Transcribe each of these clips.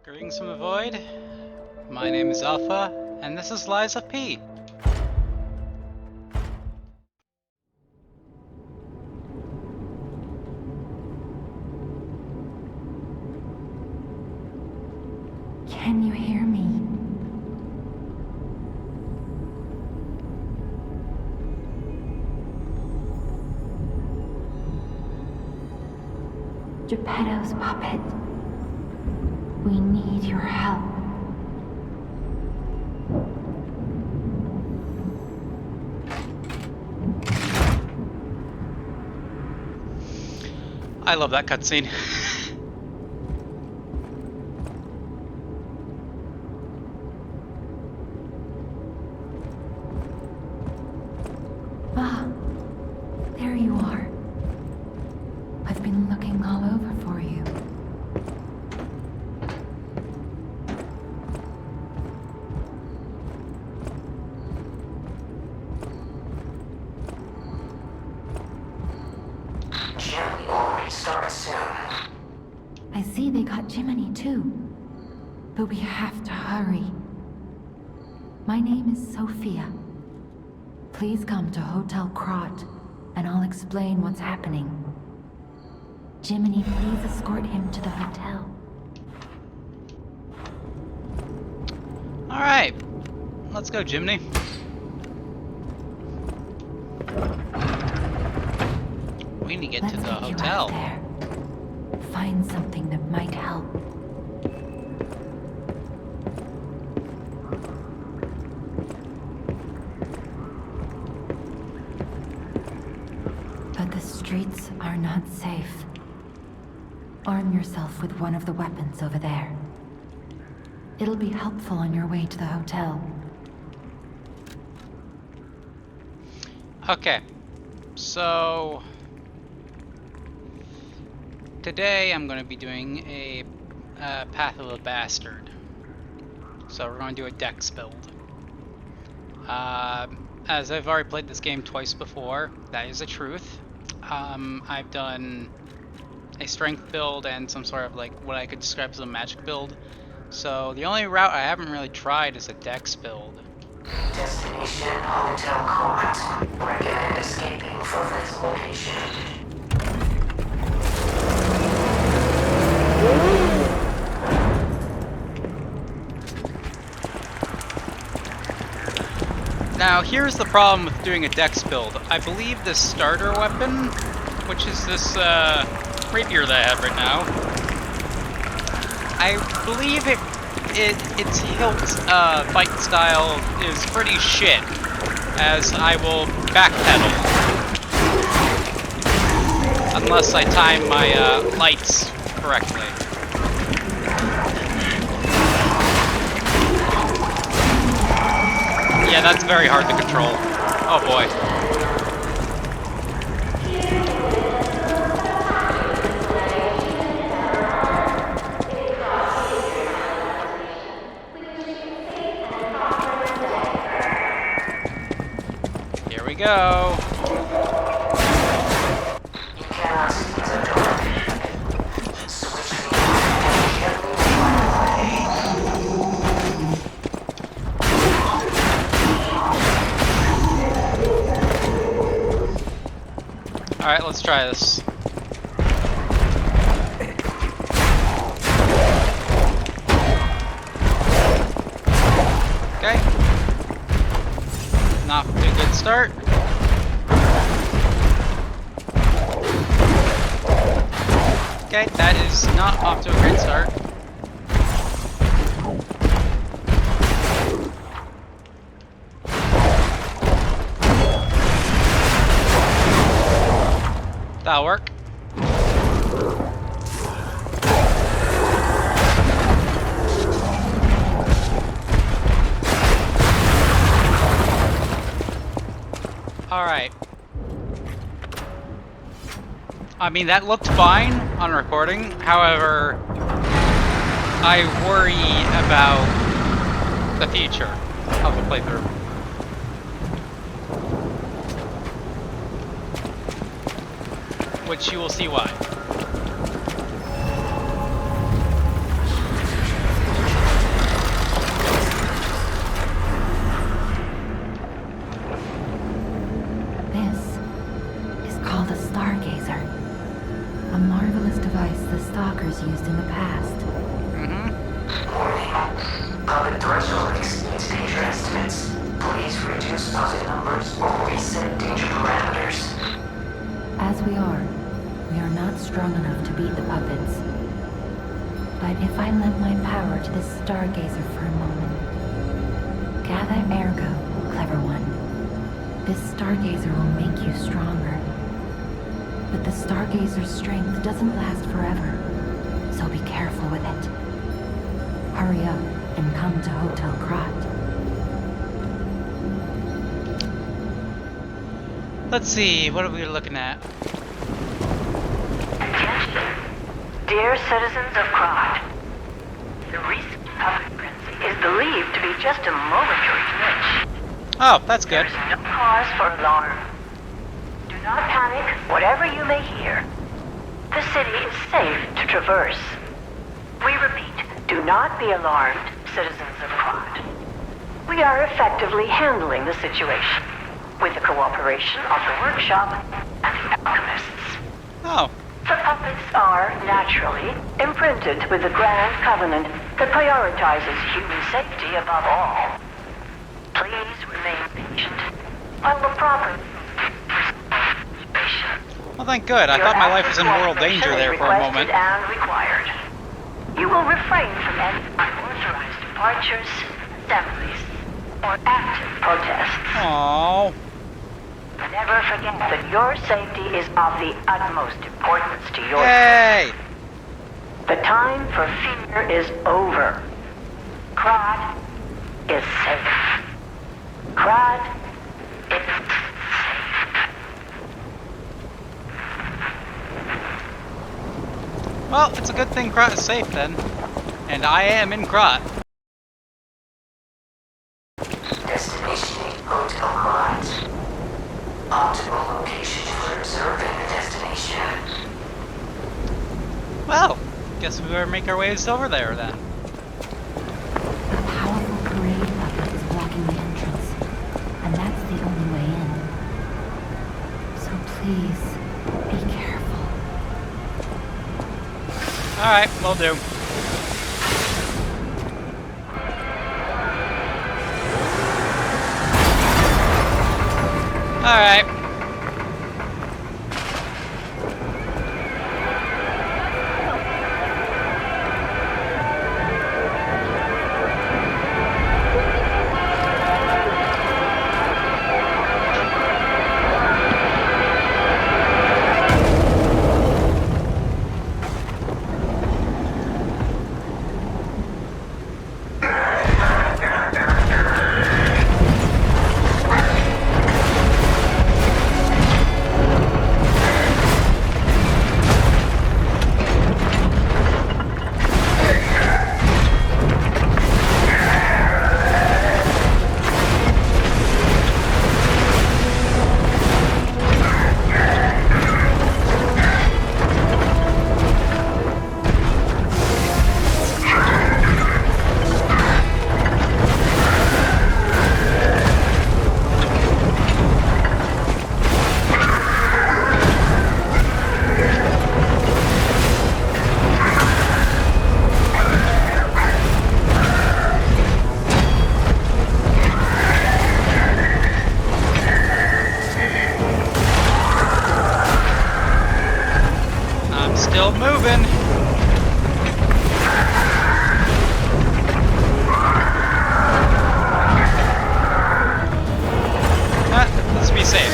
Greetings from the void. My name is Alpha, and this is Lies of P. Can you hear me? Geppetto's puppet. We need your help. I love that cutscene. Ah, there you are. I've been looking all over for you. Jimmy will restart soon. I see they got Jiminy too. But we have to hurry. My name is Sophia. Please come to Hotel Krot, and I'll explain what's happening. Jiminy, please escort him to the hotel. Alright, let's go, Jiminy. We need to get to the Let's get you hotel. out there. Find something that might help. But the streets are not safe. Arm yourself with one of the weapons over there. It'll be helpful on your way to the hotel. Okay, so today I'm going to be doing a Path of the Bastard. So we're going to do a dex build. As I've already played this game twice before, that is the truth. I've done a strength build and some sort of like what I could describe as a magic build. So the only route I haven't really tried is a dex build. Destination Hotel Krot. Recommend escaping from this location. Now here's the problem with doing a dex build. I believe this starter weapon, which is this rapier that I have right now, I believe its hilt fight style is pretty shit, as I will backpedal unless I time my lights correctly. Yeah, that's very hard to control. Oh boy. Here we go. You cannot see the door. Switch the and gently fly Alright, let's try this. Okay. Not a good start. Okay, that is not off to a great start. That'll work. Alright. I mean, that looked fine on recording. However, I worry about the future of the playthrough. Which you will see why. strong enough to beat the puppets. But if I lend my power to this stargazer for a moment... Gather ergo, clever one. This stargazer will make you stronger. But the stargazer's strength doesn't last forever, so be careful with it. Hurry up and come to Hotel Krot. Let's see, what are we looking at? Attention, dear citizens of Krot. The recent puppet frenzy is believed to be just a momentary glitch. Oh, that's good. There's no cause for alarm. Do not panic, whatever you may hear. The city is safe to traverse. We repeat, do not be alarmed, citizens of Krot. We are effectively handling the situation, with the cooperation of the workshop and the alchemists. Oh. The puppets are, naturally, imprinted with the grand covenant that prioritizes human safety above all. Please remain patient while the proper situation. Well, thank good. I thought my life was in mortal danger there for a moment. And required. You will refrain from any unauthorized departures, assemblies, or active protests. Aww. Never forget that your safety is of the utmost importance to your Yay! The time for fear is over. Krot is safe. Krot is safe. Well, it's a good thing Krot is safe then. And I am in Krot. Destination Hotel Krot. Optimal location for observing the destination. Well, guess we better make our ways over there then. A powerful parade puppet is blocking the entrance, and that's the only way in. So please, be careful. Alright, will do. Alright. Still moving. Let's be safe.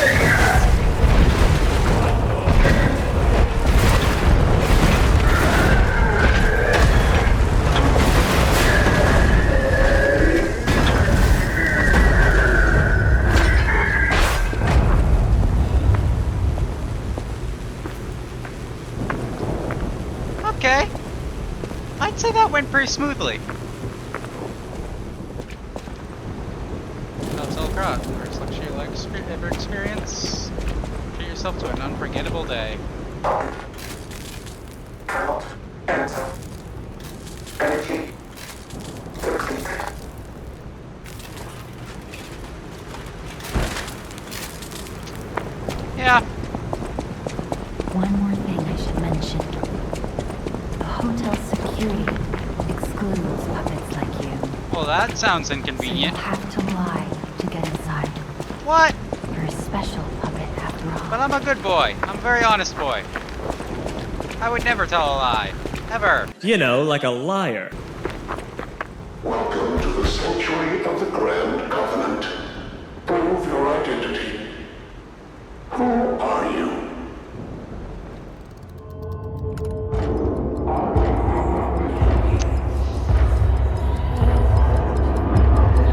Okay. I'd say that went pretty smoothly. Hotel Krot, first luxury you ever experience. Treat yourself to an unforgettable day. Cannot enter. Energy depleted. Yeah. One more thing I should mention. The hotel security excludes puppets like you. Well, that sounds So inconvenient. you'll have to lie to get inside. What? You're a special puppet after all. But I'm a good boy. I'm a very honest boy. I would never tell a lie. Ever. You know, like a liar. Welcome to the sanctuary of the Grand Covenant. Prove your identity. Who are you?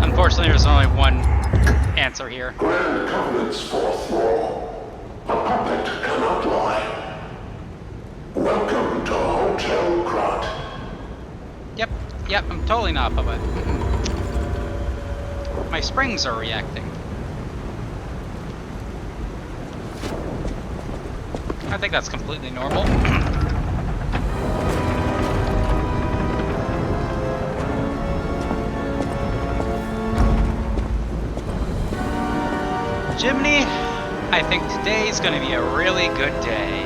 Unfortunately, there's only one answer here. Grand Covenant's fourth law. A puppet cannot lie. Welcome to Hotel Krot. Yep, I'm totally not a puppet. My springs are reacting. I think that's completely normal. Jiminy, I think today's gonna be a really good day.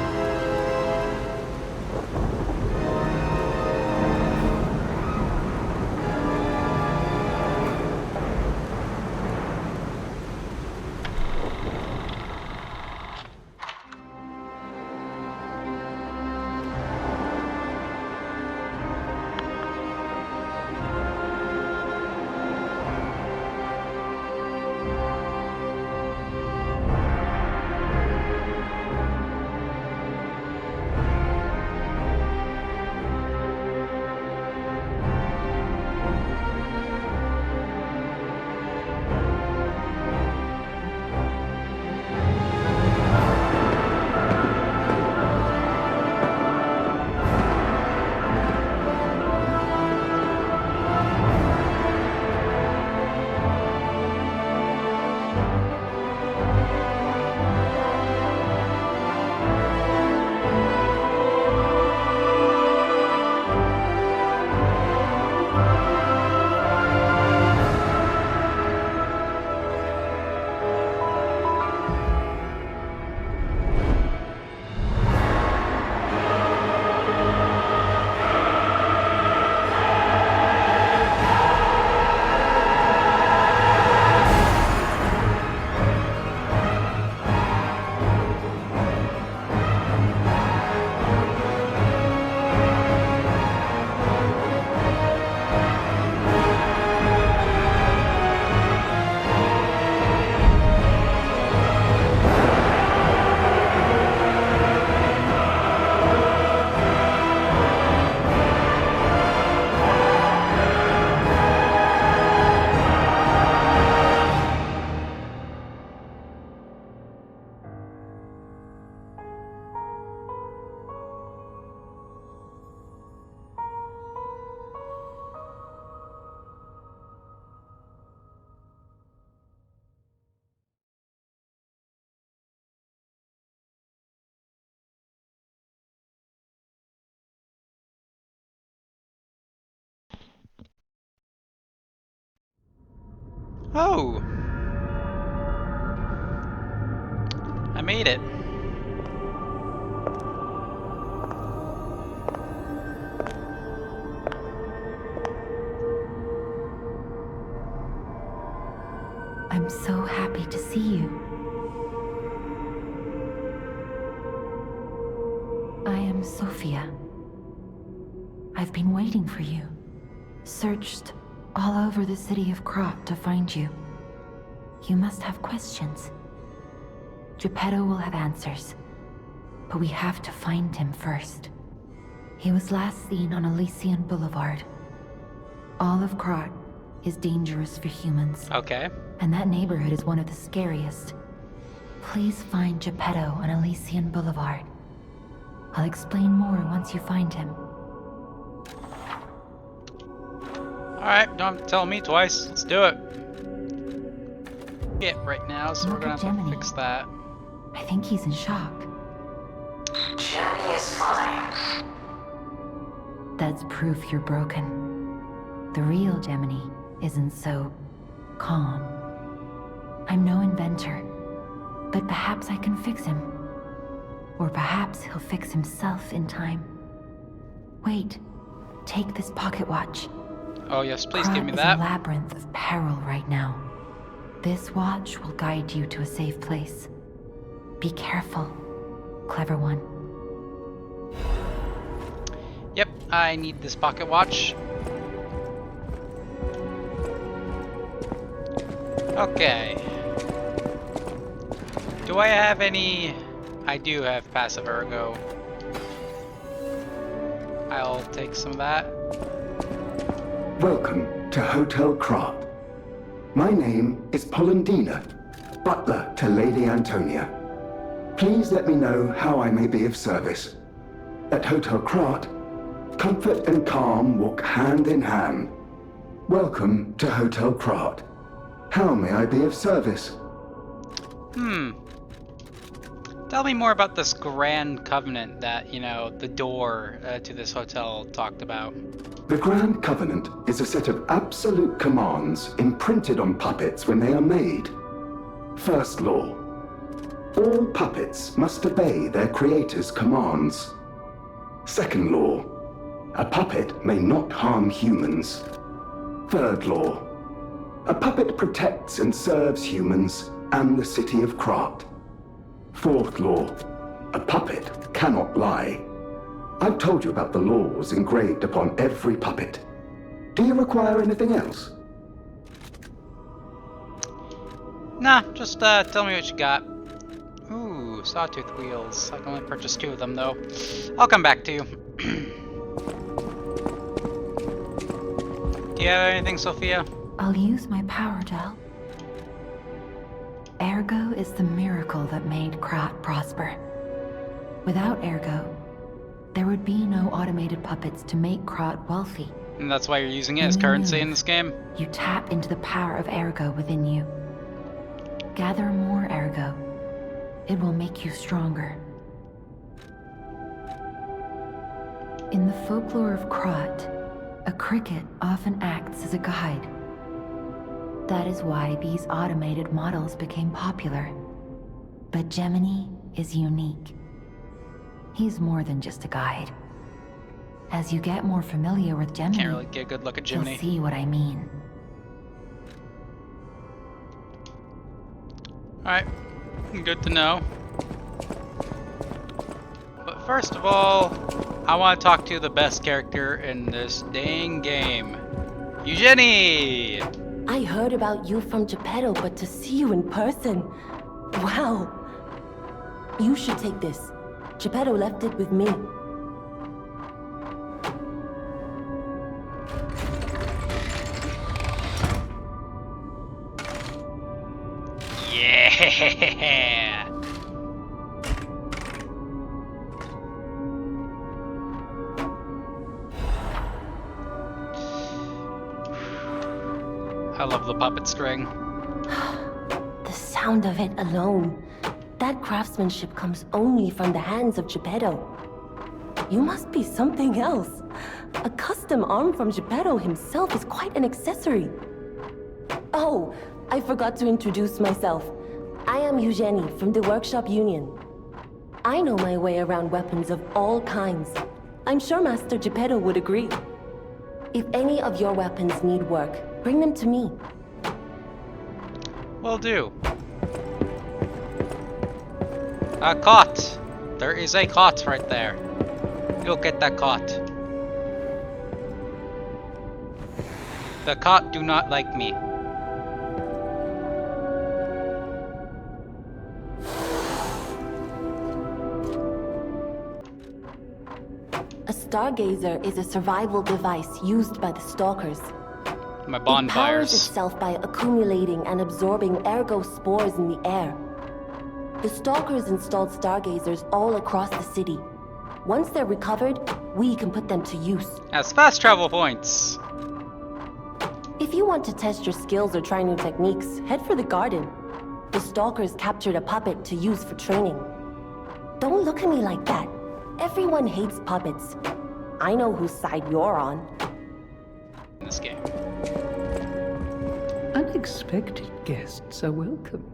Oh! I made it. I'm so happy to see you. I am Sophia. I've been waiting for you. Searched all over the city of Krot to find you. You must have questions. Geppetto will have answers, but we have to find him first. He was last seen on Elysian Boulevard. All of Krot is dangerous for humans. Okay. And that neighborhood is one of the scariest. Please find Geppetto on Elysian Boulevard. I'll explain more once you find him. Alright, don't have to tell me twice. Let's do it. Yeah, right now, so we're Look gonna at have to Gemini. fix that. I think he's in shock. Gemini is fine. That's proof you're broken. The real Gemini isn't so calm. I'm no inventor, but perhaps I can fix him. Or perhaps he'll fix himself in time. Wait, take this pocket watch. Oh yes, please Krot give me is that. a labyrinth of peril right now. This watch will guide you to a safe place. Be careful, clever one. I need this pocket watch. Okay. Do I have any... I do have passive ergo. I'll take some of that. Welcome to Hotel Krat. My name is Polendina, butler to Lady Antonia. Please let me know how I may be of service. At Hotel Krat, comfort and calm walk hand in hand. Welcome to Hotel Krat. How may I be of service? Tell me more about this Grand Covenant that, you know, the door to this hotel talked about. The Grand Covenant is a set of absolute commands imprinted on puppets when they are made. First law. All puppets must obey their creator's commands. Second law. A puppet may not harm humans. Third law. A puppet protects and serves humans and the city of Krat. Fourth law. A puppet cannot lie. I've told you about the laws engraved upon every puppet. Do you require anything else? Nah, just tell me what you got. Ooh, sawtooth wheels. I can only purchase 2 of them though. I'll come back to you. Do you have anything, Sophia? I'll use my power gel. Ergo is the miracle that made Krat prosper. Without Ergo, there would be no automated puppets to make Krat wealthy. And that's why you're using it as currency in this game? You tap into the power of Ergo within you. Gather more Ergo. It will make you stronger. In the folklore of Krat, a cricket often acts as a guide. That is why these automated models became popular. But Gemini is unique. He's more than just a guide. As you get more familiar with Gemini, Can't really get a good look at Gemini. you'll see what I mean. Alright, good to know. But first of all, I want to talk to the best character in this dang game. Eugenie! I heard about you from Geppetto, but to see you in person... Wow! You should take this. Geppetto left it with me. Yeah! I love the puppet string. The sound of it alone. That craftsmanship comes only from the hands of Geppetto. You must be something else. A custom arm from Geppetto himself is quite an accessory. Oh, I forgot to introduce myself. I am Eugenie from the Workshop Union. I know my way around weapons of all kinds. I'm sure Master Geppetto would agree. If any of your weapons need work, bring them to me. Will do. A cot! There is a cot right there. Go get that cot. The cot do not like me. A stargazer is a survival device used by the stalkers. My It powers bonfires. itself by accumulating and absorbing ergo spores in the air. The stalkers installed stargazers all across the city. Once they're recovered, we can put them to use. Has fast travel points. If you want to test your skills or try new techniques, head for the garden. The stalkers captured a puppet to use for training. Don't look at me like that. Everyone hates puppets. I know whose side you're on. In this game. Unexpected guests are welcome.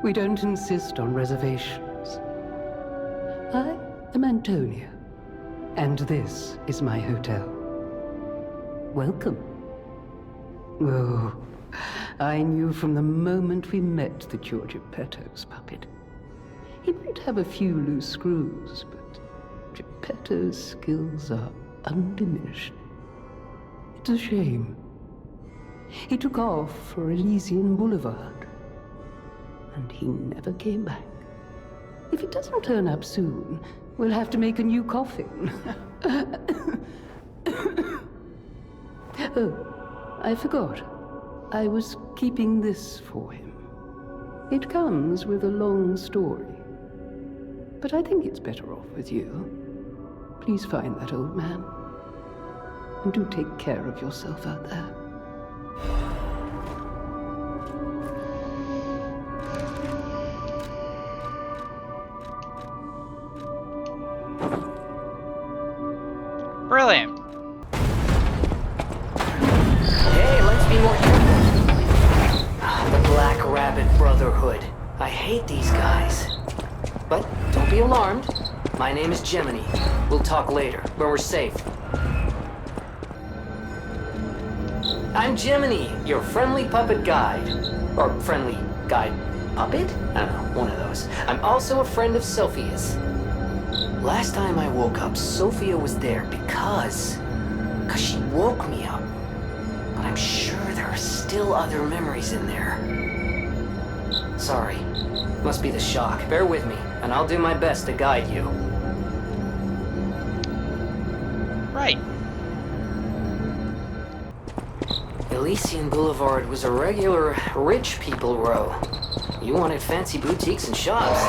We don't insist on reservations. I am Antonia, and this is my hotel. Welcome. Oh, I knew from the moment we met that you're Geppetto's puppet. He might have a few loose screws, but Geppetto's skills are undiminished. It's a shame. He took off for Elysian Boulevard, and he never came back. If he doesn't turn up soon, we'll have to make a new coffin. Oh, I forgot. I was keeping this for him. It comes with a long story. But I think it's better off with you. Please find that old man. And do take care of yourself out there. Brilliant. Hey, let's be more careful. The Black Rabbit Brotherhood. I hate these guys. But don't be alarmed. My name is Gemini. We'll talk later, when we're safe. I'm Gemini, your friendly puppet guide. Or friendly guide puppet? I don't know, one of those. I'm also a friend of Sophia's. Last time I woke up, Sophia was there because she woke me up. But I'm sure there are still other memories in there. Sorry. Must be the shock. Bear with me, and I'll do my best to guide you. Right. Elysian Boulevard was a regular rich people row. You wanted fancy boutiques and shops.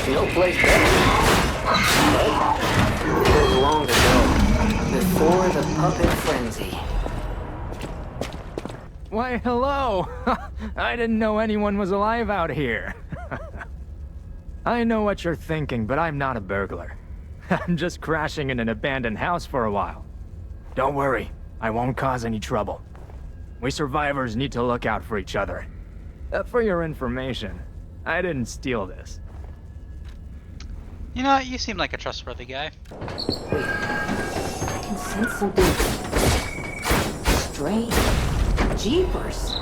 No place better. But it was long ago, before the puppet frenzy. Why, hello! I didn't know anyone was alive out here. I know what you're thinking, but I'm not a burglar. I'm just crashing in an abandoned house for a while. Don't worry, I won't cause any trouble. We survivors need to look out for each other. For your information, I didn't steal this. You know, you seem like a trustworthy guy. Wait, I can sense something strange. Jeepers!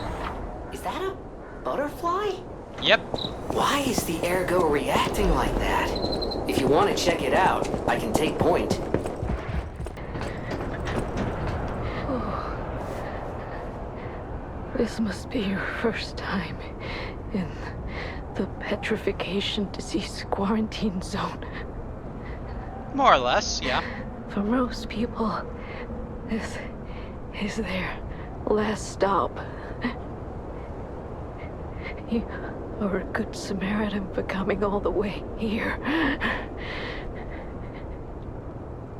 Is that a butterfly? Yep. Why is the ergo reacting like that? If you want to check it out, I can take point. This must be your first time in the petrification disease quarantine zone. More or less, yeah. For most people, this is their last stop. You are a good Samaritan for coming all the way here.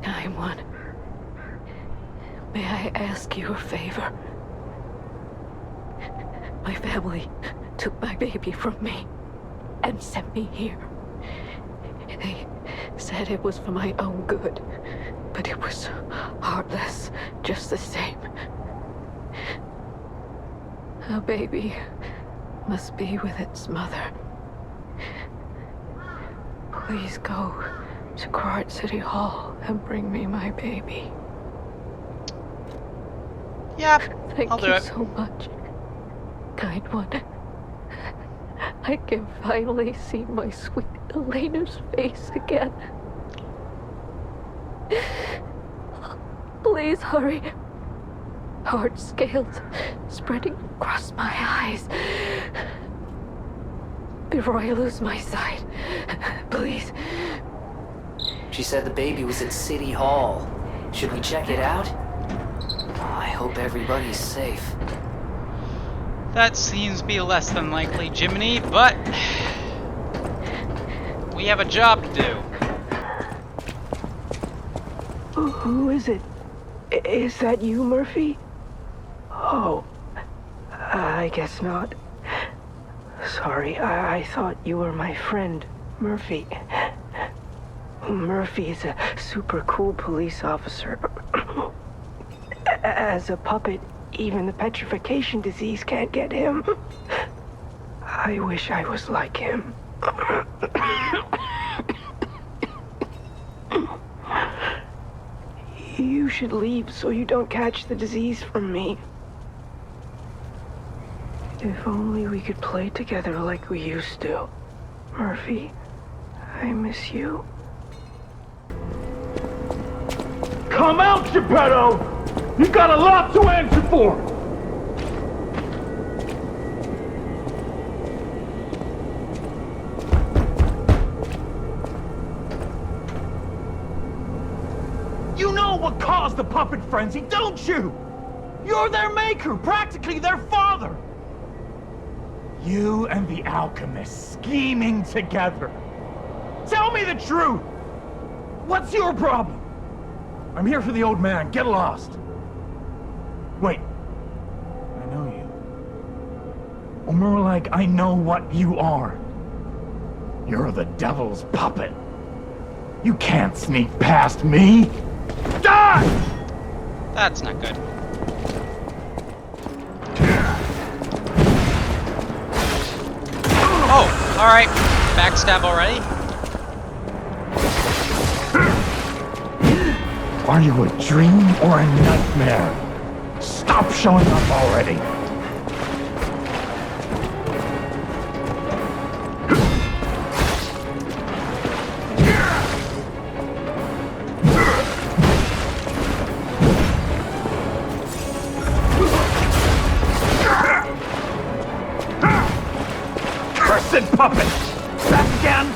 I'm one. May I ask you a favor? My family took my baby from me and sent me here. They said it was for my own good, but it was heartless just the same. A baby must be with its mother. Please go to Krat City Hall and bring me my baby. Yep, Thank do you it. so much, kind one. I can finally see my sweet Elena's face again. Please hurry. Hard scales spreading across my eyes. Before I lose my sight, please. She said the baby was at City Hall. Should we check it out? I hope everybody's safe. That seems to be less than likely, Jiminy, but we have a job to do. Who is it? Is that you, Murphy? Oh, I guess not. Sorry, I thought you were my friend, Murphy. Murphy is a super cool police officer. As a puppet, even the petrification disease can't get him. I wish I was like him. You should leave so you don't catch the disease from me. If only we could play together like we used to. Murphy, I miss you. Come out, Geppetto! You got a lot to answer for! You know what caused the puppet frenzy, don't you? You're their maker, practically their father. You and the alchemist scheming together. Tell me the truth! What's your problem? I'm here for the old man. Get lost. Wait. I know you. Or more like, I know what you are. You're the devil's puppet. You can't sneak past me. Die! That's not good. Oh, alright. Backstab already? Are you a dream or a nightmare? Stop showing up already. Cursed puppet! Back again!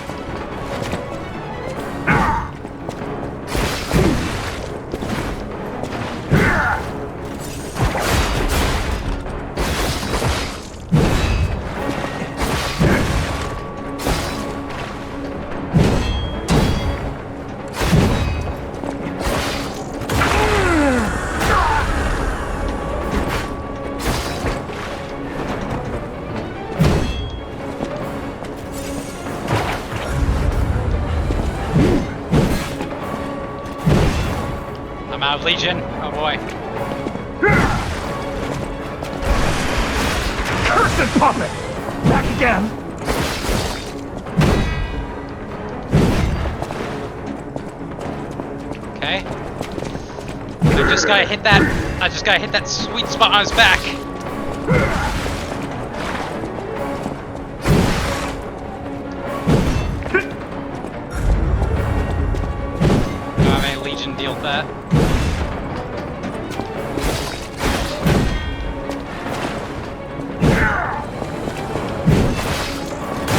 I'm out of Legion. Oh boy. Cursed puppet! Back again! Okay. I just gotta hit that sweet spot on his back. Oh man, Legion dealt that.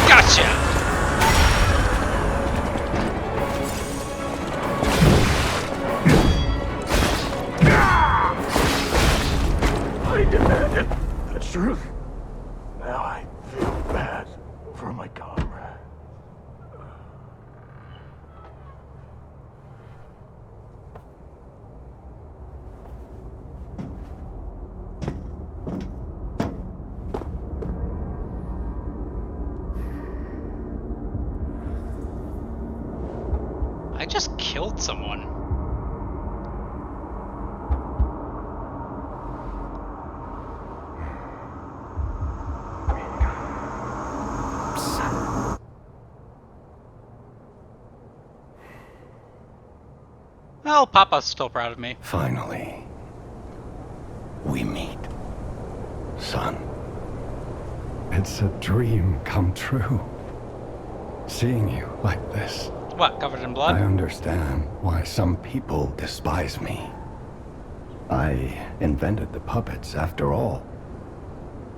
Gotcha! I demanded the truth. Now I feel bad for my comrade. I just killed someone. Well, Papa's still proud of me. Finally, we meet. Son. It's a dream come true. Seeing you like this. What, covered in blood? I understand why some people despise me. I invented the puppets after all.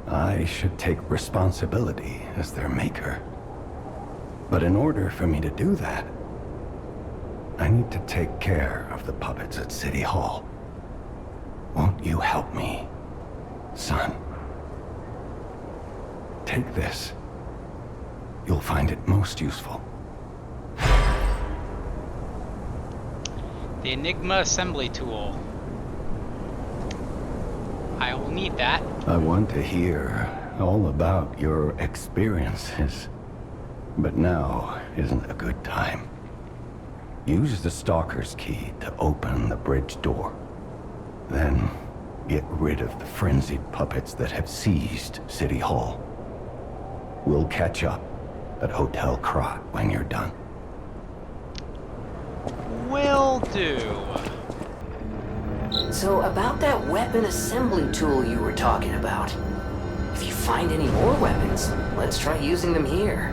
I should take responsibility as their maker. But in order for me to do that, I need to take care of the puppets at City Hall. Won't you help me, son? Take this. You'll find it most useful. The Enigma assembly tool. I will need that. I want to hear all about your experiences, but now isn't a good time. Use the Stalker's key to open the bridge door. Then get rid of the frenzied puppets that have seized City Hall. We'll catch up at Hotel Krat when you're done. Will do. So about that weapon assembly tool you were talking about. If you find any more weapons, let's try using them here.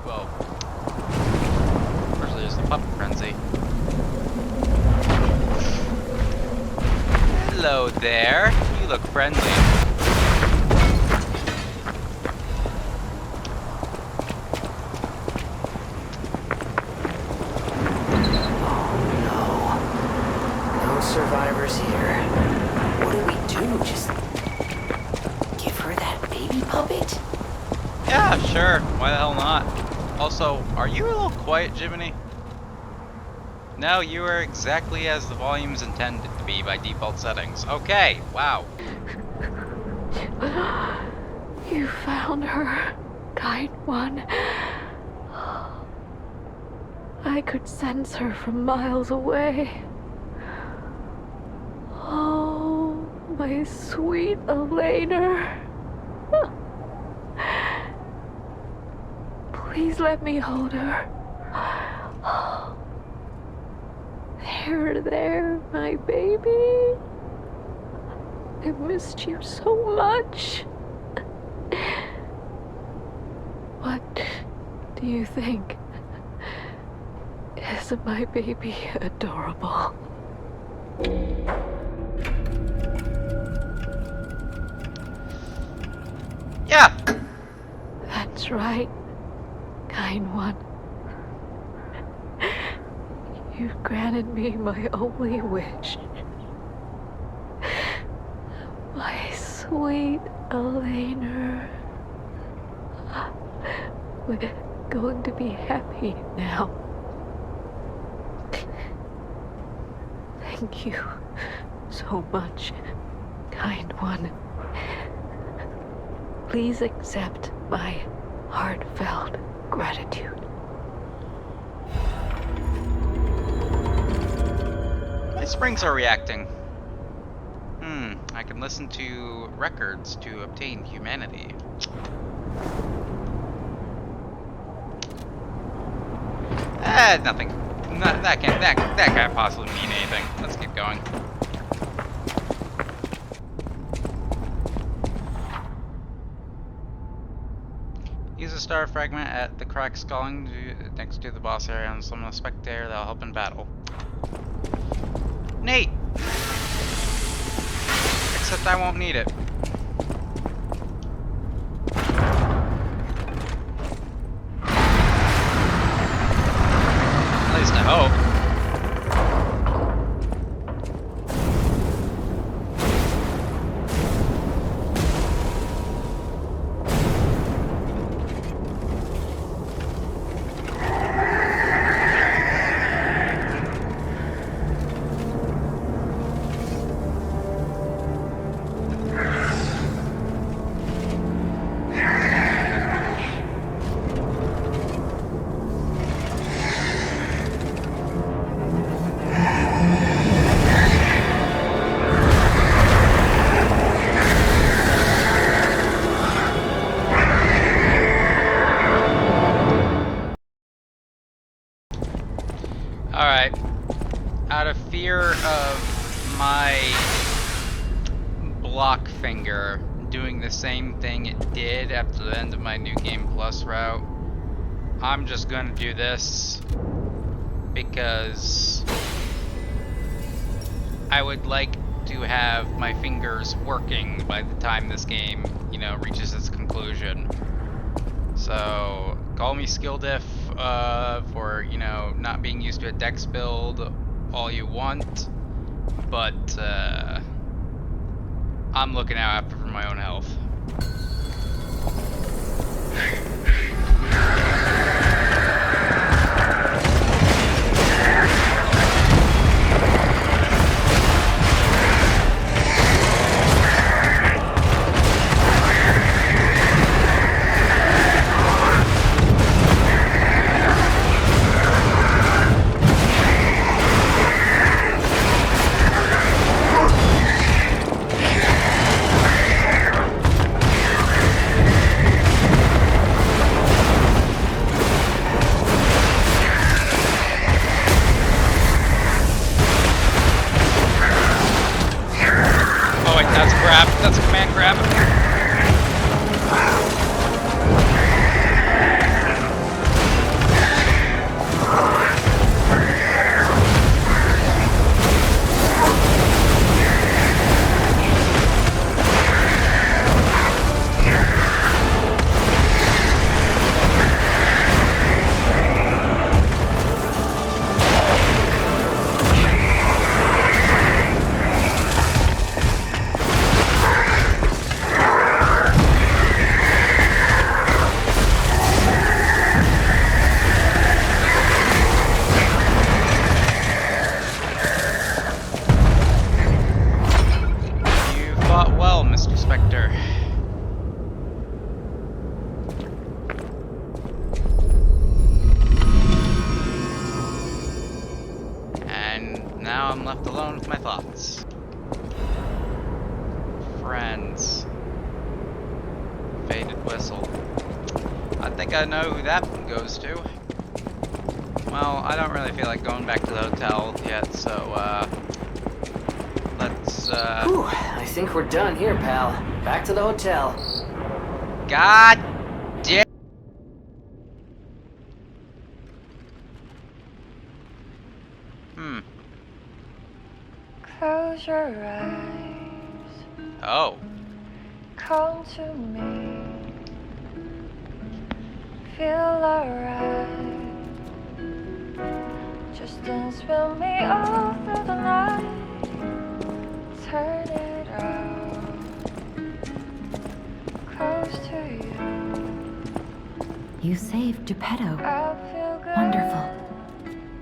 Whoa. First there's the puppet frenzy. Hello there. You look friendly. No survivors here. What do we do? Just give her that baby puppet? Yeah, sure. Why the hell not? Also, are you a little quiet, Jiminy? No, you are exactly as the volume's intended to be by default settings. Okay, wow. You found her, kind one. I could sense her from miles away. Oh, my sweet Elena. Please let me hold her. There, my baby. I missed you so much. What do you think? Isn't my baby adorable? Yeah. That's right, kind one. You've granted me my only wish. My sweet Elena. We're going to be happy now. Thank you so much, kind one. Please accept my heartfelt gratitude. My springs are reacting. I can listen to records to obtain humanity. Nothing. That can't possibly mean anything. Let's keep going. Use a star fragment at the crack sculling next to the boss area and summon a spectator that'll help in battle. Neat! Except I won't need it. At least I hope. Alright. Out of fear of my block finger doing the same thing it did after the end of my New Game Plus route, I'm just gonna do this because I would like to have my fingers working by the time this game, you know, reaches its conclusion. So, call me skill diff for, you know, not being used to a dex build all you want, but I'm looking out after for my own health. That's a command grab. Spectre. And now I'm left alone with my thoughts. Friends. Faded whistle. I think I know who that one goes to. Well, I don't really feel like going back to the hotel yet, so, let's, Whew, I think we're done here, pal. Back to the hotel. God damn. Close your eyes. Oh. Come to me. Feel alright. Just dance with me all through the night. Turn it out. Close to you. You saved Geppetto. I feel good. Wonderful.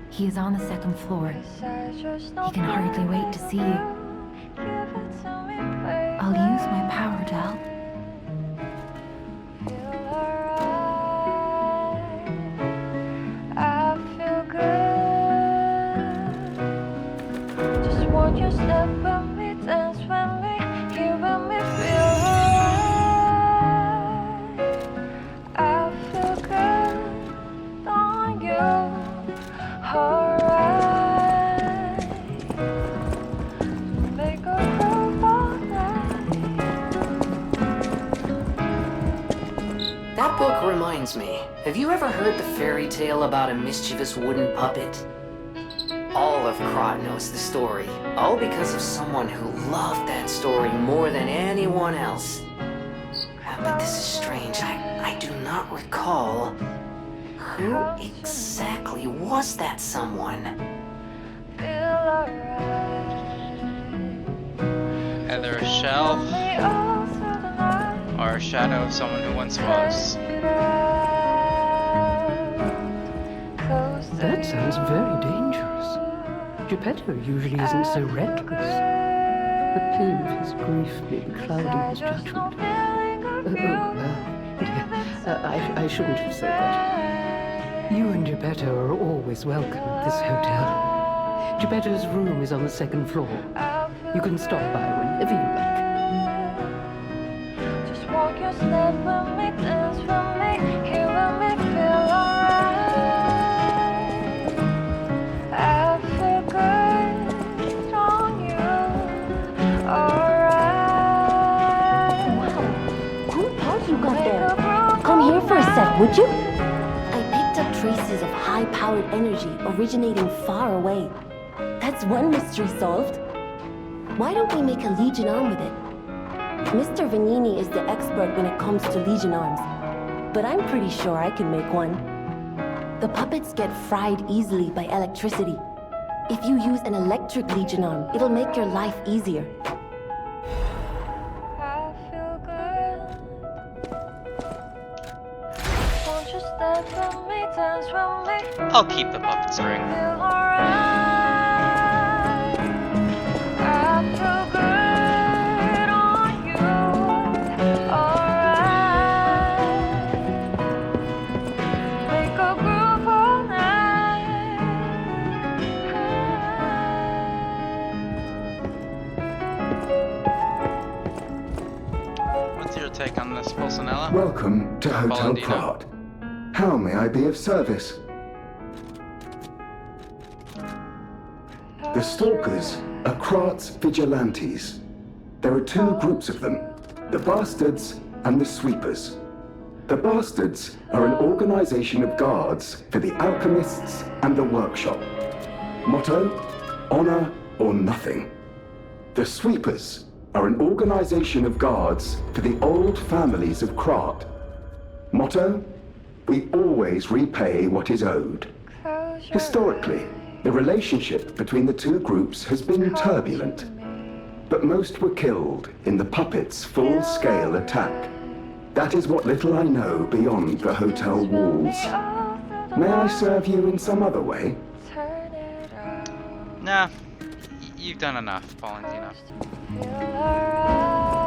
He is on the second floor. He can hardly wait to see you. I'll use my power to help. I feel good. Just want you step with me, dance with me, here with me, feel alright. I feel good on you. Alright, make a groove all night. That book reminds me. Have you ever heard the fairy tale about a mischievous wooden puppet? All of Krot knows the story, all because of someone who loved that story more than anyone else. But this is strange. I do not recall. Who exactly was that someone? Either a shell or a shadow of someone who once was. That sounds very dangerous. Geppetto usually isn't so reckless. The pain of his grief may be clouding his judgment. I shouldn't have said that. You and Geppetto are always welcome at this hotel. Geppetto's room is on the second floor. You can stop by whenever you like. Just walk your step with me, dance with me, here with me, feel alright. I feel good on you, alright. Wow, cool part you got there. Come here for a sec, would you? Traces of high-powered energy originating far away. That's one mystery solved. Why don't we make a Legion arm with it? Mr. Vanini is the expert when it comes to Legion arms, but I'm pretty sure I can make one. The puppets get fried easily by electricity. If you use an electric Legion arm, it'll make your life easier. I feel good. Won't you step with me, dance with me? I'll keep the puppet string. Feel alright. I feel good on you. Alright. Make a groove all night. What's your take on this, Pulcinella? Welcome to Hotel Valentina. Krot. How may I be of service? The Stalkers are Krot's vigilantes. There are two groups of them, the Bastards and the Sweepers. The Bastards are an organization of guards for the alchemists and the workshop. Motto, honor or nothing. The Sweepers are an organization of guards for the old families of Krot. Motto, we always repay what is owed. Historically, the relationship between the two groups has been turbulent, but most were killed in the puppets' full-scale attack. That is what little I know beyond the hotel walls. May I serve you in some other way? Nah, you've done enough, Valentina. Feel alright.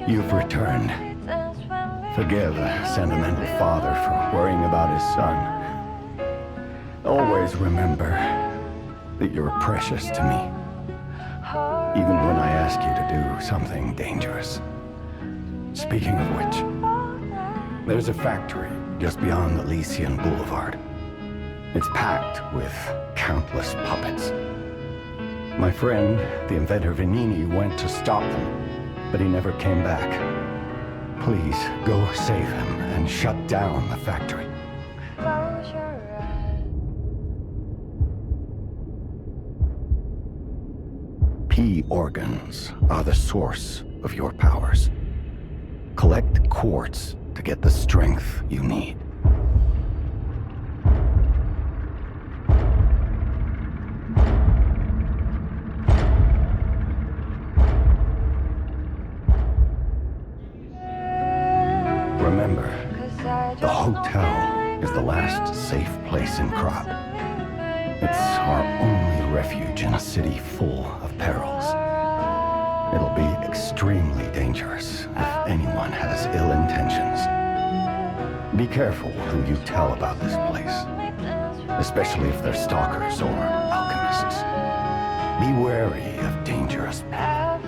You've returned. Forgive a sentimental father for worrying about his son. Always remember that you're precious to me, even when I ask you to do something dangerous. Speaking of which, there's a factory just beyond Elysian Boulevard. It's packed with countless puppets. My friend, the inventor Vanini, went to stop them, but he never came back. Please, go save him and shut down the factory. P organs are the source of your powers. Collect quartz to get the strength you need. Remember, the hotel is the last safe place in Krat. It's our only refuge in a city full of perils. It'll be extremely dangerous if anyone has ill intentions. Be careful who you tell about this place, especially if they're stalkers or alchemists. Be wary of dangerous people,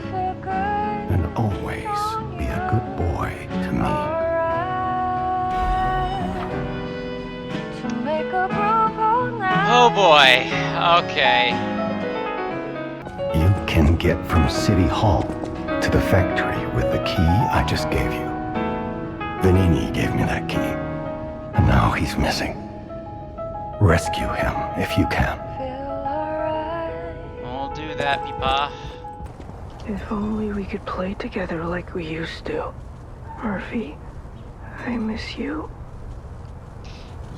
and always be a good boy to me. Oh boy, okay. You can get from City Hall to the factory with the key I just gave you. Vanini gave me that key, and now he's missing. Rescue him if you can. We'll do that, Peepa. If only we could play together like we used to. Murphy, I miss you.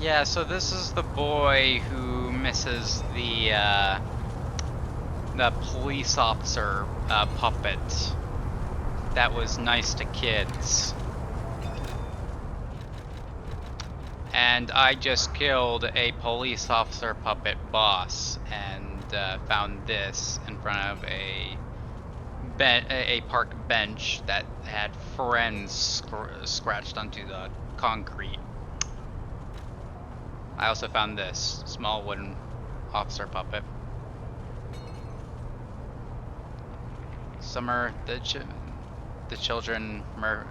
Yeah, so this is the boy who misses the police officer puppet that was nice to kids. And I just killed a police officer puppet boss and found this in front of a park bench that had friends scratched onto the concrete. I also found this small wooden officer puppet. Summer, the children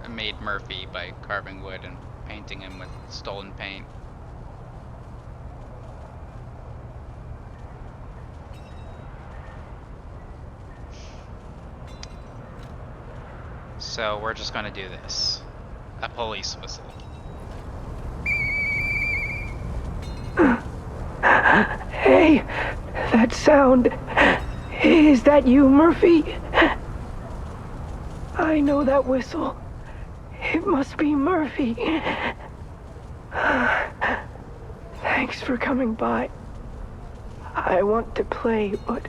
made Murphy by carving wood and painting him with stolen paint. So we're just gonna do this. A police whistle. Hey, that sound. Is that you, Murphy? I know that whistle. It must be Murphy. Thanks for coming by. I want to play, but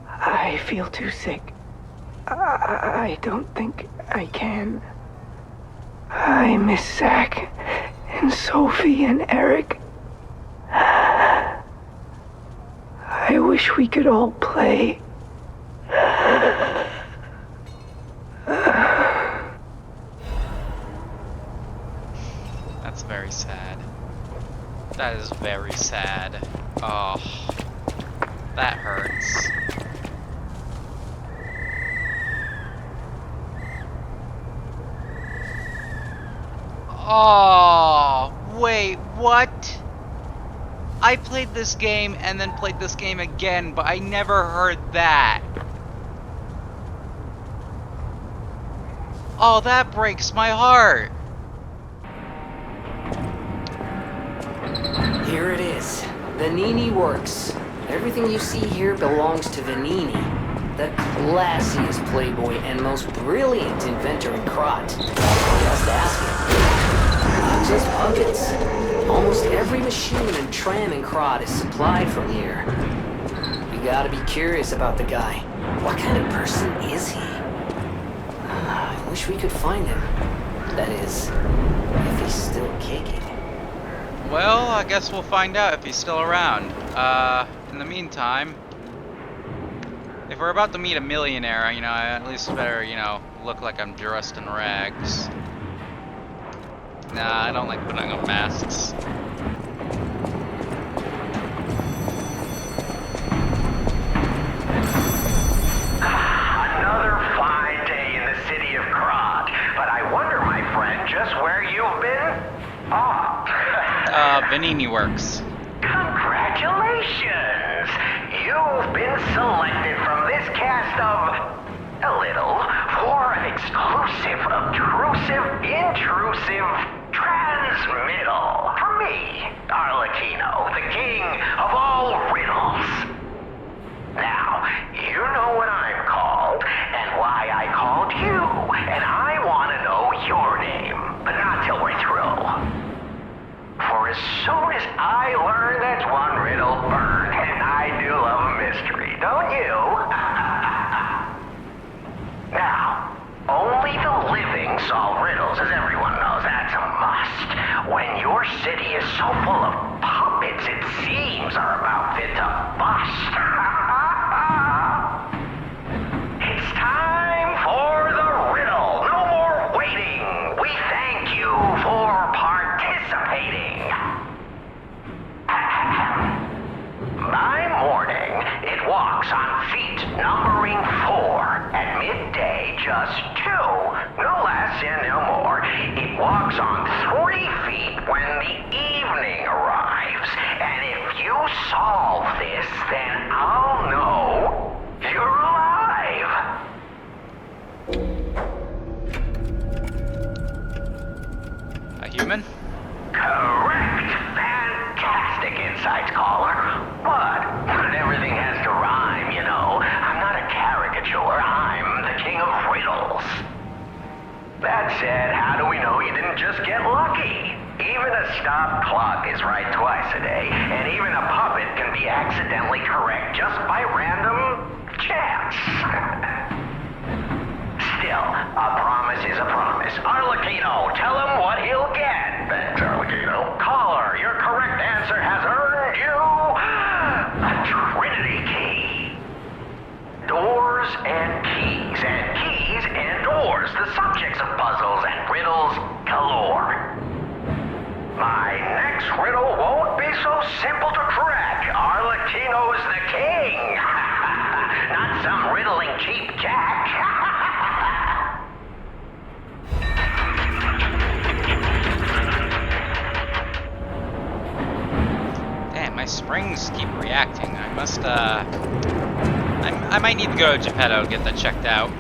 I feel too sick. I don't think I can. I miss Zach and Sophie and Eric. I wish we could all play. That's very sad. That is very sad. Oh, that hurts. Oh, wait, what? I played this game and then played this game again, but I never heard that. Oh, that breaks my heart. Here it is. Vanini works. Everything you see here belongs to Vanini, the classiest playboy and most brilliant inventor in Krat. Just ask him. Not just puppets. Almost every machine and tram in Krat is supplied from here. You gotta be curious about the guy. What kind of person is he? I wish we could find him. That is, if he's still kicking. Well, I guess we'll find out if he's still around. In the meantime, If we're about to meet a millionaire, you know, I at least better, you know, look like I'm dressed in rags. Nah, I don't like putting on masks. Another fine day in the city of Krog. But I wonder, my friend, just where you've been? Vanini Works. Congratulations! You've been selected from this cast of a little for an exclusive, obtrusive, intrusive transmittal from me, Arlecchino, the king of all riddles. Now, you know what I'm called and why I called you, and I want to know your name, but not till we're through. For as soon as I learn that's one riddle burned, and I do love a mystery, don't you? Now, only the living solve riddles, as everyone knows. That's a must. When your city is so full of puppets, it seems are about fit to bust. It's time for the riddle. No more waiting. We thank you for participating. By morning, it walks on feet numbering 4. At midday, just 2. No less and no more. It walks on 3 feet when the evening arrives. And if you solve this, then I'll know you're alive. A human? Correct. Fantastic insights, caller. But everything has to rhyme, you know. I'm not a caricature. I'm the king of riddles. That said, how do we know you didn't just get lucky? Even a stopped clock is right twice a day, and even a puppet can be accidentally correct just by random chance. Still, a promise is a promise. Arlecchino, tell him what he'll get. Thanks, Arlecchino. Caller, your correct answer has earned you a Trinity key. Doors and keys and doors, the subjects of puzzles and riddles galore. My next riddle won't be so simple to crack. Arlecchino's the king. Not some riddling cheap jack. Damn, my springs keep reacting. I must, I might need to go to Geppetto and get that checked out.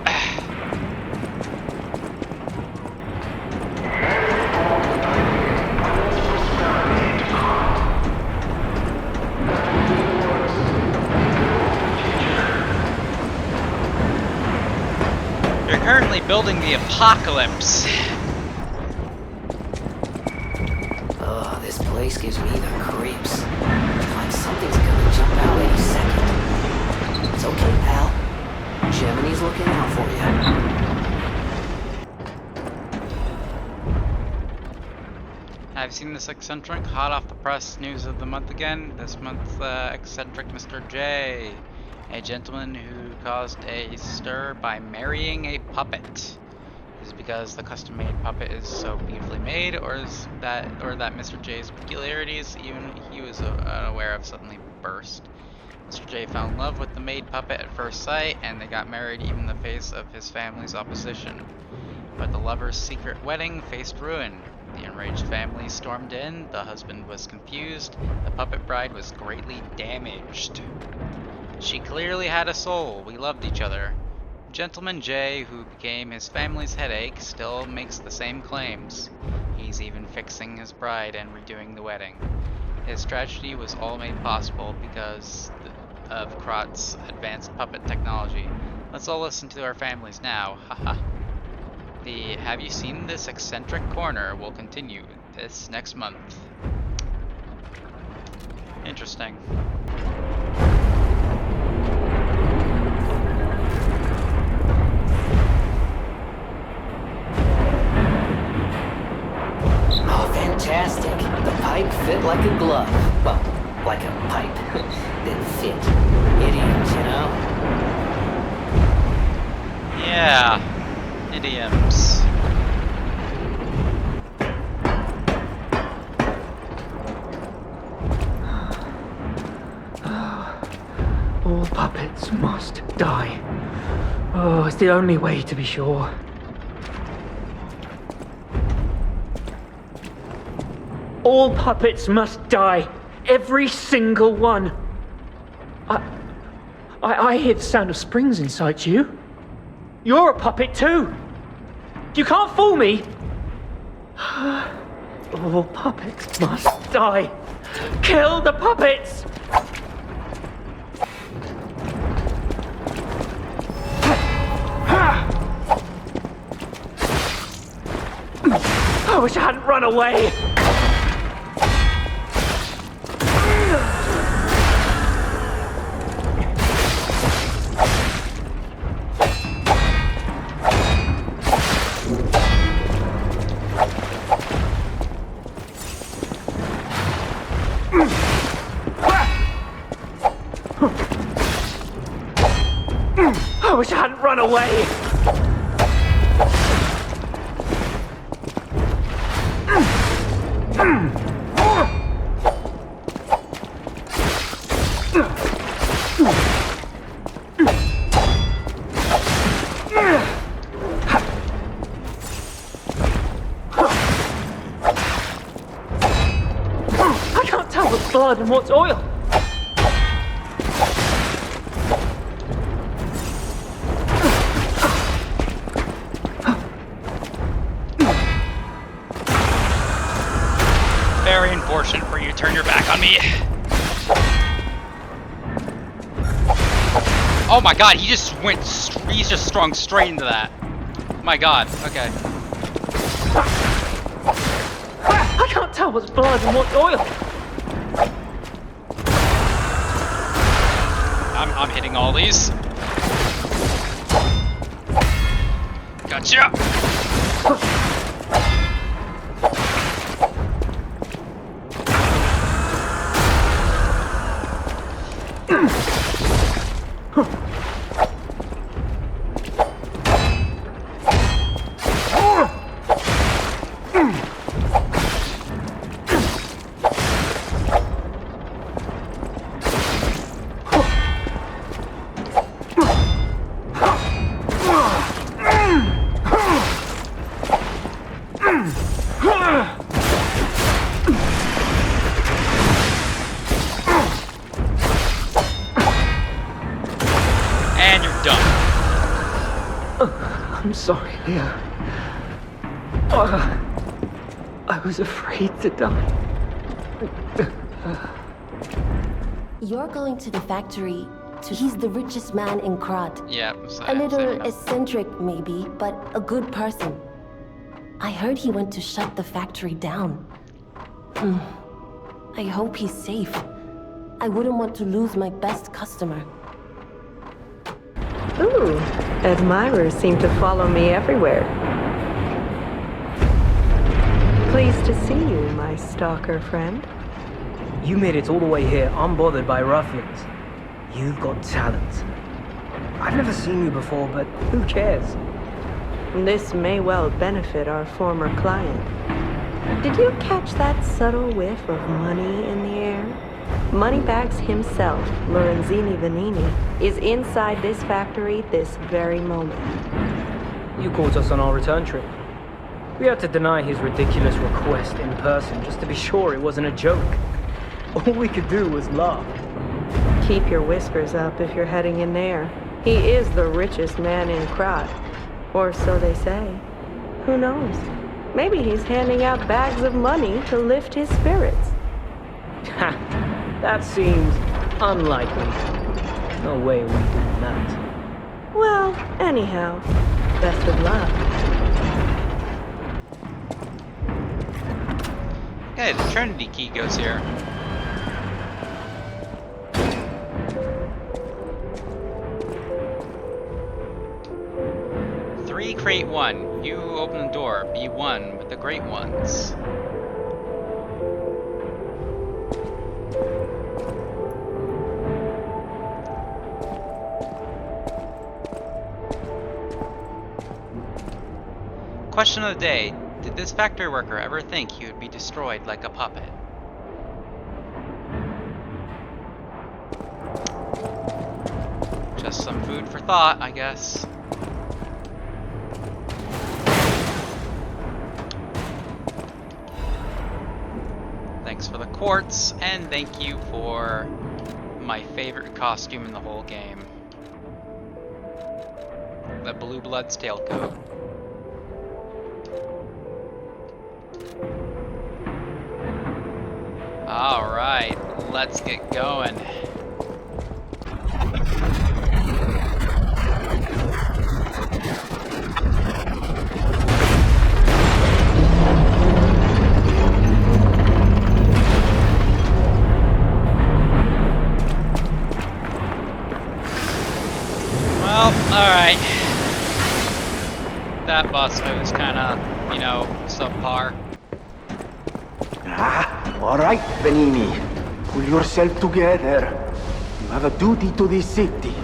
You're currently building the apocalypse. Oh, this place gives me the creeps. Like something's gonna jump out any second. It's okay, pal. Gemini's looking out for you. I've seen this eccentric, hot off the press news of the month again. This month's eccentric Mr. J. A gentleman who caused a stir by marrying a puppet. Is it because the custom-made puppet is so beautifully made, or that Mr. J's peculiarities, even he was unaware of, suddenly burst? Mr. J fell in love with the made puppet at first sight, and they got married even in the face of his family's opposition. But the lovers' secret wedding faced ruin. The enraged family stormed in, the husband was confused, the puppet bride was greatly damaged. She clearly had a soul, we loved each other. Gentleman J, who became his family's headache, still makes the same claims. He's even fixing his bride and redoing the wedding. His tragedy was all made possible because of Krot's advanced puppet technology. Let's all listen to our families now, haha. The Have You Seen This Eccentric Corner will continue this next month. Interesting. Oh, fantastic. The pipe fit like a glove. Well, like a pipe. Didn't fit. Idiots, you know? Yeah. Idioms. All puppets must die. Oh, it's the only way to be sure. All puppets must die. Every single one. I hear the sound of springs inside you. You're a puppet too. You can't fool me. All puppets must die. Kill the puppets! I wish I hadn't run away. I wish I hadn't run away. I can't tell what's blood and what's oil. Very unfortunate for you to turn your back on me. Oh my god, he just went, he's just strung straight into that. My god, okay. I can't tell what's blood and what's oil. I'm hitting all these. Gotcha! And you're done. I'm sorry, Leah. I was afraid to die. You're going to the factory to... He's the richest man in Krat. Yeah, A little eccentric, maybe, but a good person. I heard he went to shut the factory down. I hope he's safe. I wouldn't want to lose my best customer. Ooh, admirers seem to follow me everywhere. Pleased to see you, my stalker friend. You made it all the way here unbothered by ruffians. You've got talent. I've never seen you before, but who cares? This may well benefit our former client. Did you catch that subtle whiff of money in the air? Moneybags himself, Lorenzini Vanini, is inside this factory this very moment. You caught us on our return trip. We had to deny his ridiculous request in person just to be sure it wasn't a joke. All we could do was laugh. Keep your whiskers up if you're heading in there. He is the richest man in Krat. Or so they say. Who knows? Maybe he's handing out bags of money to lift his spirits. Ha! That seems unlikely. No way we doing that. Well, anyhow, best of luck. Okay, the Trinity key goes here. Crate 1. You open the door. Be one with the great ones. question of the day. Did this factory worker ever think he would be destroyed like a puppet? Just some food for thought, I guess. Thanks for the quartz, and thank you for my favorite costume in the whole game. The Blue Blood's tailcoat. Alright, let's get going. Well, alright. That boss fight was kinda, you know, subpar. All right, Benini. Pull yourself together. You have a duty to this city.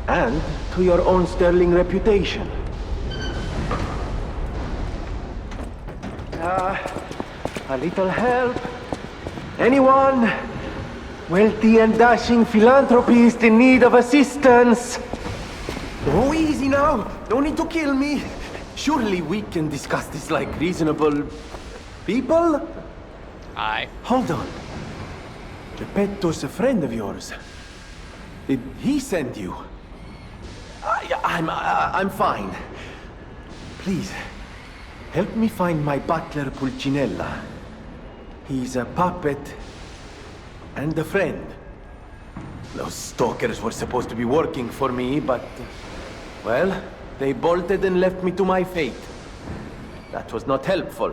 And to your own sterling reputation. A little help? Anyone? Wealthy and dashing philanthropist in need of assistance? Oh, easy now. No need to kill me. Surely we can discuss this like reasonable people? Aye. Hold on. Geppetto's a friend of yours. Did he send you? I'm fine. Please, help me find my butler Pulcinella. He's a puppet and a friend. Those stalkers were supposed to be working for me, but... well, they bolted and left me to my fate. That was not helpful.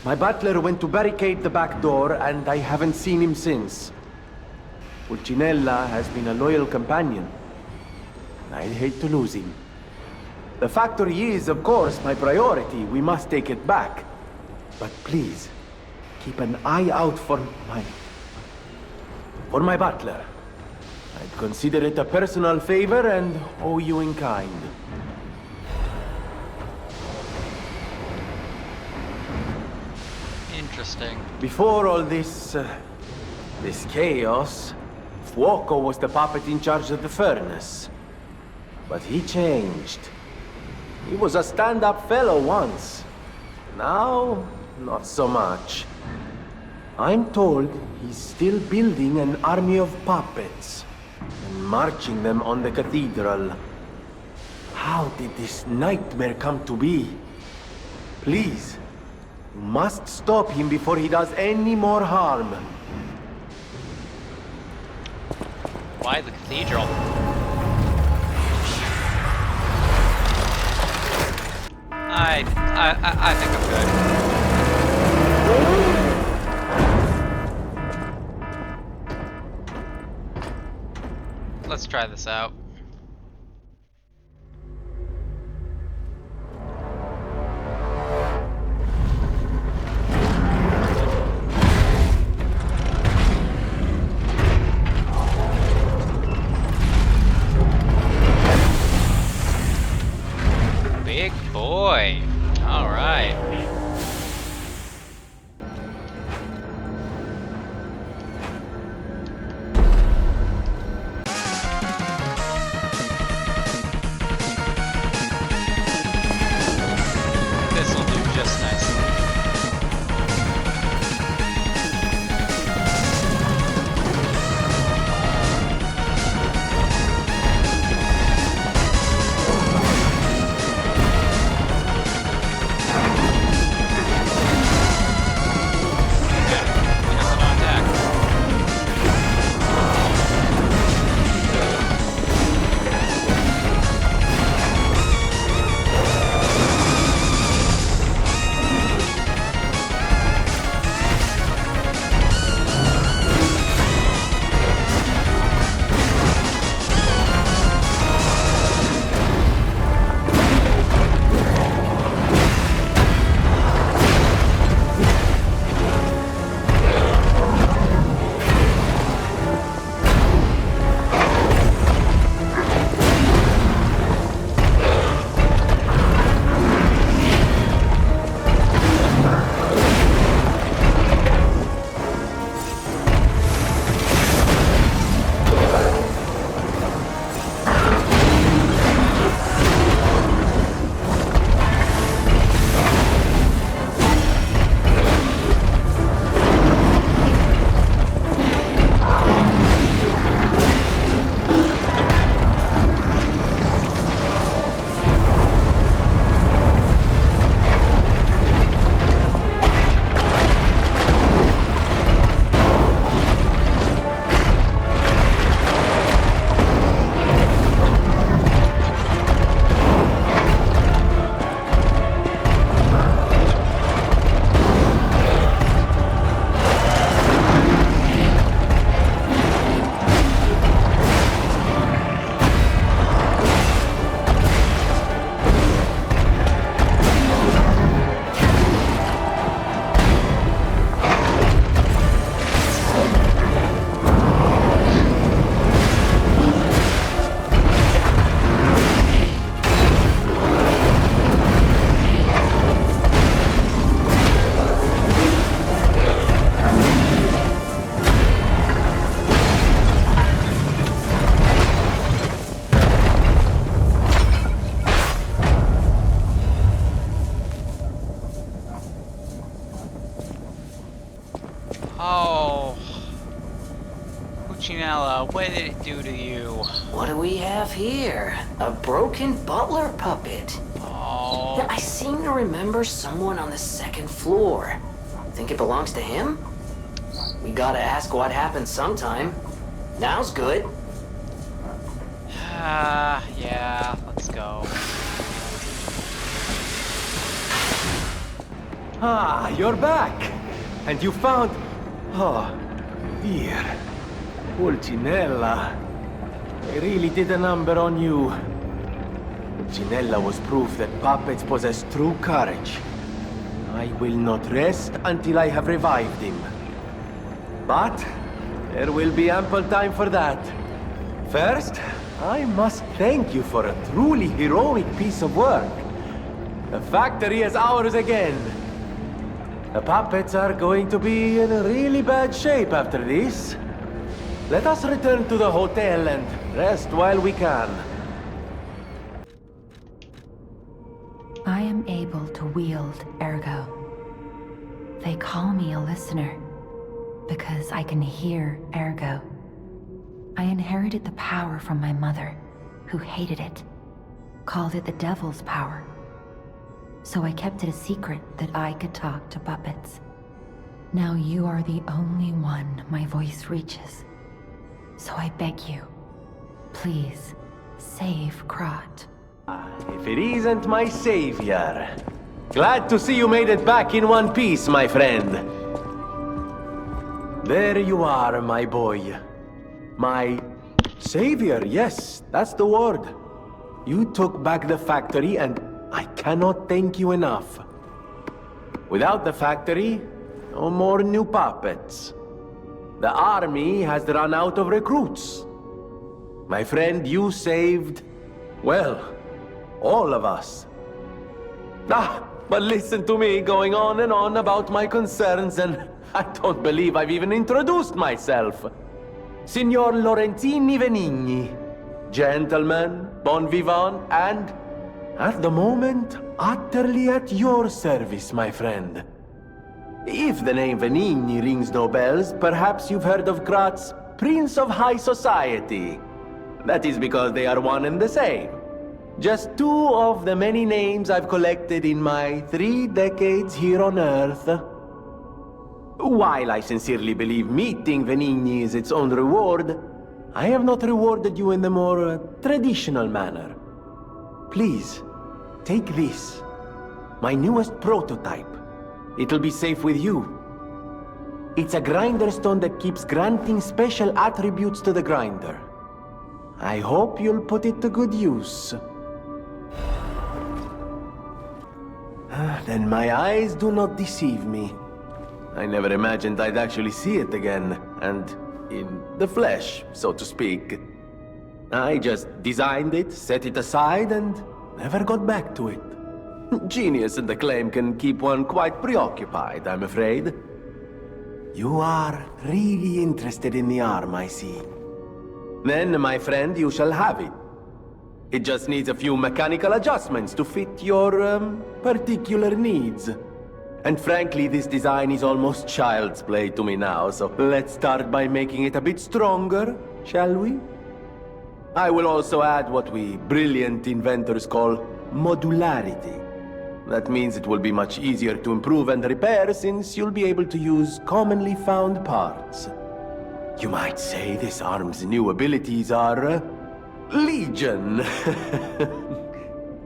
My butler went to barricade the back door, and I haven't seen him since. Pulcinella has been a loyal companion. I'd hate to lose him. The factory is, of course, my priority. We must take it back. But please, keep an eye out for my butler. I'd consider it a personal favor and owe you in kind. Interesting. Before all this chaos, Fuoco was the puppet in charge of the furnace. But he changed. He was a stand-up fellow once. Now, not so much. I'm told he's still building an army of puppets and marching them on the cathedral. How did this nightmare come to be? Please, you must stop him before he does any more harm. Why the cathedral? I think I'm good. Let's try this out. Big boy. All right. Pulcinella, what did it do to you? What do we have here? A broken butler puppet. Oh. Yeah, I seem to remember someone on the second floor. Think it belongs to him? We gotta ask what happened sometime. Now's good. Yeah, let's go. Ah, you're back! And you found... Oh, dear. Pulcinella. I really did a number on you. Pulcinella was proof that puppets possess true courage. I will not rest until I have revived him. But there will be ample time for that. First, I must thank you for a truly heroic piece of work. The factory is ours again. The puppets are going to be in really bad shape after this. Let us return to the hotel and rest while we can. I am able to wield ergo. They call me a listener because I can hear ergo. I inherited the power from my mother, who hated it, called it the devil's power. So I kept it a secret that I could talk to puppets. Now you are the only one my voice reaches. So I beg you, please, save Krot. If it isn't my savior. Glad to see you made it back in one piece, my friend. There you are, my boy. My savior, yes, that's the word. You took back the factory and I cannot thank you enough. Without the factory, no more new puppets. The army has run out of recruits. My friend, you saved, well, all of us. But listen to me going on and on about my concerns, and I don't believe I've even introduced myself. Signor Lorenzini Venigni, gentleman, bon vivant, and, at the moment, utterly at your service, my friend. If the name Venigni rings no bells, perhaps you've heard of Krot's Prince of High Society. That is because they are one and the same. Just two of the many names I've collected in my 3 decades here on Earth. While I sincerely believe meeting Venigni is its own reward, I have not rewarded you in the more traditional manner. Please, take this. My newest prototype. It'll be safe with you. It's a grinder stone that keeps granting special attributes to the grinder. I hope you'll put it to good use. Then my eyes do not deceive me. I never imagined I'd actually see it again, and in the flesh, so to speak. I just designed it, set it aside, and never got back to it. Genius and acclaim can keep one quite preoccupied, I'm afraid. You are really interested in the arm, I see. Then, my friend, you shall have it. It just needs a few mechanical adjustments to fit your, particular needs. And frankly, this design is almost child's play to me now, so let's start by making it a bit stronger, shall we? I will also add what we brilliant inventors call modularity. That means it will be much easier to improve and repair since you'll be able to use commonly found parts. You might say this arm's new abilities are, legion.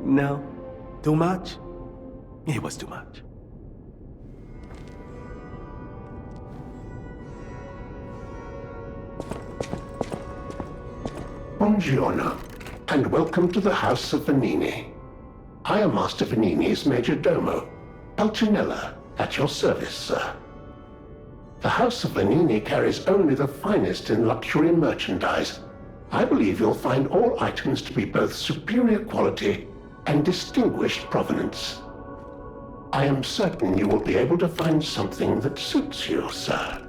No? Too much? It was too much. Buongiorno, and welcome to the House of Venigni. I am Master Venigni's Major Domo, Pulcinella, at your service, sir. The House of Venigni carries only the finest in luxury merchandise. I believe you'll find all items to be both superior quality and distinguished provenance. I am certain you will be able to find something that suits you, sir.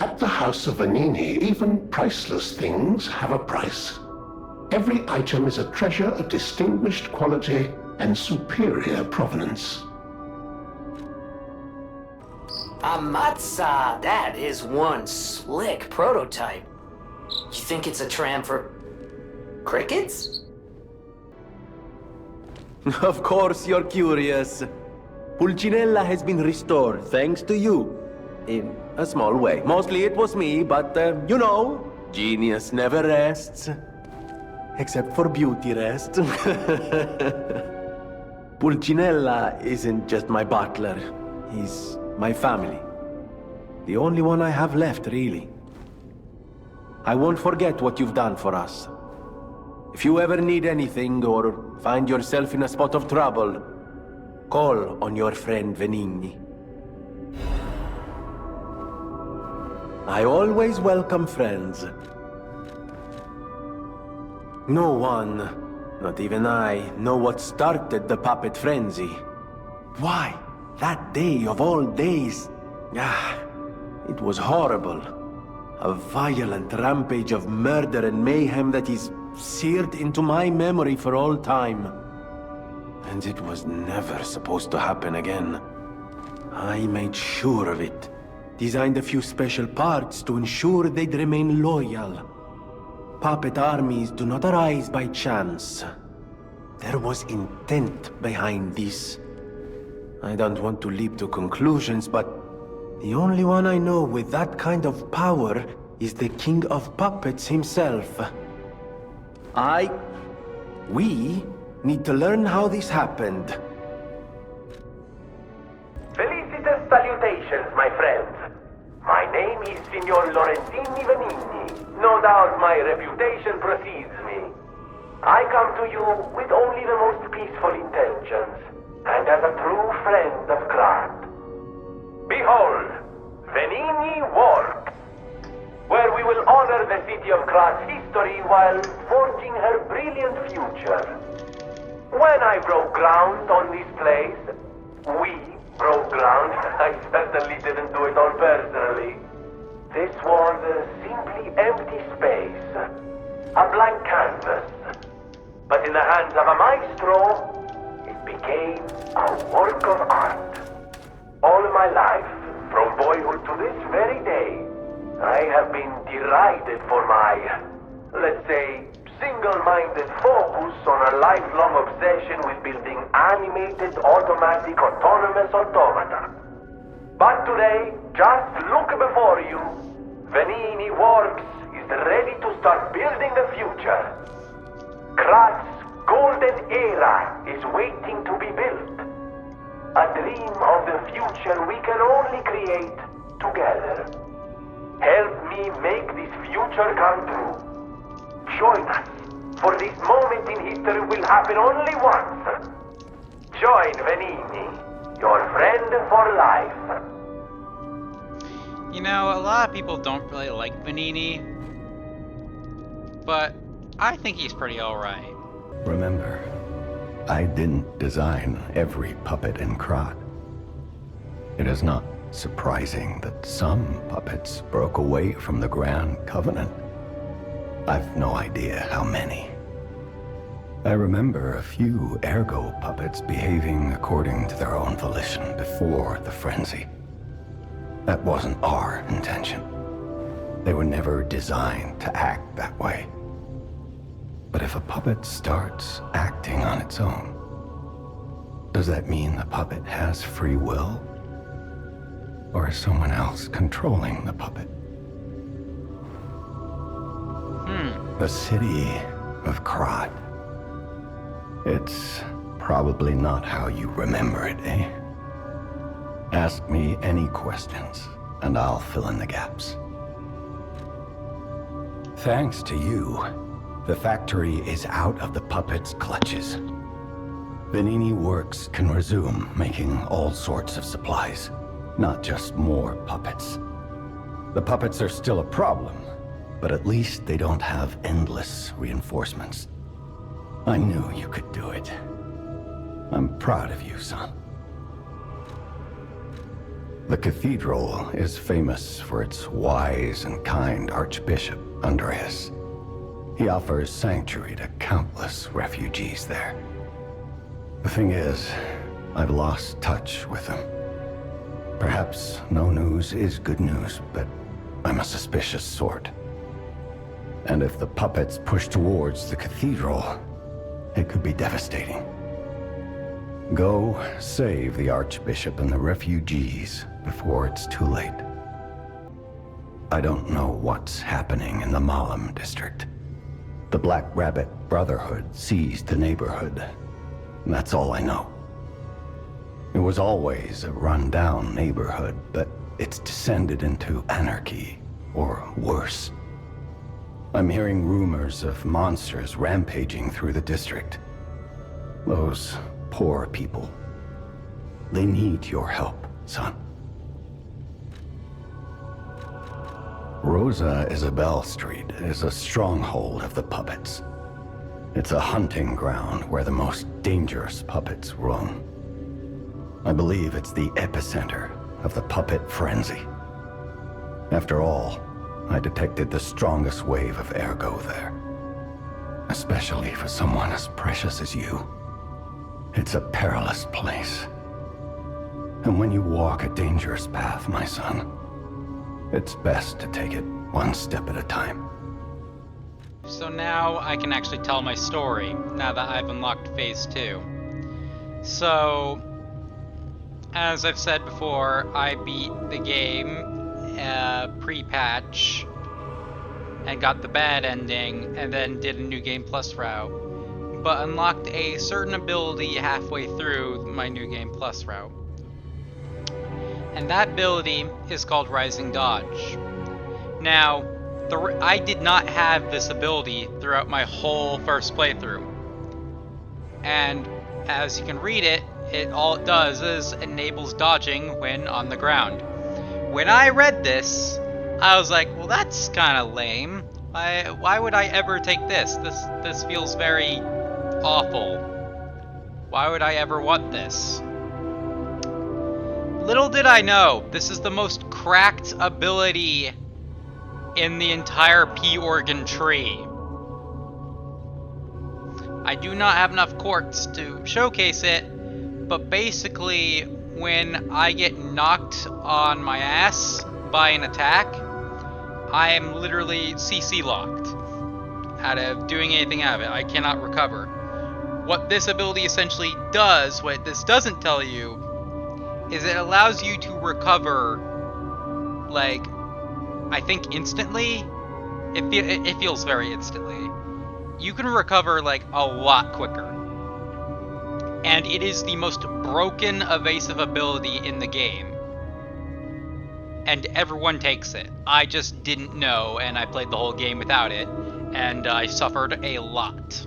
At the House of Venigni, even priceless things have a price. Every item is a treasure of distinguished quality and superior provenance. Amatsa, that is one slick prototype. You think it's a tram for crickets? Of course you're curious. Pulcinella has been restored thanks to you. In a small way. Mostly it was me, but you know, genius never rests. Except for beauty rest. Pulcinella isn't just my butler. He's my family. The only one I have left, really. I won't forget what you've done for us. If you ever need anything or find yourself in a spot of trouble, call on your friend Venigni. I always welcome friends. No one, not even I, know what started the puppet frenzy. Why? That day of all days. It was horrible. A violent rampage of murder and mayhem that is seared into my memory for all time. And it was never supposed to happen again. I made sure of it. Designed a few special parts to ensure they'd remain loyal. Puppet armies do not arise by chance. There was intent behind this. I don't want to leap to conclusions, but the only one I know with that kind of power is the King of Puppets himself. We need to learn how this happened. Felicitous salutations, my friends. My name is Signor Lorenzini Venigni. No doubt my reputation precedes me. I come to you with only the most peaceful intentions, and as a true friend of Krat. Behold, Venigni Works, where we will honor the city of Krat's history while forging her brilliant future. When I broke ground on this place, we broke ground. I certainly didn't do it all personally. This was simply empty space, a blank canvas. But in the hands of a maestro, it became a work of art. All my life, from boyhood to this very day, I have been derided for my, let's say, single-minded focus on a lifelong obsession with building animated, automatic, autonomous automata. But today, just look before you. Venigni Works is ready to start building the future. Krat's golden era is waiting to be built. A dream of the future we can only create together. Help me make this future come true. Join us, for this moment in history will happen only once. Join Venigni, your friend for life. You know, a lot of people don't really like Venigni, but I think he's pretty alright. Remember, I didn't design every puppet in Krat. It is not surprising that some puppets broke away from the Grand Covenant. I've no idea how many. I remember a few ergo puppets behaving according to their own volition before the frenzy. That wasn't our intention. They were never designed to act that way. But if a puppet starts acting on its own, does that mean the puppet has free will? Or is someone else controlling the puppet? The city of Krat. It's probably not how you remember it, eh? Ask me any questions, and I'll fill in the gaps. Thanks to you, the factory is out of the puppet's clutches. Venigni Works can resume making all sorts of supplies, not just more puppets. The puppets are still a problem, but at least they don't have endless reinforcements. I knew you could do it. I'm proud of you, son. The cathedral is famous for its wise and kind Archbishop, Andreas. He offers sanctuary to countless refugees there. The thing is, I've lost touch with him. Perhaps no news is good news, but I'm a suspicious sort. And if the puppets push towards the cathedral, it could be devastating. Go save the Archbishop and the refugees before it's too late. I don't know what's happening in the Malum district. The Black Rabbit Brotherhood seized the neighborhood. That's all I know. It was always a run-down neighborhood, but it's descended into anarchy, or worse. I'm hearing rumors of monsters rampaging through the district. Those poor people. They need your help, son. Rosa Isabel Street is a stronghold of the puppets. It's a hunting ground where the most dangerous puppets roam. I believe it's the epicenter of the puppet frenzy. After all, I detected the strongest wave of ergo there. Especially for someone as precious as you. It's a perilous place. And when you walk a dangerous path, my son, it's best to take it one step at a time. So now I can actually tell my story, now that I've unlocked Phase 2. So, as I've said before, I beat the game pre-patch and got the bad ending, and then did a New Game Plus route, but unlocked a certain ability halfway through my New Game Plus route. And that ability is called Rising Dodge. Now, I did not have this ability throughout my whole first playthrough. And as you can read it, all it does is enables dodging when on the ground. When I read this, I was like, well, that's kind of lame. Why would I ever take this? This feels very awful. Why would I ever want this? Little did I know, this is the most cracked ability in the entire P-Organ tree. I do not have enough quartz to showcase it, but basically, when I get knocked on my ass by an attack, I am literally CC locked out of doing anything out of it. I cannot recover. What this ability essentially does, what this doesn't tell you, is it allows you to recover, like, I think instantly. It feels very instantly. You can recover, like, a lot quicker. And it is the most broken evasive ability in the game. And everyone takes it. I just didn't know, and I played the whole game without it, and I suffered a lot.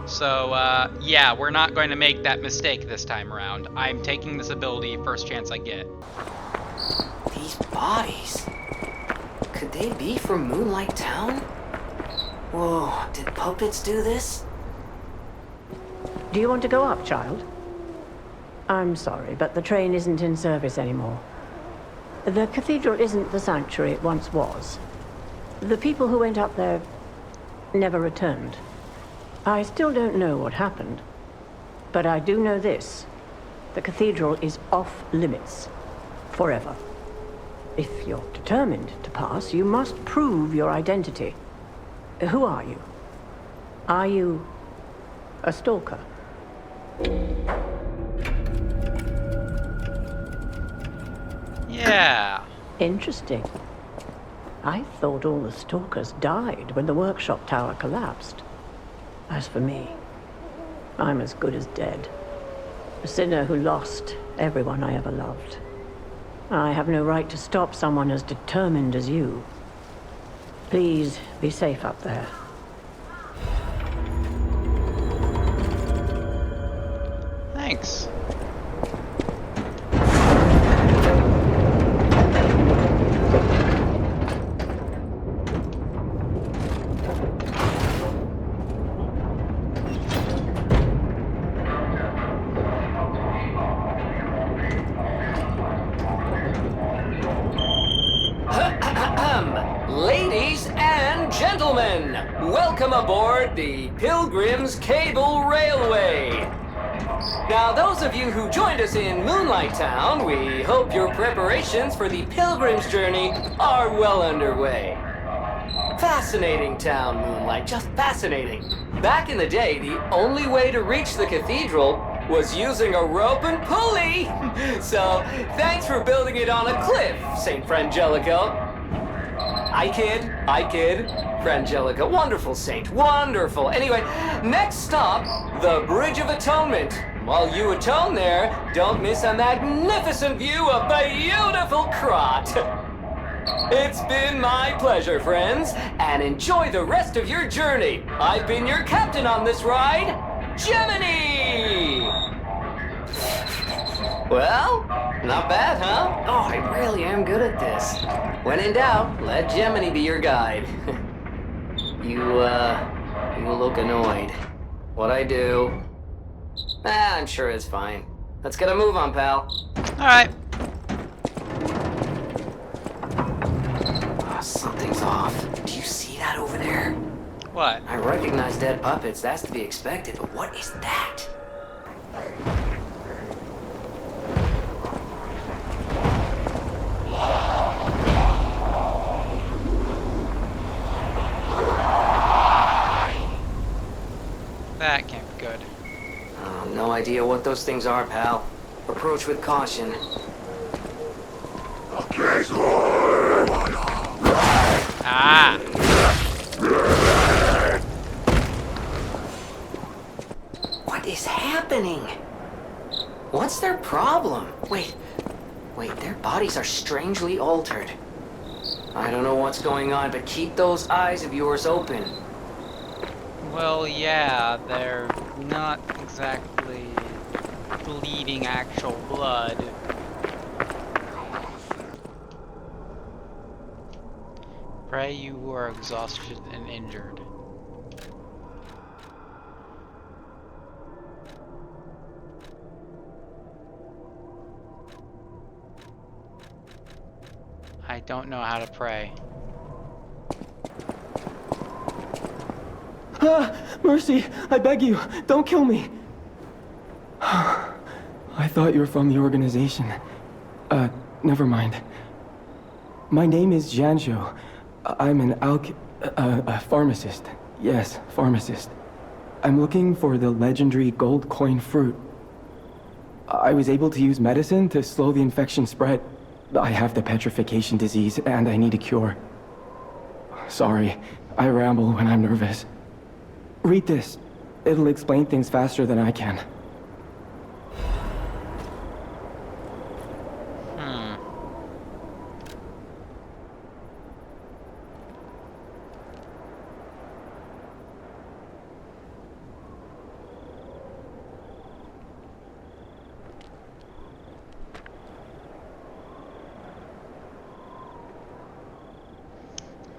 So, yeah, we're not going to make that mistake this time around. I'm taking this ability first chance I get. These bodies... could they be from Moonlight Town? Whoa, did puppets do this? Do you want to go up, child? I'm sorry, but the train isn't in service anymore. The cathedral isn't the sanctuary it once was. The people who went up there never returned. I still don't know what happened, but I do know this. The cathedral is off limits. Forever. If you're determined to pass, you must prove your identity. Who are you? Are you a stalker? Yeah. Interesting. I thought all the stalkers died when the workshop tower collapsed. As for me, I'm as good as dead. A sinner who lost everyone I ever loved. I have no right to stop someone as determined as you. Please be safe up there. Thanks. Ladies and gentlemen, welcome aboard the Pilgrim's Cable Railway. Now, those of you who joined us in Moonlight Town, we hope your preparations for the Pilgrim's journey are well underway. Fascinating town, Moonlight, just fascinating. Back in the day, the only way to reach the cathedral was using a rope and pulley. So, thanks for building it on a cliff, St. Frangelico. I kid. Frangelica, wonderful saint, wonderful. Anyway, next stop, the Bridge of Atonement. While you atone there, don't miss a magnificent view of beautiful Krot. It's been my pleasure, friends, and enjoy the rest of your journey. I've been your captain on this ride, Gemini! Well, not bad, huh? Oh, I really am good at this. When in doubt, let Gemini be your guide. You look annoyed. What I do? I'm sure it's fine. Let's get a move on, pal. Alright. Something's off. Do you see that over there? What? I recognize dead puppets. That's to be expected, but what is that? That can't be good. No idea what those things are, pal. Approach with caution. Ah! What is happening? What's their problem? Wait, their bodies are strangely altered. I don't know what's going on, but keep those eyes of yours open. Well, yeah, they're not exactly bleeding actual blood. Pray you who are exhausted and injured. I don't know how to pray. Mercy, I beg you, don't kill me. I thought you were from the organization. Never mind. My name is Janjo. I'm an a pharmacist. Yes, pharmacist. I'm looking for the legendary gold coin fruit. I was able to use medicine to slow the infection spread. I have the petrification disease, and I need a cure. Sorry, I ramble when I'm nervous. Read this. It'll explain things faster than I can.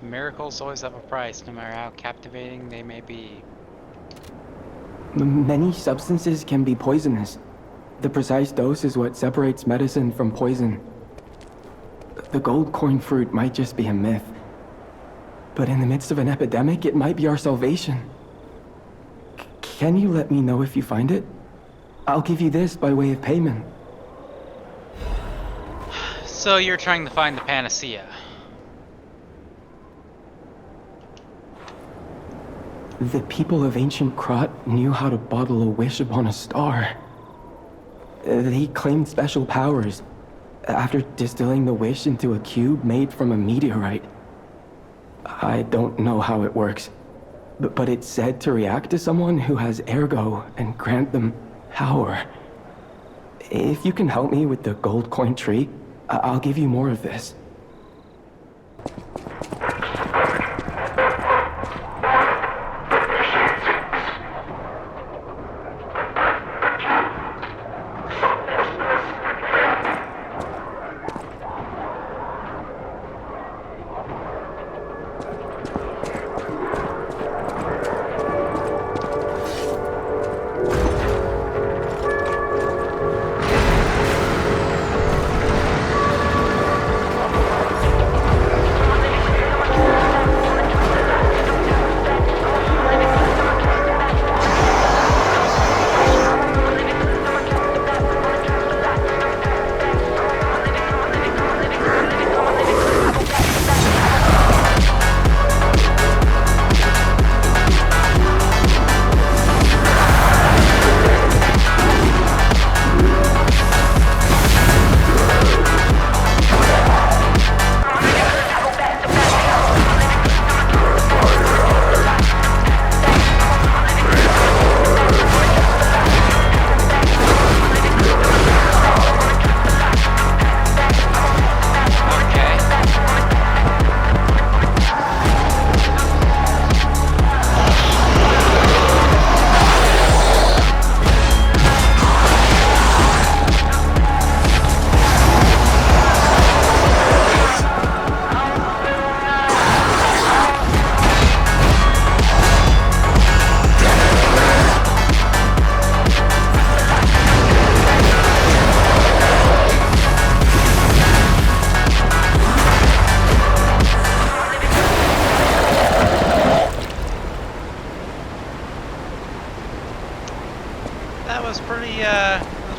Miracles always have a price, no matter how captivating they may be. Many substances can be poisonous. The precise dose is what separates medicine from poison. The gold coin fruit might just be a myth. But in the midst of an epidemic, it might be our salvation. Can you let me know if you find it? I'll give you this by way of payment. So you're trying to find the panacea. The people of ancient Krot knew how to bottle a wish upon a star. They claimed special powers after distilling the wish into a cube made from a meteorite. I don't know how it works, but it's said to react to someone who has ergo and grant them power. If you can help me with the gold coin tree, I'll give you more of this.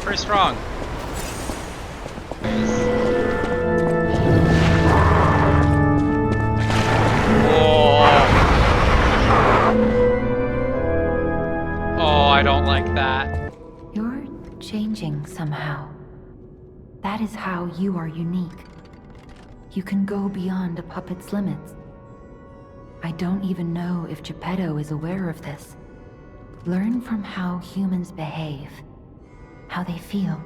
for strong. Oh, I don't like that. You're changing somehow. That is how you are unique. You can go beyond a puppet's limits. I don't even know if Geppetto is aware of this. Learn from how humans behave, how they feel.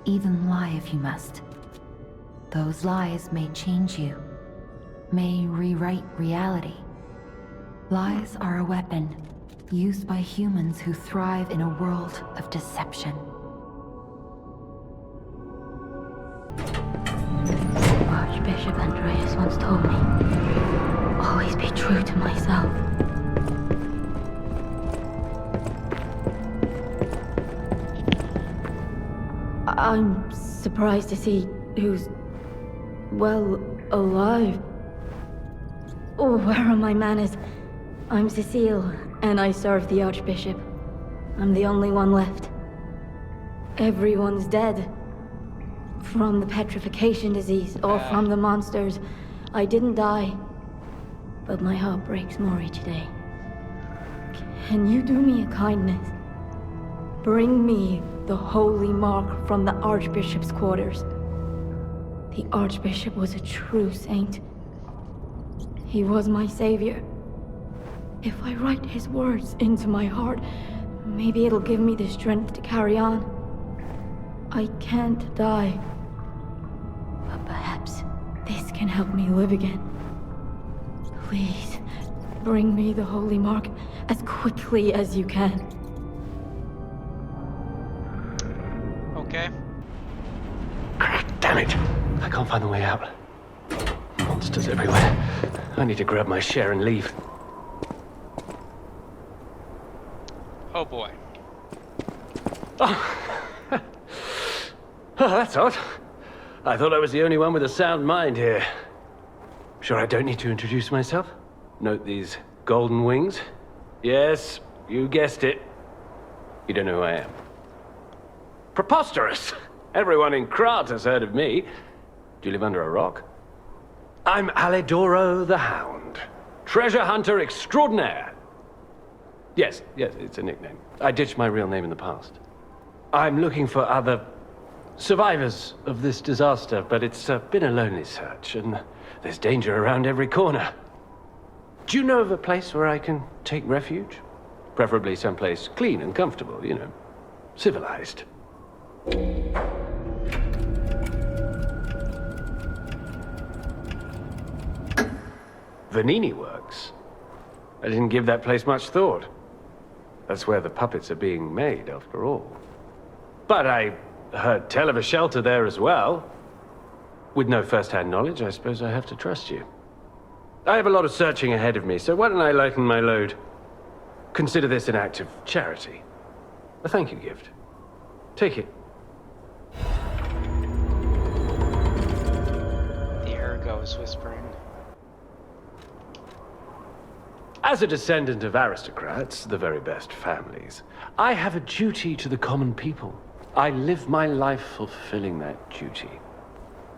Even lie if you must. Those lies may change you, may rewrite reality. Lies are a weapon, used by humans who thrive in a world of deception. Archbishop Andreas once told me, always be true to myself. I'm surprised to see who's, well, alive. Oh, where are my manners? I'm Cecile, and I serve the Archbishop. I'm the only one left. Everyone's dead. From the petrification disease, or from the monsters. I didn't die. But my heart breaks more each day. Can you do me a kindness? Bring me the holy mark from the Archbishop's quarters. The Archbishop was a true saint. He was my savior. If I write his words into my heart, maybe it'll give me the strength to carry on. I can't die. But perhaps this can help me live again. Please, bring me the holy mark as quickly as you can. Okay. Damn it! I can't find the way out. Monsters everywhere. I need to grab my share and leave. Oh boy. Oh, that's odd. I thought I was the only one with a sound mind here. Sure I don't need to introduce myself? Note these golden wings? Yes, you guessed it. You don't know who I am. Preposterous! Everyone in Krat has heard of me. Do you live under a rock? I'm Alidoro the Hound. Treasure hunter extraordinaire. Yes, it's a nickname. I ditched my real name in the past. I'm looking for other survivors of this disaster, but it's been a lonely search, and there's danger around every corner. Do you know of a place where I can take refuge? Preferably someplace clean and comfortable, you know, civilized. Vanini Works? I didn't give that place much thought. That's where the puppets are being made, after all. But I heard tell of a shelter there as well. With no first-hand knowledge, I suppose I have to trust you. I have a lot of searching ahead of me, so why don't I lighten my load? Consider this an act of charity. A thank you gift. Take it. The Ergo is whispering. As a descendant of aristocrats, the very best families, I have a duty to the common people. I live my life fulfilling that duty.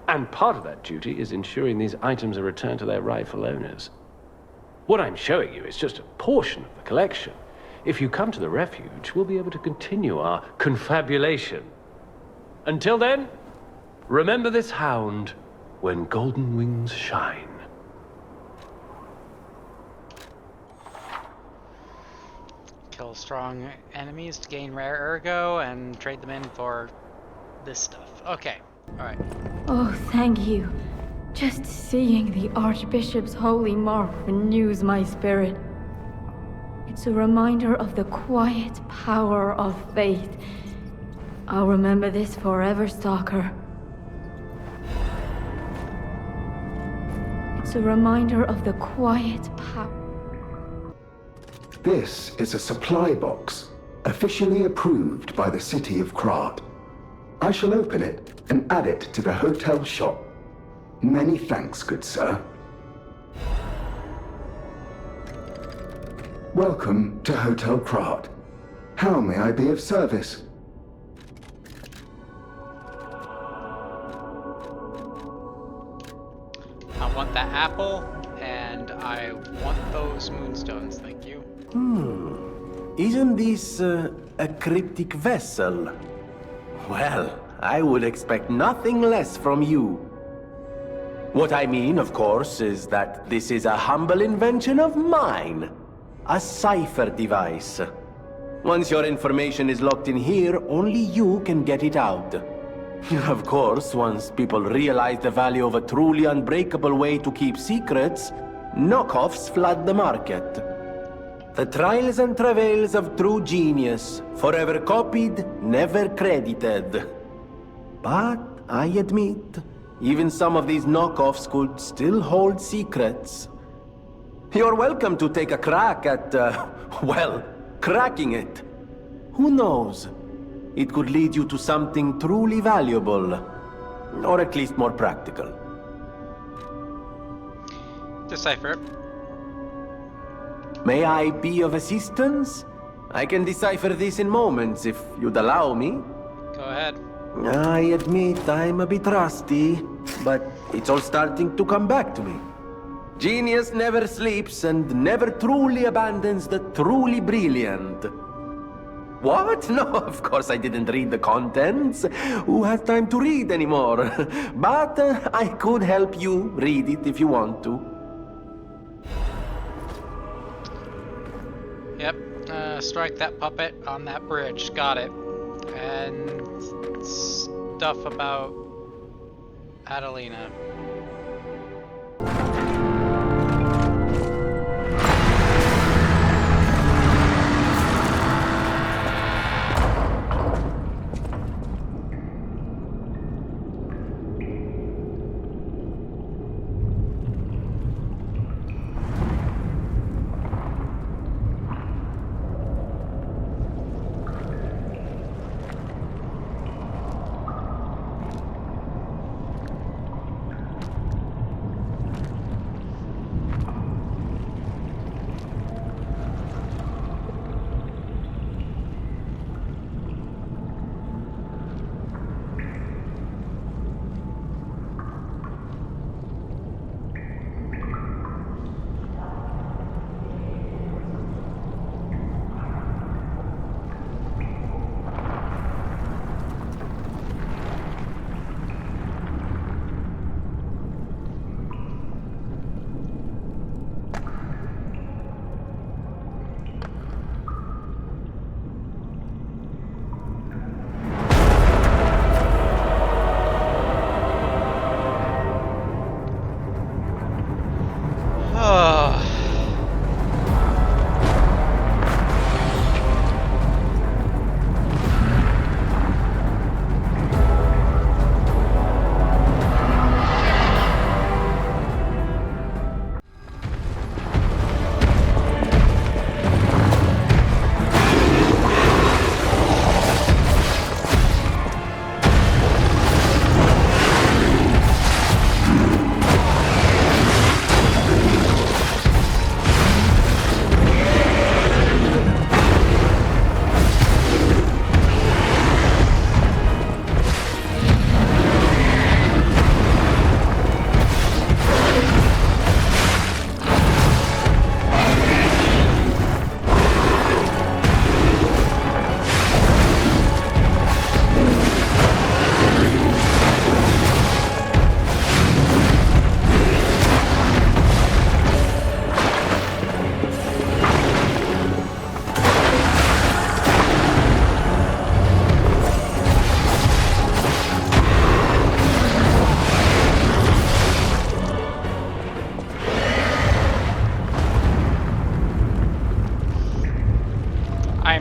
And part of that duty is ensuring these items are returned to their rightful owners. What I'm showing you is just a portion of the collection. If you come to the refuge, we'll be able to continue our confabulation. Until then, remember this hound when golden wings shine. Kill strong enemies to gain rare ergo and trade them in for this stuff. Okay, alright. Oh, thank you. Just seeing the Archbishop's holy mark renews my spirit. It's a reminder of the quiet power of faith. I'll remember this forever, Stalker. It's a reminder of the quiet power. This is a supply box, officially approved by the city of Krat. I shall open it and add it to the hotel shop. Many thanks, good sir. Welcome to Hotel Krat. How may I be of service? want that apple, and I want those moonstones, thank you. Isn't this a cryptic vessel? Well, I would expect nothing less from you. What I mean, of course, is that this is a humble invention of mine. A cipher device. Once your information is locked in here, only you can get it out. Of course, once people realize the value of a truly unbreakable way to keep secrets, knockoffs flood the market. The trials and travails of true genius, forever copied, never credited. But I admit, even some of these knockoffs could still hold secrets. You're welcome to take a crack at, well, cracking it. Who knows? It could lead you to something truly valuable. Or at least more practical. Decipher it. May I be of assistance? I can decipher this in moments, if you'd allow me. Go ahead. I admit I'm a bit rusty, but it's all starting to come back to me. Genius never sleeps and never truly abandons the truly brilliant. What? No, of course I didn't read the contents. Who has time to read anymore? But I could help you read it if you want to. Yep, strike that puppet on that bridge, got it. And stuff about Adelina.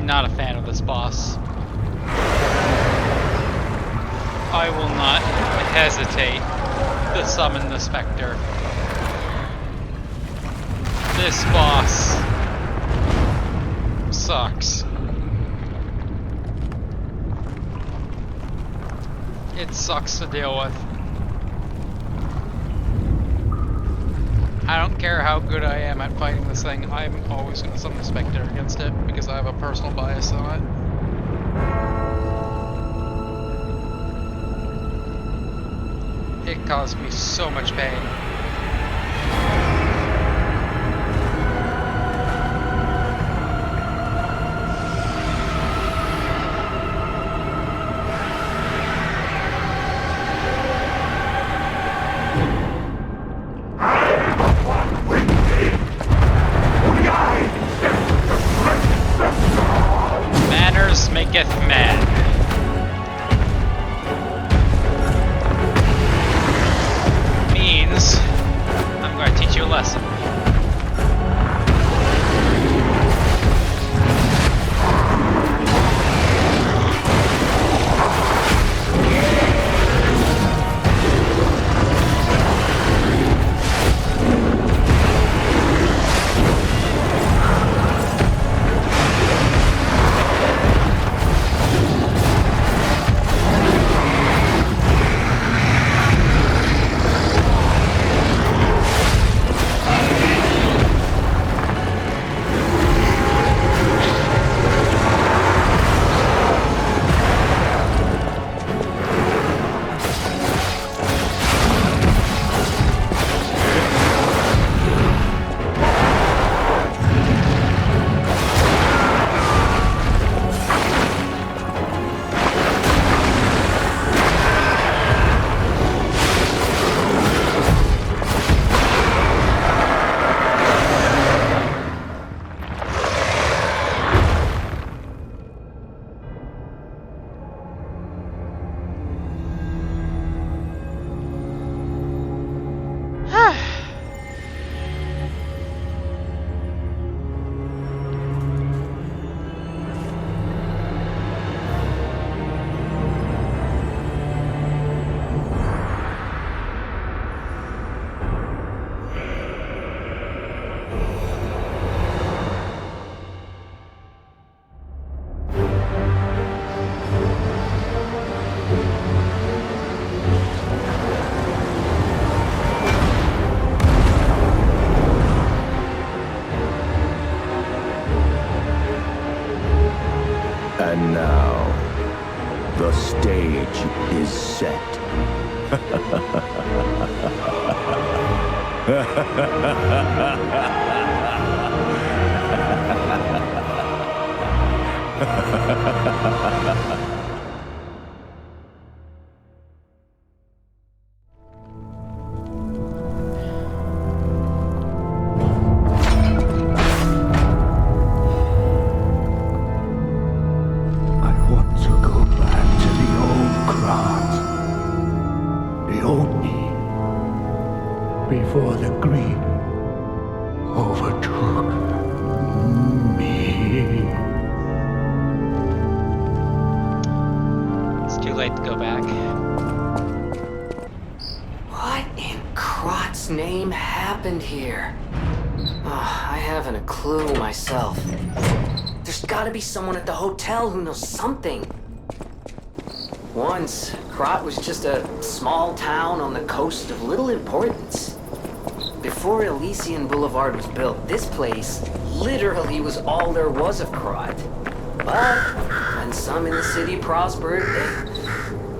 Not a fan of this boss. I will not hesitate to summon the Spectre. This boss sucks. It sucks to deal with. I don't care how good I am at fighting this thing, I'm always going to summon the Spectre against it because I have a personal bias on it. It caused me so much pain. set. Before the greed overtook me. It's too late to go back. What in Crot's name happened here? I haven't a clue myself. There's gotta be someone at the hotel who knows something. Once, Crot was just a small town on the coast of little importance. Before Elysian Boulevard was built, this place literally was all there was of Crot. But when some in the city prospered,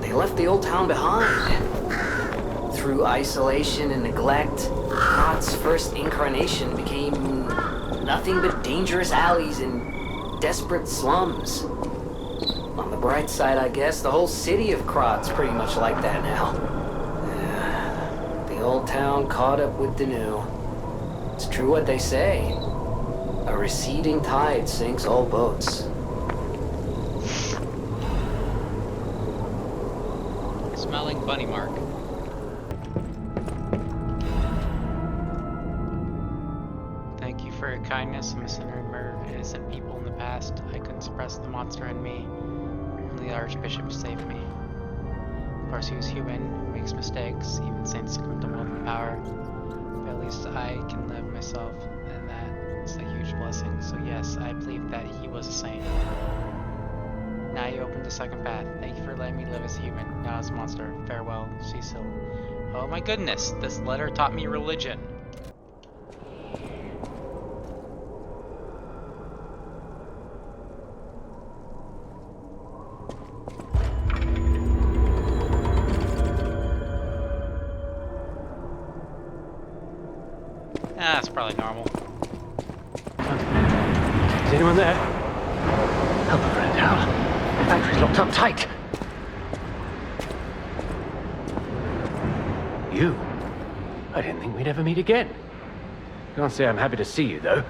they left the old town behind. Through isolation and neglect, Crot's first incarnation became nothing but dangerous alleys and desperate slums. On the bright side, I guess, the whole city of Crot's pretty much like that now. The old town caught up with the new. It's true what they say. A receding tide sinks all boats. Smelling bunny mark. Thank you for your kindness and misdemeanor murder of innocent people in the past. I couldn't suppress the monster in me. Only the Archbishop saved me. Of course, he was human, makes mistakes, even saints come to wealth and power. But at least I can live myself, and that is a huge blessing. So yes, I believe that he was a saint. Now you opened the second path. Thank you for letting me live as a human, not as a monster. Farewell, Cecil. Oh my goodness, this letter taught me religion. That's probably normal. Is anyone there? Help a friend, Hal. The factory's locked up tight. You? I didn't think we'd ever meet again. Can't say I'm happy to see you, though.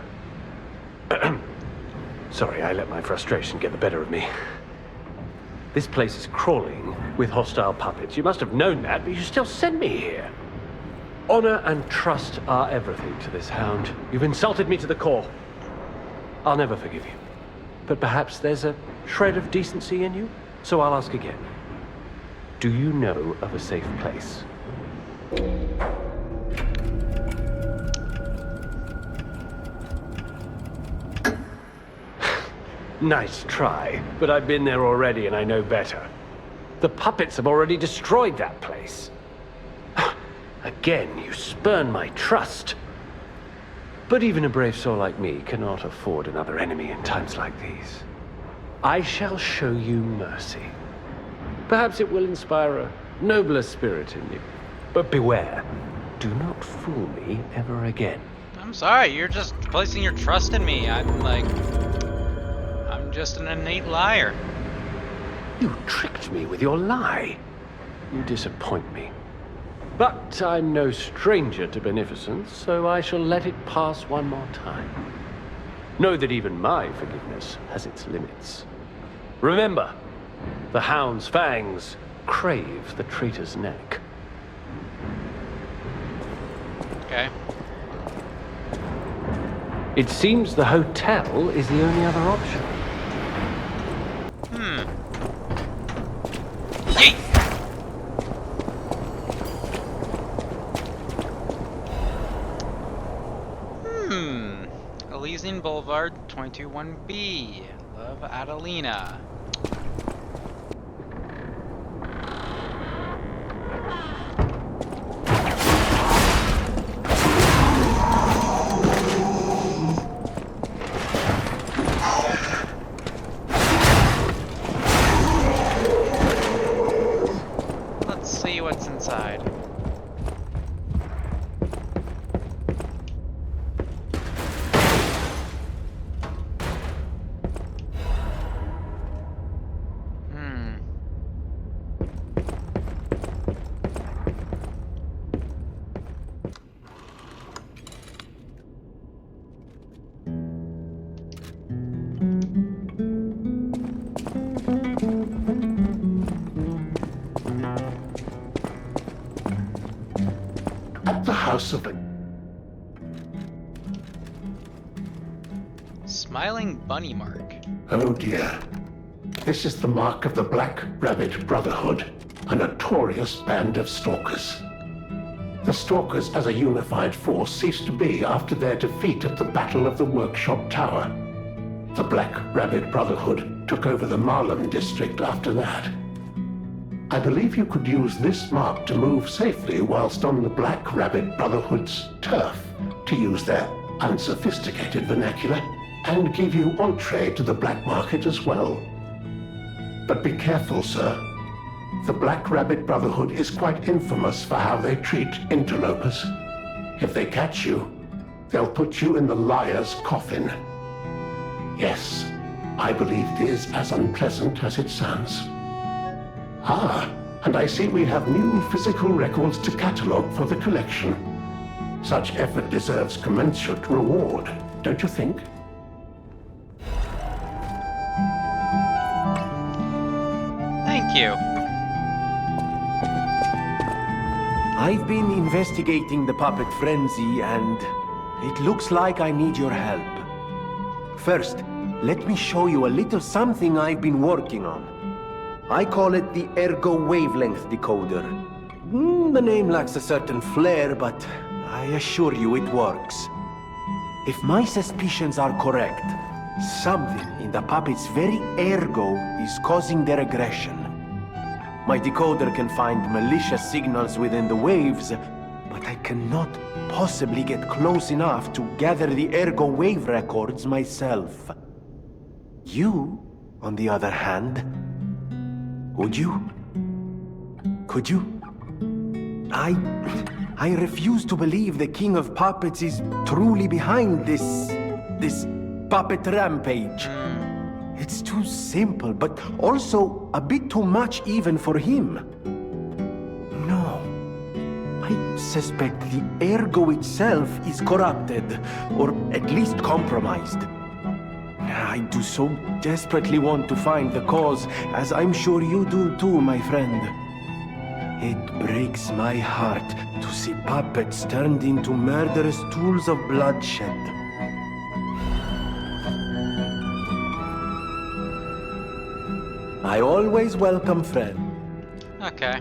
Sorry, I let my frustration get the better of me. This place is crawling with hostile puppets. You must have known that, but you still sent me here. Honor and trust are everything to this hound. You've insulted me to the core. I'll never forgive you. But perhaps there's a shred of decency in you, so I'll ask again. Do you know of a safe place? Nice try, but I've been there already and I know better. The puppets have already destroyed that place. Again, you spurn my trust. But even a brave soul like me cannot afford another enemy in times like these. I shall show you mercy. Perhaps it will inspire a nobler spirit in you. But beware, do not fool me ever again. I'm sorry, you're just placing your trust in me. I'm just an innate liar. You tricked me with your lie. You disappoint me. But I'm no stranger to beneficence, so I shall let it pass one more time. Know that even my forgiveness has its limits. Remember, the hound's fangs crave the traitor's neck. Okay. It seems the hotel is the only other option. Yeet! Elysian Boulevard, 221B. Love, Adelina. House of... Smiling bunny mark. Oh dear. This is the mark of the Black Rabbit Brotherhood, a notorious band of stalkers. The Stalkers as a unified force ceased to be after their defeat at the Battle of the Workshop Tower. The Black Rabbit Brotherhood took over the Marlem district after that. I believe you could use this mark to move safely whilst on the Black Rabbit Brotherhood's turf, to use their unsophisticated vernacular, and give you entree to the black market as well. But be careful, sir. The Black Rabbit Brotherhood is quite infamous for how they treat interlopers. If they catch you, they'll put you in the liar's coffin. Yes, I believe it is as unpleasant as it sounds. Ah, and I see we have new physical records to catalogue for the collection. Such effort deserves commensurate reward, don't you think? Thank you. I've been investigating the puppet frenzy, and it looks like I need your help. First, let me show you a little something I've been working on. I call it the Ergo Wavelength Decoder. The name lacks a certain flair, but I assure you it works. If my suspicions are correct, something in the puppet's very ergo is causing their aggression. My decoder can find malicious signals within the waves, but I cannot possibly get close enough to gather the ergo wave records myself. You, on the other hand, would you? Could you? I refuse to believe the King of Puppets is truly behind this puppet rampage. It's too simple, but also a bit too much even for him. No. I suspect the ergo itself is corrupted, or at least compromised. I do so desperately want to find the cause, as I'm sure you do too, my friend. It breaks my heart to see puppets turned into murderous tools of bloodshed. I always welcome friend. Okay.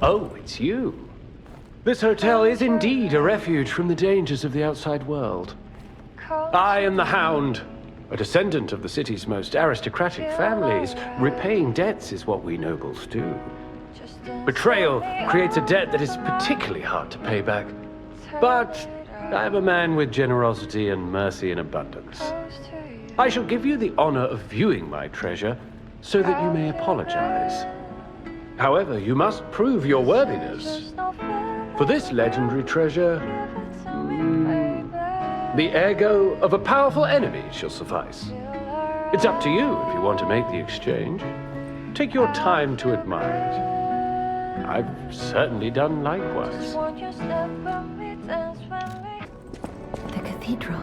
Oh, it's you. This hotel is indeed a refuge from the dangers of the outside world. I am the Hound, a descendant of the city's most aristocratic families. Repaying debts is what we nobles do. Betrayal creates a debt that is particularly hard to pay back. But I am a man with generosity and mercy in abundance. I shall give you the honor of viewing my treasure so that you may apologize. However, you must prove your worthiness. For this legendary treasure, the ergo of a powerful enemy shall suffice. It's up to you if you want to make the exchange. Take your time to admire it. I've certainly done likewise. The cathedral.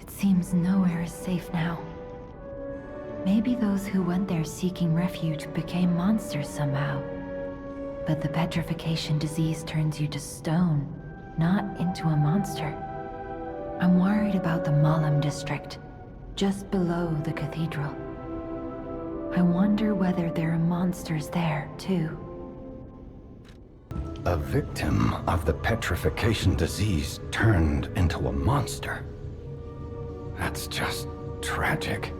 It seems nowhere is safe now. Maybe those who went there seeking refuge became monsters somehow. But the petrification disease turns you to stone, not into a monster. I'm worried about the Marlem district, just below the cathedral. I wonder whether there are monsters there, too. A victim of the petrification disease turned into a monster. That's just tragic.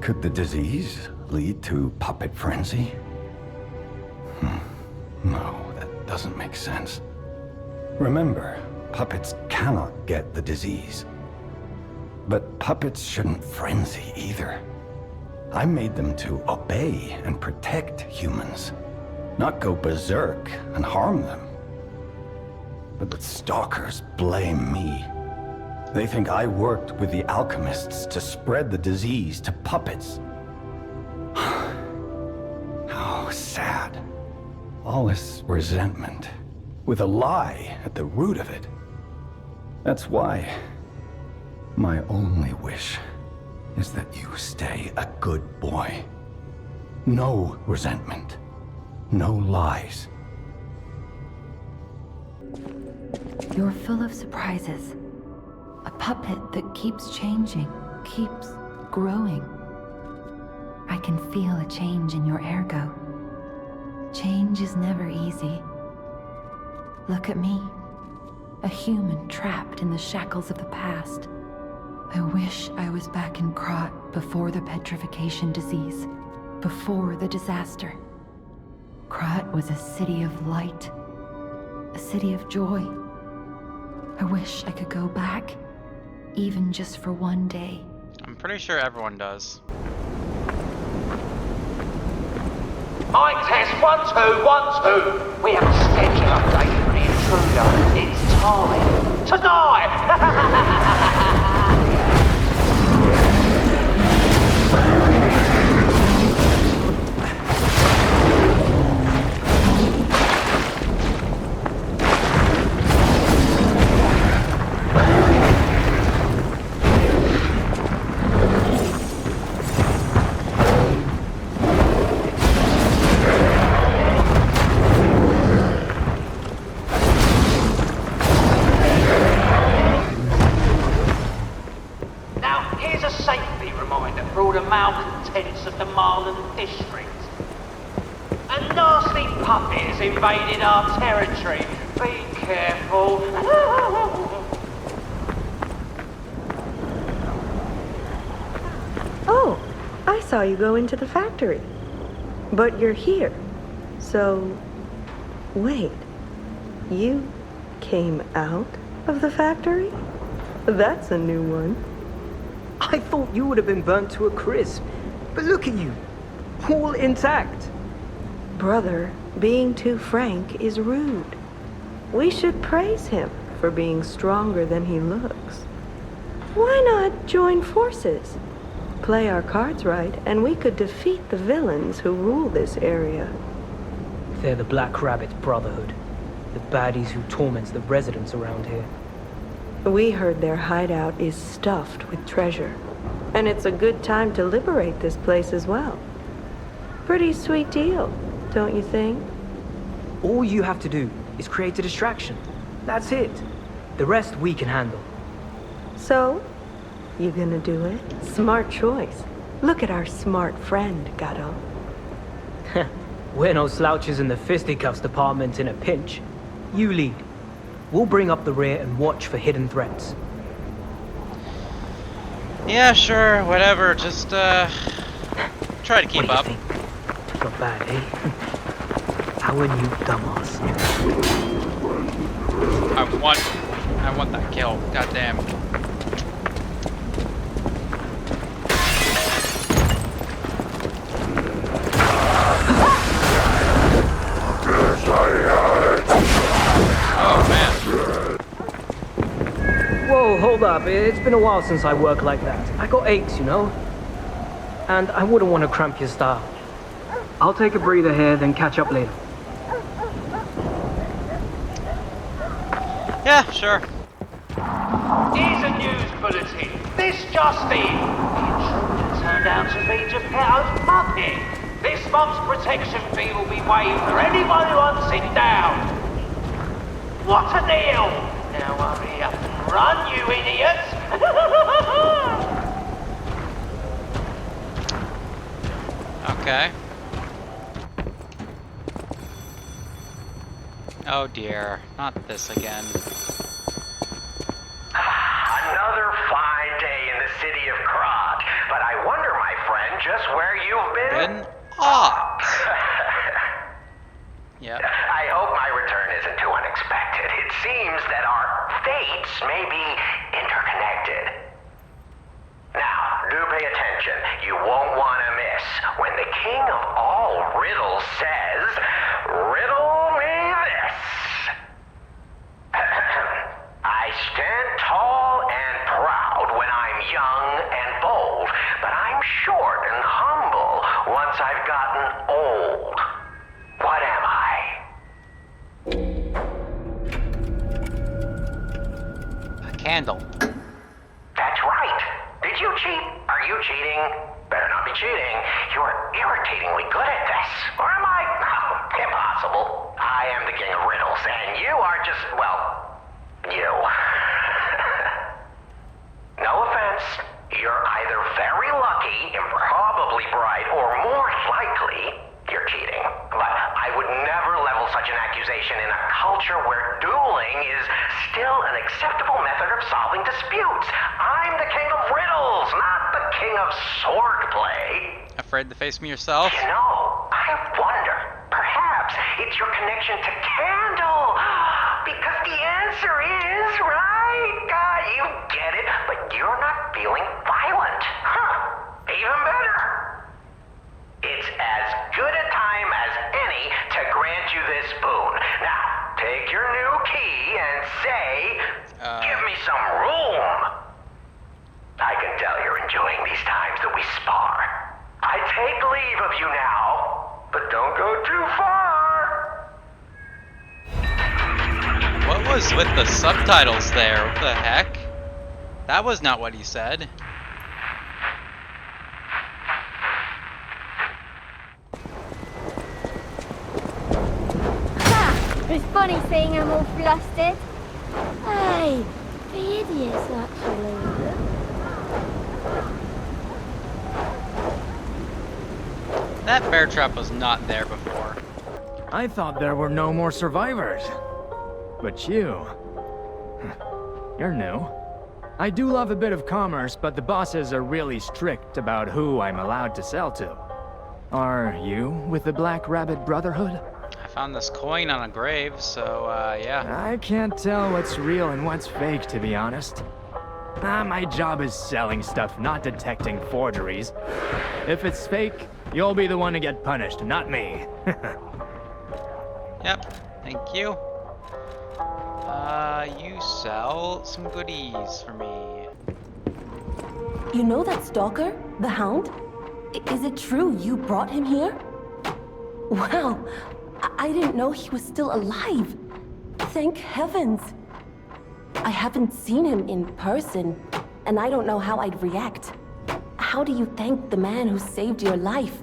Could the disease lead to puppet frenzy? No, that doesn't make sense. Remember, puppets cannot get the disease. But puppets shouldn't frenzy either. I made them to obey and protect humans, not go berserk and harm them. But the stalkers blame me. They think I worked with the alchemists to spread the disease to puppets. How sad. All this resentment, with a lie at the root of it. That's why my only wish is that you stay a good boy. No resentment, no lies. You're full of surprises. A puppet that keeps changing, keeps growing. I can feel a change in your ergo. Change is never easy. Look at me, a human trapped in the shackles of the past. I wish I was back in Krat before the petrification disease, before the disaster. Krat was a city of light, a city of joy. I wish I could go back, even just for one day. I'm pretty sure everyone does. Mic test 1 2 1 2. We have a schedule update for the intruder. It's time tonight. Invaded our territory. Be careful. Oh, I saw you go into the factory. But you're here. So, wait. You came out of the factory? That's a new one. I thought you would have been burnt to a crisp. But look at you. All intact. Brother, being too frank is rude. We should praise him for being stronger than he looks. Why not join forces? Play our cards right, and we could defeat the villains who rule this area. They're the Black Rabbit Brotherhood, the baddies who torment the residents around here. We heard their hideout is stuffed with treasure, and it's a good time to liberate this place as well. Pretty sweet deal, don't you think? All you have to do is create a distraction. That's it. The rest we can handle. So, you gonna do it? Smart choice. Look at our smart friend, Gato. We're no slouches in the fisticuffs department in a pinch. You lead. We'll bring up the rear and watch for hidden threats. Yeah, sure, whatever. Just, try to keep up. Not bad, eh? How are you, dumbass? I want that kill. Goddamn. Oh man. Whoa, hold up. It's been a while since I worked like that. I got aches, you know? And I wouldn't want to cramp your style. I'll take a breather here, then catch up later. Yeah, sure. Here's a news bulletin. This just in. The intruder turned out to be Geppetto's puppet. This month's protection fee will be waived for anyone who hunts it down. What a deal! Now hurry up and run, you idiots! Okay. Oh dear, not this again. Another fine day in the city of Krat, but I wonder, my friend, just where you've been? Yep. I hope my return isn't too unexpected. It seems that our fates may be interconnected. Now, do pay attention. You won't want to miss when the king of all riddles says, "Riddle me this." I stand tall and proud when I'm young and bold, but I'm short and humble once I've gotten old. What am I? candle. That's right. Did you cheat? Are you cheating? Better not be cheating. You're irritatingly good at this. Or am I? Oh, impossible. I am the king of riddles, and you are just, well, you. No offense. You're either very lucky, improbably bright, or more likely, you're cheating. But I would never level such an accusation in a culture where dueling is still an acceptable method of solving disputes. I'm the king of riddles, not the king of swordplay. Afraid to face me yourself? You know, I wonder, perhaps it's your connection to Candle. Because the answer is, right? You get it, but you're not feeling violent. Huh, even better. It's as good a time as any to grant you this boon. Now, take your new key and say, give me some room. I can tell you're enjoying these times that we spar. I take leave of you now, but don't go too far. What was with the subtitles there? What the heck? That was not what he said. It's funny seeing them all flustered. Hey, the idiots actually. That bear trap was not there before. I thought there were no more survivors. But you're new. I do love a bit of commerce, but the bosses are really strict about who I'm allowed to sell to. Are you with the Black Rabbit Brotherhood? I found this coin on a grave, so yeah. I can't tell what's real and what's fake, to be honest. My job is selling stuff, not detecting forgeries. If it's fake, you'll be the one to get punished, not me. Yep, thank you. You sell some goodies for me. You know that stalker? The Hound? Is it true you brought him here? Wow, I didn't know he was still alive. Thank heavens. I haven't seen him in person, and I don't know how I'd react. How do you thank the man who saved your life?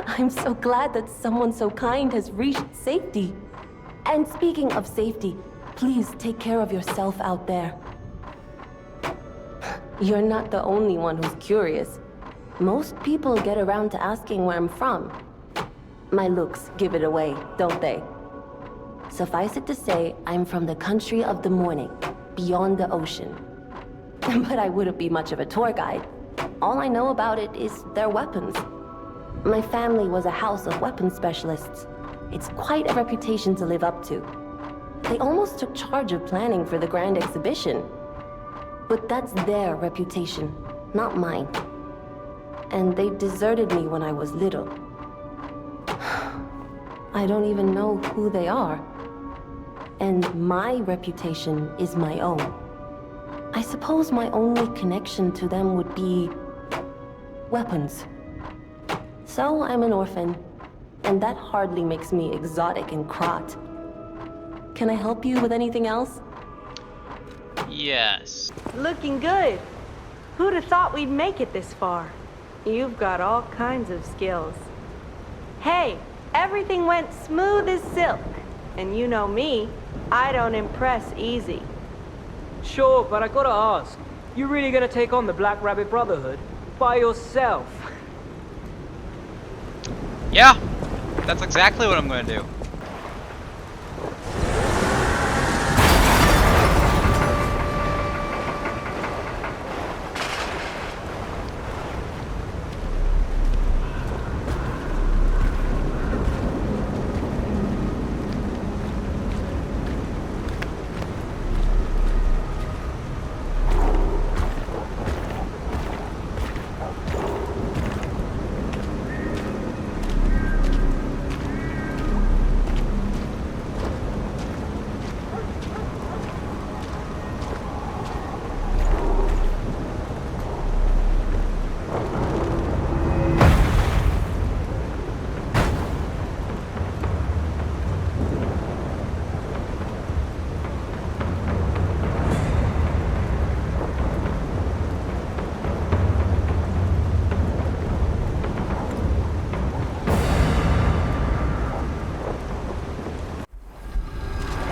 I'm so glad that someone so kind has reached safety. And speaking of safety, please take care of yourself out there. You're not the only one who's curious. Most people get around to asking where I'm from. My looks give it away, don't they? Suffice it to say, I'm from the country of the morning, beyond the ocean. But I wouldn't be much of a tour guide. All I know about it is their weapons. My family was a house of weapons specialists. It's quite a reputation to live up to. They almost took charge of planning for the grand exhibition. But that's their reputation, not mine. And they deserted me when I was little. I don't even know who they are. And my reputation is my own. I suppose my only connection to them would be weapons. So I'm an orphan, and that hardly makes me exotic and Krat. Can I help you with anything else? Yes. Looking good. Who'd have thought we'd make it this far? You've got all kinds of skills. Hey, everything went smooth as silk. And you know me, I don't impress easy. Sure, but I gotta ask, you really gonna take on the Black Rabbit Brotherhood by yourself? Yeah, that's exactly what I'm going to do.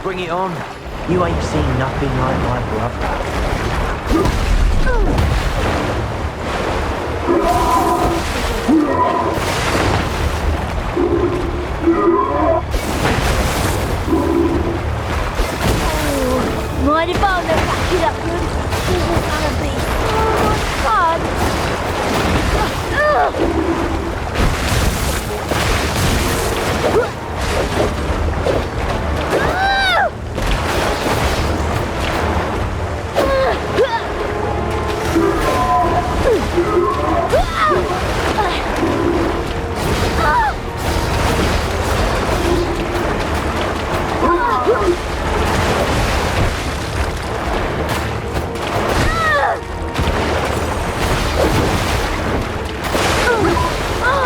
bring it on. You ain't seen nothing like my brother. Mind if I'll never back it up good? This is gonna be so much fun.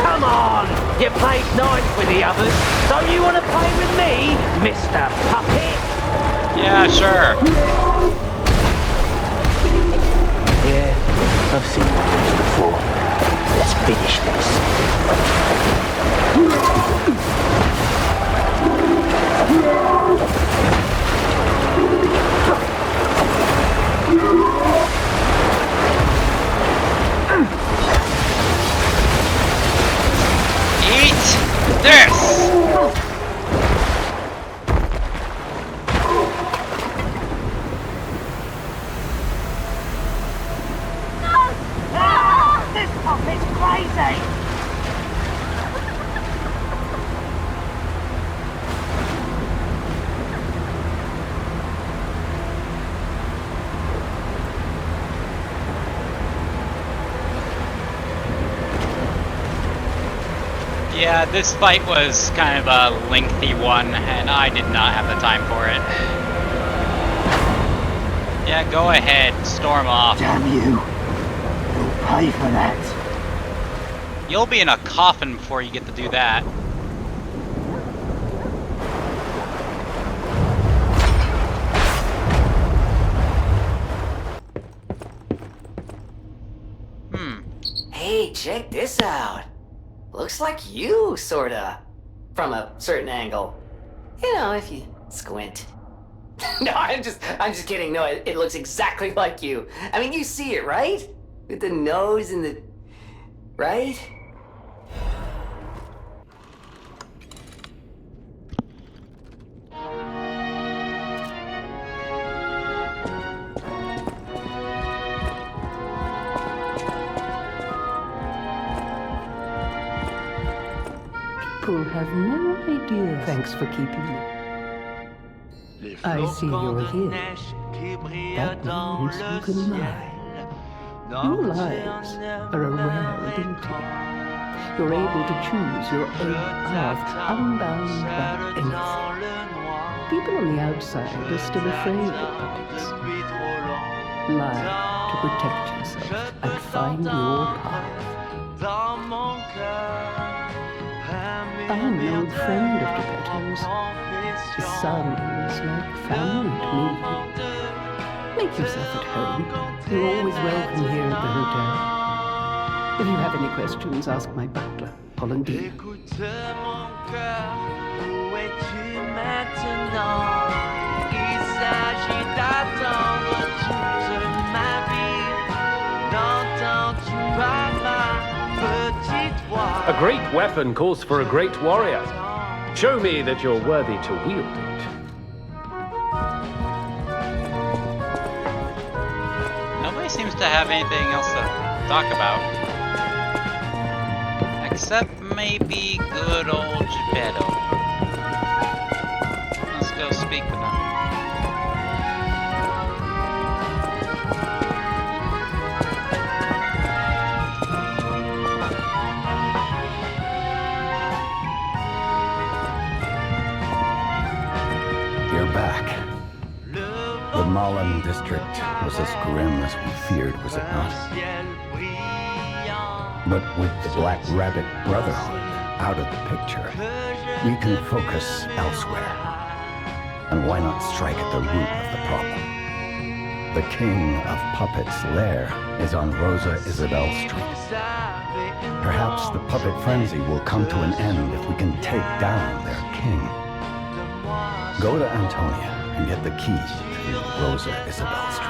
Come on! You played nice with the others. Don't you want to play with me, Mr. Puppet? Yeah, sure. Yeah, I've seen this before. Let's finish this. Eat this! This puppet's crazy! Yeah, this fight was kind of a lengthy one, and I did not have the time for it. Yeah, go ahead, storm off. Damn you. You'll pay for that. You'll be in a coffin before you get to do that. Hey, check this out. Looks like you, sorta. From a certain angle. You know, if you squint. No, I'm just kidding. No, it looks exactly like you. I mean, you see it, right? With the nose and the... right? People have no idea. Thanks for keeping me. I see you're here. That means you can lie. Your lies are a rare ability. You're able to choose your own path, unbound by anything. People on the outside are still afraid of puppets. Lie to protect yourself and find your path. I'm an old friend of Geppetto's. It sounds like family to me. Make yourself at home. You're always welcome here at the hotel. If you have any questions, ask my butler, Polendina. A great weapon calls for a great warrior. Show me that you're worthy to wield it. Nobody seems to have anything else to talk about. Except maybe good old Geppetto. Let's go speak with him. Back. The Malin district was as grim as we feared, was it not? But with the Black Rabbit Brotherhood out of the picture, we can focus elsewhere. And why not strike at the root of the problem? The King of Puppets' lair is on Rosa Isabel Street. Perhaps the puppet frenzy will come to an end if we can take down their king. Go to Antonia and get the keys to Rosa Isabel Street.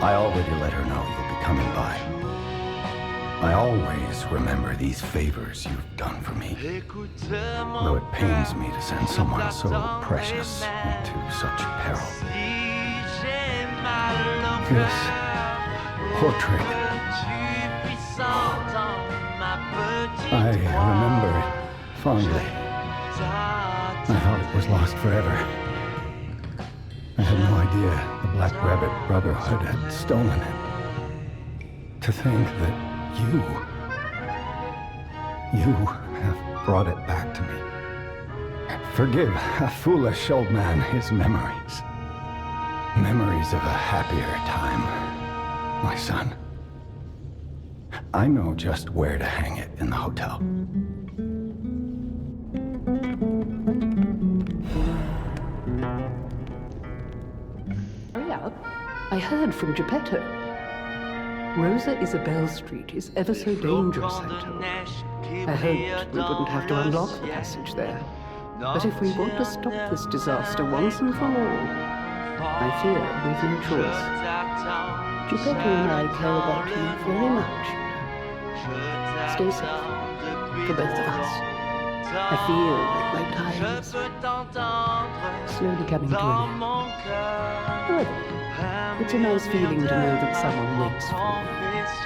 I already let her know you'll be coming by. I always remember these favors you've done for me, though it pains me to send someone so precious into such peril. This portrait, I remember it fondly. I thought it was lost forever. I had no idea the Black Rabbit Brotherhood had stolen it. To think that you have brought it back to me. Forgive a foolish old man his memories. Memories of a happier time, my son. I know just where to hang it in the hotel. Hurry up. I heard from Geppetto. Rosa Isabel Street is ever so dangerous, I'm told. I hoped we wouldn't have to unlock the passage there. But if we want to stop this disaster once and for all, I fear we've no choice. Geppetto and I care about you very much. Stay safe, for both of us. I feel like my time is slowly coming to an end. However, it's a nice feeling to know that someone waits for me.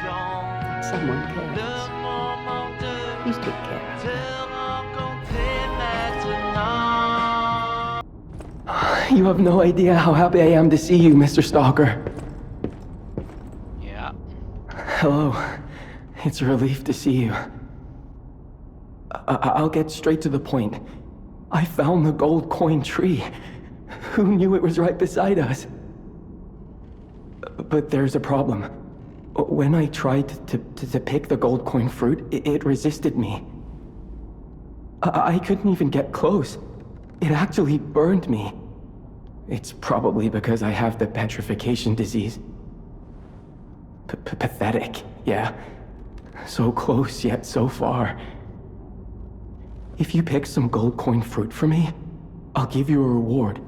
That someone cares. Please take care. You have no idea how happy I am to see you, Mr. Stalker. Yeah. Hello. It's a relief to see you. I'll get straight to the point. I found the gold coin tree. Who knew it was right beside us? But there's a problem. When I tried to pick the gold coin fruit, it resisted me. I couldn't even get close. It actually burned me. It's probably because I have the petrification disease. Pathetic, yeah. So close, yet so far. If you pick some gold coin fruit for me, I'll give you a reward.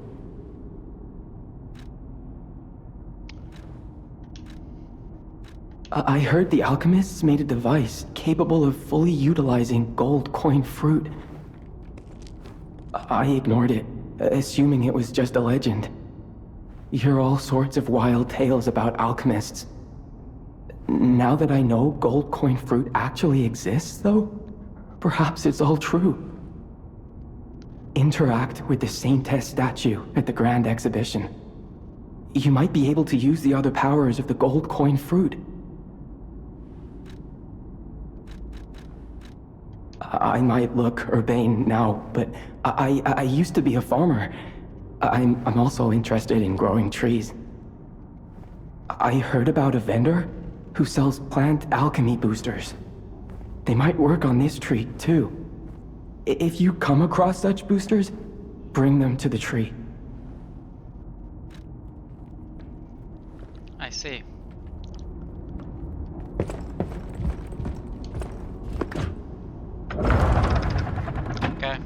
I heard the alchemists made a device capable of fully utilizing gold coin fruit. I ignored it, assuming it was just a legend. You hear all sorts of wild tales about alchemists. Now that I know gold coin fruit actually exists, though, perhaps it's all true. Interact with the Saintess statue at the Grand Exhibition. You might be able to use the other powers of the gold coin fruit. I might look urbane now, but I used to be a farmer. I'm also interested in growing trees. I heard about a vendor who sells plant alchemy boosters. They might work on this tree, too. If you come across such boosters, bring them to the tree. I see. Okay.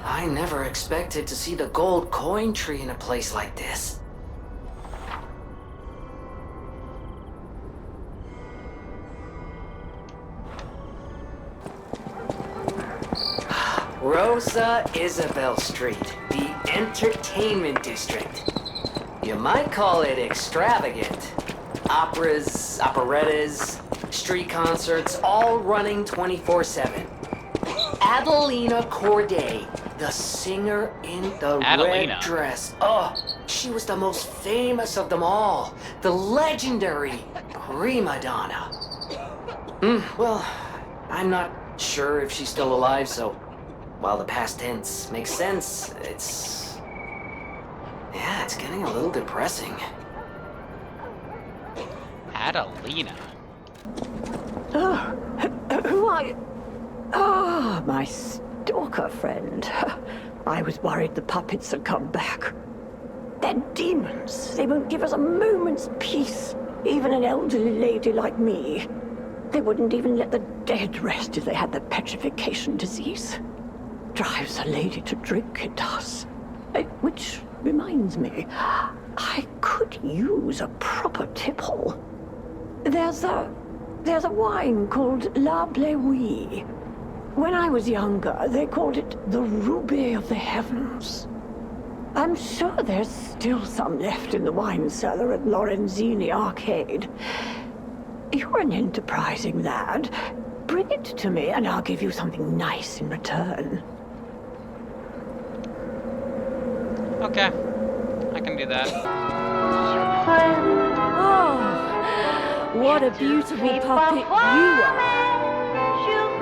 I never expected to see the gold coin tree in a place like this. Rosa Isabel Street, the entertainment district. You might call it extravagant. Operas, operettas, street concerts, all running 24/7. Adelina Corday, the singer in the red dress. Oh, she was the most famous of them all. The legendary prima donna. Well, I'm not sure if she's still alive, so while the past tense makes sense, it's getting a little depressing. Adelina. Oh, who are you? Ah, my stalker friend. I was worried the puppets had come back. They're demons. They won't give us a moment's peace. Even an elderly lady like me. They wouldn't even let the dead rest if they had the petrification disease. Drives a lady to drink, it does. Which reminds me, I could use a proper tipple. There's a wine called La Bleuie. When I was younger, they called it the Ruby of the Heavens. I'm sure there's still some left in the wine cellar at Lorenzini Arcade. You're an enterprising lad. Bring it to me and I'll give you something nice in return. Okay, I can do that. Oh, what a beautiful puppet you are.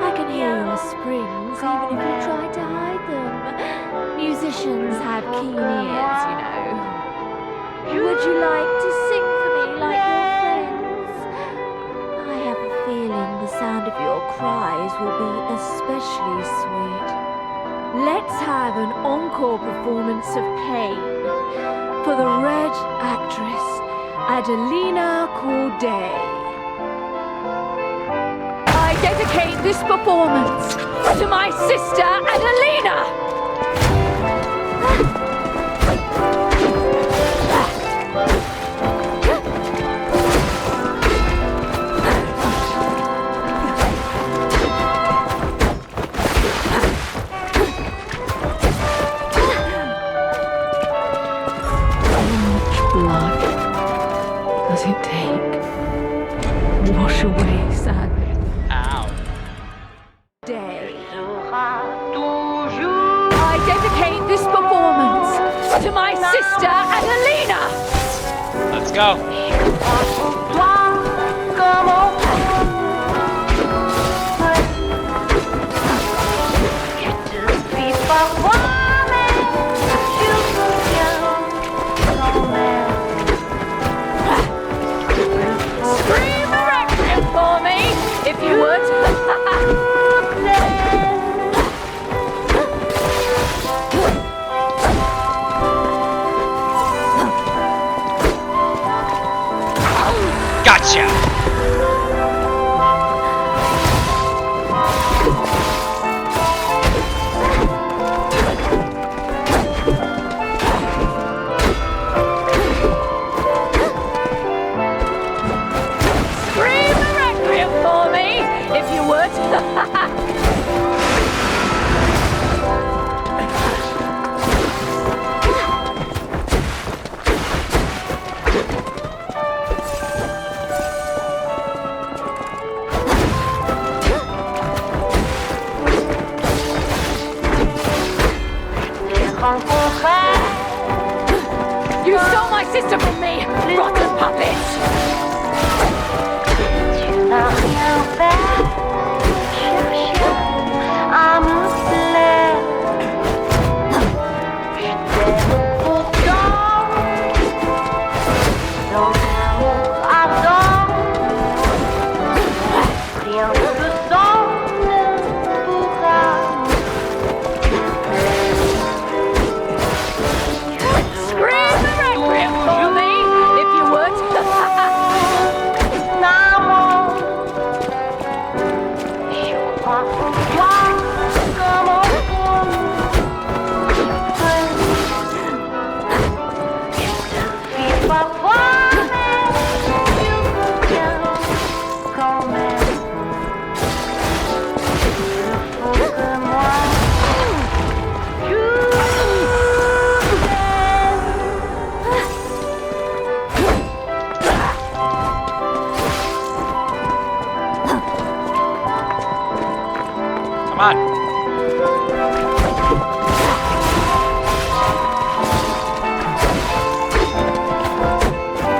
I can hear your springs even if you try to hide them. Musicians have keen ears, you know. Would you like to sing for me like your friends? I have a feeling the sound of your cries will be especially sweet. Let's have an encore performance of Pain for the Red actress, Adelina Corday. I dedicate this performance to my sister, Adelina! Does it take? Wash away sadness. Ow. Day. I dedicate this performance to my sister, Adelina! Let's go. Scream a requiem for me, if you would. Gotcha! Scream a requiem for me, if you would. You stole my sister from me, rotten puppet! Scream the requiem for me, if you would. Come on.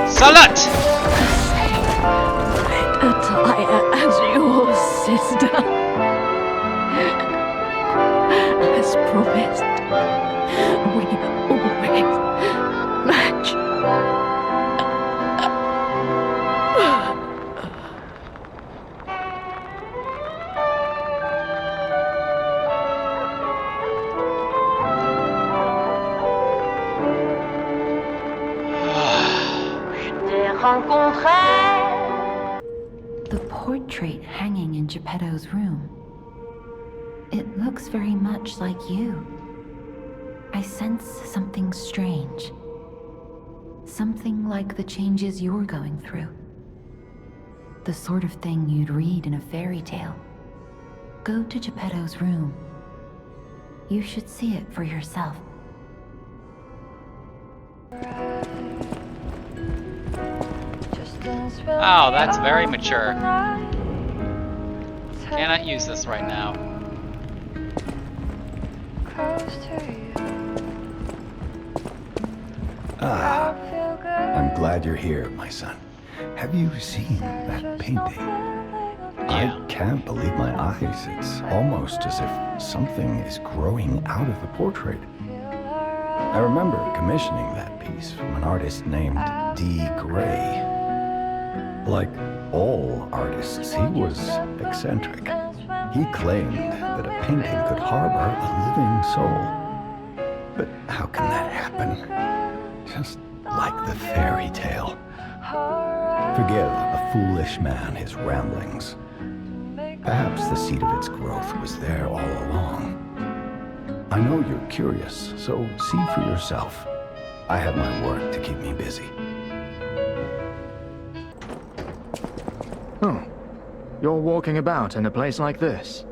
Salut! Attire as your sister. promised. We always match. The portrait hanging in Geppetto's room. It looks very much like you. I sense something strange. Something like the changes you're going through. The sort of thing you'd read in a fairy tale. Go to Geppetto's room. You should see it for yourself. Oh, that's very mature. Cannot use this right now. I'm glad you're here, my son. Have you seen that painting? Yeah. I can't believe my eyes. It's almost as if something is growing out of the portrait. I remember commissioning that piece from an artist named D. Gray. Like all artists, he was eccentric. He claimed that a painting could harbor a living soul. But how can that happen? Just like the fairy tale. Forgive a foolish man his ramblings. Perhaps the seed of its growth was there all along. I know you're curious, so see for yourself. I have my work to keep me busy. Oh, you're walking about in a place like this.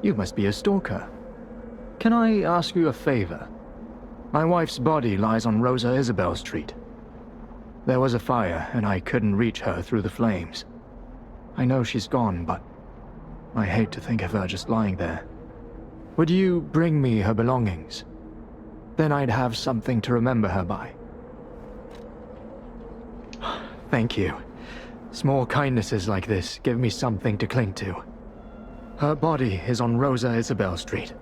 You must be a stalker. Can I ask you a favor? My wife's body lies on Rosa Isabel Street. There was a fire, and I couldn't reach her through the flames. I know she's gone, but I hate to think of her just lying there. Would you bring me her belongings? Then I'd have something to remember her by. Thank you. Small kindnesses like this give me something to cling to. Her body is on Rosa Isabel Street.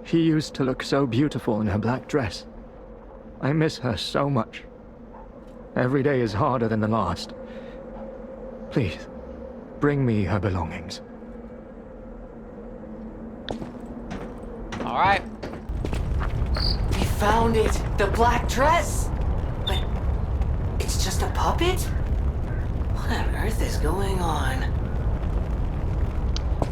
She used to look so beautiful in her black dress. I miss her so much. Every day is harder than the last. Please, bring me her belongings. All right. We found it! The black dress! But it's just a puppet? What on earth is going on?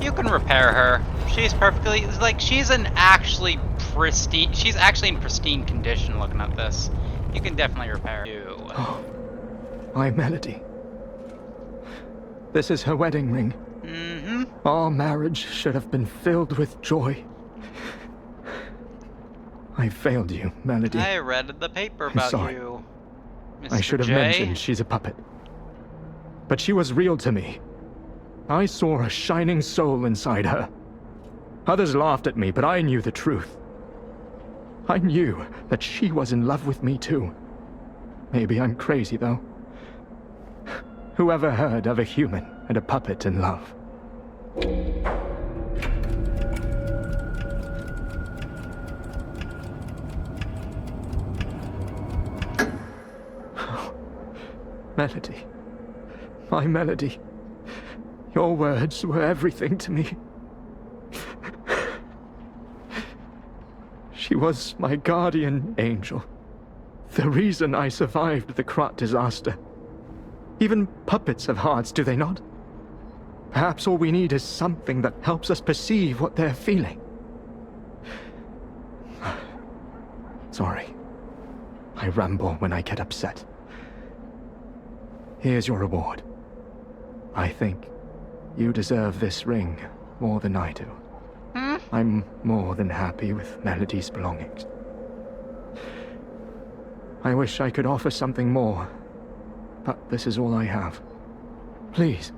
You can repair her. She's perfectly, like, she's in actually pristine, she's actually in pristine condition looking at this. You can definitely repair her. Oh, my Melody. This is her wedding ring. Mm-hmm. Our marriage should have been filled with joy. I failed you, Melody. I read the paper about sorry. you, Mr. I should have J. mentioned she's a puppet. But she was real to me. I saw a shining soul inside her. Others laughed at me, but I knew the truth. I knew that she was in love with me too. Maybe I'm crazy, though. Whoever heard of a human and a puppet in love? Melody. My Melody. Your words were everything to me. She was my guardian angel. The reason I survived the Krat disaster. Even puppets have hearts, do they not? Perhaps all we need is something that helps us perceive what they're feeling. Sorry. I ramble when I get upset. Here's your reward. I think you deserve this ring more than I do. I'm more than happy with Melody's belongings. I wish I could offer something more, but this is all I have. Please.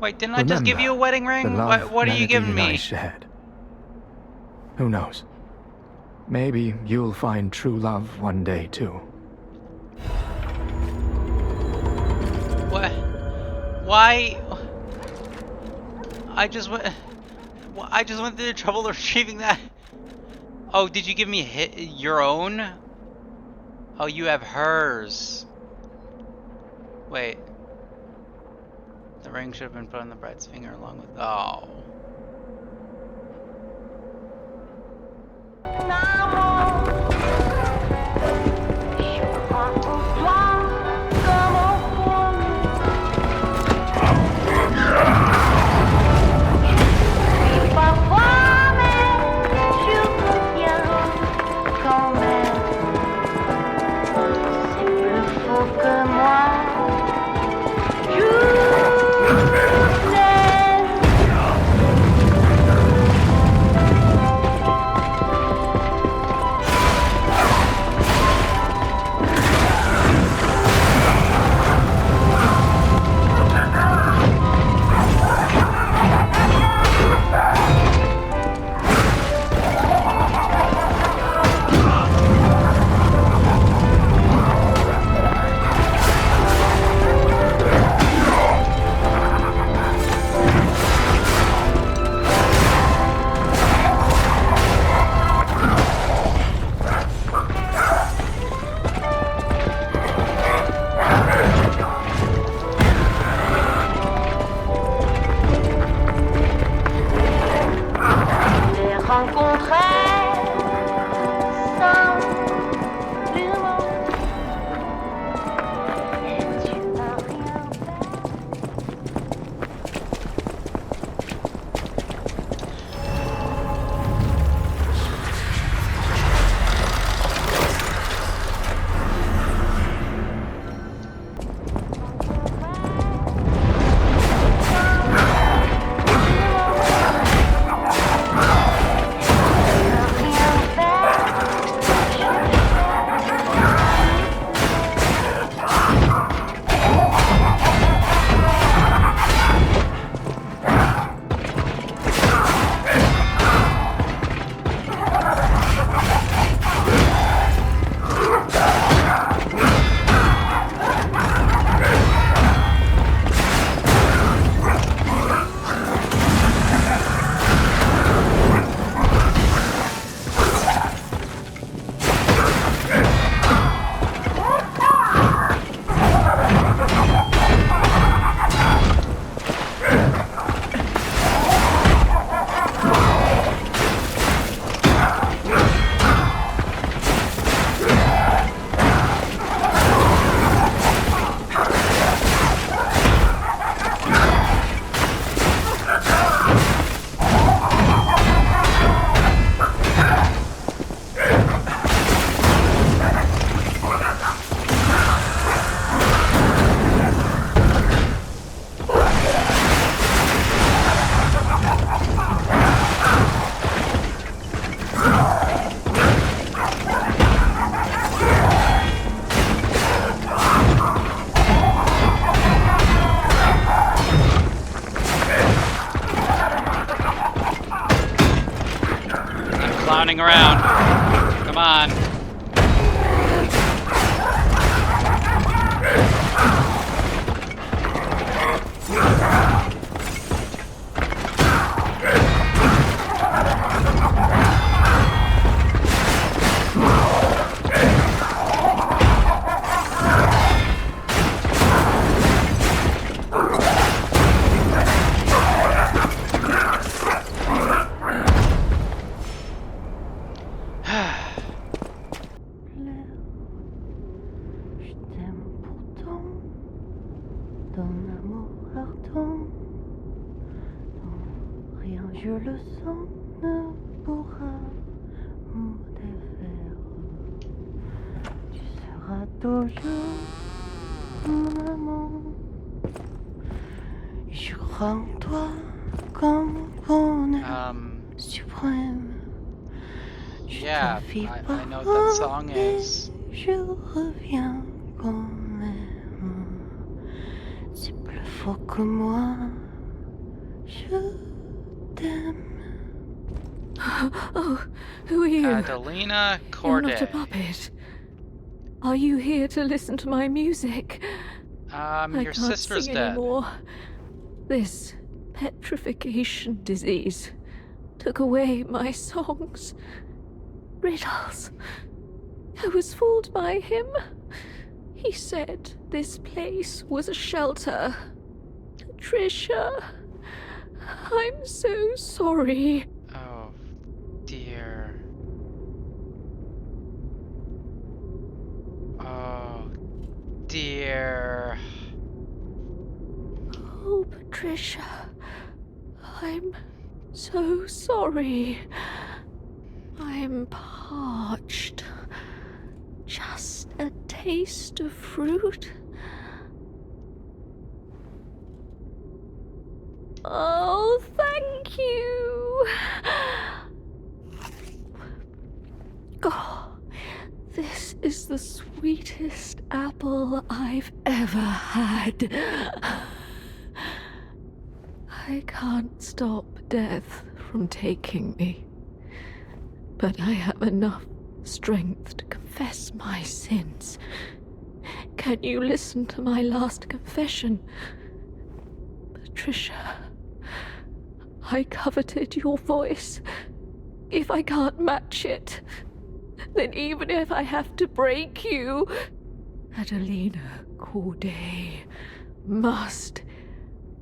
Wait, didn't I just give you a wedding ring? What are you giving me? I shared. Who knows? Maybe you'll find true love one day too. What? Why? I just went. I just went through the trouble of retrieving that. Oh, did you give me your own? Oh, you have hers. Wait. The ring should have been put on the bride's finger along with... Oh. Clowning around. Come on. Je le sens, ne pourra me défaire. Tu seras toujours mon amant. Je crois en toi comme bonheur suprême. Yeah, I know what that song is. Je reviens quand même. C'est plus fort que moi. Je Oh, who are you? Adelina You're Corday. not a puppet. Are you here to listen to my music? Your I can't sister's sing dead. anymore. This petrification disease took away my songs, riddles. I was fooled by him. He said this place was a shelter. Patricia, I'm so sorry. Oh, dear. Oh, dear. Oh, Patricia, I'm so sorry. I'm parched. Just a taste of fruit. Oh, thank you. Oh, this is the sweetest apple I've ever had. I can't stop death from taking me, but I have enough strength to confess my sins. Can you listen to my last confession? Patricia, I coveted your voice. If I can't match it, then even if I have to break you, Adelina Corday must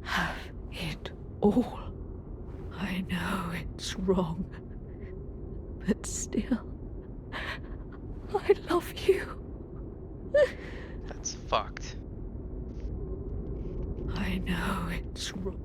have it all. I know it's wrong, but still, I love you. That's fucked. I know it's wrong.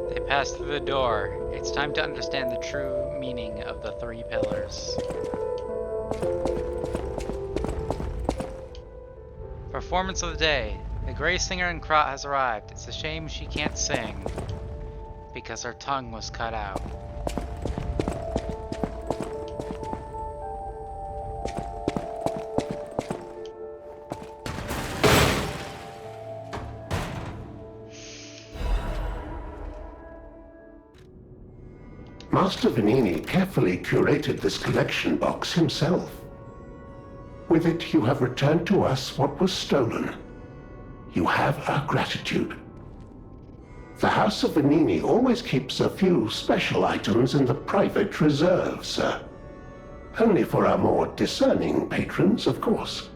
They passed through the door. It's time to understand the true meaning of the 3 pillars. Performance of the day. The gray singer in Krat has arrived. It's a shame she can't sing, because her tongue was cut out. Master Vanini carefully curated this collection box himself. With it, you have returned to us what was stolen. You have our gratitude. The House of Vanini always keeps a few special items in the private reserve, sir. Only for our more discerning patrons, of course.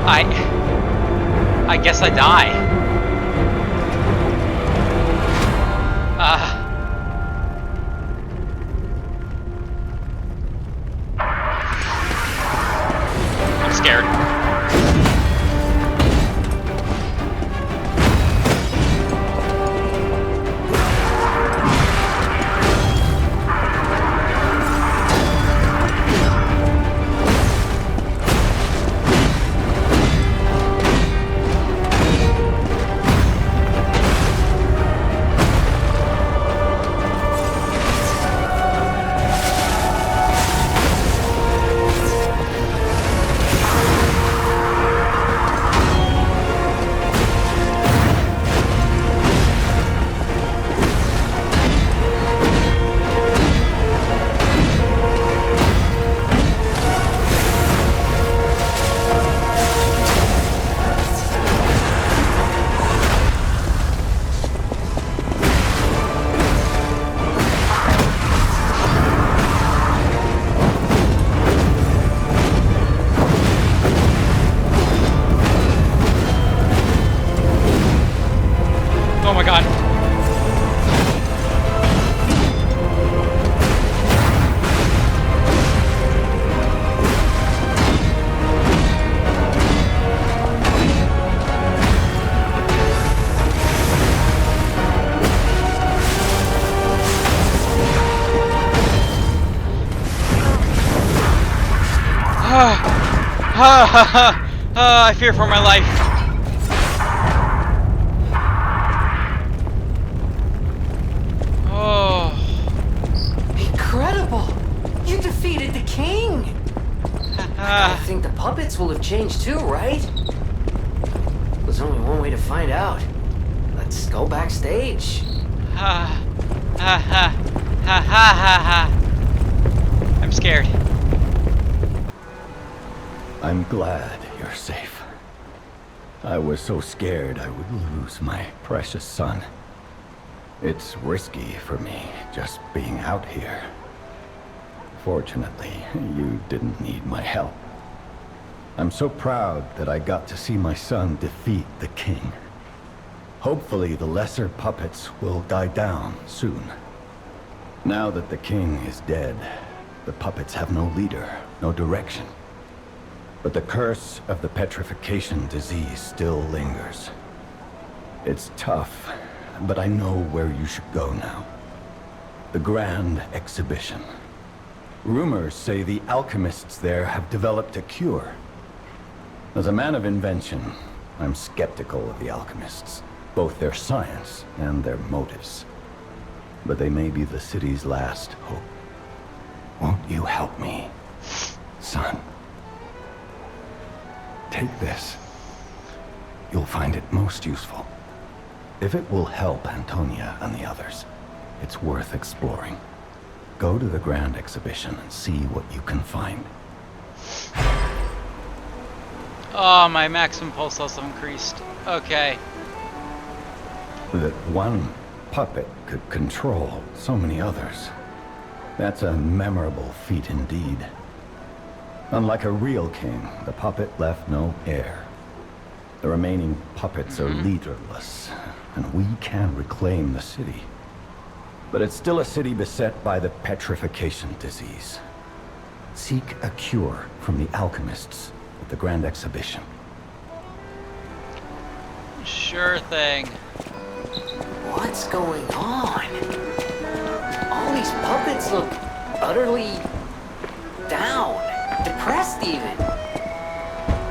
I guess I die. I'm scared. Oh my god. I fear for my life. Incredible! You defeated the king! I think the puppets will have changed too, right? There's only one way to find out. Let's go backstage. I'm scared. I'm glad you're safe. I was so scared I would lose my precious son. It's risky for me, just being out here. Fortunately, you didn't need my help. I'm so proud that I got to see my son defeat the king. Hopefully the lesser puppets will die down soon. Now that the king is dead, the puppets have no leader, no direction. But the curse of the petrification disease still lingers. It's tough, but I know where you should go now. The Grand Exhibition. Rumors say the alchemists there have developed a cure. As a man of invention, I'm skeptical of the alchemists, both their science and their motives. But they may be the city's last hope. Won't you help me, son? Take this. You'll find it most useful. If it will help Antonia and the others, it's worth exploring. Go to the Grand Exhibition and see what you can find. Oh, my maximum pulse also increased. Okay. That one puppet could control so many others. That's a memorable feat indeed. Unlike a real king, the puppet left no heir. The remaining puppets are leaderless, and we can reclaim the city. But it's still a city beset by the petrification disease. Seek a cure from the alchemists at the Grand Exhibition. Sure thing. What's going on? All these puppets look utterly down, depressed even.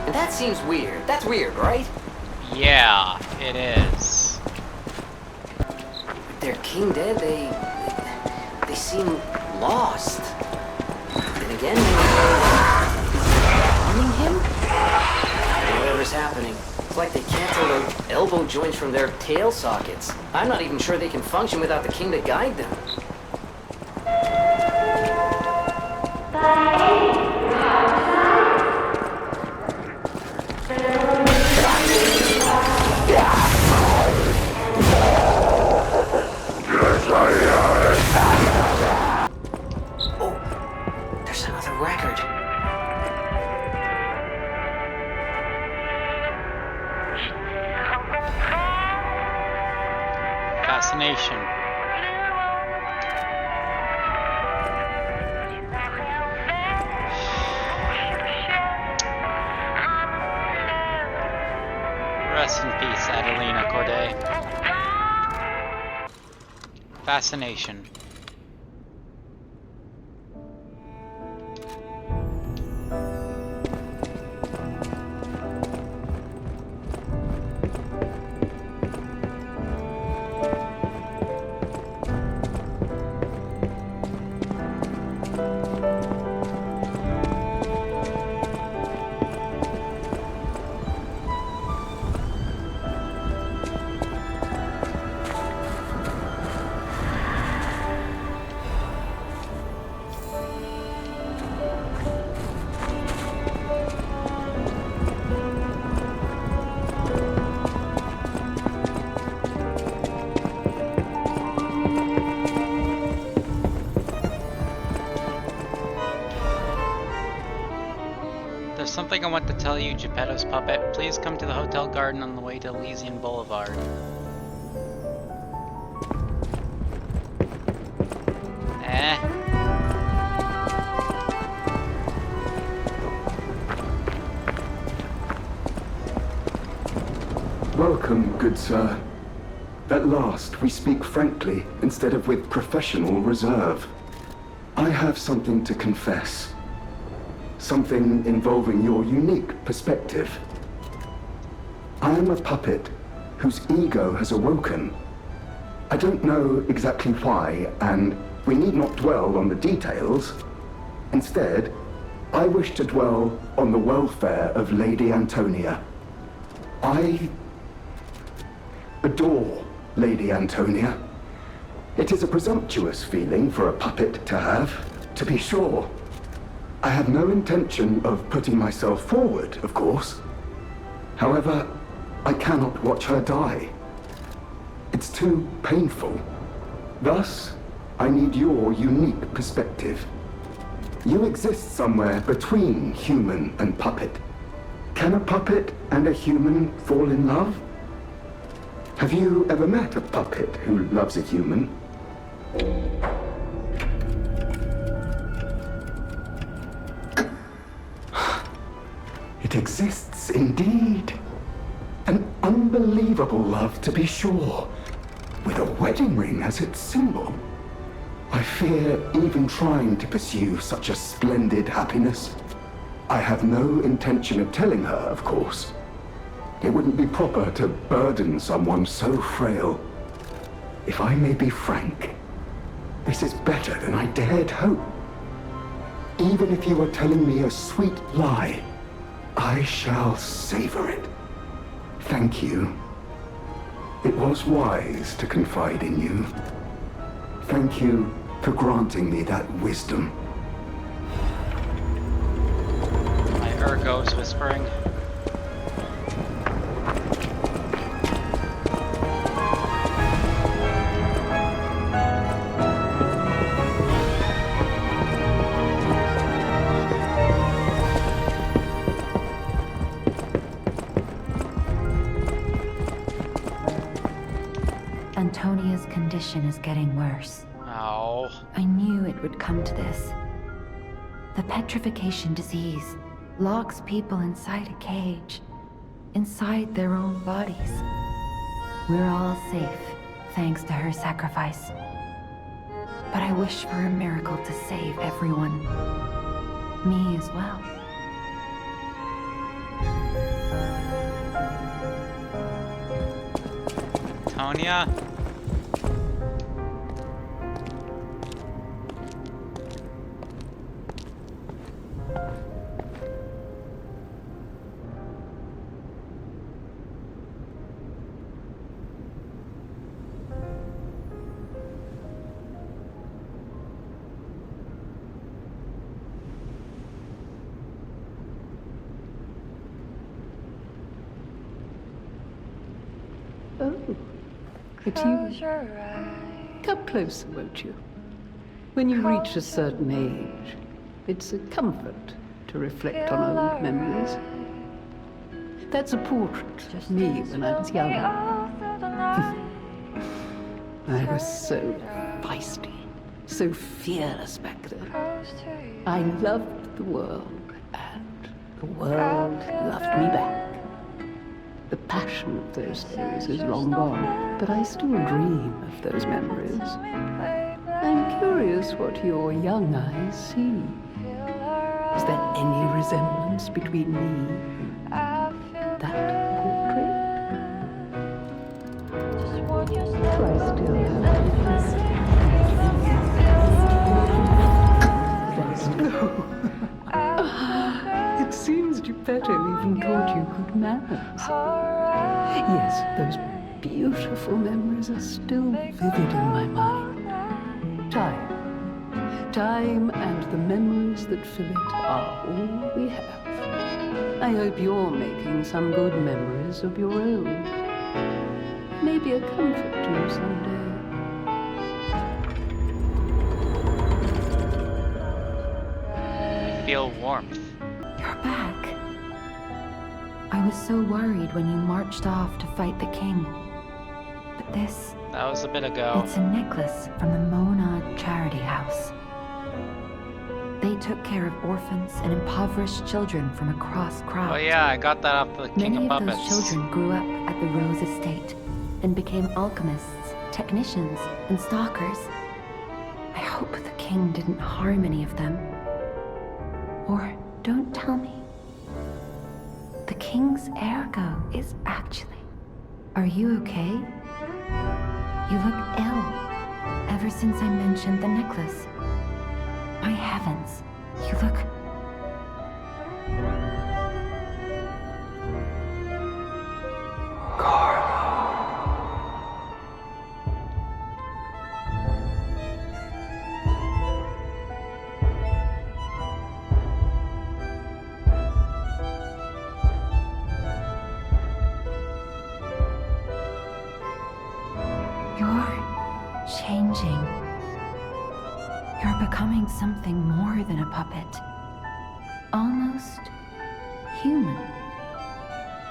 And that seems weird. That's weird, right? Yeah, it is. With their king dead, they seem lost. Then again, harming him? Whatever's happening. It's like they can't tell their elbow joints from their tail sockets. I'm not even sure they can function without the king to guide them. Fascination. There's something I want to tell you, Geppetto's puppet. Please come to the hotel garden on the way to Elysian Boulevard. Welcome, good sir. At last, we speak frankly instead of with professional reserve. I have something to confess. Something involving your unique perspective. I am a puppet whose ego has awoken. I don't know exactly why, and we need not dwell on the details. Instead, I wish to dwell on the welfare of Lady Antonia. I adore Lady Antonia. It is a presumptuous feeling for a puppet to have, to be sure. I have no intention of putting myself forward, of course. However, I cannot watch her die. It's too painful. Thus, I need your unique perspective. You exist somewhere between human and puppet. Can a puppet and a human fall in love? Have you ever met a puppet who loves a human? It exists indeed. An unbelievable love, to be sure, with a wedding ring as its symbol. I fear even trying to pursue such a splendid happiness. I have no intention of telling her, of course. It wouldn't be proper to burden someone so frail. If I may be frank, this is better than I dared hope. Even if you are telling me a sweet lie, I shall savor it. Thank you. It was wise to confide in you. Thank you for granting me that wisdom. My ergo's whispering. Antonia's condition is getting worse. Oh. I knew it would come to this. The petrification disease locks people inside a cage, inside their own bodies. We're all safe, thanks to her sacrifice. But I wish for a miracle to save everyone. Me as well. Antonia? Oh, it's you. Come closer, won't you? When you reach a certain age, it's a comfort to reflect on old memories. That's a portrait of me when I was young. I was so feisty, so fearless back then. I loved the world, and the world loved me back. The passion of those days is long gone, but I still dream of those memories. I'm curious what your young eyes see. Is there any resemblance between me and that portrait? Do I still have It seems Geppetto even taught you good manners. Yes, those beautiful memories are still vivid in my mind. Time and the memories that fill it are all we have. I hope you're making some good memories of your own. Maybe a comfort to you someday. I feel warmth. You're back. I was so worried when you marched off to fight the king. But this... That was a bit ago. It's a necklace from the M.I.A charity house. They took care of orphans and impoverished children from across Krat. Oh yeah, I got that off the King Many of of those Puppets. children grew up at the Rose Estate and became alchemists, technicians, and stalkers. I hope the king didn't harm any of them. Or don't tell me. The king's ergo is actually... Are you okay? You look ill. Ever since I mentioned the necklace. My heavens, you look... You're changing. You're becoming something more than a puppet. Almost human.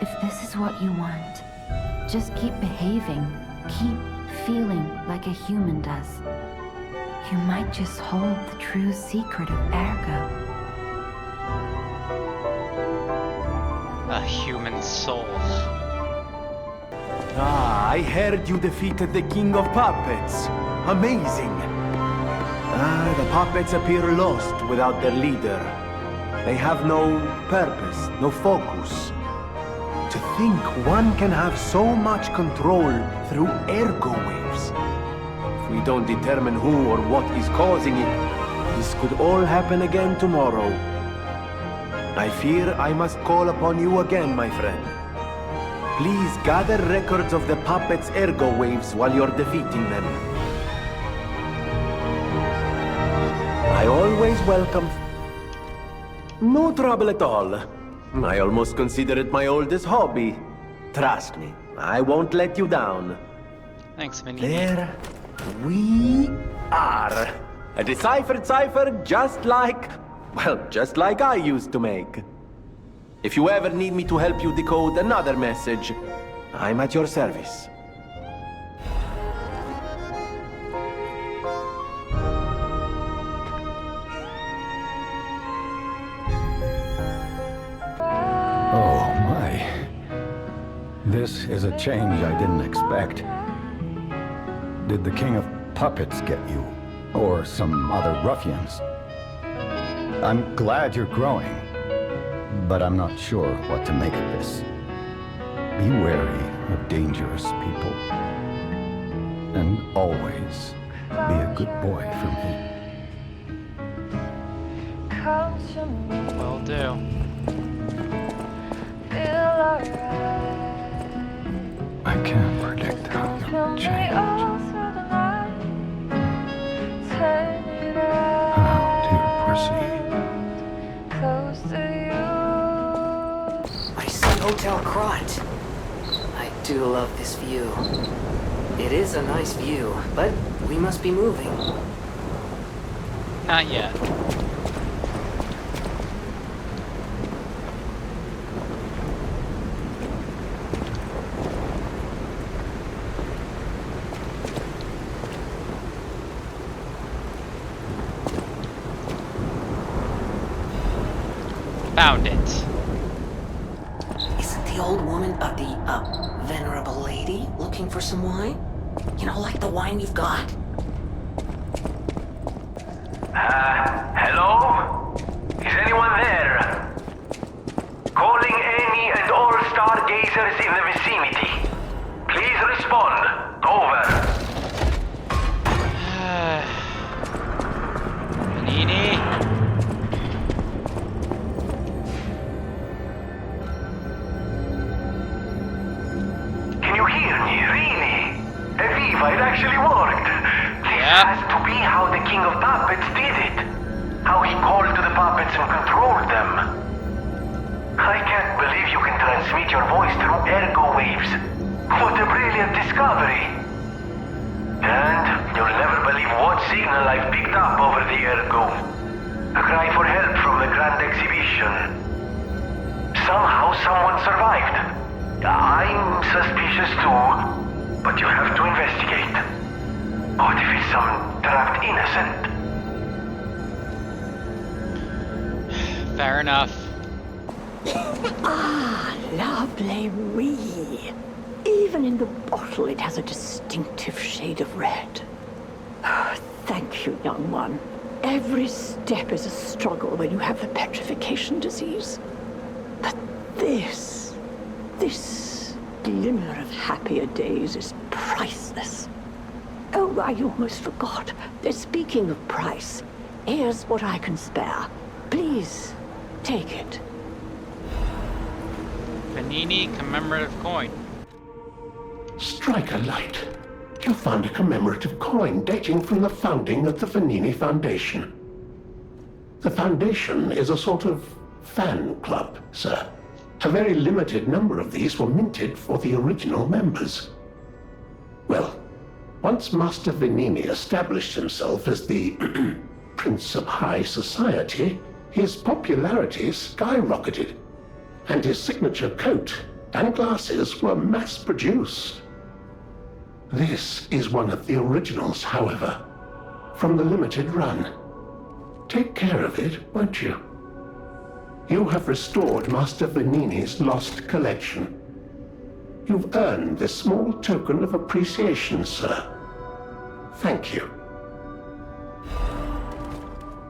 If this is what you want, just keep behaving. Keep feeling like a human does. You might just hold the true secret of ergo. A human soul. Ah, I heard you defeated the King of Puppets. Amazing. Ah, the puppets appear lost without their leader. They have no purpose, no focus. To think one can have so much control through ergo waves. If we don't determine who or what is causing it, this could all happen again tomorrow. I fear I must call upon you again, my friend. Please gather records of the puppets' ergo waves while you're defeating them. I always welcome... No trouble at all. I almost consider it my oldest hobby. Trust me, I won't let you down. Thanks, Vinny. There we are. A deciphered cipher just like... Well, just like I used to make. If you ever need me to help you decode another message, I'm at your service. Oh my. This is a change I didn't expect. Did the King of Puppets get you? Or some other ruffians? I'm glad you're growing, but I'm not sure what to make of this. Be wary of dangerous people. And always be a good boy for me. Will do. I can't predict how you'll change. How to proceed. I see Hotel Krat. I do love this view. It is a nice view, but we must be moving. Not yet. Isn't Found it. the old woman, the venerable lady looking for some wine? You know, like the wine you've got? Hello? Is anyone there? Calling any and all stargazers in the vicinity. Please respond. Over. Nini? Can you hear me? Really? Aviva, it actually worked. This has to be how the King of Puppets did it. How he called to the puppets and controlled them. I can't believe you can transmit your voice through ergo waves. What a brilliant discovery. And you'll never believe what signal I've picked up over the ergo. A cry for help from the Grand Exhibition. Somehow someone survived. I'm suspicious too, but you have to investigate. What if it's some trapped innocent? Fair enough. Ah, lovely wee. Even in the bottle, it has a distinctive shade of red. Oh, thank you, young one. Every step is a struggle when you have the petrification disease. But this glimmer of happier days is priceless. Oh, I almost forgot. Speaking of price, here's what I can spare. Please, take it. Panini commemorative coin. Strike a light. You found a commemorative coin dating from the founding of the Vanini Foundation. The Foundation is a sort of fan club, sir. A very limited number of these were minted for the original members. Well, once Master Vanini established himself as the Prince of High Society, his popularity skyrocketed, and his signature coat and glasses were mass-produced. This is one of the originals, however, from the limited run. Take care of it, won't you? You have restored Master Vanini's lost collection. You've earned this small token of appreciation, sir. Thank you.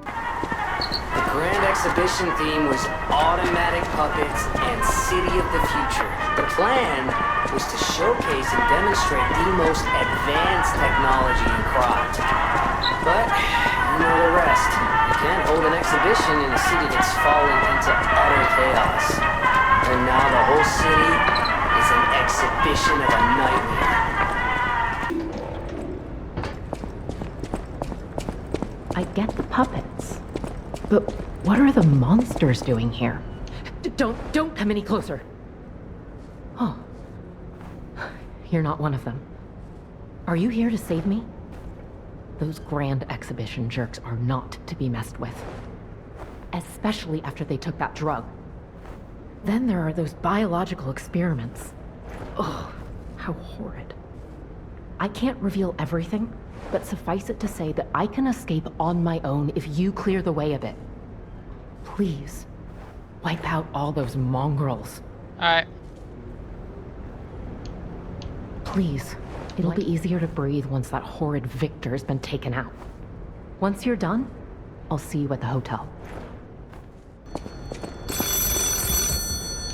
The Grand Exhibition theme was automatic puppets and City of the Future. The plan was to showcase and demonstrate the most advanced technology in Krot. But, you know the rest. You can't hold an exhibition in a city that's fallen into utter chaos. And now the whole city is an exhibition of a nightmare. I get the puppets, but what are the monsters doing here? Don't come any closer. Oh. You're not one of them. Are you here to save me? Those Grand Exhibition jerks are not to be messed with. Especially after they took that drug. Then there are those biological experiments. Oh, how horrid. I can't reveal everything, but suffice it to say that I can escape on my own if you clear the way a bit. Please, wipe out all those mongrels. Alright. Please, it'll be easier to breathe once that horrid Victor's been taken out. Once you're done, I'll see you at the hotel.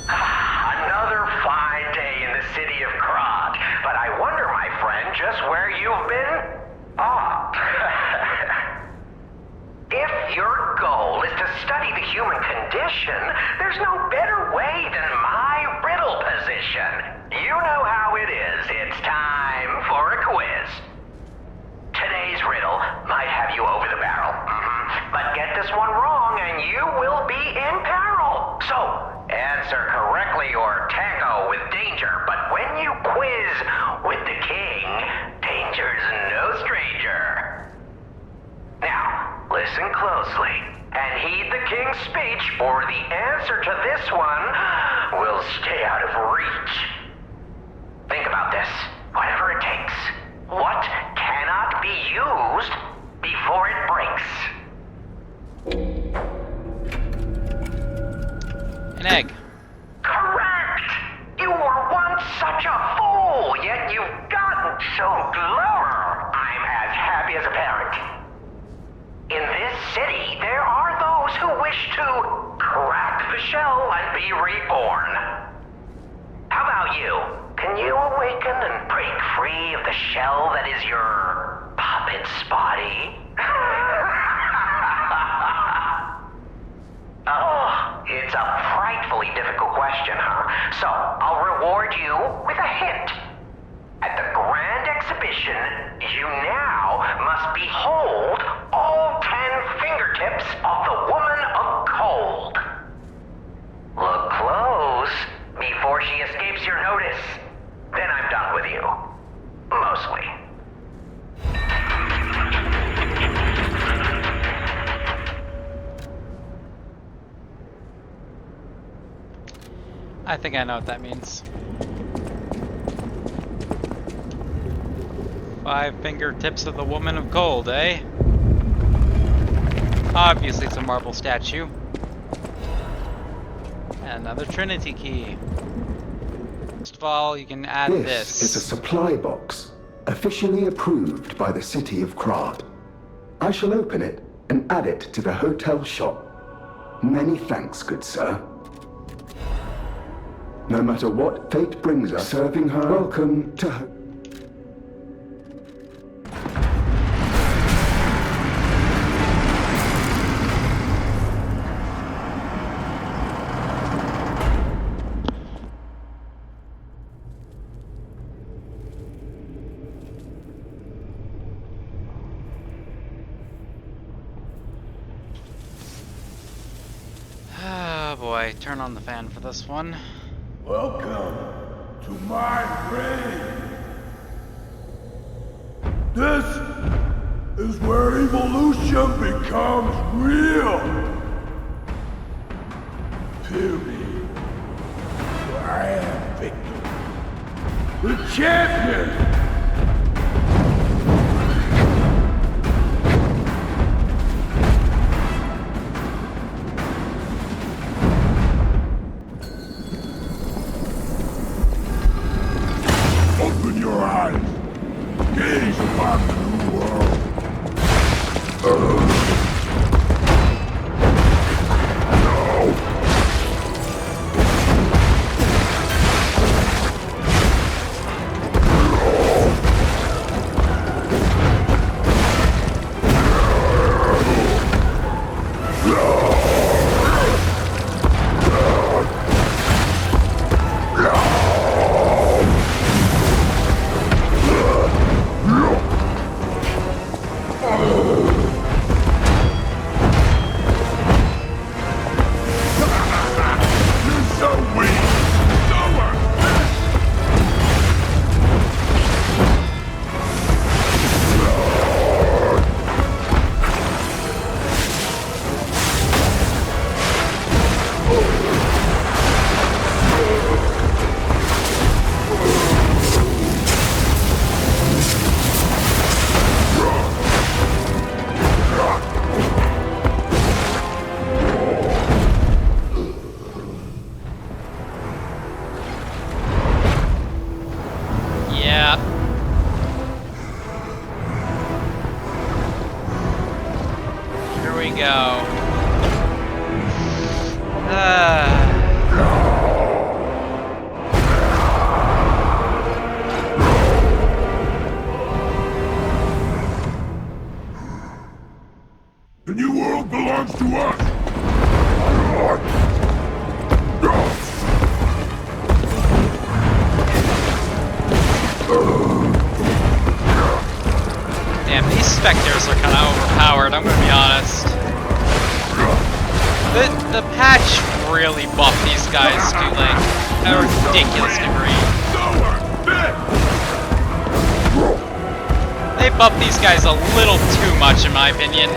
Another fine day in the city of Krot. But I wonder, my friend, just where you've been? If your goal is to study the human condition, there's no better way than my riddle position. You know how it is. It's time for a quiz. Today's riddle might have you over the barrel. But get this one wrong and you will be in peril. So, answer correctly or tango with danger. But when you quiz with the king, danger's no stranger. Now, listen closely and heed the king's speech, or the answer to this one will stay out of reach. Think about this, whatever it takes. What cannot be used before it breaks? An egg. Correct! wish to crack the shell and be reborn. How about you? Can you awaken and break free of the shell that is your puppet's body? Oh, it's a frightfully difficult question, huh? So, I'll reward you with a hint. At the grand exhibition, you now must behold all 10 fingertips of the woman of cold. Look close before she escapes your notice. Then I'm done with you. Mostly. I think I know what that means. 5 fingertips of the woman of gold, eh? Obviously it's a marble statue. Another Trinity key. First of all, you can add this. This is a supply box, officially approved by the city of Krat. I shall open it and add it to the hotel shop. Many thanks, good sir. No matter what fate brings us, serving her, welcome to her. Oh boy, turn on the fan for this one. Welcome to my reign. This is where evolution becomes real. Period. I am Victor, the champion. Open your eyes. Gaze upon the new world. The new world belongs to us! Damn, these specters are kind of overpowered, I'm gonna be honest. The patch really buffed these guys to like a ridiculous degree. They buffed these guys a little too much in my opinion.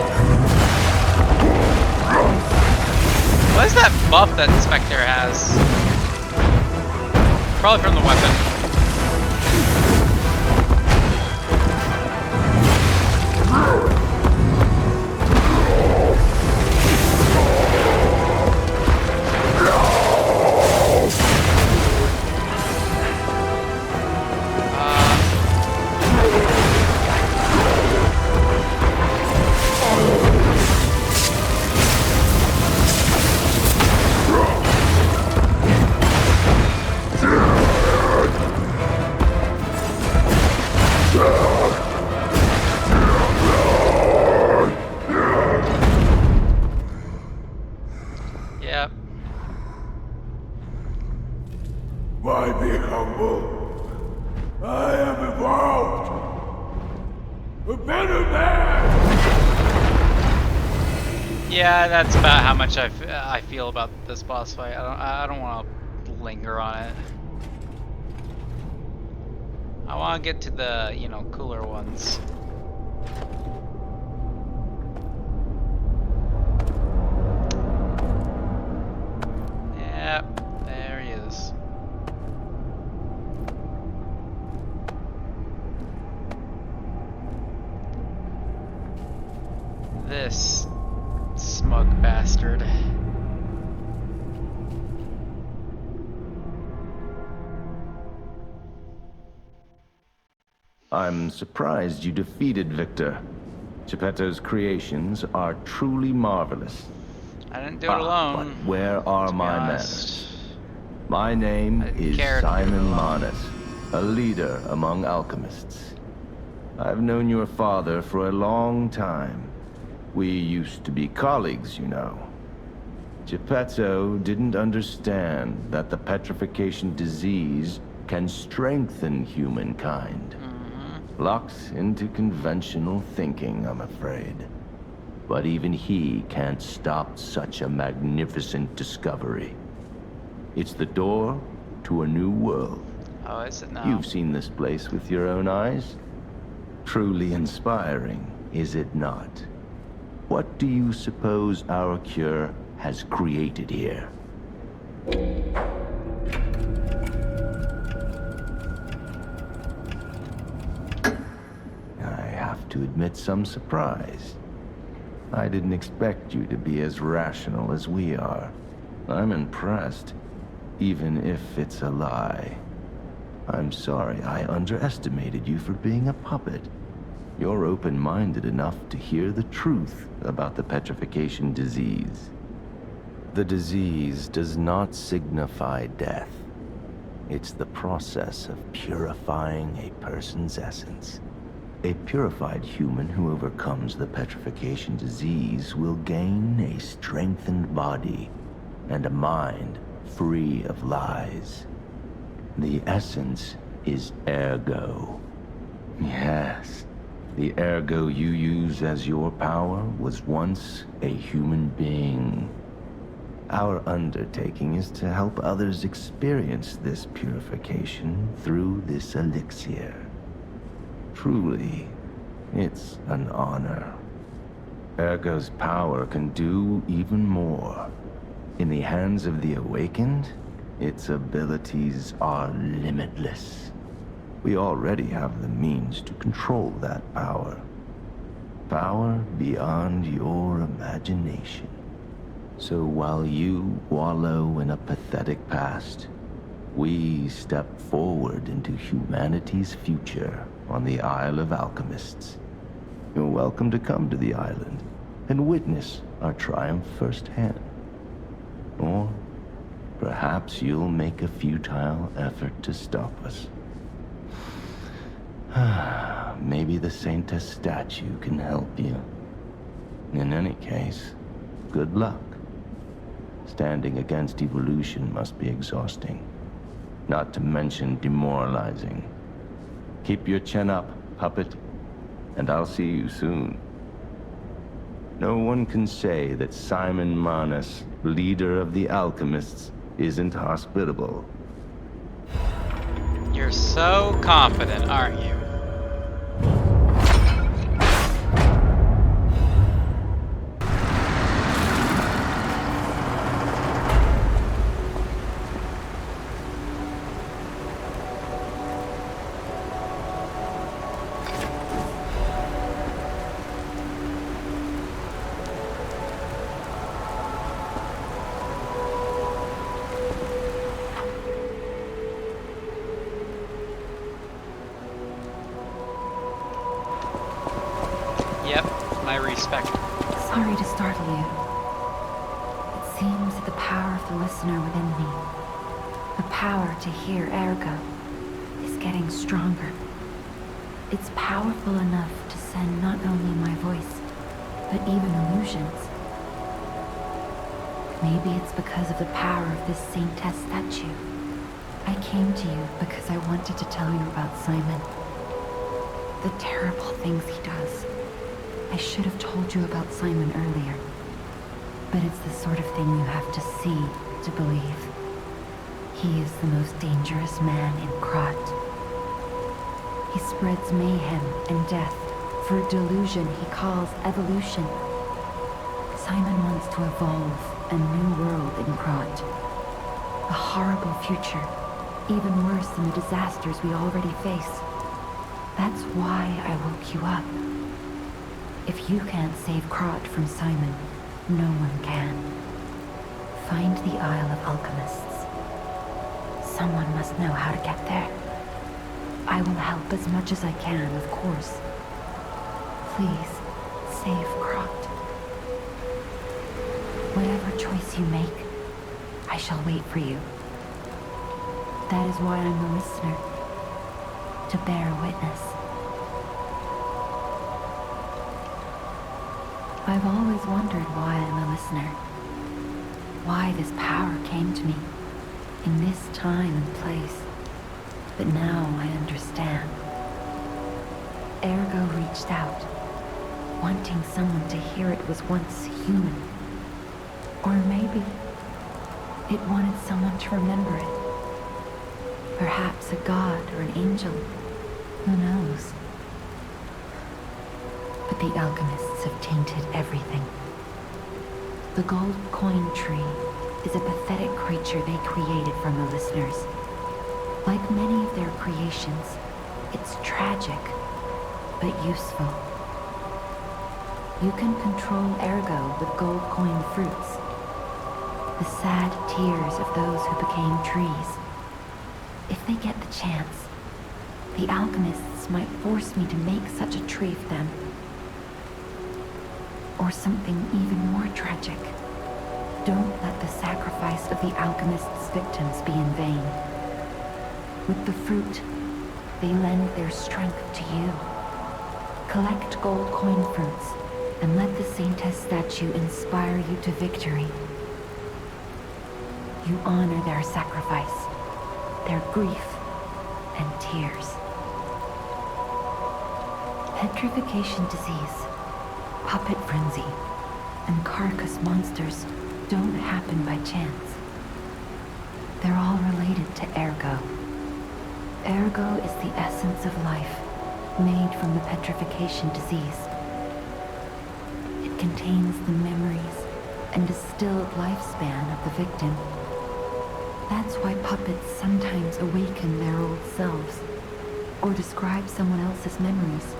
What is that buff that Spectre has? Probably from the weapon. Yep. Why be humble? I am evolved! A better man! Yeah, that's about how much I feel about this boss fight. I don't want to linger on it. I want to get to the, you know, cooler ones. Yep, there he is. This smug bastard. I'm surprised you defeated Victor. Geppetto's creations are truly marvelous. I didn't do it alone. But where are my manners? My name is Simon Manus, a leader among alchemists. I've known your father for a long time. We used to be colleagues, you know. Geppetto didn't understand that the petrification disease can strengthen humankind. Locked into conventional thinking, I'm afraid. But even he can't stop such a magnificent discovery. It's the door to a new world. Oh, is it now? You've seen this place with your own eyes. Truly inspiring, is it not? What do you suppose our cure has created here? To admit some surprise. I didn't expect you to be as rational as we are. I'm impressed, even if it's a lie. I'm sorry I underestimated you for being a puppet. You're open-minded enough to hear the truth about the petrification disease. The disease does not signify death. It's the process of purifying a person's essence. A purified human who overcomes the petrification disease will gain a strengthened body and a mind free of lies. The essence is ergo. Yes, the ergo you use as your power was once a human being. Our undertaking is to help others experience this purification through this elixir. Truly, it's an honor. Ergo's power can do even more. In the hands of the awakened, its abilities are limitless. We already have the means to control that power. Power beyond your imagination. So while you wallow in a pathetic past, we step forward into humanity's future on the Isle of Alchemists. You're welcome to come to the island and witness our triumph firsthand. Or perhaps you'll make a futile effort to stop us. Maybe the Saintess statue can help you. In any case, good luck. Standing against evolution must be exhausting, not to mention demoralizing. Keep your chin up, puppet, and I'll see you soon. No one can say that Simon Manus, leader of the alchemists, isn't hospitable. You're so confident, aren't you? Yep, my respect. Sorry to startle you. It seems that the power of the listener within me, the power to hear ergo, is getting stronger. It's powerful enough to send not only my voice, but even illusions. Maybe it's because of the power of this Saintess statue. I came to you because I wanted to tell you about Simon. The terrible things he does. I should have told you about Simon earlier. But it's the sort of thing you have to see to believe. He is the most dangerous man in Krat. He spreads mayhem and death for a delusion he calls evolution. Simon wants to evolve a new world in Krat. A horrible future, even worse than the disasters we already face. That's why I woke you up. If you can't save Krat from Simon, no one can. Find the Isle of Alchemists. Someone must know how to get there. I will help as much as I can, of course. Please, save Krat. Whatever choice you make, I shall wait for you. That is why I'm a listener. To bear witness. I've always wondered why I'm a listener. Why this power came to me, in this time and place. But now I understand. Ergo reached out, wanting someone to hear it was once human. Or maybe it wanted someone to remember it. Perhaps a god or an angel. Who knows? But the alchemists have tainted everything. The gold coin tree is a pathetic creature they created from the listeners. Like many of their creations, it's tragic, but useful. You can control Ergo with gold coin fruits. The sad tears of those who became trees. If they get the chance, the alchemists might force me to make such a tree for them. Or something even more tragic. Don't let the sacrifice of the alchemists' victims be in vain. With the fruit, they lend their strength to you. Collect gold coin fruits, and let the Saintess statue inspire you to victory. You honor their sacrifice, their grief, and tears. Petrification disease, puppet frenzy, and carcass monsters don't happen by chance. They're all related to Ergo. Ergo is the essence of life, made from the petrification disease. It contains the memories and distilled lifespan of the victim. That's why puppets sometimes awaken their old selves, or describe someone else's memories.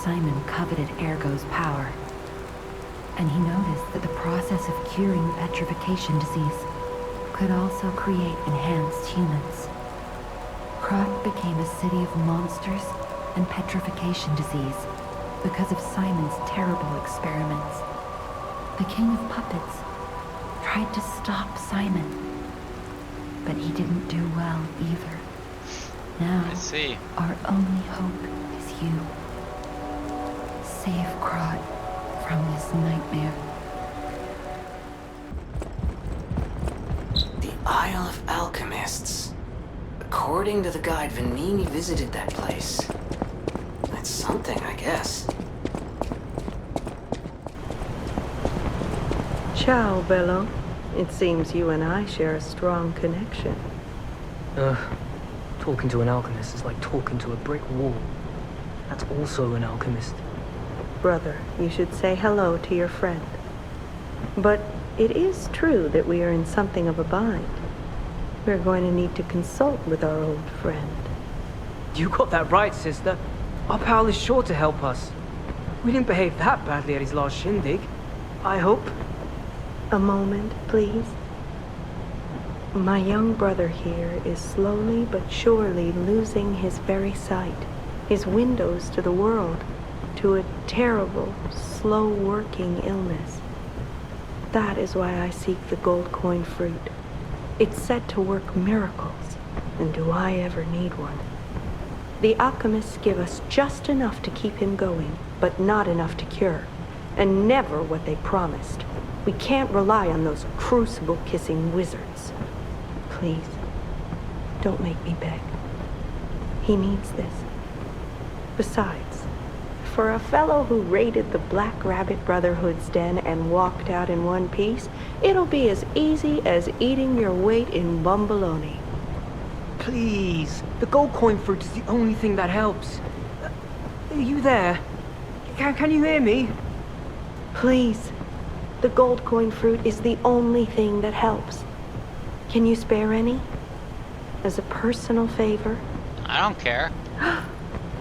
Simon coveted Ergo's power, and he noticed that the process of curing the petrification disease could also create enhanced humans. Krat became a city of monsters and petrification disease because of Simon's terrible experiments. The king of puppets tried to stop Simon, but he didn't do well either. Now, our only hope is you. Save Krat from this nightmare. The Isle of Alchemists. According to the guide, Vanini visited that place. That's something, I guess. Ciao, Bello. It seems you and I share a strong connection. Talking to an alchemist is like talking to a brick wall. That's also an alchemist. Brother, you should say hello to your friend. But it is true that we are in something of a bind. We're going to need to consult with our old friend. You got that right, sister. Our pal is sure to help us. We didn't behave that badly at his last shindig. I hope. A moment, please. My young brother here is slowly but surely losing his very sight, his windows to the world, to a terrible, slow-working illness. That is why I seek the gold coin fruit. It's said to work miracles, and do I ever need one? The alchemists give us just enough to keep him going, but not enough to cure, and never what they promised. We can't rely on those crucible-kissing wizards. Please, don't make me beg. He needs this. Besides, for a fellow who raided the Black Rabbit Brotherhood's den and walked out in one piece, it'll be as easy as eating your weight in bumbaloni. Please, the gold coin fruit is the only thing that helps. Are you there? Can you hear me? Please, the gold coin fruit is the only thing that helps. Can you spare any? As a personal favor? I don't care.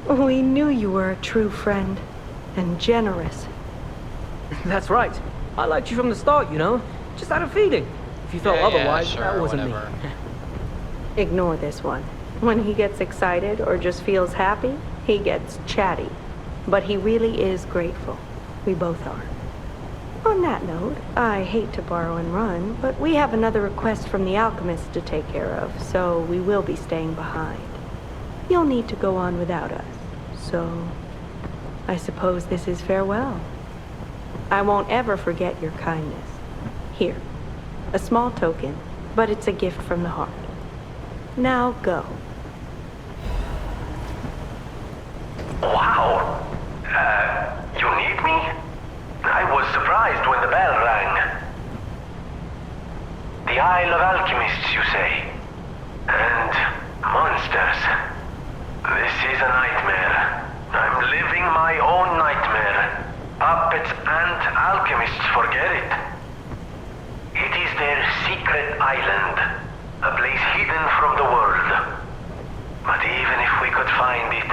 We knew you were a true friend, and generous. That's right. I liked you from the start, you know? Just had a feeling. If you felt otherwise, sure, that wasn't whatever. me. Ignore this one. When he gets excited or just feels happy, he gets chatty. But he really is grateful. We both are. On that note, I hate to borrow and run, but we have another request from the alchemist to take care of, so we will be staying behind. You'll need to go on without us, so I suppose this is farewell. I won't ever forget your kindness. Here, a small token, but it's a gift from the heart. Now go. Wow. You need me? I was surprised when the bell rang. The Isle of Alchemists, you say? And monsters. This is a nightmare. I'm living my own nightmare. Puppets and alchemists forget it. It is their secret island, a place hidden from the world. But even if we could find it,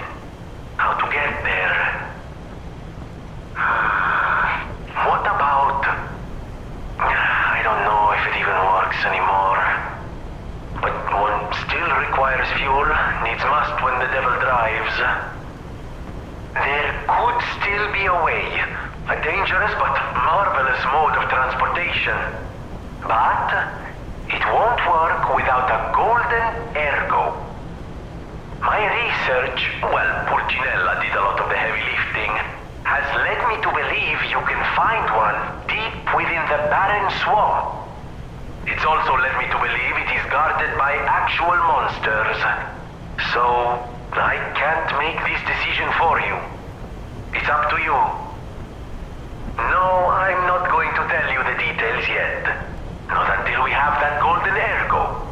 how to get there? What about... I don't know if it even works anymore. But one still requires fuel, needs must when the devil drives. There could still be a way, a dangerous but marvelous mode of transportation. But it won't work without a golden ergo. My research, well, Pulcinella did a lot of the heavy lifting, has led me to believe you can find one deep within the barren swamp. It's also led me to believe it is guarded by actual monsters. So, I can't make this decision for you. It's up to you. No, I'm not going to tell you the details yet. Not until we have that golden ergo.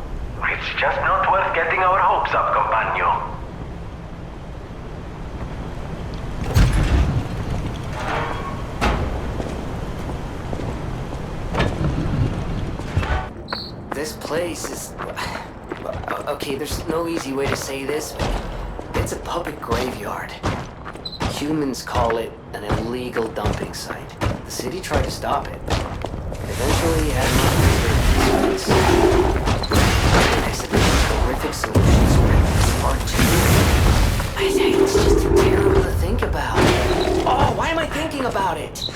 It's just not worth getting our hopes up, compagno. This place is... Okay, there's no easy way to say this, but it's a puppet graveyard. Humans call it an illegal dumping site. The city tried to stop it. Eventually had enough I said there's horrific solutions for it. Part 2. I say it's just terrible to think about. Oh, why am I thinking about it?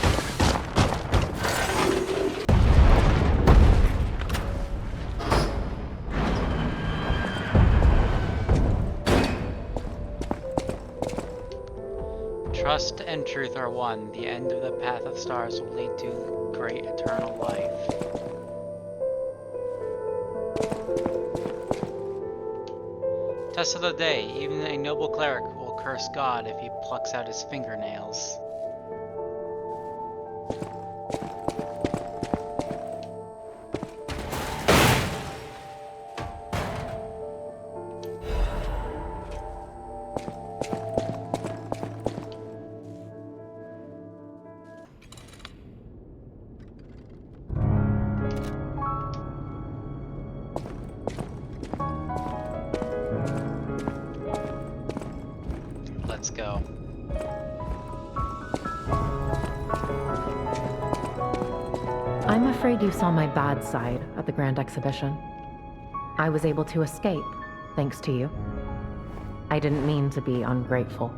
Trust and truth are one. The end of the path of stars will lead to great eternal life. Test of the day. Even a noble cleric will curse God if he plucks out his fingernails. Let's go. I'm afraid you saw my bad side at the Grand Exhibition. I was able to escape, thanks to you. I didn't mean to be ungrateful.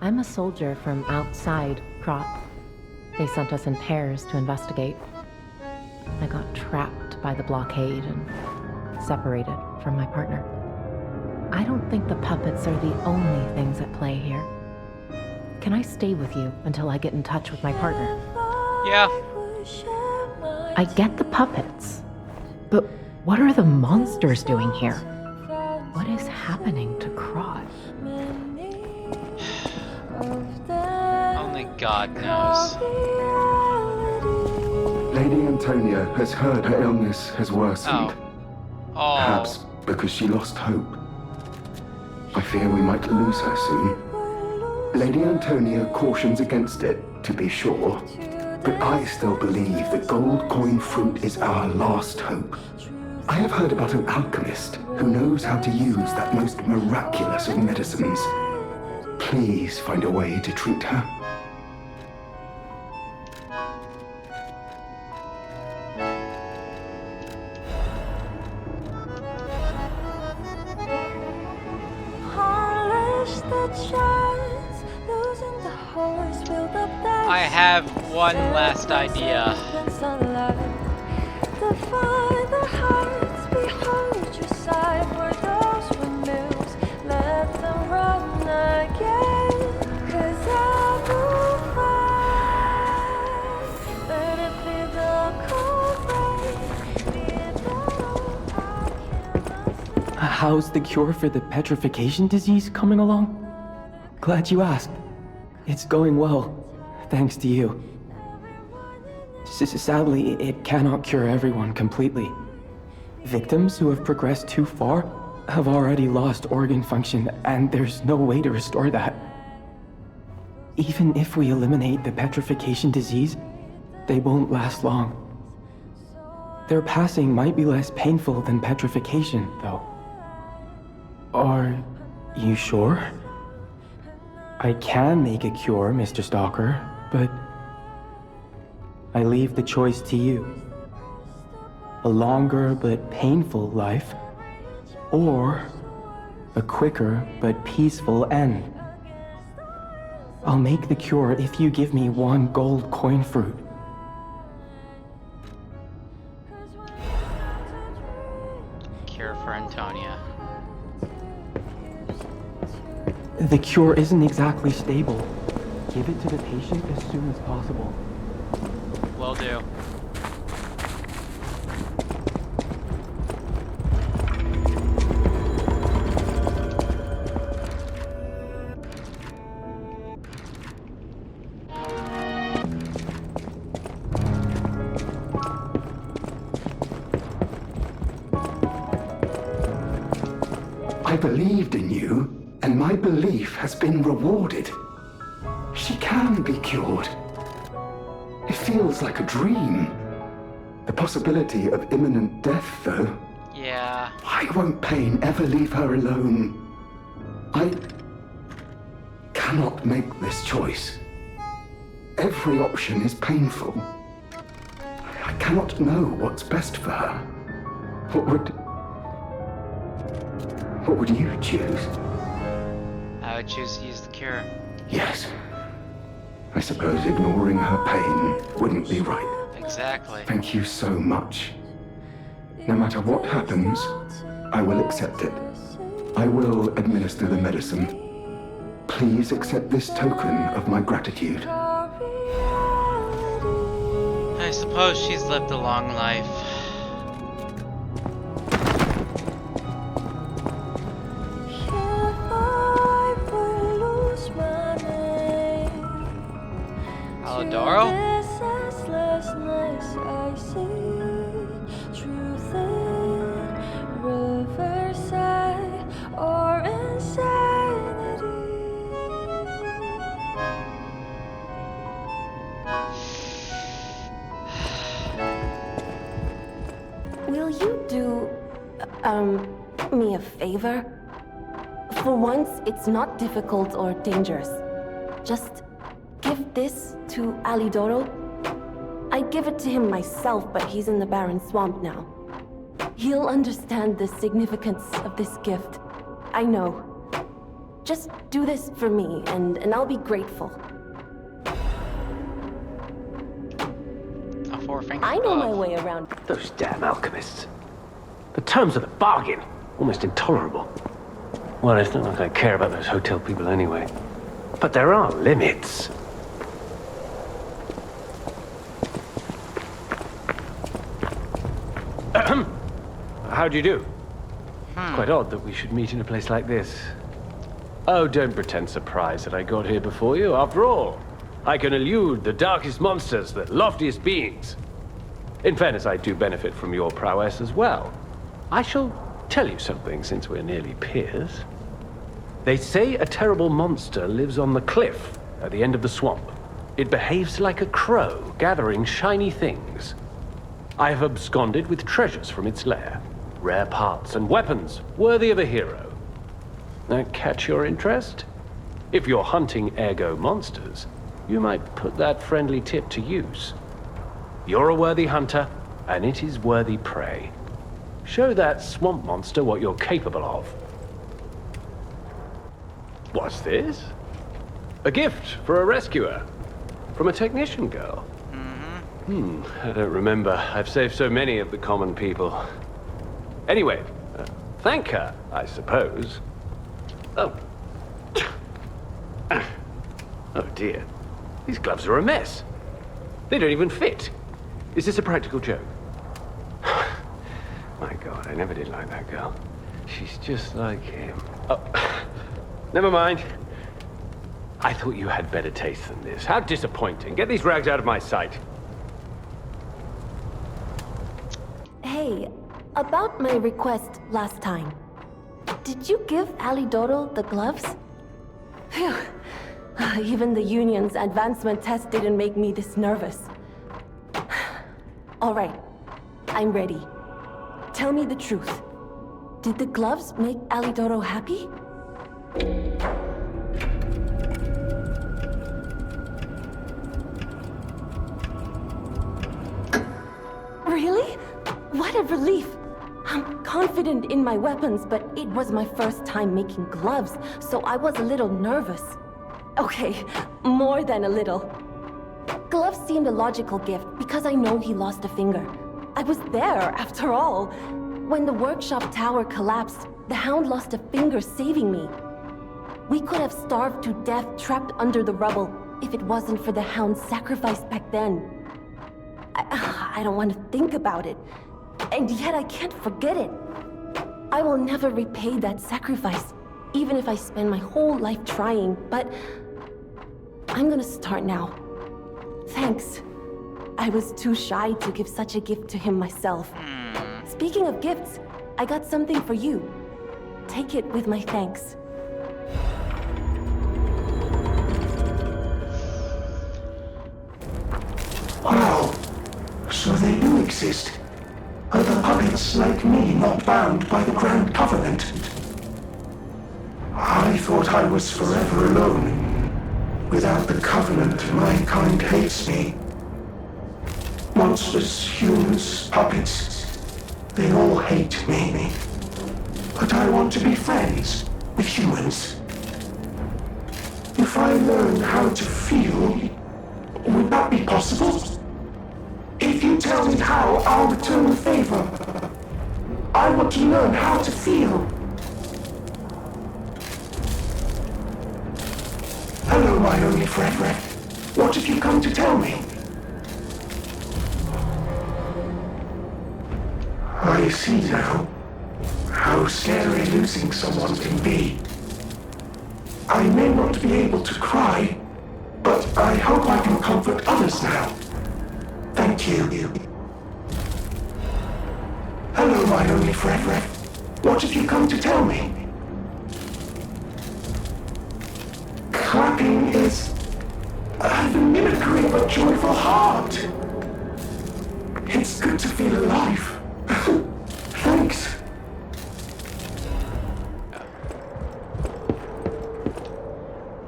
I'm a soldier from outside Krat. They sent us in pairs to investigate. I got trapped by the blockade and separated from my partner. I don't think the puppets are the only things at play here. Can I stay with you until I get in touch with my partner? Yeah. I get the puppets, but what are the monsters doing here? What is happening to Crot? Only God knows. Lady Antonia has heard her illness has worsened. Oh. Perhaps because she lost hope. I fear we might lose her soon. Lady Antonia cautions against it, to be sure. But I still believe the gold coin fruit is our last hope. I have heard about an alchemist who knows how to use that most miraculous of medicines. Please find a way to treat her. I have one last idea. How's the cure for the petrification disease coming along? Glad you asked. It's going well, thanks to you. Sadly, it cannot cure everyone completely. Victims who have progressed too far have already lost organ function, and there's no way to restore that. Even if we eliminate the petrification disease, they won't last long. Their passing might be less painful than petrification, though. Are you sure? I can make a cure, Mr. Stalker, but I leave the choice to you. A longer but painful life, or a quicker but peaceful end. I'll make the cure if you give me one gold coin fruit. Cure for Antonia. The cure isn't exactly stable. Give it to the patient as soon as possible. Will do. I believed in you, and my belief has been rewarded. She can be cured. It feels like a dream. The possibility of imminent death, though. Yeah. Why won't pain ever leave her alone? I cannot make this choice. Every option is painful. I cannot know what's best for her. What would you choose? I would choose to use the cure. Yes. I suppose ignoring her pain wouldn't be right. Exactly. Thank you so much. No matter what happens, I will accept it. I will administer the medicine. Please accept this token of my gratitude. I suppose she's lived a long life. Alidoro? Will you do, me a favor? For once, it's not difficult or dangerous. Just give this to Alidoro. I'd give it to him myself, but he's in the barren swamp now. He'll understand the significance of this gift. I know. Just do this for me, and I'll be grateful. I know my way around. Those damn alchemists. The terms of the bargain, almost intolerable. Well, it's not like I care about those hotel people anyway. But there are limits. How do you do? It's quite odd that we should meet in a place like this. Oh, don't pretend surprised that I got here before you. After all, I can elude the darkest monsters, the loftiest beings. In fairness, I do benefit from your prowess as well. I shall tell you something, since we're nearly peers. They say a terrible monster lives on the cliff at the end of the swamp. It behaves like a crow, gathering shiny things. I have absconded with treasures from its lair. Rare parts and weapons, worthy of a hero. That catch your interest? If you're hunting ergo monsters, you might put that friendly tip to use. You're a worthy hunter, and it is worthy prey. Show that swamp monster what you're capable of. What's this? A gift for a rescuer. From a technician girl. I don't remember. I've saved so many of the common people. Anyway, thank her, I suppose. Oh. Oh dear. These gloves are a mess. They don't even fit. Is this a practical joke? My God, I never did like that girl. She's just like him. Oh, never mind. I thought you had better taste than this. How disappointing. Get these rags out of my sight. Hey, about my request last time. Did you give Alidoro the gloves? Phew. Even the Union's advancement test didn't make me this nervous. All right, I'm ready. Tell me the truth. Did the gloves make Alidoro happy? Really? What a relief! I'm confident in my weapons, but it was my first time making gloves, so I was a little nervous. Okay, more than a little. Gloves seemed a logical gift because I know he lost a finger. I was there, after all. When the workshop tower collapsed, the Hound lost a finger saving me. We could have starved to death trapped under the rubble if it wasn't for the Hound's sacrifice back then. I don't want to think about it, and yet I can't forget it. I will never repay that sacrifice, even if I spend my whole life trying, but I'm gonna start now. Thanks. I was too shy to give such a gift to him myself. Speaking of gifts, I got something for you. Take it with my thanks. Wow. So they do exist. Other puppets like me not bound by the Grand Covenant. I thought I was forever alone. Without the Covenant, my kind hates me. Monsters, humans, puppets, they all hate me. But I want to be friends with humans. If I learn how to feel, would that be possible? If you tell me how, I'll return the favor. I want to learn how to feel. Hello, my only friend. What have you come to tell me? I see now how scary losing someone can be. I may not be able to cry, but I hope I can comfort others now. Thank you. Hello, my only friend. What have you come to tell me? Clapping is the mimicry of a joyful heart. It's good to feel alive. Thanks.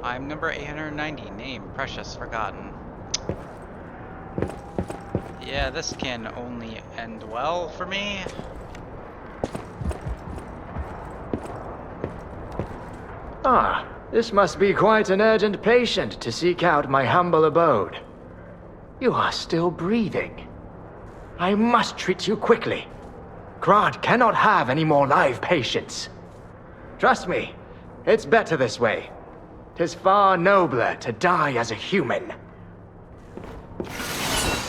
I'm number 890, name Precious Forgotten. Yeah, this can only end well for me. Ah, this must be quite an urgent patient to seek out my humble abode. You are still breathing. I must treat you quickly. Grant cannot have any more live patients. Trust me, it's better this way. 'Tis far nobler to die as a human.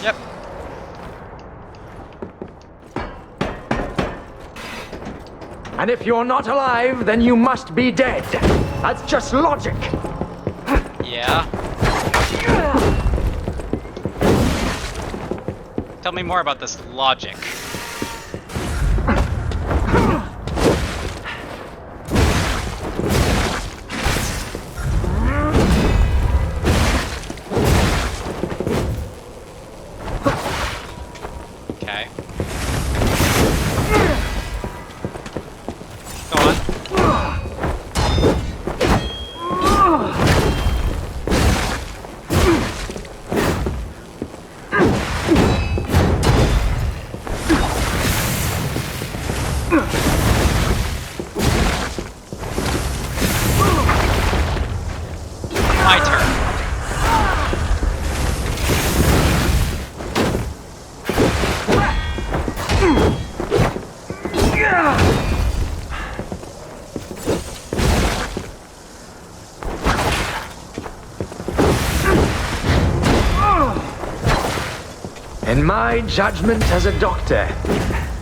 Yep. And if you're not alive, then you must be dead. That's just logic. Yeah. Tell me more about this logic. Okay. Go on. My turn. In my judgment as a doctor,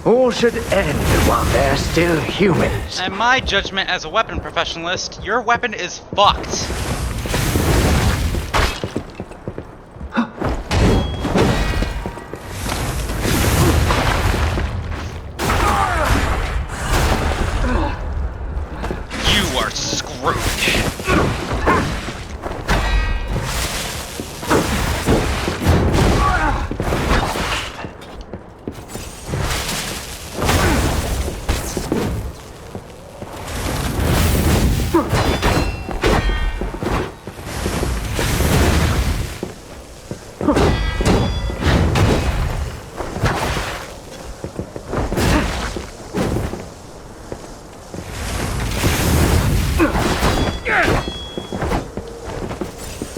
all should end while they're still humans. And my judgment as a weapon professionalist, your weapon is fucked. You are screwed.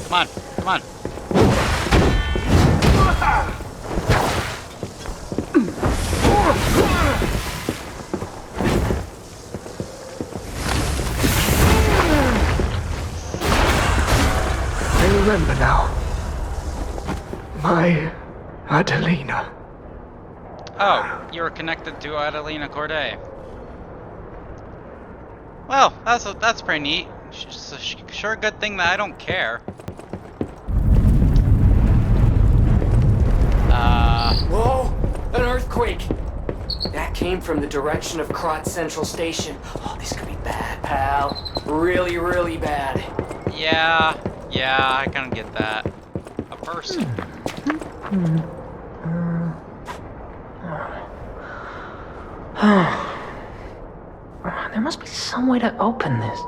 Come on, come on. I remember now. My Adelina. Oh, you were connected to Adelina Corday. Well, that's pretty neat. It's a sure good thing that I don't care. Whoa! An earthquake! That came from the direction of Krot Central Station. Oh, this could be bad, pal. Really, really bad. Yeah, I kind of get that. A person. There must be some way to open this.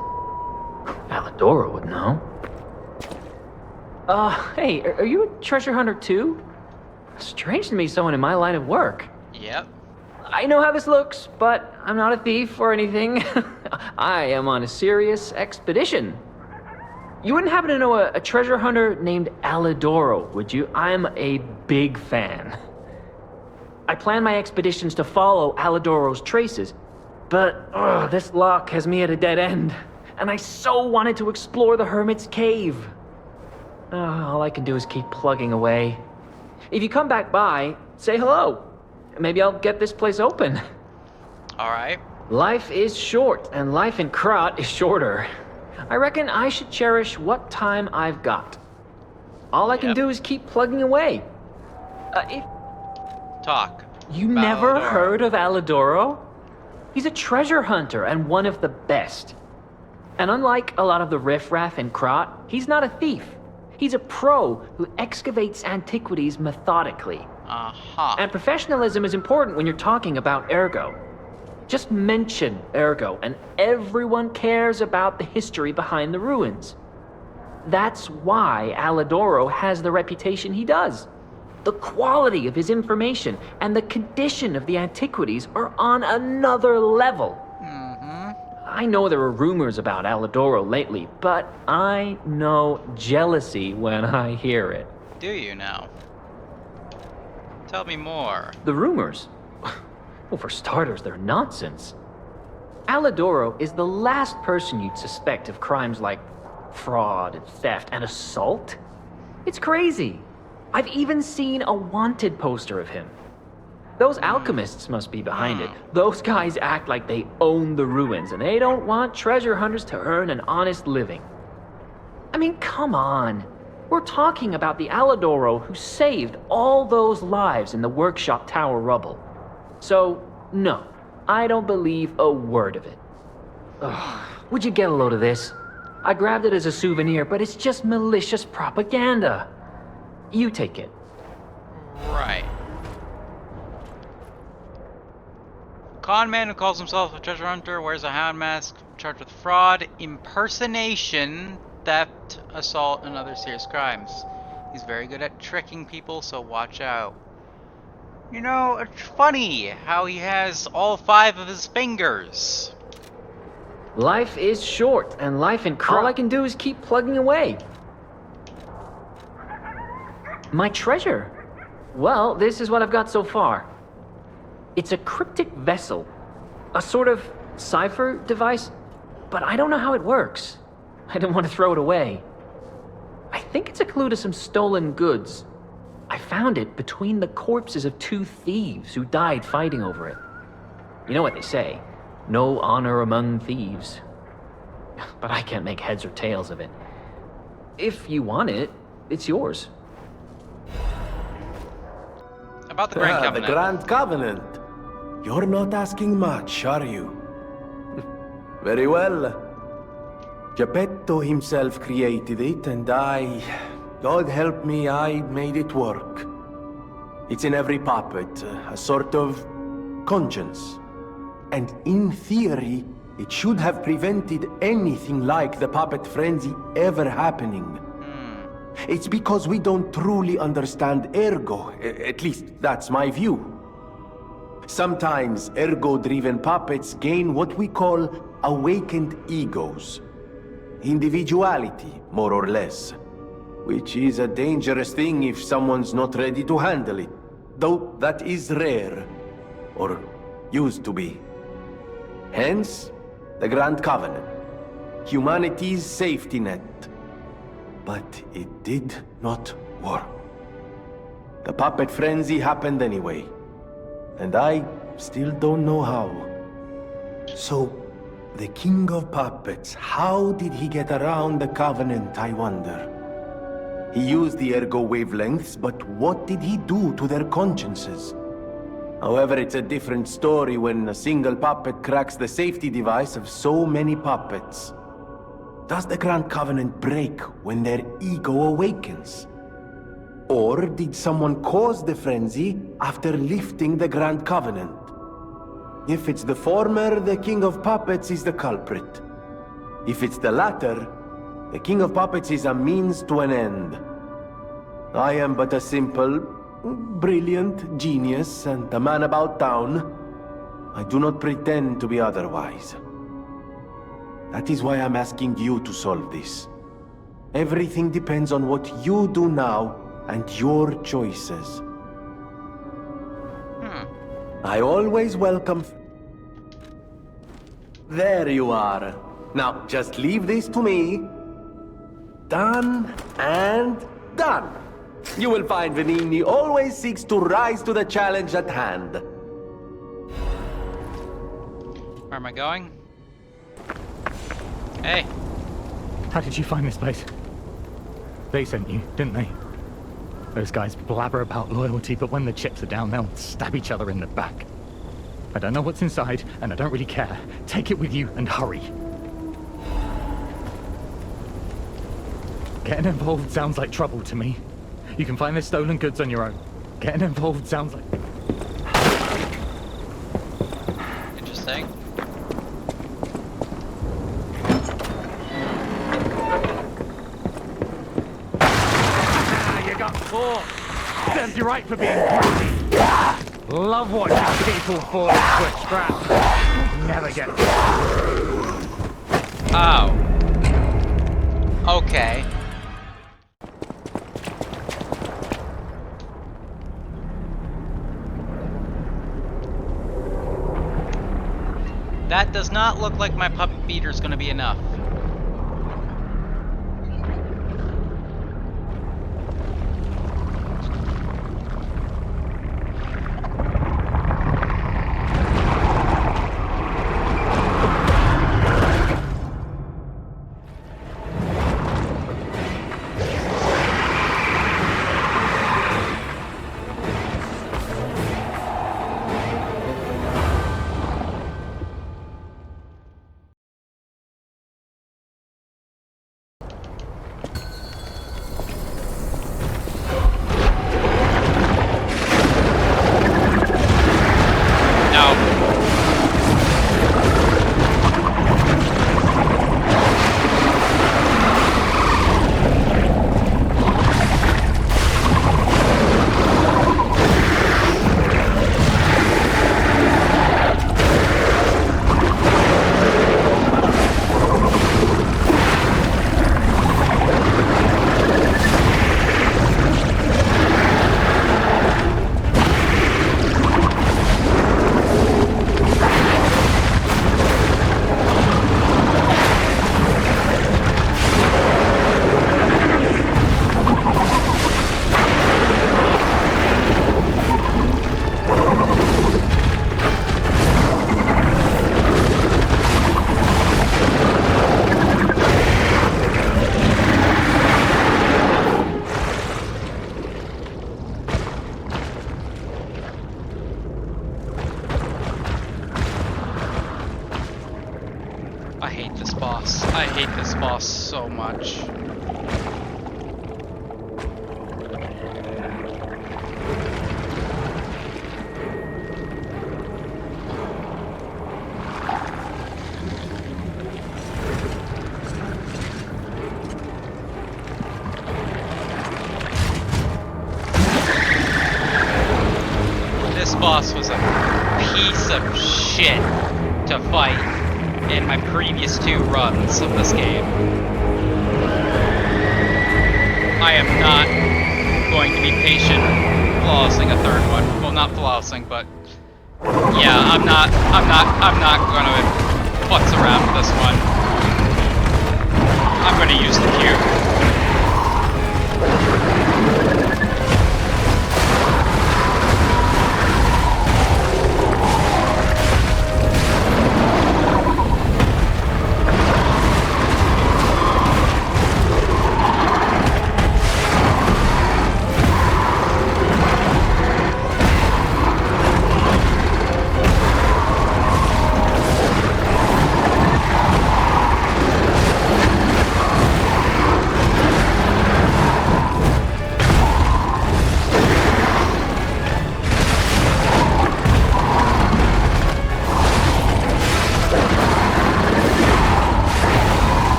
Alidoro would know. Hey, are you a treasure hunter too? Strange to me, someone in my line of work. Yep. I know how this looks, but I'm not a thief or anything. I am on a serious expedition. You wouldn't happen to know a treasure hunter named Alidoro, would you? I'm a big fan. I plan my expeditions to follow Alidoro's traces, but this lock has me at a dead end, and I so wanted to explore the Hermit's Cave. All I can do is keep plugging away. If you come back by, say hello. Maybe I'll get this place open. Alright. Life is short, and life in Krot is shorter. I reckon I should cherish what time I've got. All I can do is keep plugging away. Talk. You never heard of Alidoro? He's a treasure hunter and one of the best. And unlike a lot of the riffraff in Krot, he's not a thief. He's a pro who excavates antiquities methodically. And professionalism is important when you're talking about Ergo. Just mention Ergo, and everyone cares about the history behind the ruins. That's why Alidoro has the reputation he does. The quality of his information and the condition of the antiquities are on another level. I know there are rumors about Alidoro lately, but I know jealousy when I hear it. Do you now? Tell me more. The rumors? Well, for starters, they're nonsense. Alidoro is the last person you'd suspect of crimes like fraud and theft and assault. It's crazy. I've even seen a wanted poster of him. Those alchemists must be behind it. Those guys act like they own the ruins, and they don't want treasure hunters to earn an honest living. I mean, come on. We're talking about the Alidoro who saved all those lives in the workshop tower rubble. So, no, I don't believe a word of it. Ugh, would you get a load of this? I grabbed it as a souvenir, but it's just malicious propaganda. You take it. Right. Con man who calls himself a treasure hunter, wears a hound mask, charged with fraud, impersonation, theft, assault, and other serious crimes. He's very good at tricking people, so watch out. You know, it's funny how he has all 5 of his fingers. Life is short, and life in all I can do is keep plugging away. My treasure? Well, this is what I've got so far. It's a cryptic vessel, a sort of cipher device, but I don't know how it works. I didn't want to throw it away. I think it's a clue to some stolen goods. I found it between the corpses of 2 thieves who died fighting over it. You know what they say, no honor among thieves. But I can't make heads or tails of it. If you want it, it's yours. About the Grand Covenant. The Grand Covenant. You're not asking much, are you? Very well. Geppetto himself created it, and God help me, I made it work. It's in every puppet, a sort of conscience. And in theory, it should have prevented anything like the puppet frenzy ever happening. It's because we don't truly understand ergo, at least that's my view. Sometimes ergo-driven puppets gain what we call awakened egos. Individuality, more or less. Which is a dangerous thing if someone's not ready to handle it. Though that is rare. Or used to be. Hence, the Grand Covenant. Humanity's safety net. But it did not work. The puppet frenzy happened anyway. And I still don't know how. So, the King of Puppets, how did he get around the Covenant, I wonder? He used the ergo wavelengths, but what did he do to their consciences? However, it's a different story when a single puppet cracks the safety device of so many puppets. Does the Grand Covenant break when their ego awakens? Or did someone cause the frenzy after lifting the Grand Covenant? If it's the former, the King of Puppets is the culprit. If it's the latter, the King of Puppets is a means to an end. I am but a simple, brilliant genius and a man about town. I do not pretend to be otherwise. That is why I'm asking you to solve this. Everything depends on what you do now and your choices. I always welcome... There you are. Now, just leave this to me. Done and done. You will find Venini always seeks to rise to the challenge at hand. Where am I going? Hey. How did you find this place? They sent you, didn't they? Those guys blabber about loyalty, but when the chips are down, they'll stab each other in the back. I don't know what's inside, and I don't really care. Take it with you and hurry. Getting involved sounds like trouble to me. You can find the stolen goods on your own. Getting involved sounds like... Interesting. You got caught. Serves you right for being bratty. Love watching people fall into a trap. Never get... Oh. Okay. That does not look like my puppet beater is going to be enough. boss. I hate this boss so much. This boss was a piece of shit to fight in my previous 2 runs of this game. I am not going to be patient flawlessing a 3rd one. Well, not flawlessing, but yeah, I'm not gonna futz around with this one. I'm gonna use the cube.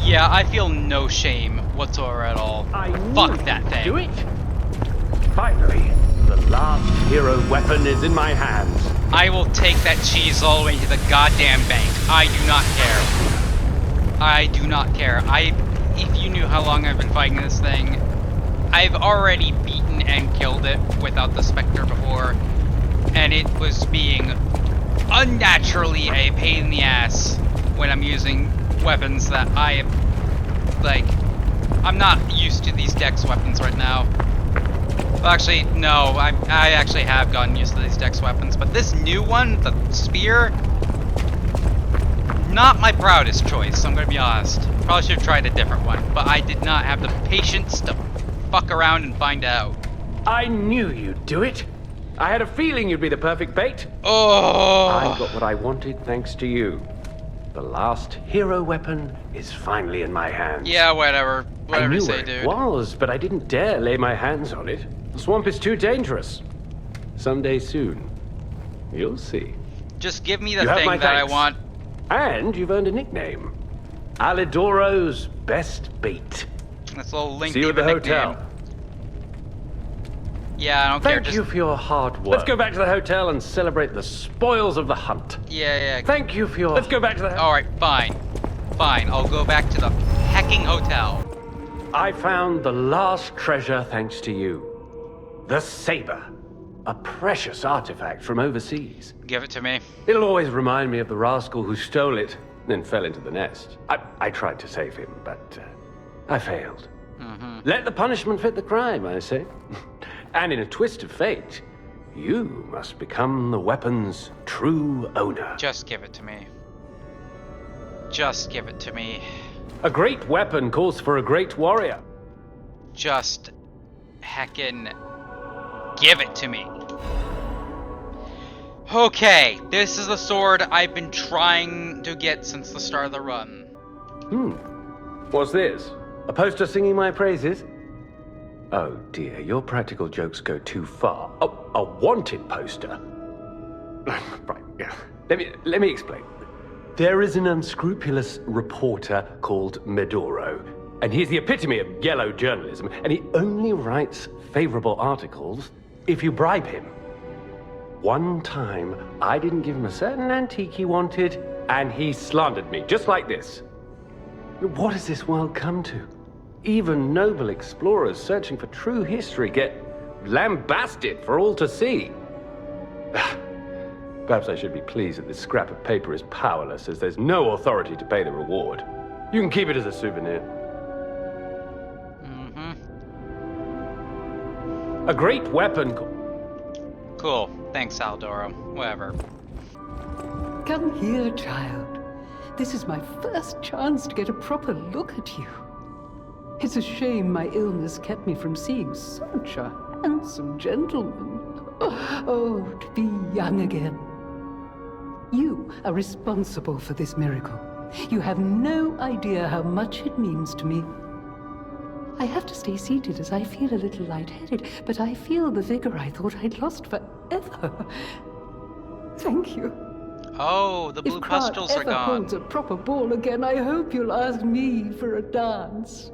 Yeah, I feel no shame whatsoever at all. Fuck that thing. Do it! Finally, the last hero weapon is in my hands. I will take that cheese all the way to the goddamn bank. I do not care. I do not care. If you knew how long I've been fighting this thing, I've already beaten and killed it without the Spectre before, and it was being unnaturally a pain in the ass when I'm using weapons that I'm not used to these Dex weapons right now. Well, actually, no, I actually have gotten used to these Dex weapons, but this new one, the spear, not my proudest choice, I'm gonna be honest. Probably should have tried a different one, but I did not have the patience to fuck around and find out. I knew you'd do it. I had a feeling you'd be the perfect bait. Oh! I got what I wanted thanks to you. The last hero weapon is finally in my hands. Yeah, whatever. Whatever you say, dude. dude. It was, but I didn't dare lay my hands on it. The swamp is too dangerous. Someday soon, you'll see. Just give me the thing that I want. And you've earned a nickname. Alidoro's best bait. That's a little lengthy. See you at the hotel. Yeah, I don't care. Thank you for your hard work. Let's go back to the hotel and celebrate the spoils of the hunt. Yeah. Thank you for your... Let's go back to the... Alright, fine. Fine, I'll go back to the hecking hotel. I found the last treasure thanks to you. The saber. A precious artifact from overseas. Give it to me. It'll always remind me of the rascal who stole it, then fell into the nest. I tried to save him, but I failed. Let the punishment fit the crime, I say. And in a twist of fate, you must become the weapon's true owner. Just give it to me. Just give it to me. A great weapon calls for a great warrior. Just heckin' give it to me. Okay, this is the sword I've been trying to get since the start of the run. What's this? A poster singing my praises? Oh dear, your practical jokes go too far. Oh, a wanted poster. Right, yeah. Let me explain. There is an unscrupulous reporter called Medoro, and he's the epitome of yellow journalism, and he only writes favorable articles if you bribe him. One time, I didn't give him a certain antique he wanted, and he slandered me, just like this. What has this world come to? Even noble explorers searching for true history get lambasted for all to see. Perhaps I should be pleased that this scrap of paper is powerless, as there's no authority to pay the reward. You can keep it as a souvenir. A great weapon. Cool. Thanks, Aldoro. Whatever. Come here, child. This is my first chance to get a proper look at you. It's a shame my illness kept me from seeing such a handsome gentleman. Oh, to be young again. You are responsible for this miracle. You have no idea how much it means to me. I have to stay seated as I feel a little lightheaded, but I feel the vigor I thought I'd lost forever. Thank you. Oh, the blue pustules are If Krat ever gone. holds a proper ball again, I hope you'll ask me for a dance.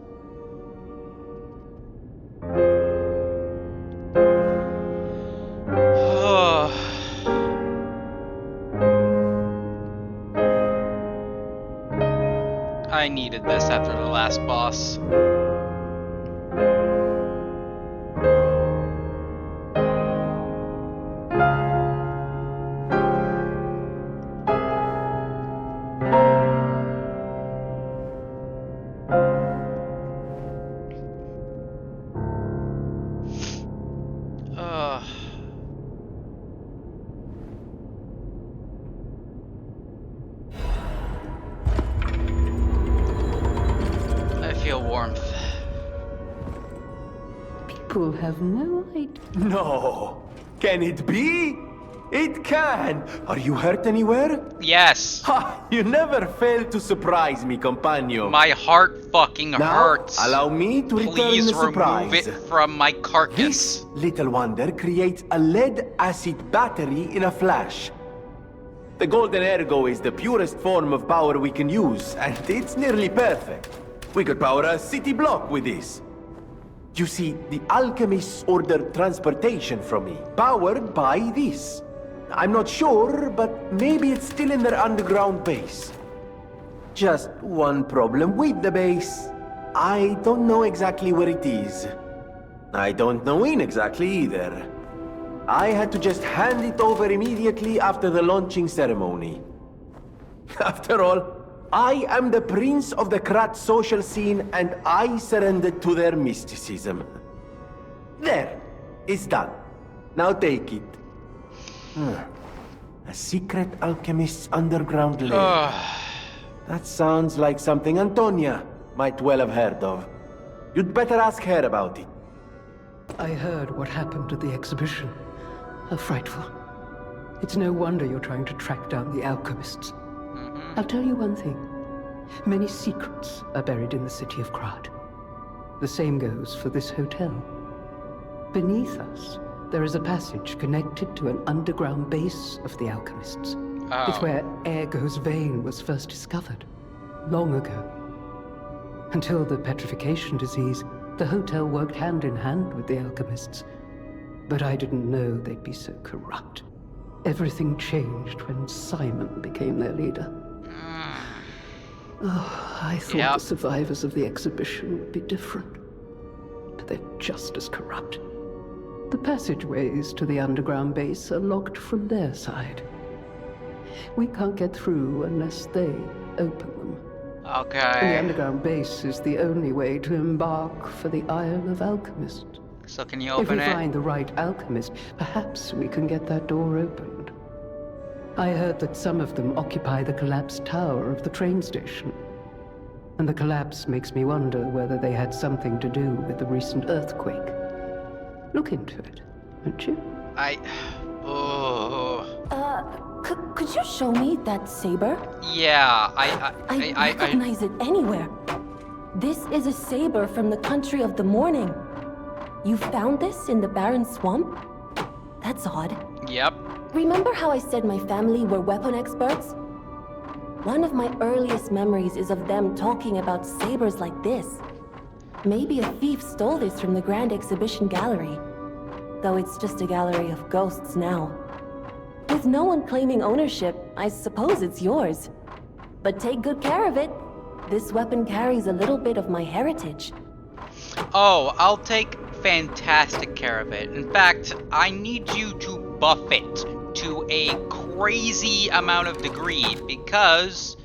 I needed this after the last boss. I feel warmth. People have no idea. No! Can it be? It can! Are you hurt anywhere? Yes. Ha! You never fail to surprise me, companion. My heart fucking Now, hurts. allow me to return Please the surprise. remove it from my carcass. This little wonder creates a lead-acid battery in a flash. The golden ergo is the purest form of power we can use, and it's nearly perfect. We could power a city block with this. You see, the alchemists ordered transportation from me, powered by this. I'm not sure, but maybe it's still in their underground base. Just one problem with the base. I don't know exactly where it is. I don't know when exactly either. I had to just hand it over immediately after the launching ceremony. After all, I am the prince of the Krat social scene, and I surrendered to their mysticism. There, it's done. Now take it. A secret alchemist's underground lair. That sounds like something Antonia might well have heard of. You'd better ask her about it. I heard what happened at the exhibition. How frightful. It's no wonder you're trying to track down the alchemists. I'll tell you one thing. Many secrets are buried in the city of Krat. The same goes for this hotel. Beneath us, there is a passage connected to an underground base of the alchemists. Oh. It's where Ergo's vein was first discovered, long ago. Until the petrification disease, the hotel worked hand in hand with the alchemists. But I didn't know they'd be so corrupt. Everything changed when Simon became their leader. Oh, I thought the survivors of the exhibition would be different. But they're just as corrupt. The passageways to the underground base are locked from their side. We can't get through unless they open them. Okay. And the underground base is the only way to embark for the Isle of Alchemist. So can you open If it? we find the right alchemist, perhaps we can get that door opened. I heard that some of them occupy the collapsed tower of the train station. And the collapse makes me wonder whether they had something to do with the recent earthquake. Look into it, won't you? Could you show me that saber? Yeah, I recognize it anywhere. This is a saber from the country of the morning. You found this in the barren swamp? That's odd. Yep. Remember how I said my family were weapon experts? One of my earliest memories is of them talking about sabers like this. Maybe a thief stole this from the Grand Exhibition Gallery. Though it's just a gallery of ghosts now. With no one claiming ownership, I suppose it's yours. But take good care of it. This weapon carries a little bit of my heritage. Oh, I'll take fantastic care of it. In fact, I need you to buff it to a crazy amount of degree, because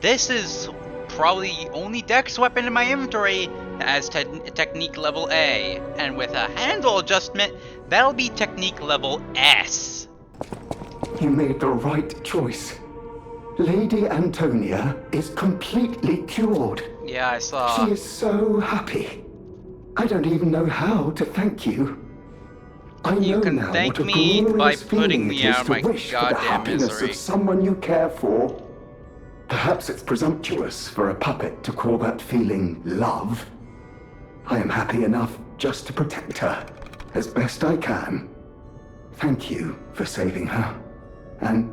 this is probably the only dex weapon in my inventory that has technique level A, and with a handle adjustment, that'll be technique level S. You made the right choice. Lady Antonia is completely cured. Yeah, I saw. She is so happy. I don't even know how to thank you. I know now what a glorious feeling it is to wish for the happiness of someone you care for. Perhaps it's presumptuous for a puppet to call that feeling love. I am happy enough just to protect her as best I can. Thank you for saving her, and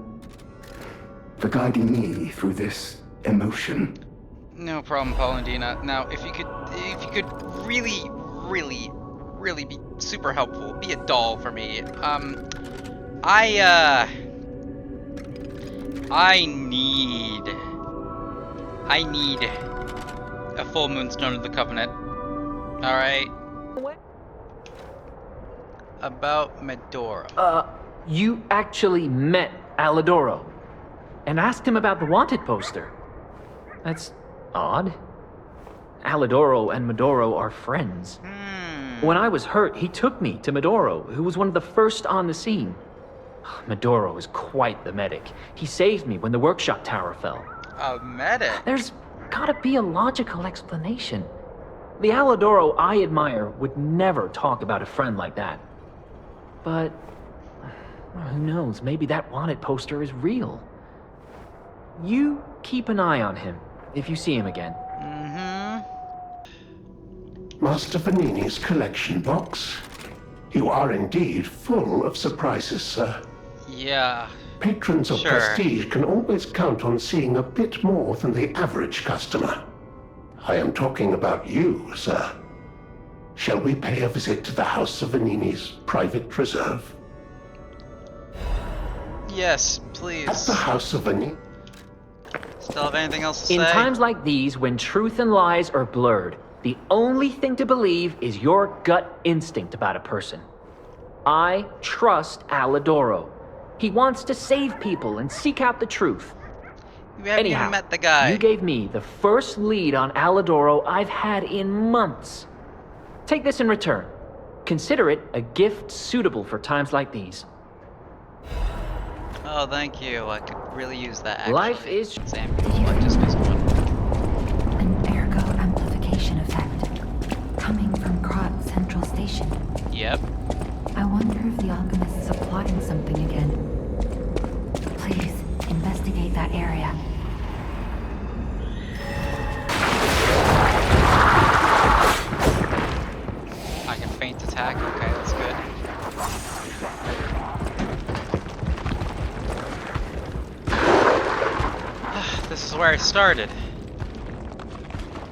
for guiding me through this emotion. No problem, Paulandina. Now, if you could really be super helpful, be a doll for me. I need a full moonstone of the Covenant. All right. What? About Medora. You actually met Alidoro and asked him about the wanted poster. That's odd. Alidoro and Medoro are friends. When I was hurt, he took me to Medoro, who was one of the first on the scene. Medoro is quite the medic. He saved me when the workshop tower fell. A medic? There's gotta be a logical explanation. The Alidoro I admire would never talk about a friend like that. But who knows, maybe that wanted poster is real. You keep an eye on him if you see him again. Master Vanini's collection box. You are indeed full of surprises, sir. Yeah. Patrons of prestige can always count on seeing a bit more than the average customer. I am talking about you, sir. Shall we pay a visit to the House of Vanini's private reserve? Yes, please. At the House of Vanini. Still have anything else to say? In times like these, when truth and lies are blurred, the only thing to believe is your gut instinct about a person. I trust Alidoro. He wants to save people and seek out the truth. You haven't even met the guy. You gave me the first lead on Alidoro I've had in months. Take this in return. Consider it a gift suitable for times like these. Oh, thank you. I could really use that, actually. Life is... Sam, just missed one. An ergo amplification effect coming from Krot Central Station. Yep. I wonder if the alchemists are plotting something again. Please, investigate that area. I can feint attack. Okay, that's good. This is where I started.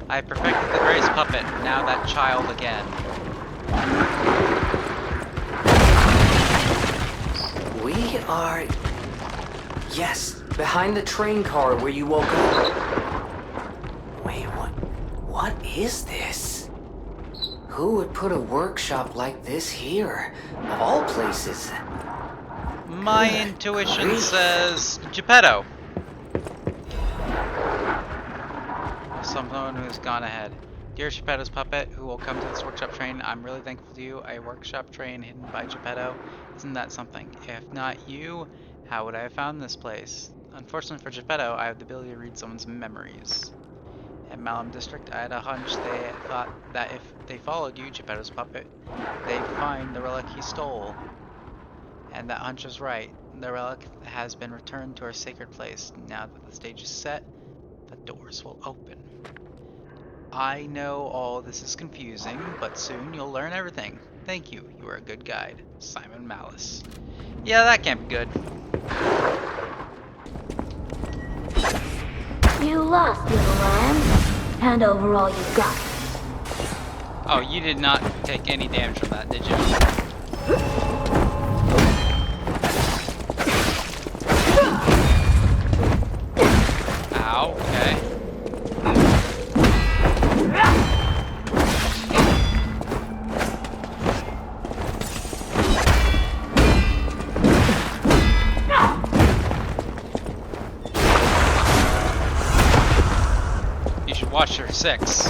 I perfected the Grace puppet, now that child again. We are... Yes, behind the train car where you woke up. Wait, what is this? Who would put a workshop like this here, of all places? My intuition says Geppetto. Someone who's gone ahead. Dear Geppetto's puppet, who will come to this workshop train, I'm really thankful to you. A workshop train hidden by Geppetto. Isn't that something? If not you, how would I have found this place? Unfortunately for Geppetto, I have the ability to read someone's memories. At Malum District, I had a hunch they thought that if they followed you, Geppetto's puppet, they'd find the relic he stole. And that hunch was right. The relic has been returned to our sacred place. Now that the stage is set, the doors will open. I know all this is confusing, but soon you'll learn everything. Thank you. You are a good guide. Simon Malice. Yeah, that can't be good. You lost, little lamb. Hand over all you got. Oh, you did not take any damage from that, did you? Ow, okay. 6.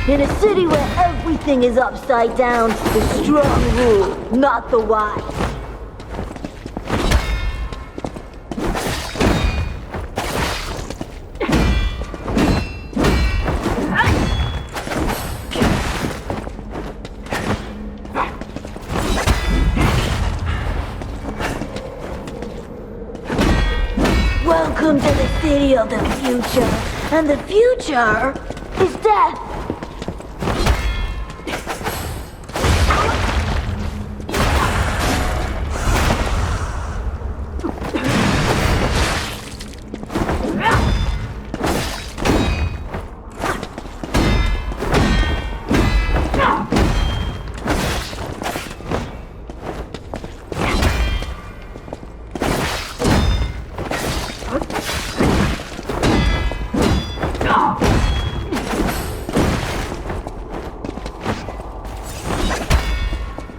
In a city where everything is upside down, the strong rule, not the wise. Welcome to the city of the future, and the future is death.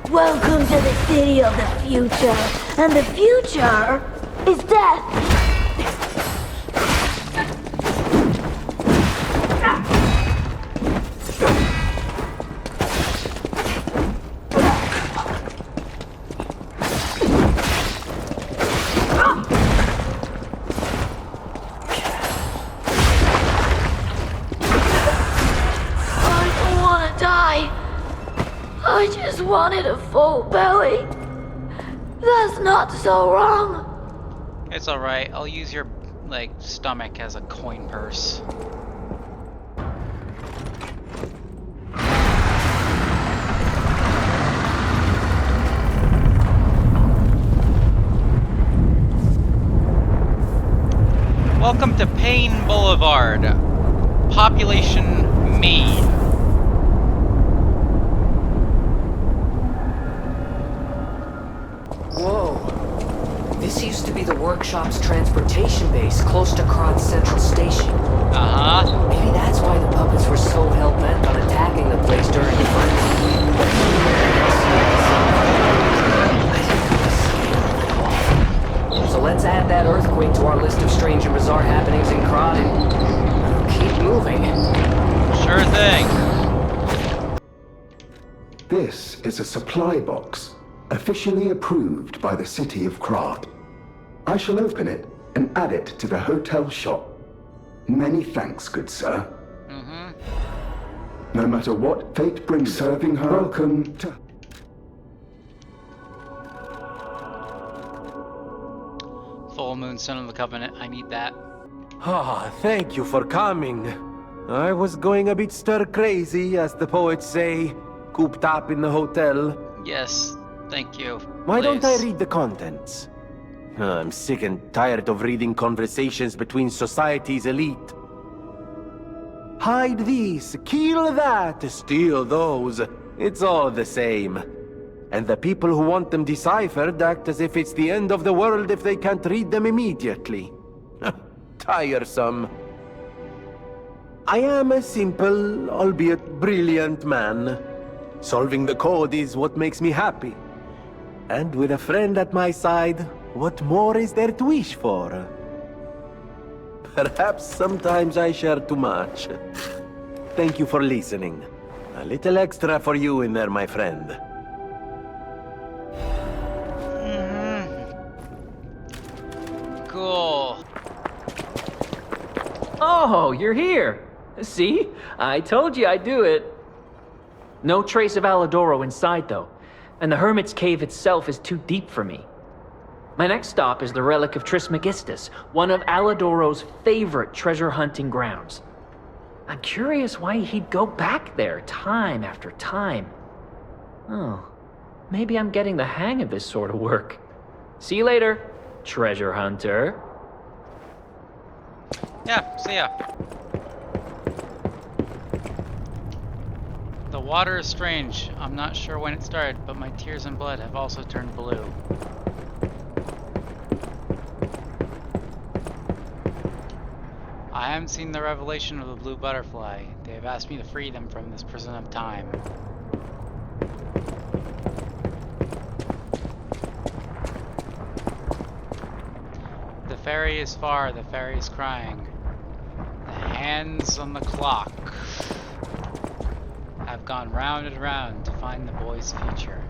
Welcome to the city of the future, and the future is death. I just wanted a full belly. That's not so wrong. It's alright, I'll use your, like, stomach as a coin purse. Welcome to Payne Boulevard. Population me. Whoa. This used to be the workshop's transportation base close to Krod's central station. Uh-huh. Maybe that's why the puppets were so hell-bent on attacking the place during the frenzy. So let's add that earthquake to our list of strange and bizarre happenings in Krod and keep moving. Sure thing. This is a supply box, officially approved by the city of Krod. I shall open it and add it to the hotel shop. Many thanks, good sir. No matter what fate brings, serving her, welcome to... Full moon, son of the covenant. I need that. Ah, thank you for coming. I was going a bit stir-crazy, as the poets say, cooped up in the hotel. Yes, thank you. Why don't I read the contents? I'm sick and tired of reading conversations between society's elite. Hide these, kill that, steal those. It's all the same. And the people who want them deciphered act as if it's the end of the world if they can't read them immediately. Tiresome. I am a simple, albeit brilliant man. Solving the code is what makes me happy. And with a friend at my side, what more is there to wish for? Perhaps sometimes I share too much. Thank you for listening. A little extra for you in there, my friend. Cool. Oh, you're here. See? I told you I'd do it. No trace of Alidoro inside, though. And the Hermit's Cave itself is too deep for me. My next stop is the Relic of Trismegistus, one of Alidoro's favorite treasure hunting grounds. I'm curious why he'd go back there time after time. Oh, maybe I'm getting the hang of this sort of work. See you later, treasure hunter. Yeah, see ya. The water is strange. I'm not sure when it started, but my tears and blood have also turned blue. I haven't seen the revelation of the blue butterfly. They have asked me to free them from this prison of time. The ferry is far, the ferry is crying. The hands on the clock have gone round and round to find the boy's future.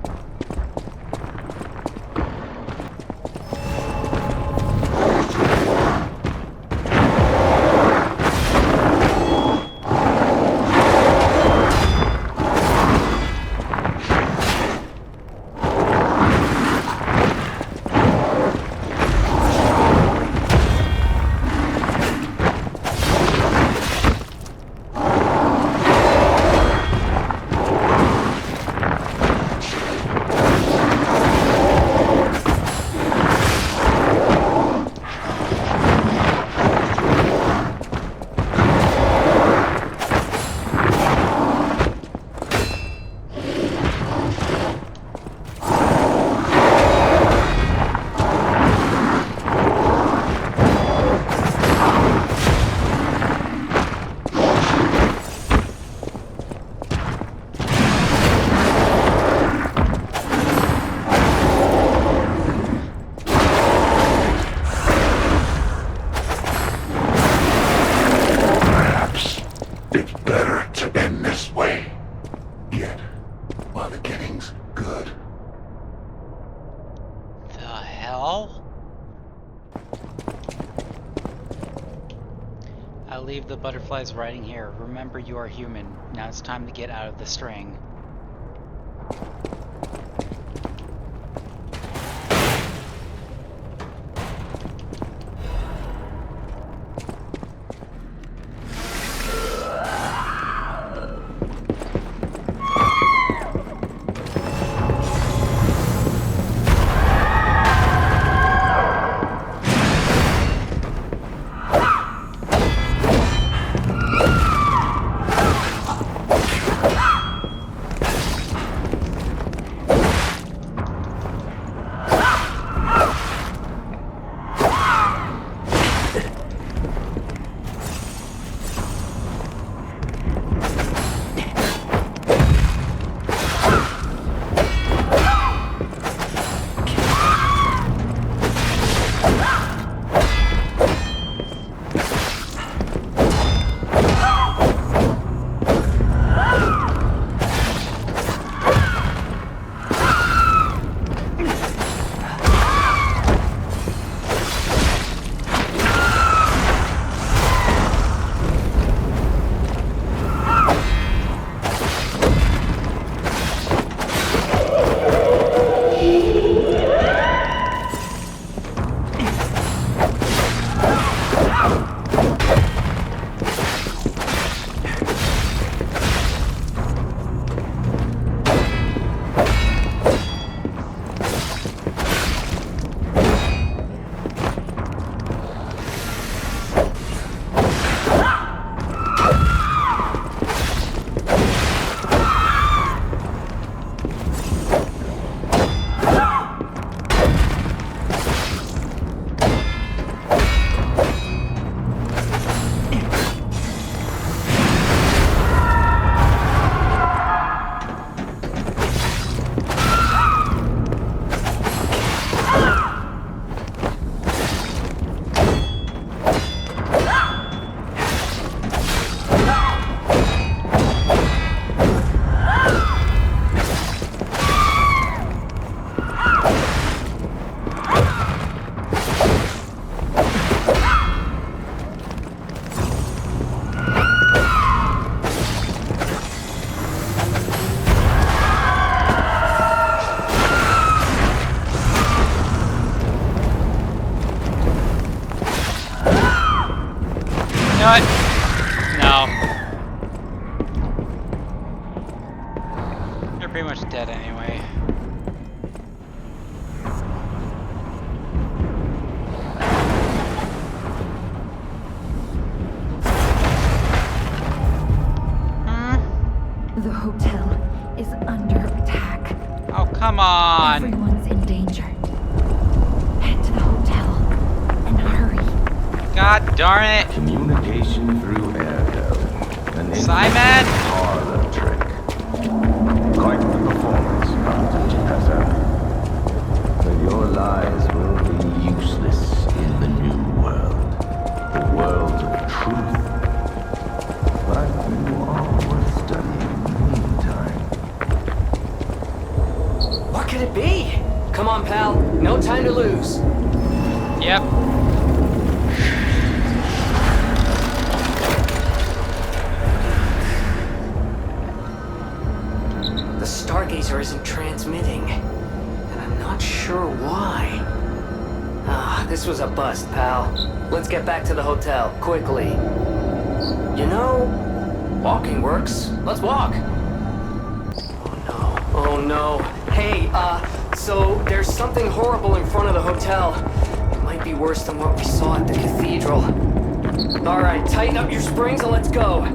I'll leave the butterflies writing here. Remember, you are human. Now it's time to get out of the string. What? No. You're pretty much dead anyway. The hotel is under attack. Oh, come on. Everyone's in danger. Head to the hotel and hurry. God darn it. Communication through airco. An Simon! parlor trick. Quite the performance, Dr. Professor. But your lies will be useless in the new to lose. Yep. The Stargazer isn't transmitting, and I'm not sure why. Ah, this was a bust, pal. Let's get back to the hotel, quickly. You know, walking works. Let's walk. Oh no. Hey, so there's something horrible in front of the hotel. It might be worse than what we saw at the cathedral. Alright, tighten up your springs and let's go.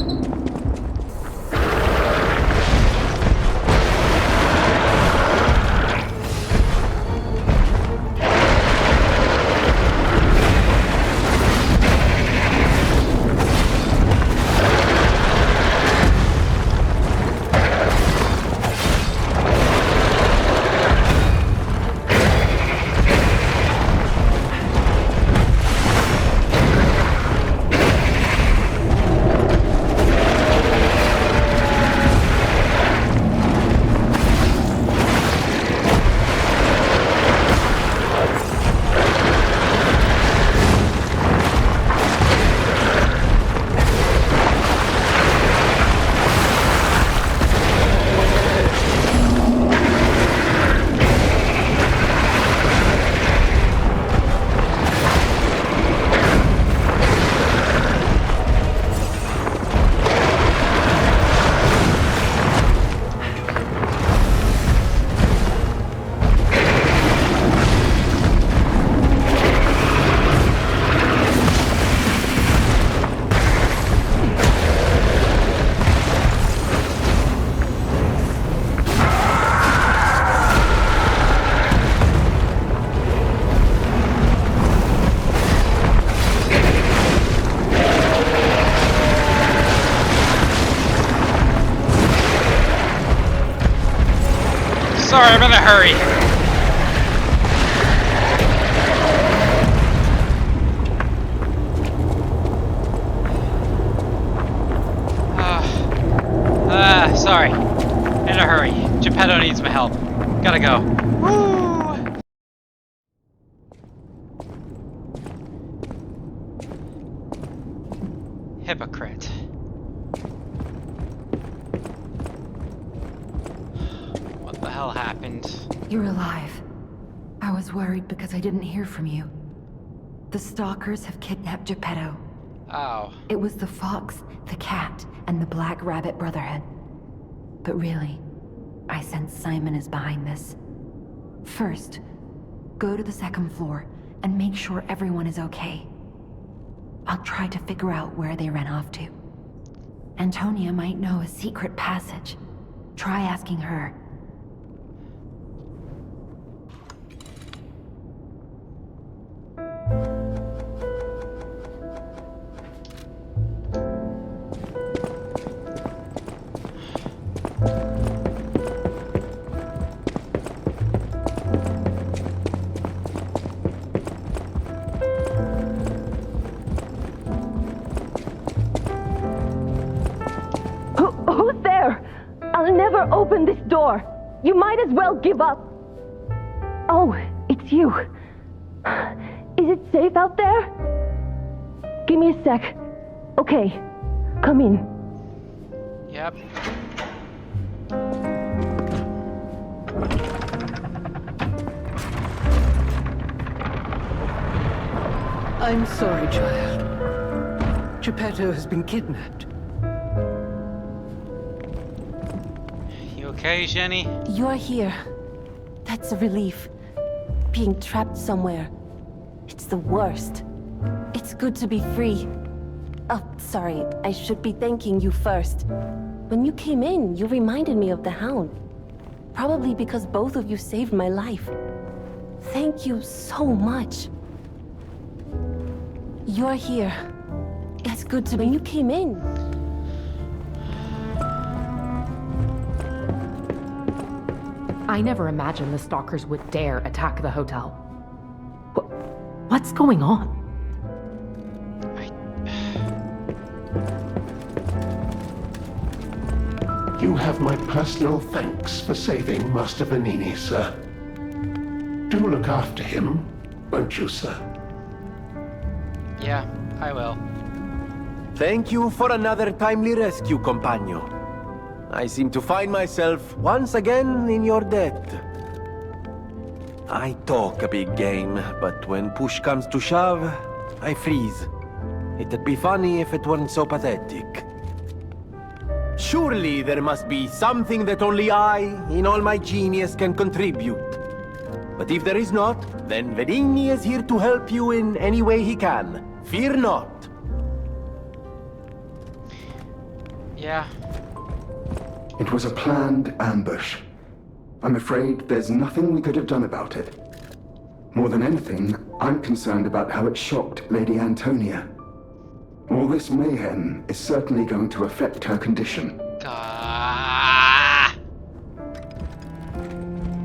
Sorry, I'm in a hurry. Sorry. In a hurry. Geppetto needs my help. Gotta go. Woo! Hypocrite. What the hell happened? You're alive. I was worried because I didn't hear from you. The stalkers have kidnapped Geppetto. Oh. It was the fox, the cat, and the Black Rabbit Brotherhood. But really, I sense Simon is behind this. First, go to the second floor and make sure everyone is okay. I'll try to figure out where they ran off to. Antonia might know a secret passage. Try asking her. Who's there? I'll never open this door. You might as well give up. Oh, it's you. Is it safe out there? Give me a sec. Okay, come in. Yep. I'm sorry, child. Geppetto has been kidnapped. You okay, Jenny? You're here. That's a relief. Being trapped somewhere. It's the worst. It's good to be free. Oh, sorry. I should be thanking you first. When you came in, you reminded me of the Hound. Probably because both of you saved my life. Thank you so much. You're here. It's good to be. When you came in. I never imagined the stalkers would dare attack the hotel. What's going on? You have my personal thanks for saving Master Vanini, sir. Do look after him, won't you, sir? Yeah, I will. Thank you for another timely rescue, companion. I seem to find myself once again in your debt. I talk a big game, but when push comes to shove, I freeze. It'd be funny if it weren't so pathetic. Surely there must be something that only I, in all my genius, can contribute. But if there is not, then Venigni is here to help you in any way he can. Fear not. Yeah. It was a planned ambush. I'm afraid there's nothing we could have done about it. More than anything, I'm concerned about how it shocked Lady Antonia. All this mayhem is certainly going to affect her condition.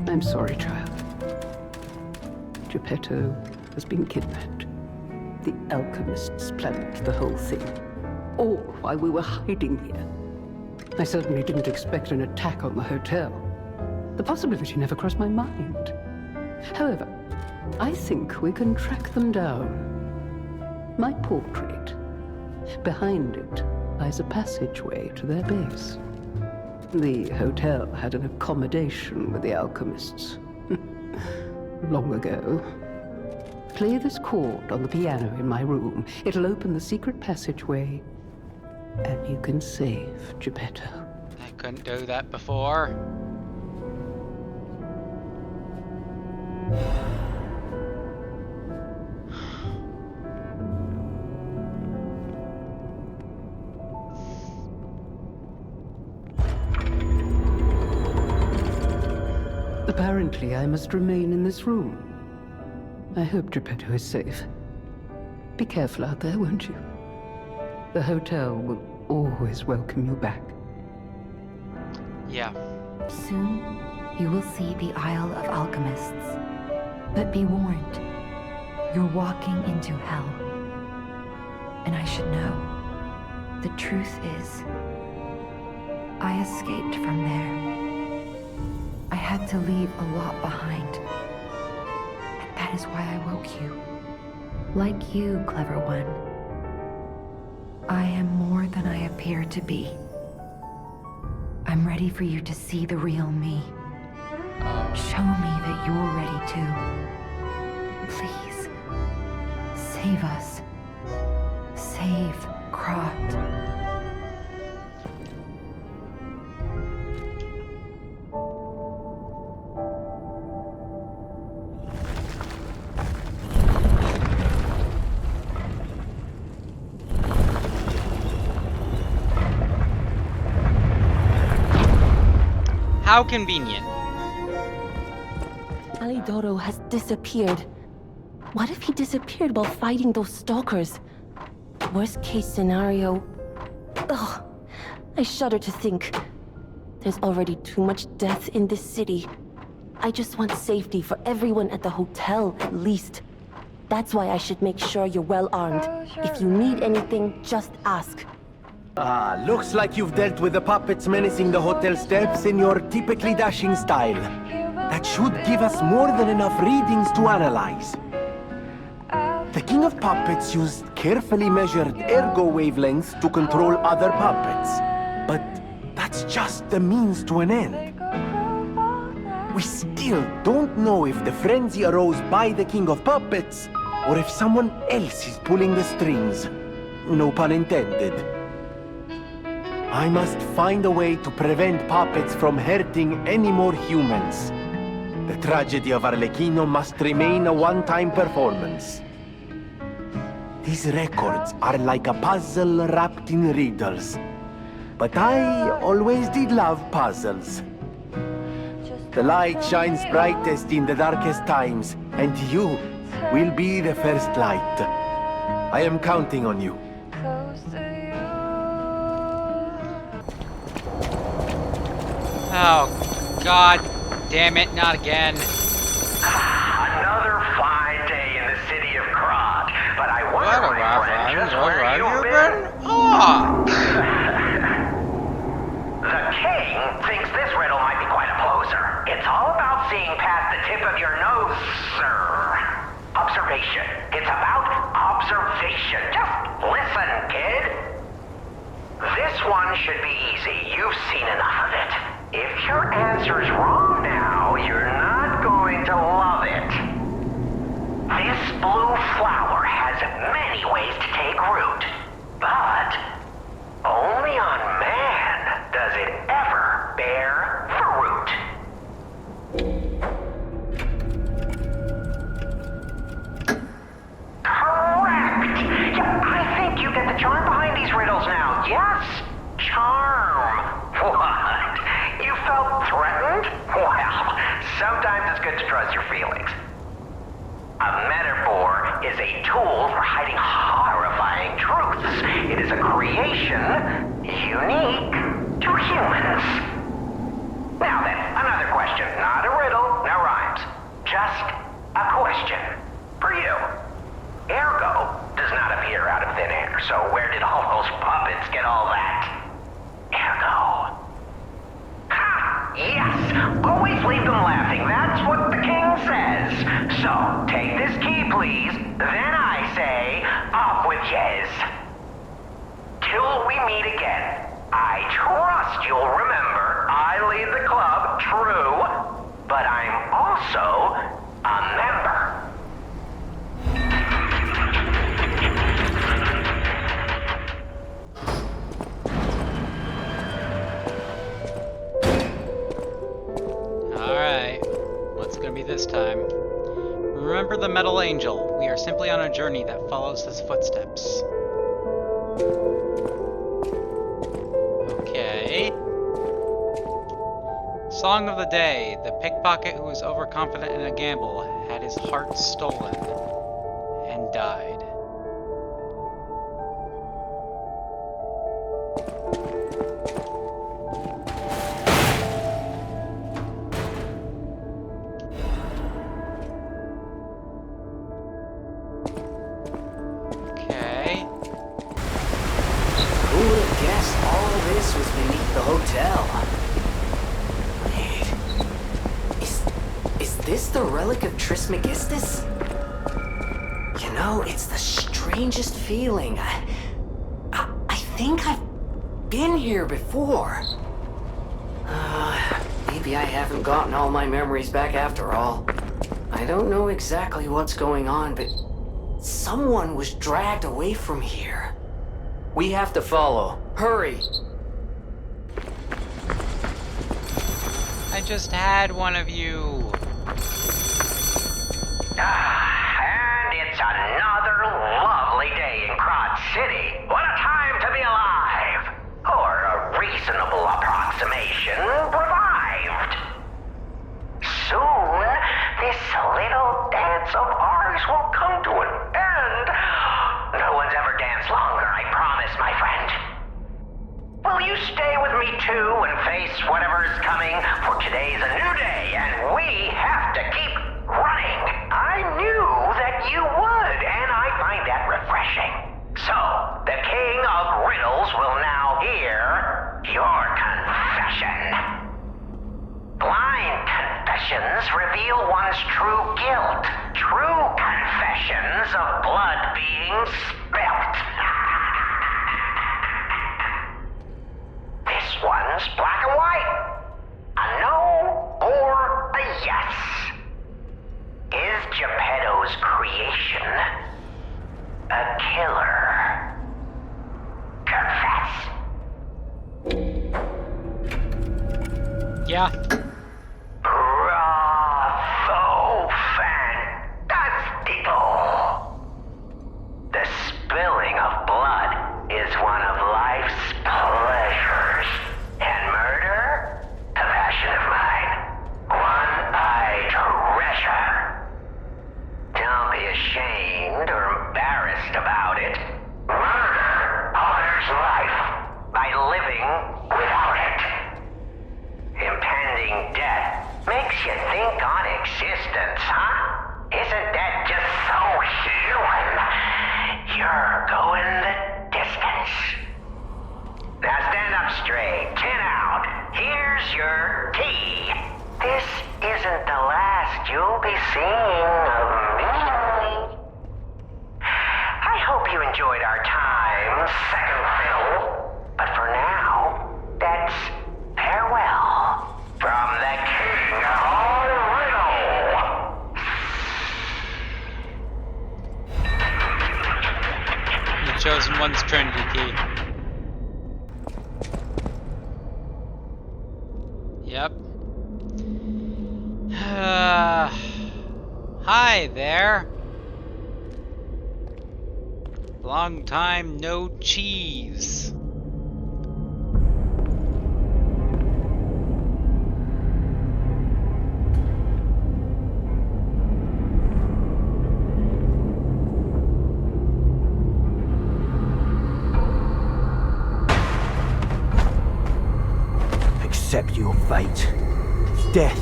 I'm sorry, child. Geppetto has been kidnapped. The alchemists planned the whole thing. All while we were hiding here. I certainly didn't expect an attack on the hotel. The possibility never crossed my mind. However, I think we can track them down. My portrait. Behind it lies a passageway to their base. The hotel had an accommodation with the alchemists. Long ago. Play this chord on the piano in my room. It'll open the secret passageway, and you can save Geppetto. I couldn't do that before. Apparently, I must remain in this room. I hope Geppetto is safe. Be careful out there, won't you? The hotel will always welcome you back. Yeah. Soon, you will see the Isle of Alchemists. But be warned, you're walking into hell. And I should know. The truth is, I escaped from there. I had to leave a lot behind. And that is why I woke you. Like you, clever one. I am more than I appear to be. I'm ready for you to see the real me. Show me that you're ready too. Please, save us. Save Krot. How convenient. Alidoro has disappeared. What if he disappeared while fighting those stalkers? Worst case scenario... Ugh, I shudder to think. There's already too much death in this city. I just want safety for everyone at the hotel, at least. That's why I should make sure you're well armed. If you need anything, just ask. Ah, looks like you've dealt with the puppets menacing the hotel steps in your typically dashing style. That should give us more than enough readings to analyze. The King of Puppets used carefully measured ergo wavelengths to control other puppets. But that's just the means to an end. We still don't know if the frenzy arose by the King of Puppets, or if someone else is pulling the strings. No pun intended. I must find a way to prevent puppets from hurting any more humans. The tragedy of Arlecchino must remain a one-time performance. These records are like a puzzle wrapped in riddles. But I always did love puzzles. The light shines brightest in the darkest times, and you will be the first light. I am counting on you. Oh, God damn it, not again. Another fine day in the city of Krot, but I wonder, my friend, just where you've been? The king thinks this riddle might be quite a poser. It's all about seeing past the tip of your nose, This one should be easy. You've seen enough of it. If your answer's wrong now, you're not going to love it. This blue flower has many ways to take root, but only on man does it ever bear fruit. Correct! Yeah, I think you get the charm behind these riddles now. Yes, charm. What? You felt threatened? Well, sometimes it's good to trust your feelings. A metaphor is a tool for hiding horrifying truths. It is a creation unique to humans. Now then, another question. Not a riddle, no rhymes. Just a question for you. Ergo does not appear out of thin air, so where did all those puppets get all that? Ergo. Ha! Yes! Always leave them laughing. That's what the king says. So, take this key, please. Then I say, off with yes. Till we meet again. I trust you'll remember I lead the club, true, but I'm also a member. Alright, what's gonna be this time? Remember the Metal Angel. We are simply on a journey that follows his footsteps. Okay. Song of the day. The pickpocket who was overconfident in a gamble had his heart stolen and died. Hotel. Wait. Is this the relic of Trismegistus? You know, it's the strangest feeling. I think I've been here before. Maybe I haven't gotten all my memories back after all. I don't know exactly what's going on, but someone was dragged away from here. We have to follow. Hurry! I just had one of you. And it's another lovely day in Crot City. What a time to be alive! Or a reasonable approximation revived. Soon, this little dance of ours will come to an end. No one's ever danced longer, I promise, my friend. Will you stay with me too and face whatever is coming? For today's a new day, and we have to keep running. I knew that you would, and I find that refreshing. So, the king of riddles will now hear your confession. Blind confessions reveal one's true guilt. True confessions of blood being spilt. This one's black and white. A no or a yes. Is Geppetto's creation a killer? Confess. Yeah. Bravo, fantastico. The spilling of blood is one of life's pleasures. And murder? A passion of mine. One I treasure. Don't be ashamed or embarrassed about it. Murder honors life by living without it. Impending death makes you think on existence, huh? Isn't that just so human? You're going the distance. Now stand up straight, chin out. Here's your key. This isn't the last you'll be seeing of me. I hope you enjoyed our time, second fiddle. But for now, Trinity key. Yep. Hi there. Long time no cheese. Accept your fate. Death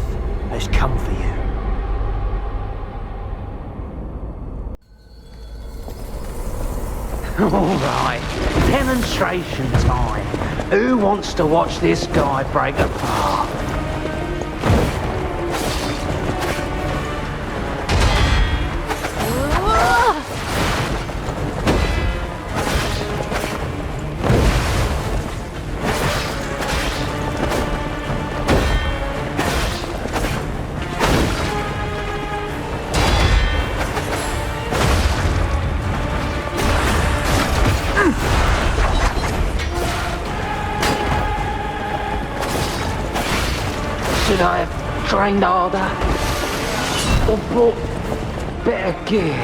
has come for you. Alright, demonstration time. Who wants to watch this guy break apart? Should I have trained harder? Or brought better gear?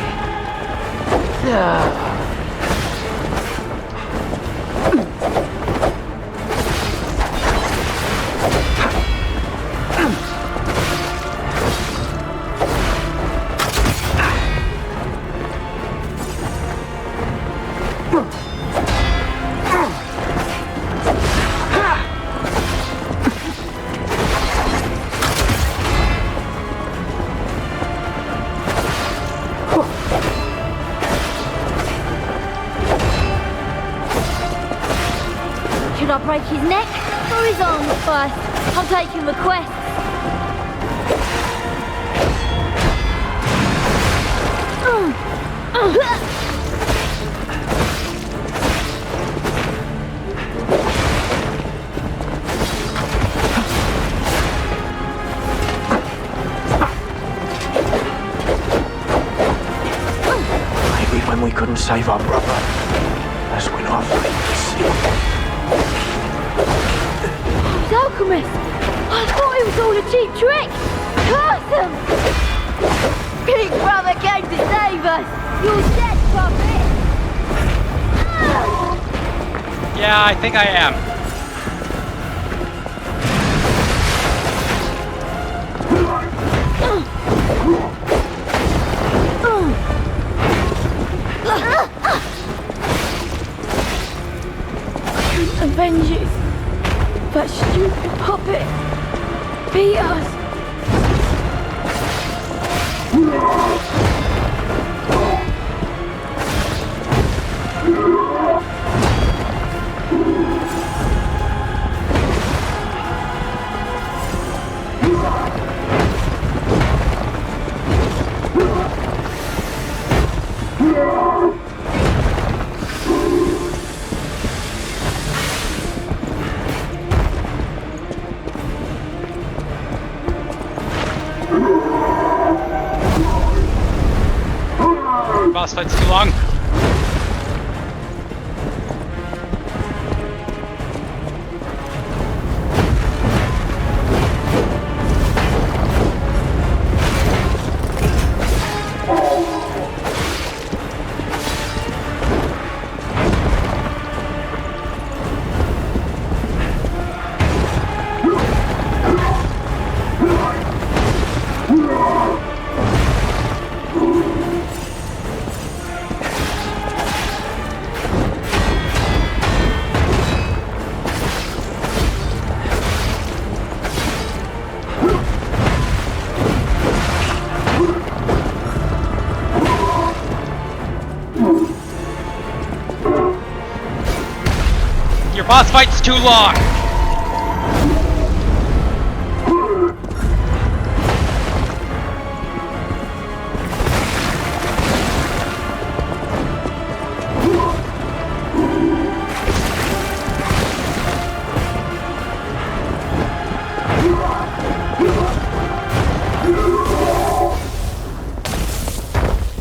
Should I break his neck or his arms first? I'm taking requests. Maybe when we couldn't save our brother, that's when our fate was sealed. He's alchemist! I thought it was all a cheap trick! Curse him! Big brother came to save us! You're dead, puppet! Yeah, I think I am. Avenge you! That stupid puppet beat us! Boss fight's too long. Your boss fight's too long!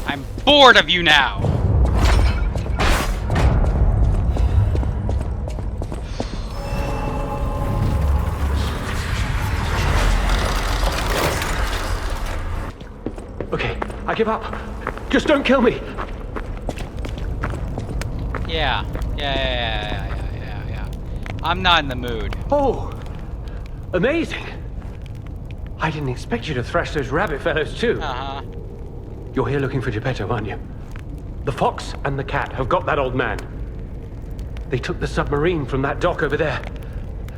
I'm bored of you now! I give up. Just don't kill me. Yeah. I'm not in the mood. Oh, amazing. I didn't expect you to thrash those rabbit fellows too. Uh-huh. You're here looking for Geppetto, aren't you? The fox and the cat have got that old man. They took the submarine from that dock over there.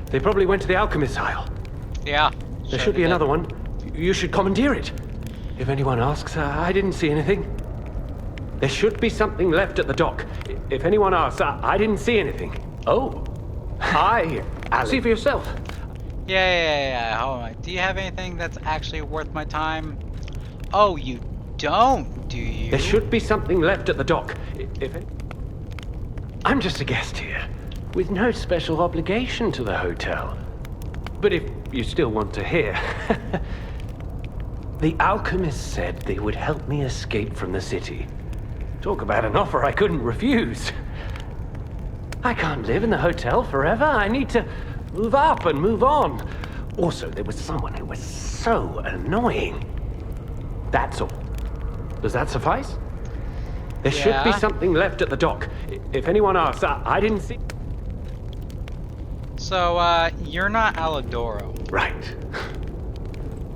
They probably went to the alchemist's aisle. Yeah. There should be another one. You should commandeer it. If anyone asks, I didn't see anything. There should be something left at the dock. If anyone asks, I didn't see anything. Oh. See for yourself. Yeah. Hold on. Do you have anything that's actually worth my time? Oh, you don't, do you? There should be something left at the dock. I'm just a guest here, with no special obligation to the hotel. But if you still want to hear, the alchemist said they would help me escape from the city. Talk about an offer I couldn't refuse. I can't live in the hotel forever. I need to move up and move on. Also, there was someone who was so annoying. That's all. Does that suffice? There should be something left at the dock. If anyone asks, I didn't see... So, you're not Alidoro. Right.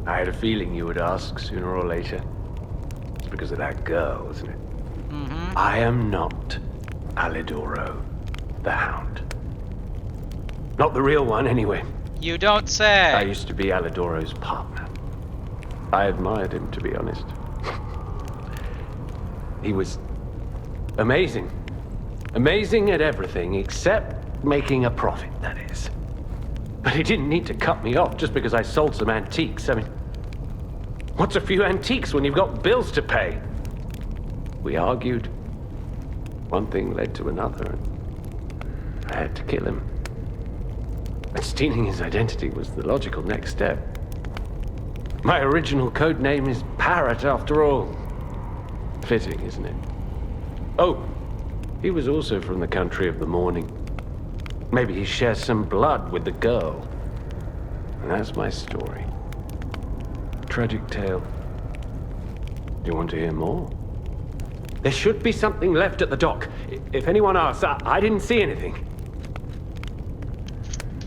I had a feeling you would ask sooner or later. It's because of that girl, isn't it? Mm-hmm. I am not Alidoro, the Hound. Not the real one, anyway. You don't say. I used to be Alidoro's partner. I admired him, to be honest. He was amazing. Amazing at everything, except making a profit, that is. But he didn't need to cut me off just because I sold some antiques. I mean, what's a few antiques when you've got bills to pay? We argued. One thing led to another, and I had to kill him. But stealing his identity was the logical next step. My original code name is Parrot, after all. Fitting, isn't it? Oh, he was also from the country of the morning. Maybe he shares some blood with the girl. And that's my story. Tragic tale. Do you want to hear more? There should be something left at the dock. If anyone asks, I didn't see anything.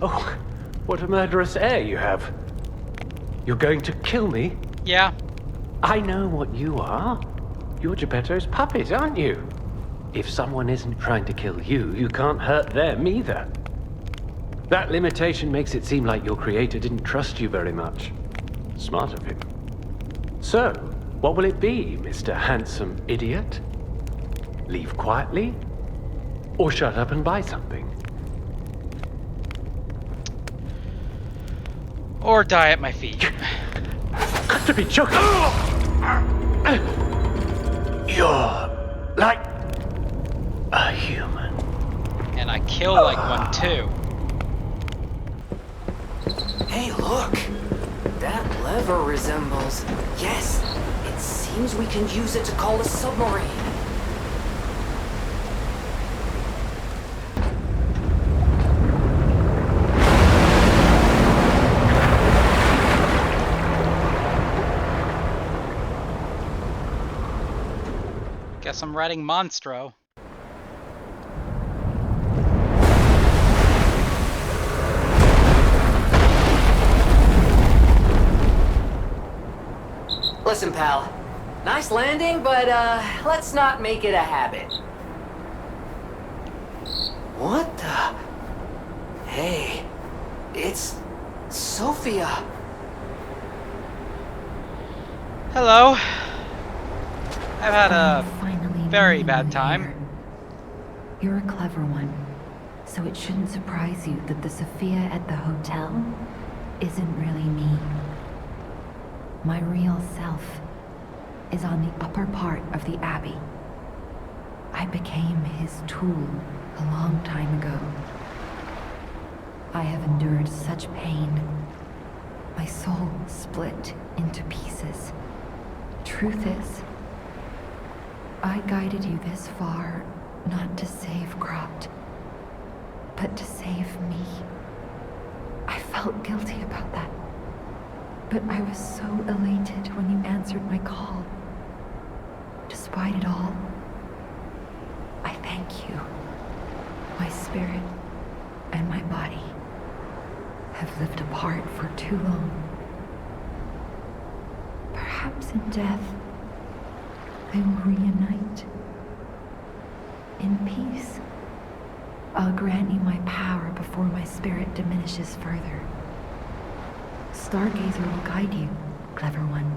Oh, what a murderous air you have. You're going to kill me? Yeah. I know what you are. You're Geppetto's puppet, aren't you? If someone isn't trying to kill you, you can't hurt them either. That limitation makes it seem like your creator didn't trust you very much. Smart of him. So, what will it be, Mr. Handsome Idiot? Leave quietly? Or shut up and buy something? Or die at my feet. Got to be joking! You're like a human. And I kill like one too. Hey, look! That lever resembles... Yes! It seems we can use it to call a submarine. Guess I'm writing Monstro. Listen, pal. Nice landing, but, let's not make it a habit. What the... Hey... It's... Sophia. Hello. I've had a very bad time. You're a clever one, so it shouldn't surprise you that the Sophia at the hotel isn't really me. My real self is on the upper part of the Abbey. I became his tool a long time ago. I have endured such pain. My soul split into pieces. Truth is, I guided you this far not to save Krot, but to save me. I felt guilty about that. But I was so elated when you answered my call. Despite it all, I thank you. My spirit and my body have lived apart for too long. Perhaps in death, they will reunite. In peace, I'll grant you my power before my spirit diminishes further. Stargazer will guide you, clever one.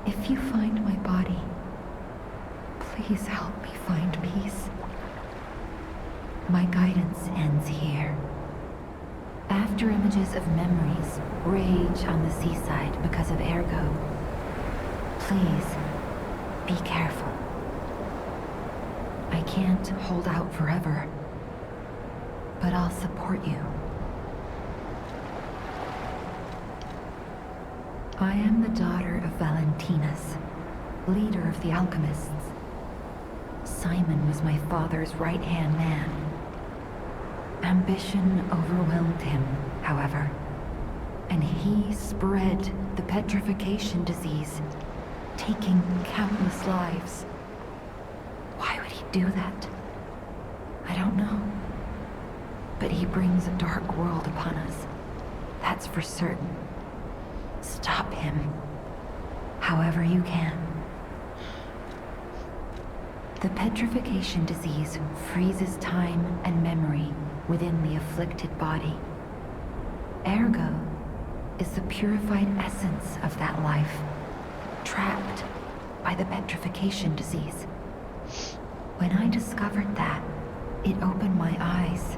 If you find my body, please help me find peace. My guidance ends here. After images of memories rage on the seaside because of Ergo, please be careful. I can't hold out forever, but I'll support you. I am the daughter of Valentinus, leader of the alchemists. Simon was my father's right-hand man. Ambition overwhelmed him, however, and he spread the petrification disease, taking countless lives. Why would he do that? I don't know. But he brings a dark world upon us. That's for certain. Stop him, however you can. The petrification disease freezes time and memory within the afflicted body. Ergo is the purified essence of that life, trapped by the petrification disease. When I discovered that, it opened my eyes,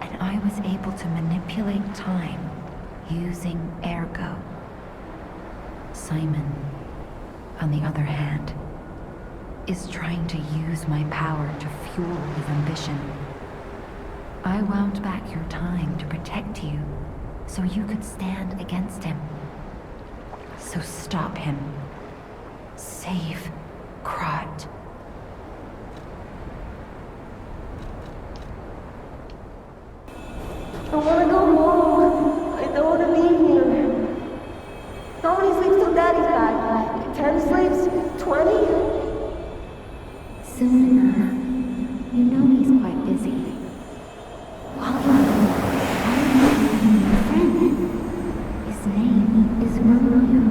and I was able to manipulate time using Ergo. Simon, on the other hand, is trying to use my power to fuel his ambition. I wound back your time to protect you, so you could stand against him. So stop him. Save Krot. I wanna go home. I don't wanna be here. How many sleeps till Daddy's back? 10 sleeps? 20? Soon enough. You know he's quite busy. His name is Romeo.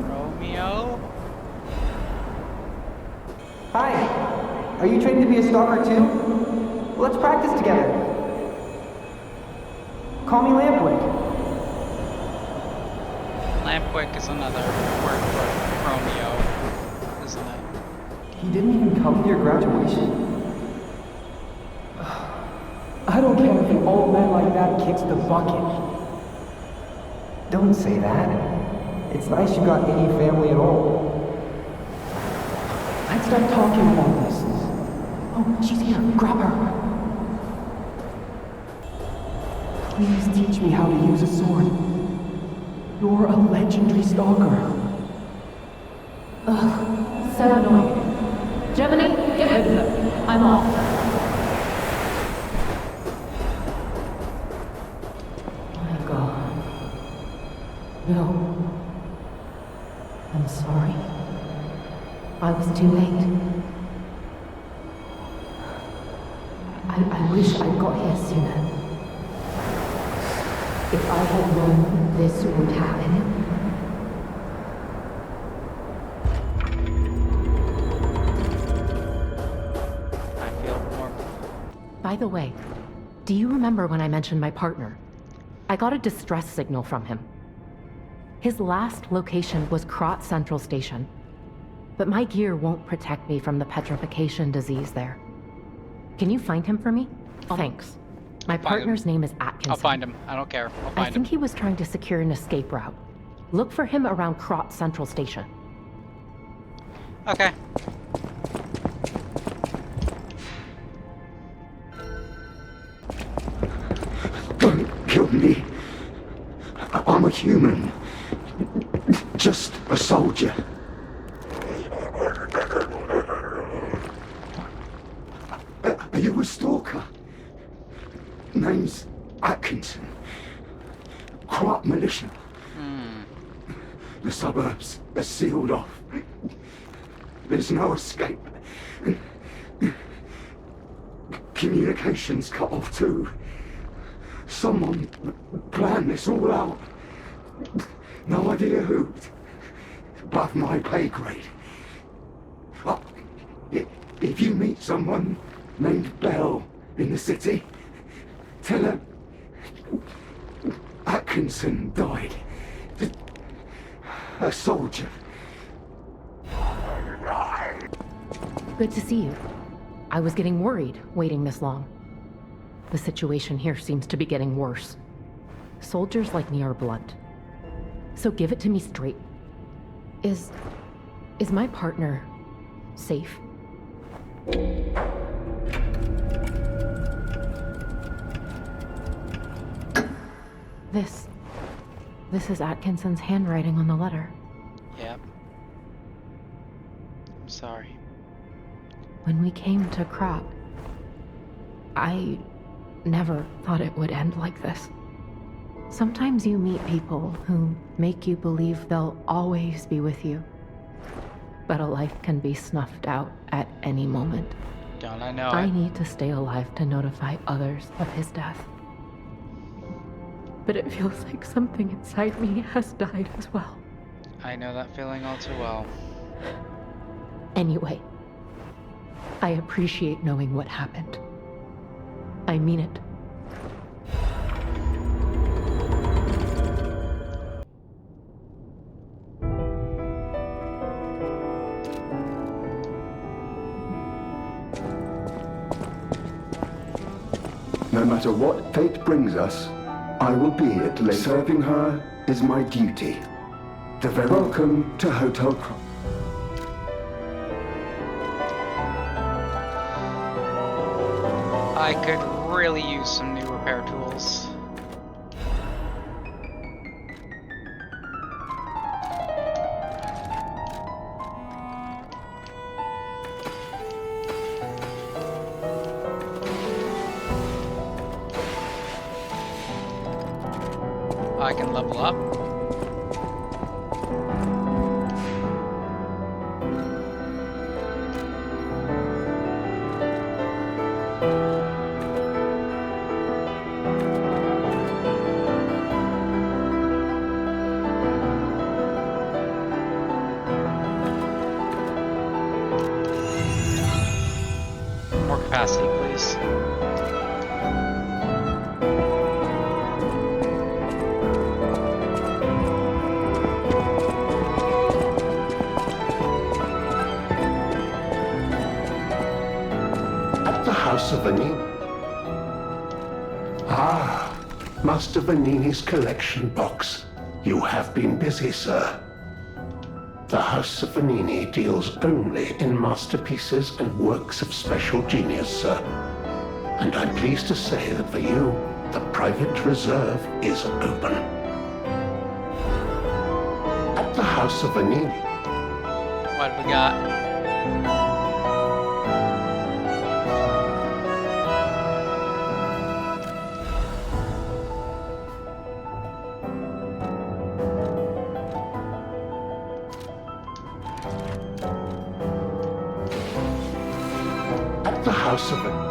Romeo? Hi. Are you trained to be a stalker too? Well, let's practice together. Call me Lampwick. Lampwick is another word for Romeo, isn't it? He didn't even come to your graduation? I don't care if an old man like that kicks the bucket. Don't say that. It's nice you got any family at all. Let's stop talking about this. Oh, she's here. Grab her. Please teach me how to use a sword. You're a legendary stalker. Ugh, so annoying. Gemini, get rid of them. I'm off. My God. No. I'm sorry. I was too late. I wish I'd got here sooner. If I had known this would happen. I feel more. By the way, do you remember when I mentioned my partner? I got a distress signal from him. His last location was Krot Central Station. But my gear won't protect me from the petrification disease there. Can you find him for me? Thanks. My partner's name is Atkinson. I'll find him. I don't care. I'll find I think he was trying to secure an escape route. Look for him around Krot Central Station. Okay. Don't kill me. I'm a human. Just a soldier. Are you a stalker? Name's Atkinson. Krot militia. The suburbs are sealed off. There's no escape. Communications cut off too. Someone planned this all out. No idea who. Above my pay grade. But if you meet someone named Bell in the city, tell her Atkinson died. A soldier. Good to see you. I was getting worried waiting this long. The situation here seems to be getting worse. Soldiers like me are blunt. So give it to me straight. Is my partner safe? This is Atkinson's handwriting on the letter. Yep. I'm sorry. When we came to Krat, I never thought it would end like this. Sometimes you meet people who make you believe they'll always be with you. But a life can be snuffed out at any moment. Don't I know I it? need to stay alive to notify others of his death. But it feels like something inside me has died as well. I know that feeling all too well. Anyway, I appreciate knowing what happened. I mean it. No matter what fate brings us, I will be at late. Serving her is my duty. The very welcome to Hotel Krat. I could really use some new repair tools. I can level up. More capacity, please. House of Vanini. Ah, Master Vanini's collection box. You have been busy, sir. The House of Vanini deals only in masterpieces and works of special genius, sir. And I'm pleased to say that for you, the private reserve is open. At the House of Vanini. What have we got? The House of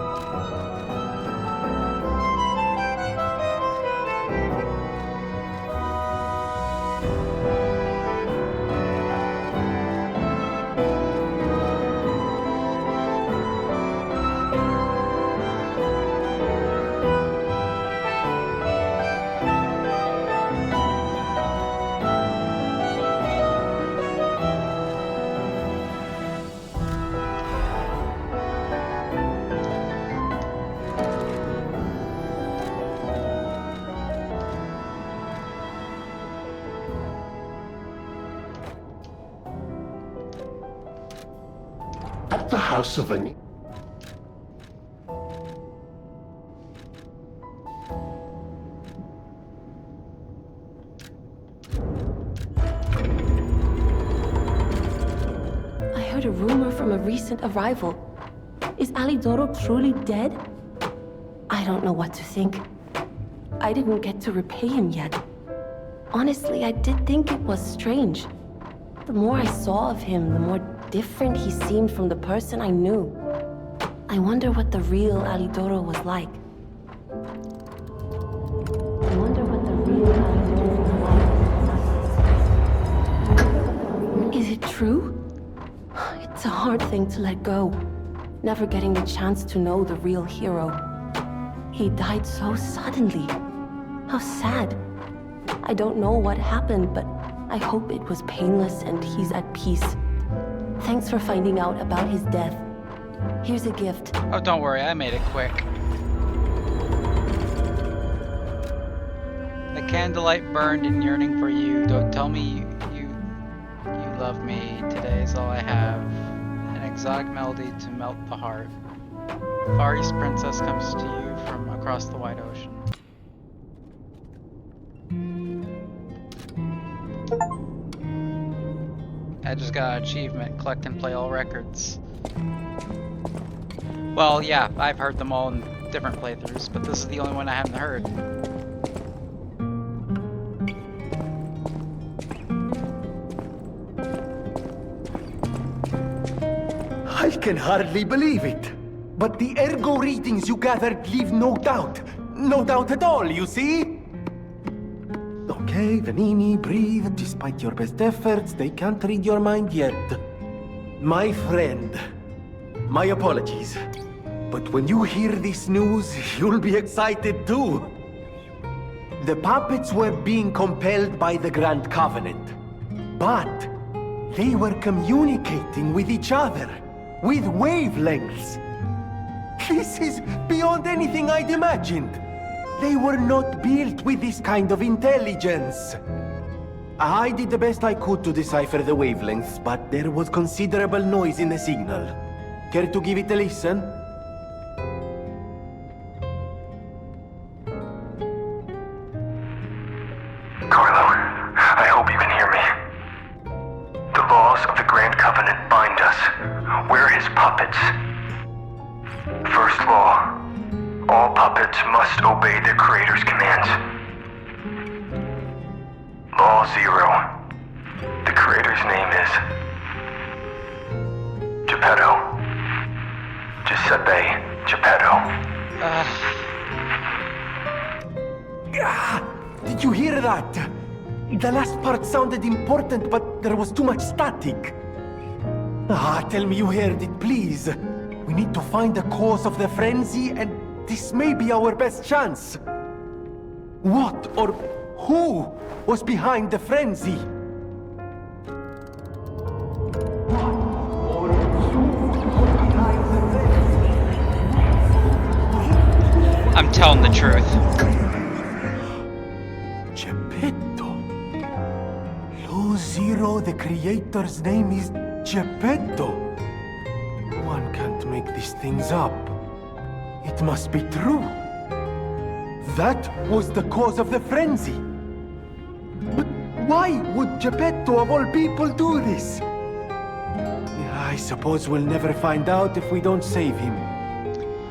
At the House of Vanini. I heard a rumor from a recent arrival. Is Alidoro truly dead? I don't know what to think. I didn't get to repay him yet. Honestly, I did think it was strange. The more I saw of him, the more different he seemed from the person I knew. I wonder what the real Alidoro was like. Is it true? It's a hard thing to let go. Never getting the chance to know the real hero. He died so suddenly. How sad. I don't know what happened, but I hope it was painless and he's at peace. Thanks for finding out about his death. Here's a gift. Oh, don't worry, I made it quick. The candlelight burned in yearning for you. Don't tell me you love me. Today is all I have. An exotic melody to melt the heart. Far East Princess comes to you from across the wide ocean. I just got an achievement, collect and play all records. Well, yeah, I've heard them all in different playthroughs, but this is the only one I haven't heard. I can hardly believe it. But the ergo readings you gathered leave no doubt. No doubt at all, you see? Okay, Vanini, breathe. Despite your best efforts, they can't read your mind yet. My friend, my apologies. But when you hear this news, you'll be excited too. The puppets were being compelled by the Grand Covenant. But they were communicating with each other, with wavelengths. This is beyond anything I'd imagined. They were not built with this kind of intelligence. I did the best I could to decipher the wavelengths, but there was considerable noise in the signal. Care to give it a listen? Carlo, I hope you can hear me. The laws of the Grand Covenant bind us. We're his puppets. First law, all puppets must obey their creator's commands. Law 0, the creator's name is Geppetto. Giuseppe Geppetto. Did you hear that? The last part sounded important, but there was too much static. Tell me you heard it, please. We need to find the cause of the frenzy, and this may be our best chance. What or who was behind the frenzy? I'm telling the truth. Geppetto. Law 0, the creator's name is Geppetto. One can't make these things up. It must be true. That was the cause of the frenzy. But why would Geppetto of all people do this? I suppose we'll never find out if we don't save him.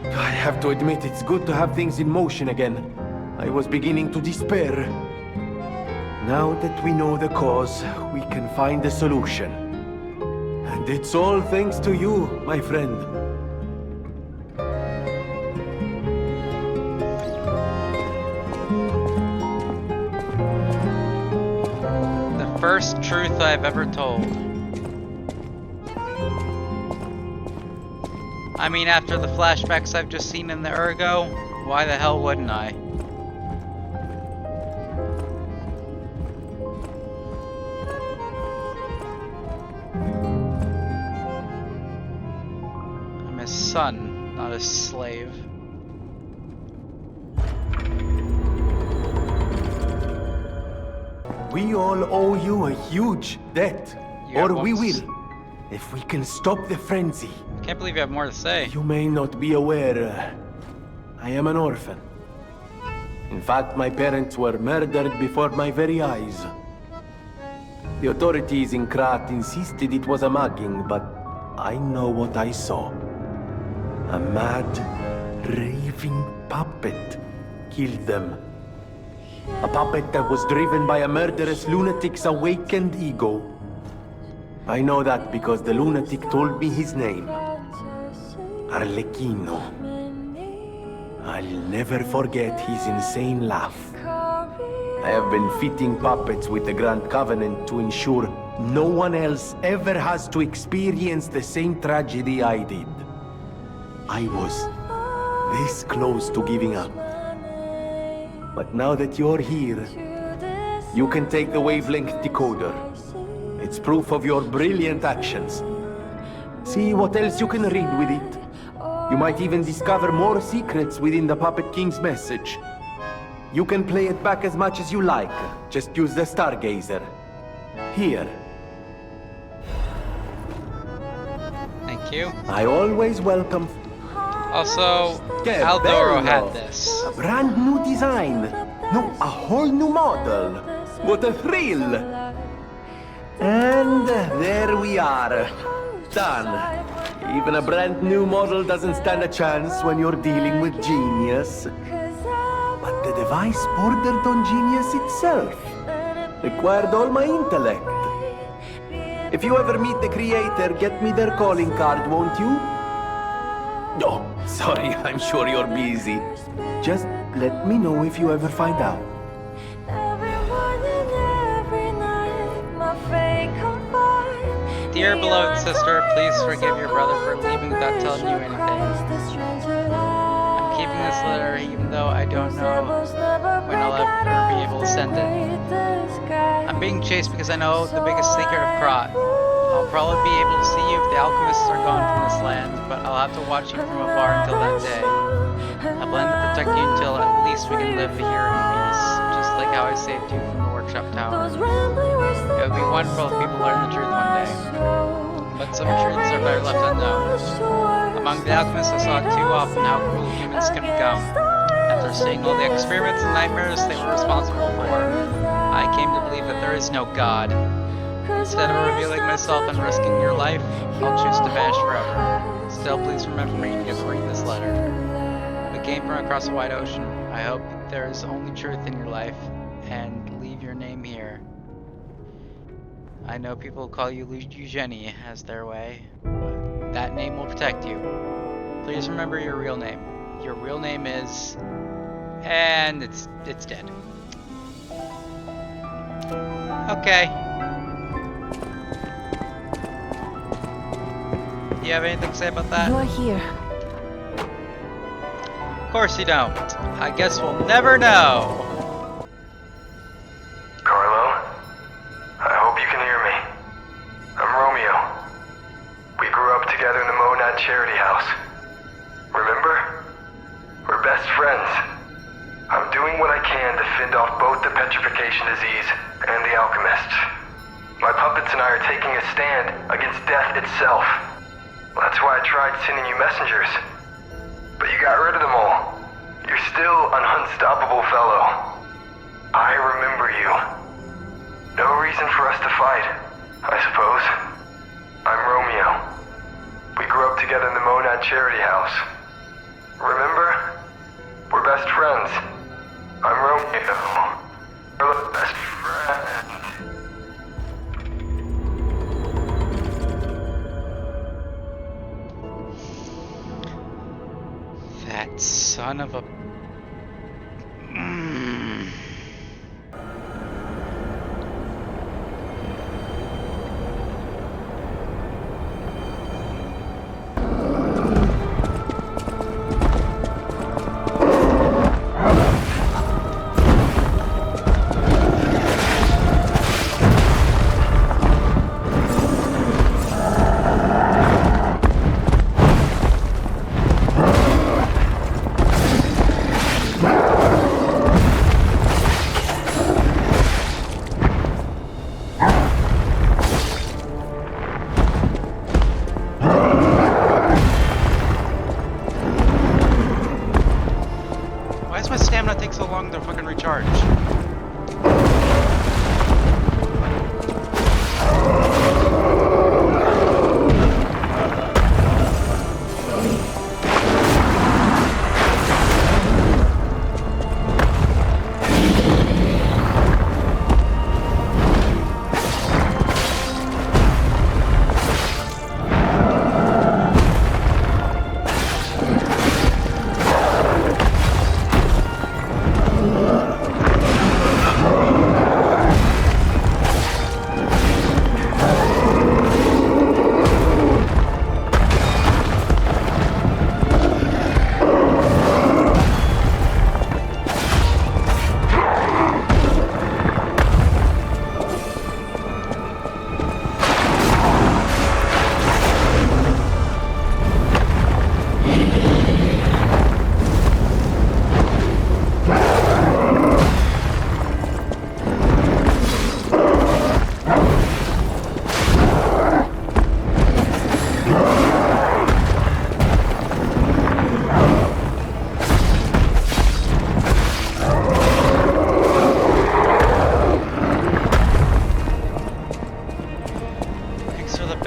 I have to admit it's good to have things in motion again. I was beginning to despair. Now that we know the cause, we can find a solution. And it's all thanks to you, my friend. The first truth I've ever told. I mean, after the flashbacks I've just seen in the Ergo, why the hell wouldn't I? I'm his son, not his slave. We all owe you a huge debt. Yeah, Or we once. will. If we can stop the frenzy. Can't believe you have more to say. You may not be aware, I am an orphan. In fact, my parents were murdered before my very eyes. The authorities in Krat insisted it was a mugging, but I know what I saw. A mad, raving puppet killed them. A puppet that was driven by a murderous lunatic's awakened ego. I know that because the lunatic told me his name. Arlecchino. I'll never forget his insane laugh. I have been fitting puppets with the Grand Covenant to ensure no one else ever has to experience the same tragedy I did. I was this close to giving up. But now that you're here, you can take the wavelength decoder. It's proof of your brilliant actions. See what else you can read with it. You might even discover more secrets within the Puppet King's message. You can play it back as much as you like. Just use the Stargazer. Here. Thank you. I always welcome... Also, Aldoro had this. A brand new design. No, a whole new model. What a thrill! And there we are. Done. Even a brand new model doesn't stand a chance when you're dealing with genius. But the device bordered on genius itself. Required all my intellect. If you ever meet the creator, get me their calling card, won't you? Oh, sorry, I'm sure you're busy. Just let me know if you ever find out. Dear beloved sister, please forgive your brother for leaving without telling you anything. I'm keeping this letter even though I don't know when I'll ever be able to send it. I'm being chased because I know the biggest secret of Krot. I'll probably be able to see you if the alchemists are gone from this land, but I'll have to watch you from afar until that day. I plan to protect you until at least we can live here in peace, just like how I saved you from the workshop tower. It would be wonderful if people learned the truth one day, but some truths are better left unknown. Among the alchemists I saw too often how cruel humans can become. After seeing all the experiments and nightmares they were responsible for, I came to believe that there is no God. Instead of revealing myself and risking your life, I'll choose to vanish forever. Still, please remember me if you read this letter. We came from across a wide ocean. I hope there is only truth in your life, and leave your name here. I know people call you Eugenie as their way, but that name will protect you. Please remember your real name. Your real name is... and it's dead. Okay. Do you have anything to say about that? You're here. Of course you don't. I guess we'll never know. Carlo? I hope you can hear me. I'm Romeo. We grew up together in the Monad charity house. Remember? We're best friends. I'm doing what I can to fend off both the petrification disease and the alchemists. My puppets and I are taking a stand against death itself. That's why I tried sending you messengers. But you got rid of them all. You're still an unstoppable fellow. I remember you. No reason for us to fight, I suppose. I'm Romeo. We grew up together in the Monad charity house. Remember? We're best friends. I'm Romeo. We're best friends. That son of a... Why does my stamina take so long to fucking recharge?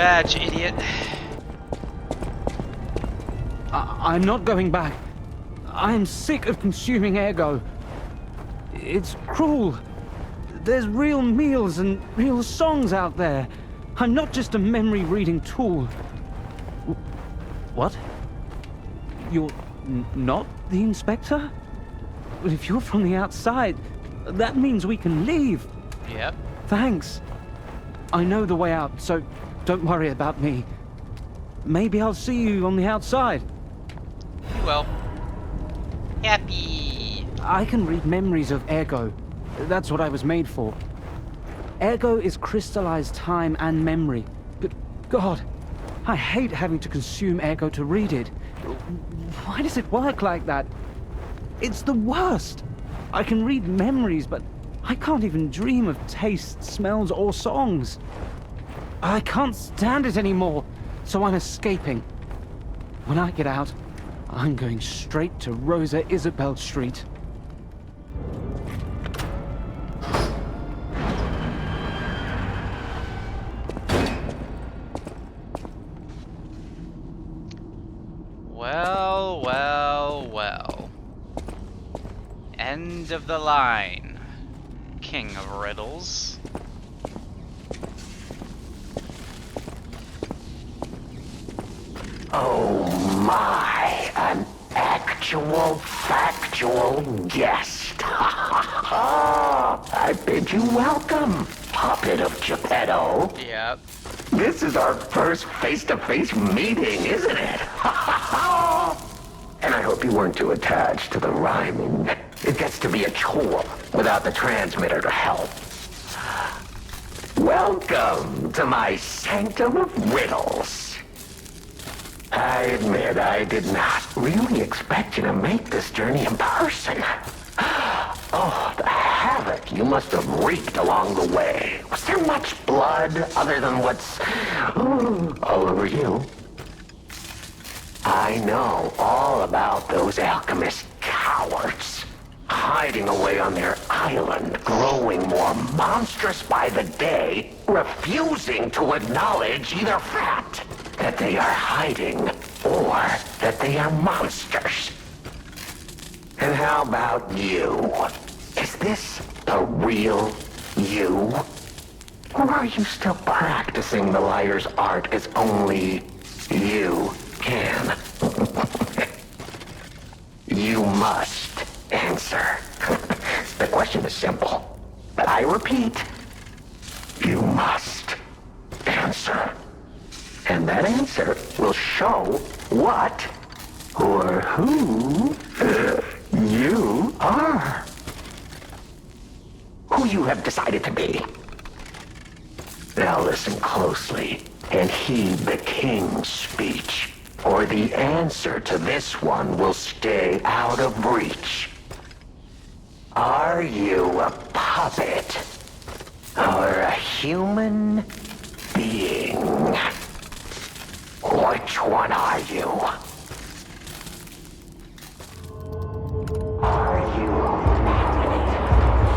badge, idiot. I'm not going back. I'm sick of consuming ergo. It's cruel. There's real meals and real songs out there. I'm not just a memory-reading tool. What? You're not the inspector? Well, if you're from the outside, that means we can leave. Yep. Thanks. I know the way out, so don't worry about me. Maybe I'll see you on the outside. You will. Happy. I can read memories of ergo. That's what I was made for. Ergo is crystallized time and memory. But God, I hate having to consume ergo to read it. Why does it work like that? It's the worst. I can read memories, but I can't even dream of tastes, smells, or songs. I can't stand it anymore, so I'm escaping. When I get out, I'm going straight to Rosa Isabel Street. Well, well, well. End of the line, King of Riddles. Oh my, an actual factual guest. I bid you welcome, puppet of Geppetto. Yep. This is our first face-to-face meeting, isn't it? And I hope you weren't too attached to the rhyming. It gets to be a chore without the transmitter to help. Welcome to my sanctum of riddles. I admit I did not really expect you to make this journey in person. Oh, the havoc you must have wreaked along the way. Was there much blood other than what's all over you? I know all about those alchemist cowards. Hiding away on their island, growing more monstrous by the day, refusing to acknowledge either fact that they are hiding or that they are monsters. And how about you? Is this the real you? Or are you still practicing the liar's art as only you can? You must answer. The question is simple, but I repeat, you must answer. And that answer will show what or who you are. Who you have decided to be. Now listen closely and heed the king's speech, or the answer to this one will stay out of reach. Are you a puppet or a human being? Which one are you? Are you a puppet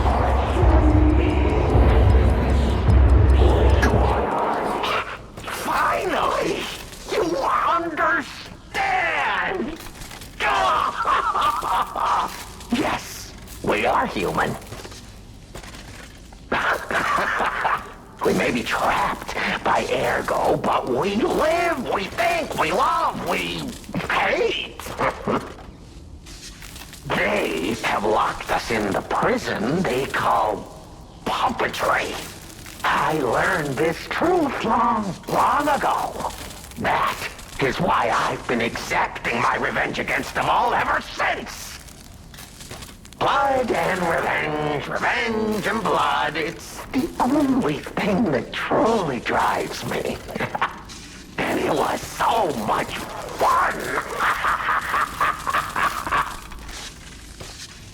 or a human being? Which one are you? Finally! You understand! Yes, we are human. We may be trapped by ergo, but we live, we think, we love, we hate. They have locked us in the prison they call puppetry. I learned this truth long ago. That is why I've been exacting my revenge against them all ever since. Blood and revenge, revenge and blood, it's the only thing that truly drives me. And it was so much fun.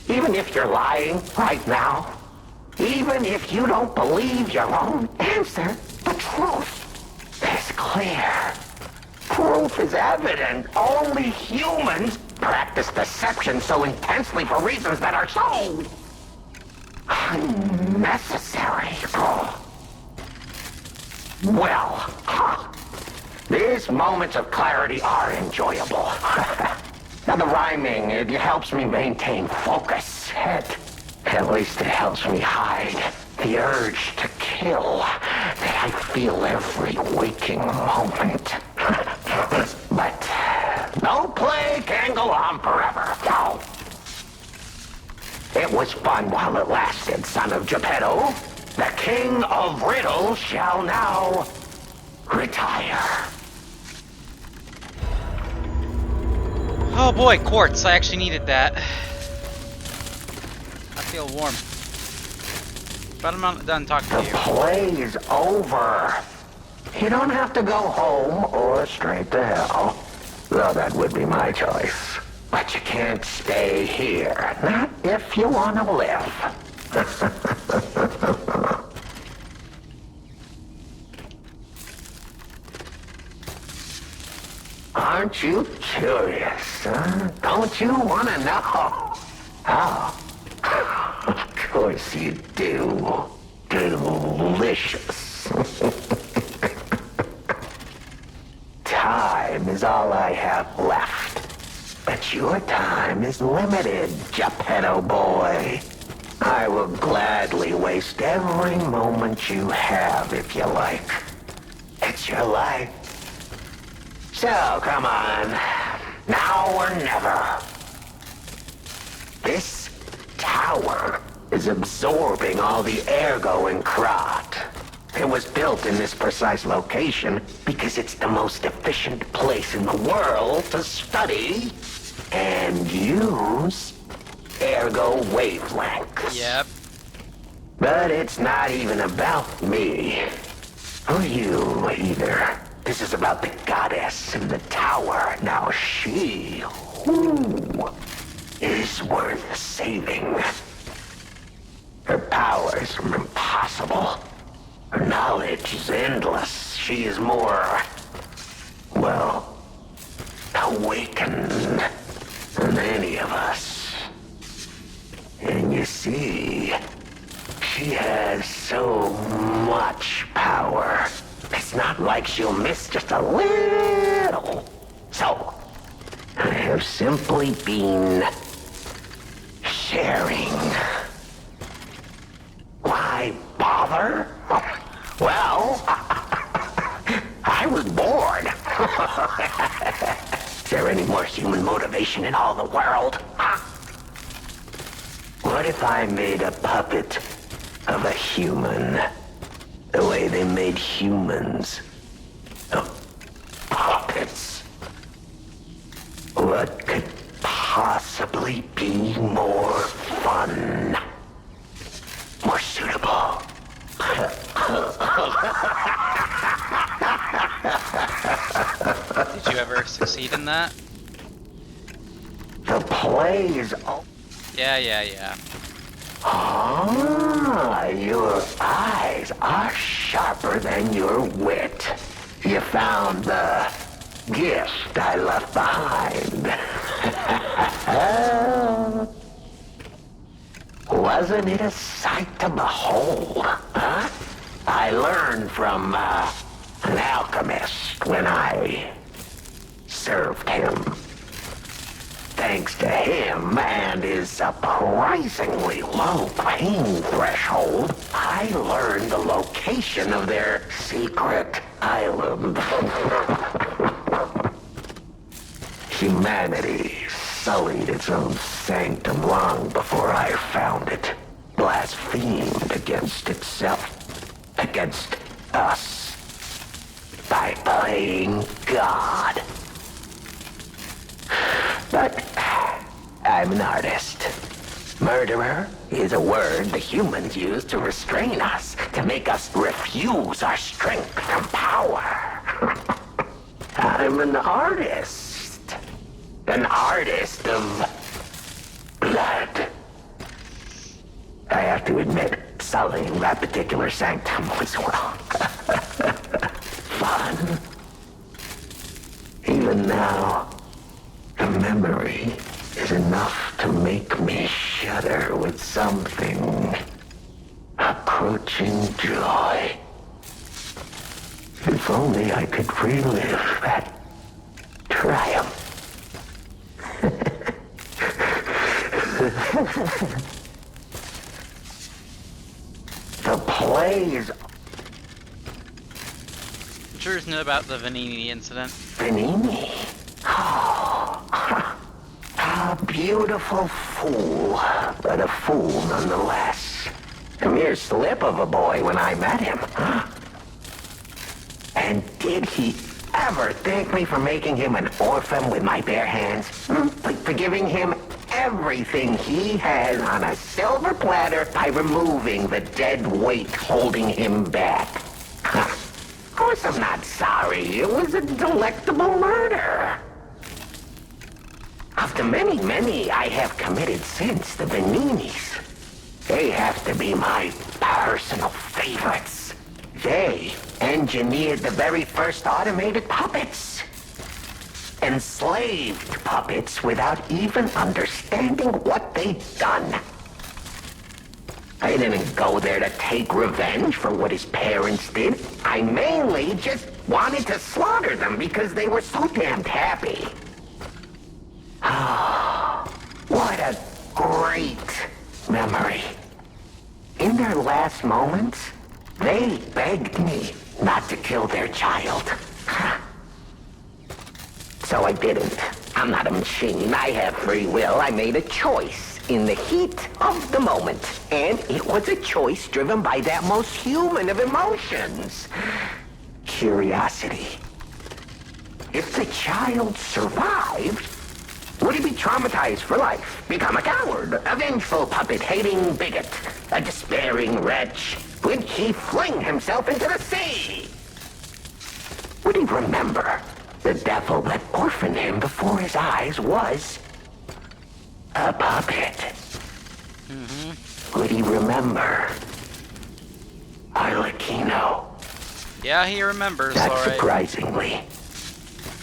Even if you're lying right now, even if you don't believe your own answer, the truth is clear. Proof is evident. Only humans practice deception so intensely for reasons that are so unnecessary. Well, These moments of clarity are enjoyable. Now the rhyming, it helps me maintain focus. At least it helps me hide the urge to kill that I feel every waking moment. But no play can go on forever, no. It was fun while it lasted, son of Geppetto. The king of riddles shall now retire. Oh boy, quartz. I actually needed that. I feel warm. But I'm not done talking to you. The play is over. You don't have to go home or straight to hell. Though that would be my choice. But you can't stay here. Not if you want to live. Aren't you curious, huh? Don't you want to know? Oh, of course you do. Delicious. Time is all I have left. But your time is limited, Geppetto boy. I will gladly waste every moment you have if you like. It's your life. So, come on. Now or never. This tower is absorbing all the ergo in Krat. It was built in this precise location because it's the most efficient place in the world to study and use ergo wavelengths. Yep. But it's not even about me. Or you, either. This is about the goddess in the tower. Now she, is worth saving. Her powers are impossible. Her knowledge is endless. She is more, well, awakened than any of us. And you see, she has so much power. It's not like she'll miss just a little. So, I have simply been sharing. Why bother? Well, I was bored. Is there any more human motivation in all the world? What if I made a puppet of a human? The way they made humans of puppets. What could possibly be more fun? More suitable? Did you ever succeed in that? The play is over. Yeah. Ah, your eyes are sharper than your wit. You found the gift I left behind. Wasn't it a sight to behold, huh? I learned from an alchemist when I served him. Thanks to him and his surprisingly low pain threshold, I learned the location of their secret island. Humanity sullied its own sanctum long before I found it, blasphemed against itself, against us, by playing God. But I'm an artist. Murderer is a word the humans use to restrain us, to make us refuse our strength and power. I'm an artist. An artist of blood. I have to admit, sullying that particular sanctum was, well, fun. Even now, the memory is enough to make me shudder with something approaching joy. It If only I could relive that triumph. The plays. Drew's know about the Vanini incident. Vanini? Oh, a beautiful fool, but a fool nonetheless. A mere slip of a boy when I met him. And did he ever thank me for making him an orphan with my bare hands? Like for giving him everything he has on a silver platter by removing the dead weight holding him back. Of course I'm not sorry. It was a delectable murder. Of the many I have committed since, the Vaninis, they have to be my personal favorites. They engineered the very first automated puppets. Enslaved puppets without even understanding what they'd done. I didn't go there to take revenge for what his parents did. I mainly just wanted to slaughter them because they were so damned happy. Oh, what a great memory. In their last moments, they begged me not to kill their child. So I didn't. I'm not a machine. I have free will. I made a choice in the heat of the moment. And it was a choice driven by that most human of emotions. Curiosity. If the child survived, would he be traumatized for life? Become a coward, a vengeful puppet-hating bigot, a despairing wretch? Would he fling himself into the sea? Would he remember the devil that orphaned him before his eyes was a puppet? Would he remember Arlecchino? Yeah, he remembers, Not alright. surprisingly.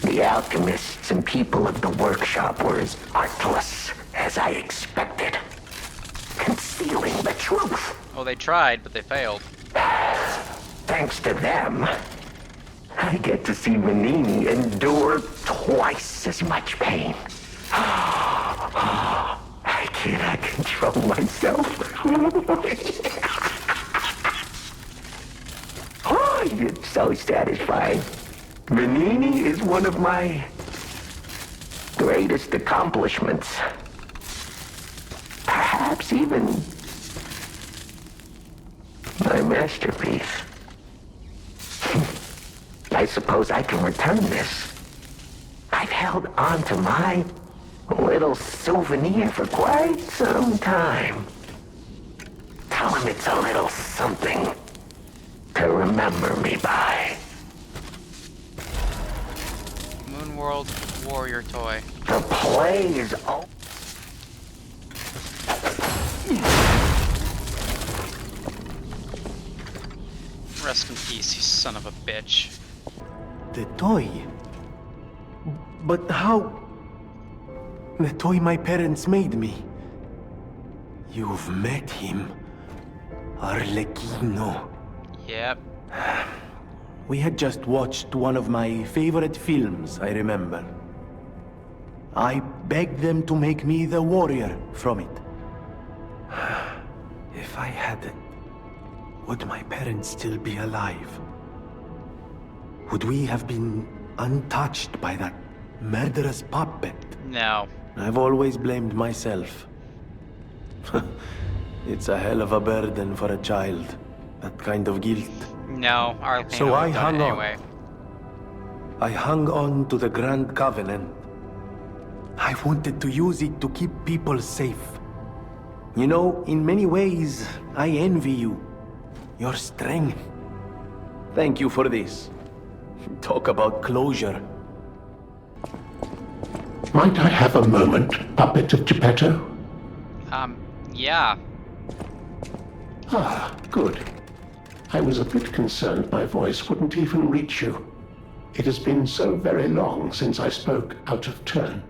The alchemists and people of the workshop were as artless as I expected, concealing the truth. Oh, they tried, but they failed. Thanks to them, I get to see Vanini endure twice as much pain. I cannot control myself. Oh, it's so satisfying. Vanini is one of my greatest accomplishments. Perhaps even my masterpiece. I suppose I can return this. I've held on to my little souvenir for quite some time. Tell him it's a little something to remember me by. Moonworld warrior toy. The play is over. Rest in peace, you son of a bitch. The toy? But how? The toy my parents made me. You've met him. Arlecchino. Yep. We had just watched one of my favorite films, I remember. I begged them to make me the warrior from it. If I hadn't, would my parents still be alive? Would we have been untouched by that murderous puppet? No. I've always blamed myself. It's a hell of a burden for a child, that kind of guilt. No, Arlecchino So I would've done hung it on. anyway. I hung on to the Grand Covenant. I wanted to use it to keep people safe. You know, in many ways, I envy you. Your strength. Thank you for this. Talk about closure. Might I have a moment, puppet of Geppetto? Yeah. Ah, good. I was a bit concerned my voice wouldn't even reach you. It has been so very long since I spoke out of turn.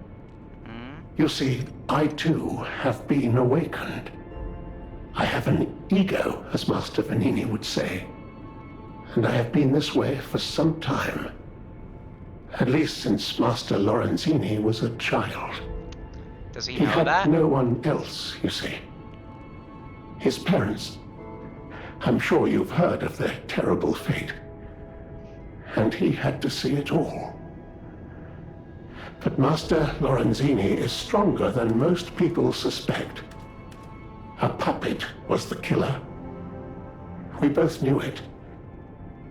You see, I too have been awakened. I have an ego, as Master Vanini would say. and I have been this way for some time. At least since Master Lorenzini was a child. Does he He know had that? no one else, you see. His parents, I'm sure you've heard of their terrible fate. And he had to see it all. But Master Lorenzini is stronger than most people suspect. A puppet was the killer. We both knew it.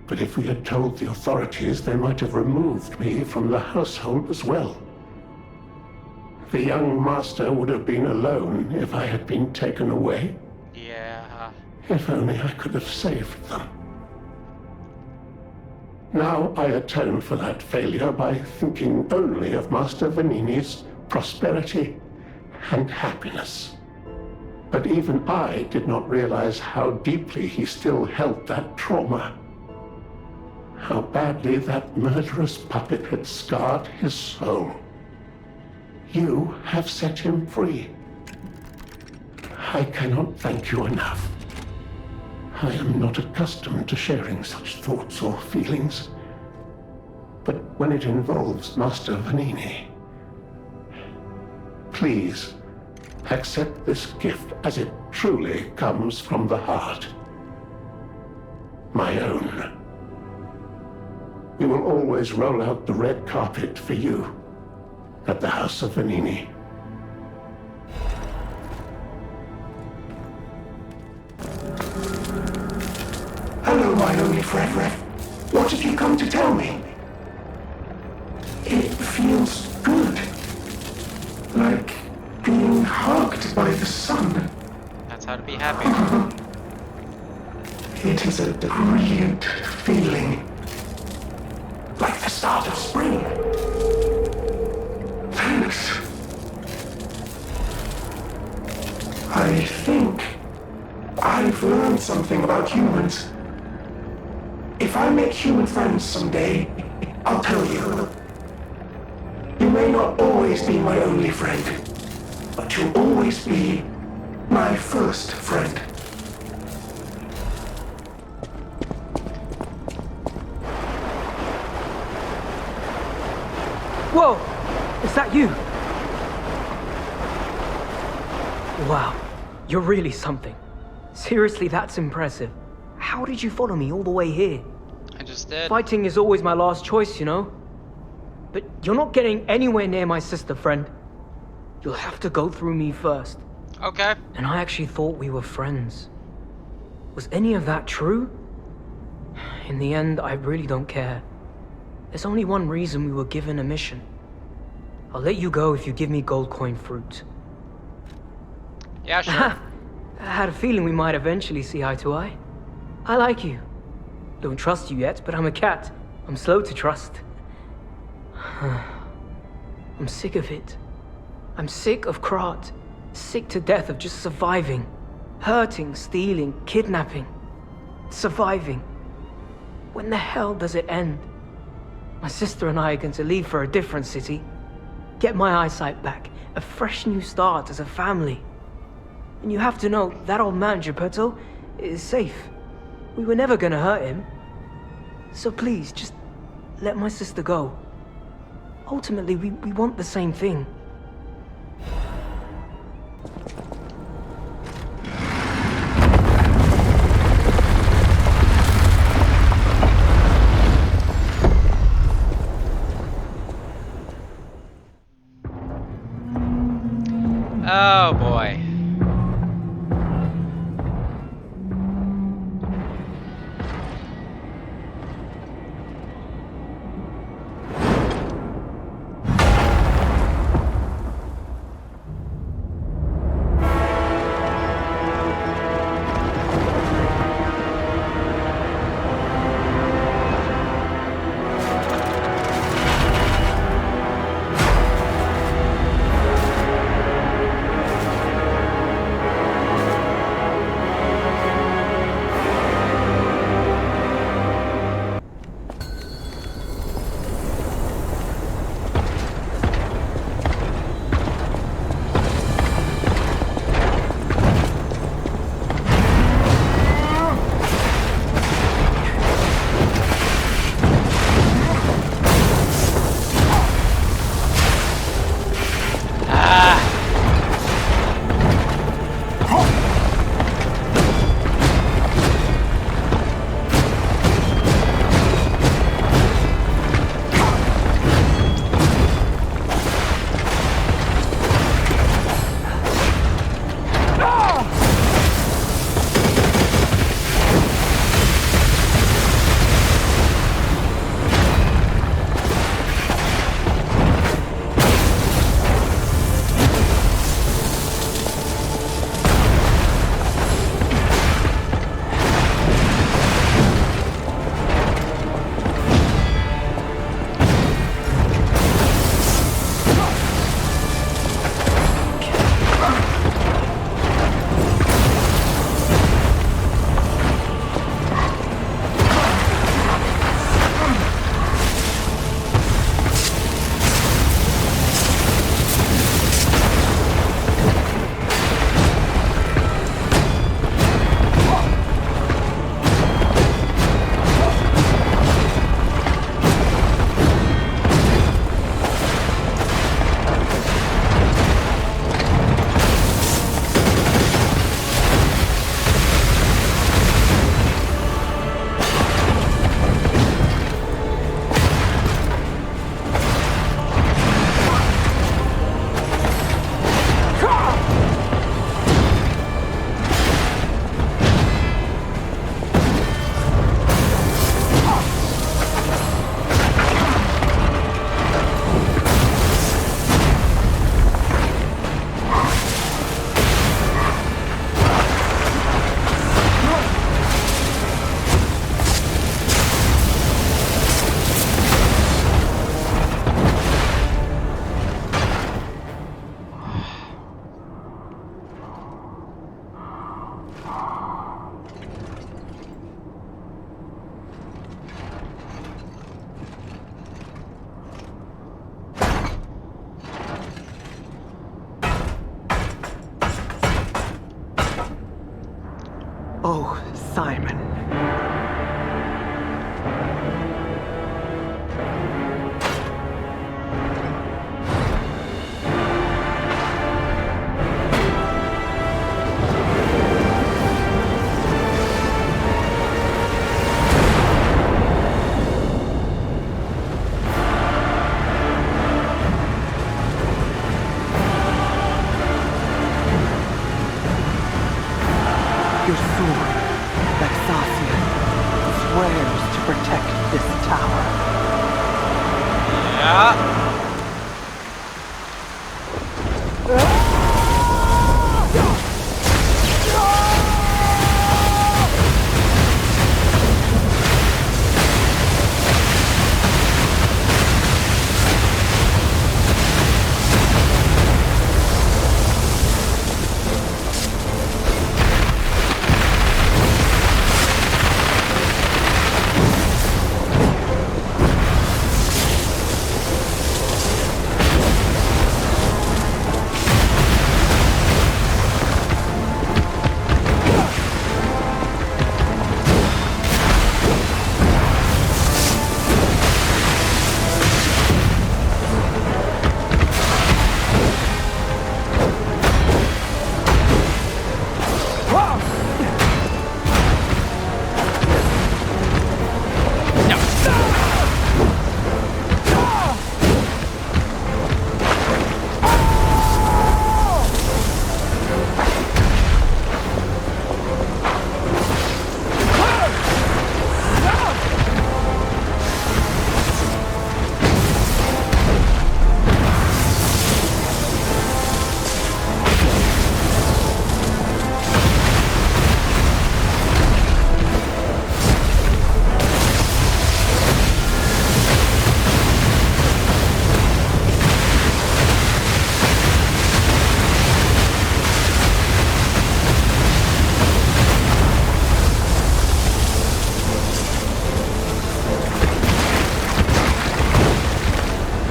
But if we had told the authorities, they might have removed me from the household as well. The young master would have been alone if I had been taken away. Yeah. If only I could have saved them. Now I atone for that failure by thinking only of Master Vanini's prosperity and happiness. But even I did not realize how deeply he still held that trauma. How badly that murderous puppet had scarred his soul. You have set him free. I cannot thank you enough. I am not accustomed to sharing such thoughts or feelings. But when it involves Master Vanini, please accept this gift as it truly comes from the heart. My own. We will always roll out the red carpet for you at the House of Vanini. Hello, my only friend. What have you come to tell me? It feels good. Like being hugged by the sun. That's how to be happy. It is a brilliant feeling. Like the start of spring. Thanks. I think I've learned something about humans. If I make human friends someday, I'll tell you. You may not always be my only friend, but you'll always be my first friend. Whoa! Is that you? Wow, you're really something. Seriously, that's impressive. How did you follow me all the way here? I just did. Fighting is always my last choice, you know? But you're not getting anywhere near my sister, friend. You'll have to go through me first. Okay. And I actually thought we were friends. Was any of that true? In the end, I really don't care. There's only one reason we were given a mission. I'll let you go if you give me gold coin fruit. Yeah, sure. I had a feeling we might eventually see eye to eye. I like you. Don't trust you yet, but I'm a cat. I'm slow to trust. I'm sick of it. I'm sick of Krat. Sick to death of just surviving. Hurting, stealing, kidnapping. Surviving. When the hell does it end? My sister and I are going to leave for a different city. Get my eyesight back. A fresh new start as a family. And you have to know, that old man, Geppetto, is safe. We were never gonna hurt him. So please, just let my sister go. Ultimately, we want the same thing. Oh boy. Oh, Simon. Your sword, Vexacia, swears to protect this tower. Yeah.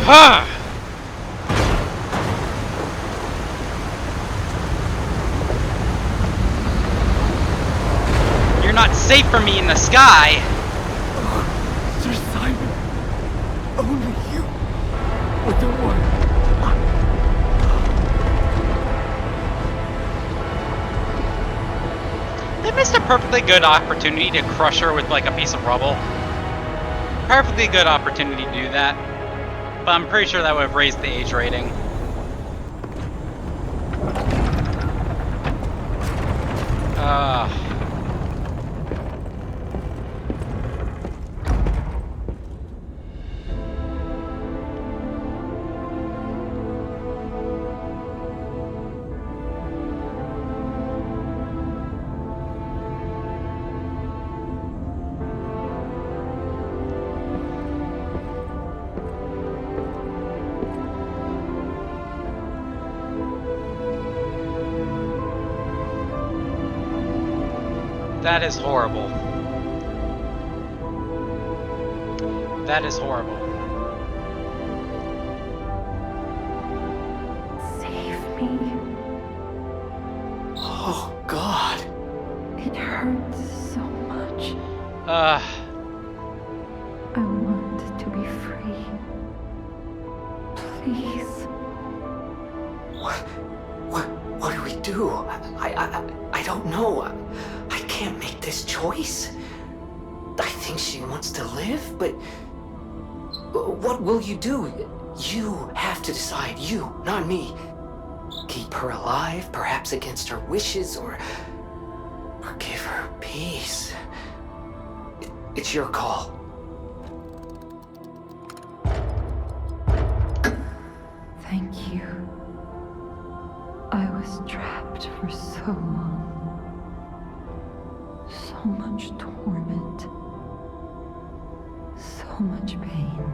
Huh. You're not safe for me in the sky. Sir Simon, only you. But don't worry. They missed a perfectly good opportunity to crush her with like a piece of rubble. Perfectly good opportunity to do that. But I'm pretty sure that would have raised the age rating. That is horrible. That is horrible. Save me. Oh, God. It hurts so much. I want to be free. Please. What do we do? I don't know. I can't make this choice. I think she wants to live, but what will you do? You have to decide. You, not me. Keep her alive, perhaps against her wishes, or give her peace. It's your call. Thank you. I was trapped for so long. So much torment. So much pain.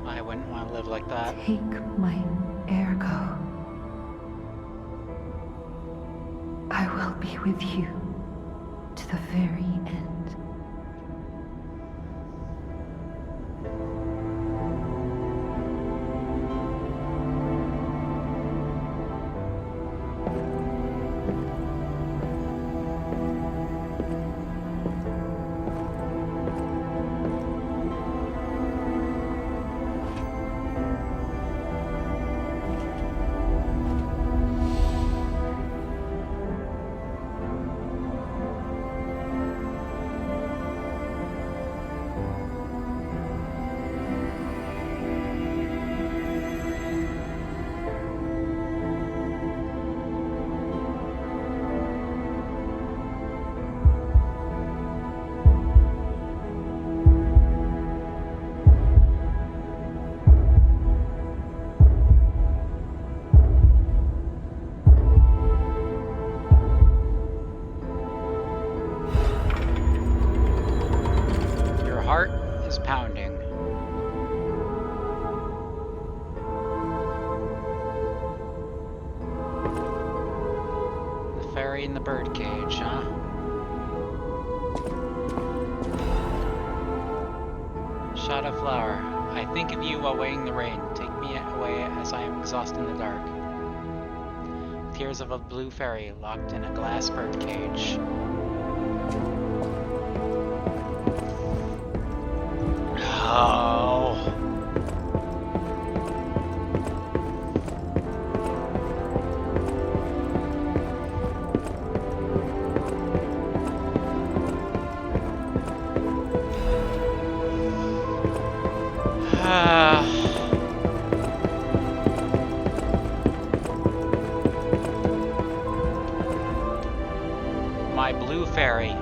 I wouldn't want to live like that. Take my ergo. I will be with you to the very end. pounding. The fairy in the birdcage, huh? Shot of flower. I think of you while waiting the rain. Take me away as I am exhausted in the dark. Tears of a blue fairy locked in a glass birdcage. Oh. My blue fairy.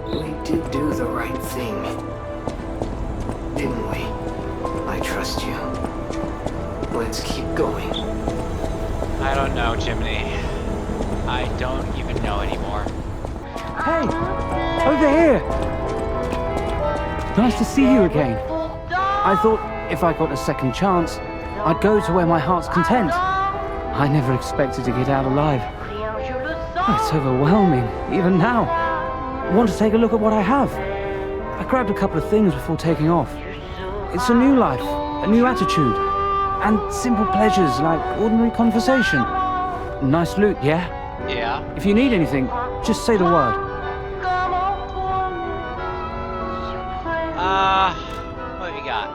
We did do the right thing, didn't we? I trust you. Let's keep going. I don't know, Jiminy. I don't even know anymore. Hey! Over here! Nice to see you again. I thought if I got a second chance, I'd go to where my heart's content. I never expected to get out alive. Oh, it's overwhelming, even now. I want to take a look at what I have. I grabbed a couple of things before taking off. It's a new life, a new attitude, and simple pleasures like ordinary conversation. Nice loot, yeah? Yeah. If you need anything, just say the word. What have you got?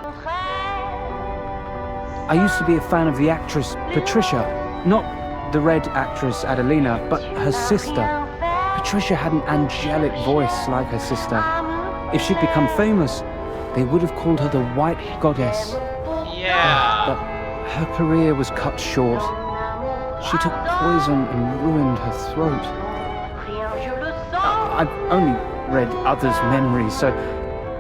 I used to be a fan of the actress Patricia. Not the red actress Adelina, but her sister. Patricia had an angelic voice like her sister. If she'd become famous, they would have called her the White Goddess. Yeah. But her career was cut short. She took poison and ruined her throat. I've only read others' memories, so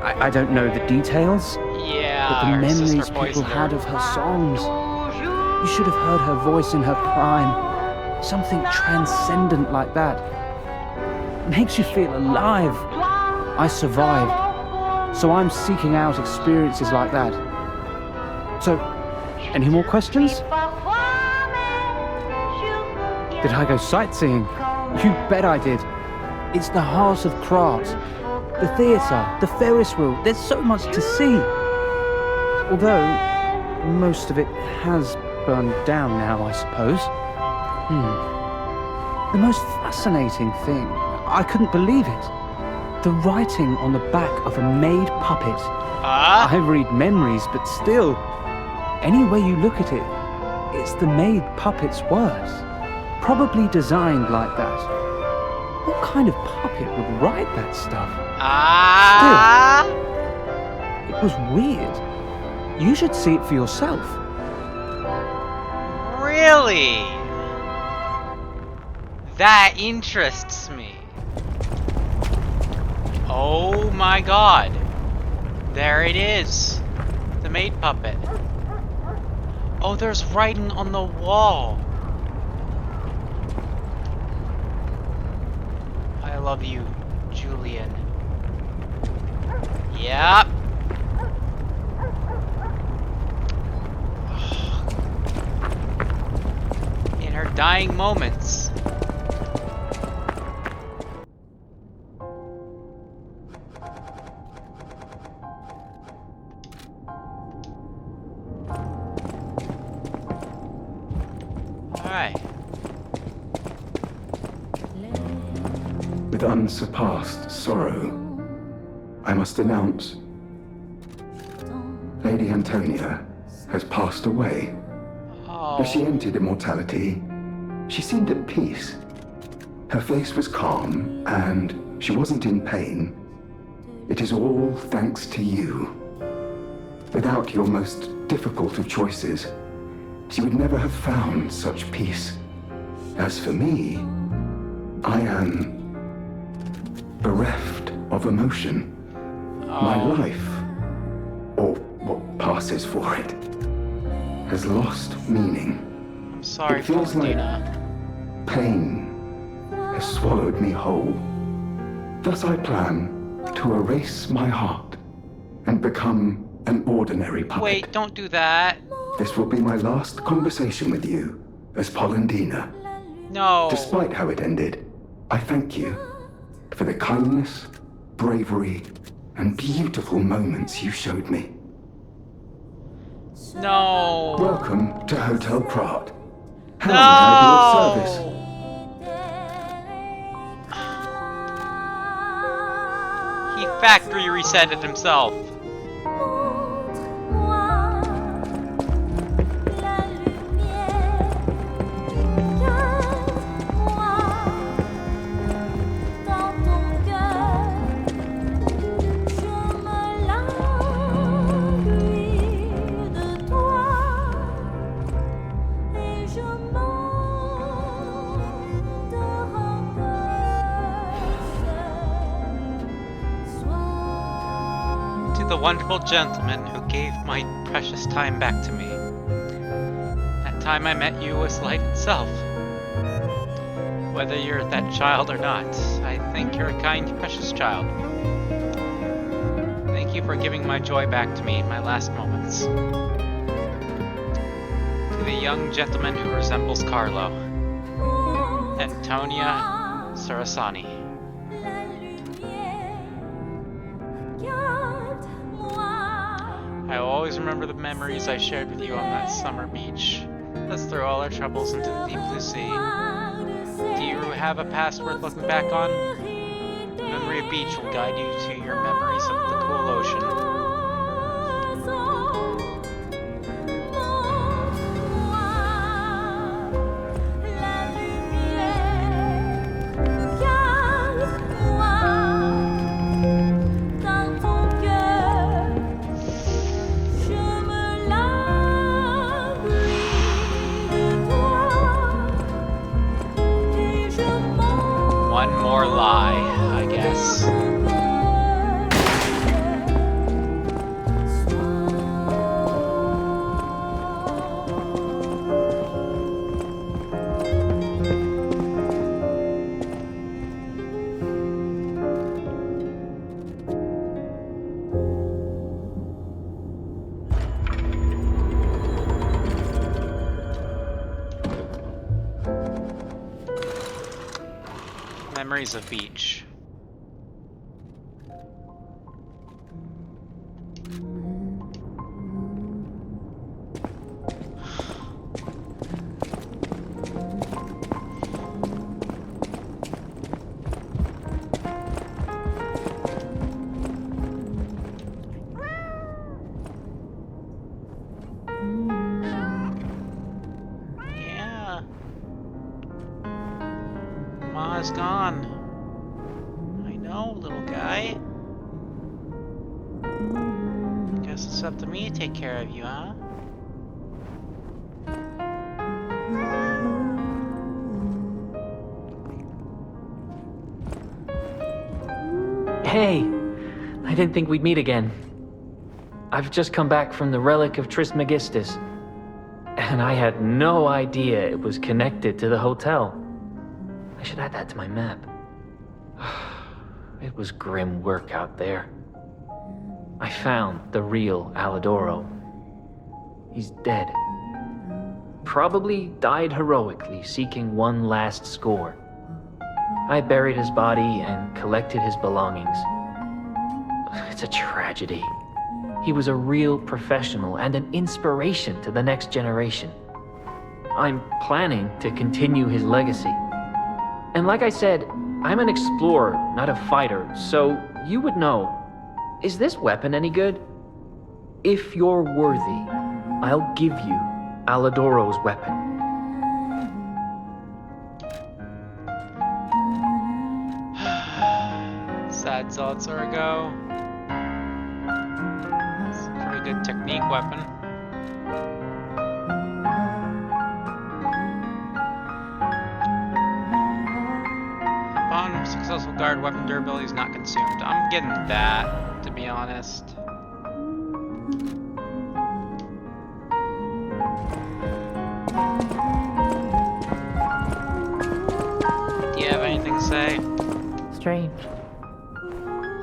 I don't know the details. Yeah. But the memories people had of her songs. You should have heard her voice in her prime. Something transcendent like that. Makes you feel alive. I survived. So I'm seeking out experiences like that. So, any more questions? Did I go sightseeing? You bet I did. It's the heart of Krat. The theatre, the Ferris wheel, there's so much to see. Although, most of it has burned down now, I suppose. The most fascinating thing, I couldn't believe it. The writing on the back of a made puppet. I read memories, but still, any way you look at it, it's the made puppet's words. Probably designed like that. What kind of puppet would write that stuff? Still, it was weird. You should see it for yourself. Really? That interests me. Oh my god. There it is. The maid puppet. Oh, there's writing on the wall. I love you, Julian. Yep. In her dying moments. Alright. With unsurpassed sorrow, I must announce Lady Antonia has passed away. As she entered immortality, she seemed at peace. Her face was calm, and she wasn't in pain. It is all thanks to you. Without your most difficult of choices, she would never have found such peace. As for me, I am bereft of emotion. My life, or what passes for it, has lost meaning. sorry, It feels like Valentina. pain has swallowed me whole. Thus I plan to erase my heart and become an ordinary puppet. Wait, don't do that. This will be my last conversation with you as Polendina. No. Despite how it ended, I thank you for the kindness, bravery, and beautiful moments you showed me. No. Welcome to Hotel Krat. How No. may I be of service? He factory resetted himself. The wonderful gentleman who gave my precious time back to me. That time I met you was light itself. Whether you're that child or not, I think you're a kind, precious child. Thank you for giving my joy back to me in my last moments. To the young gentleman who resembles Carlo, Antonia Sarasani. I will always remember the memories I shared with you on that summer beach. Let's throw all our troubles into the deep blue sea. Do you have a past worth looking back on? The memory of beach will guide you to your memories of the cool ocean. One more lie, I guess. Memories of beach. Yeah. Ma's gone. I know, little guy. Guess it's up to me to take care of you, huh? Hey, I didn't think we'd meet again. I've just come back from the relic of Trismegistus, and I had no idea it was connected to the hotel. I should add that to my map. It was grim work out there. I found the real Alidoro. He's dead. Probably died heroically, seeking one last score. I buried his body and collected his belongings. It's a tragedy. He was a real professional and an inspiration to the next generation. I'm planning to continue his legacy. And like I said, I'm an explorer, not a fighter, so you would know. Is this weapon any good? If you're worthy, I'll give you Alidoro's weapon. Sad thoughts are a go. It's a pretty good technique weapon. Upon successful guard, weapon durability is not consumed. I'm getting that, to be honest. strange.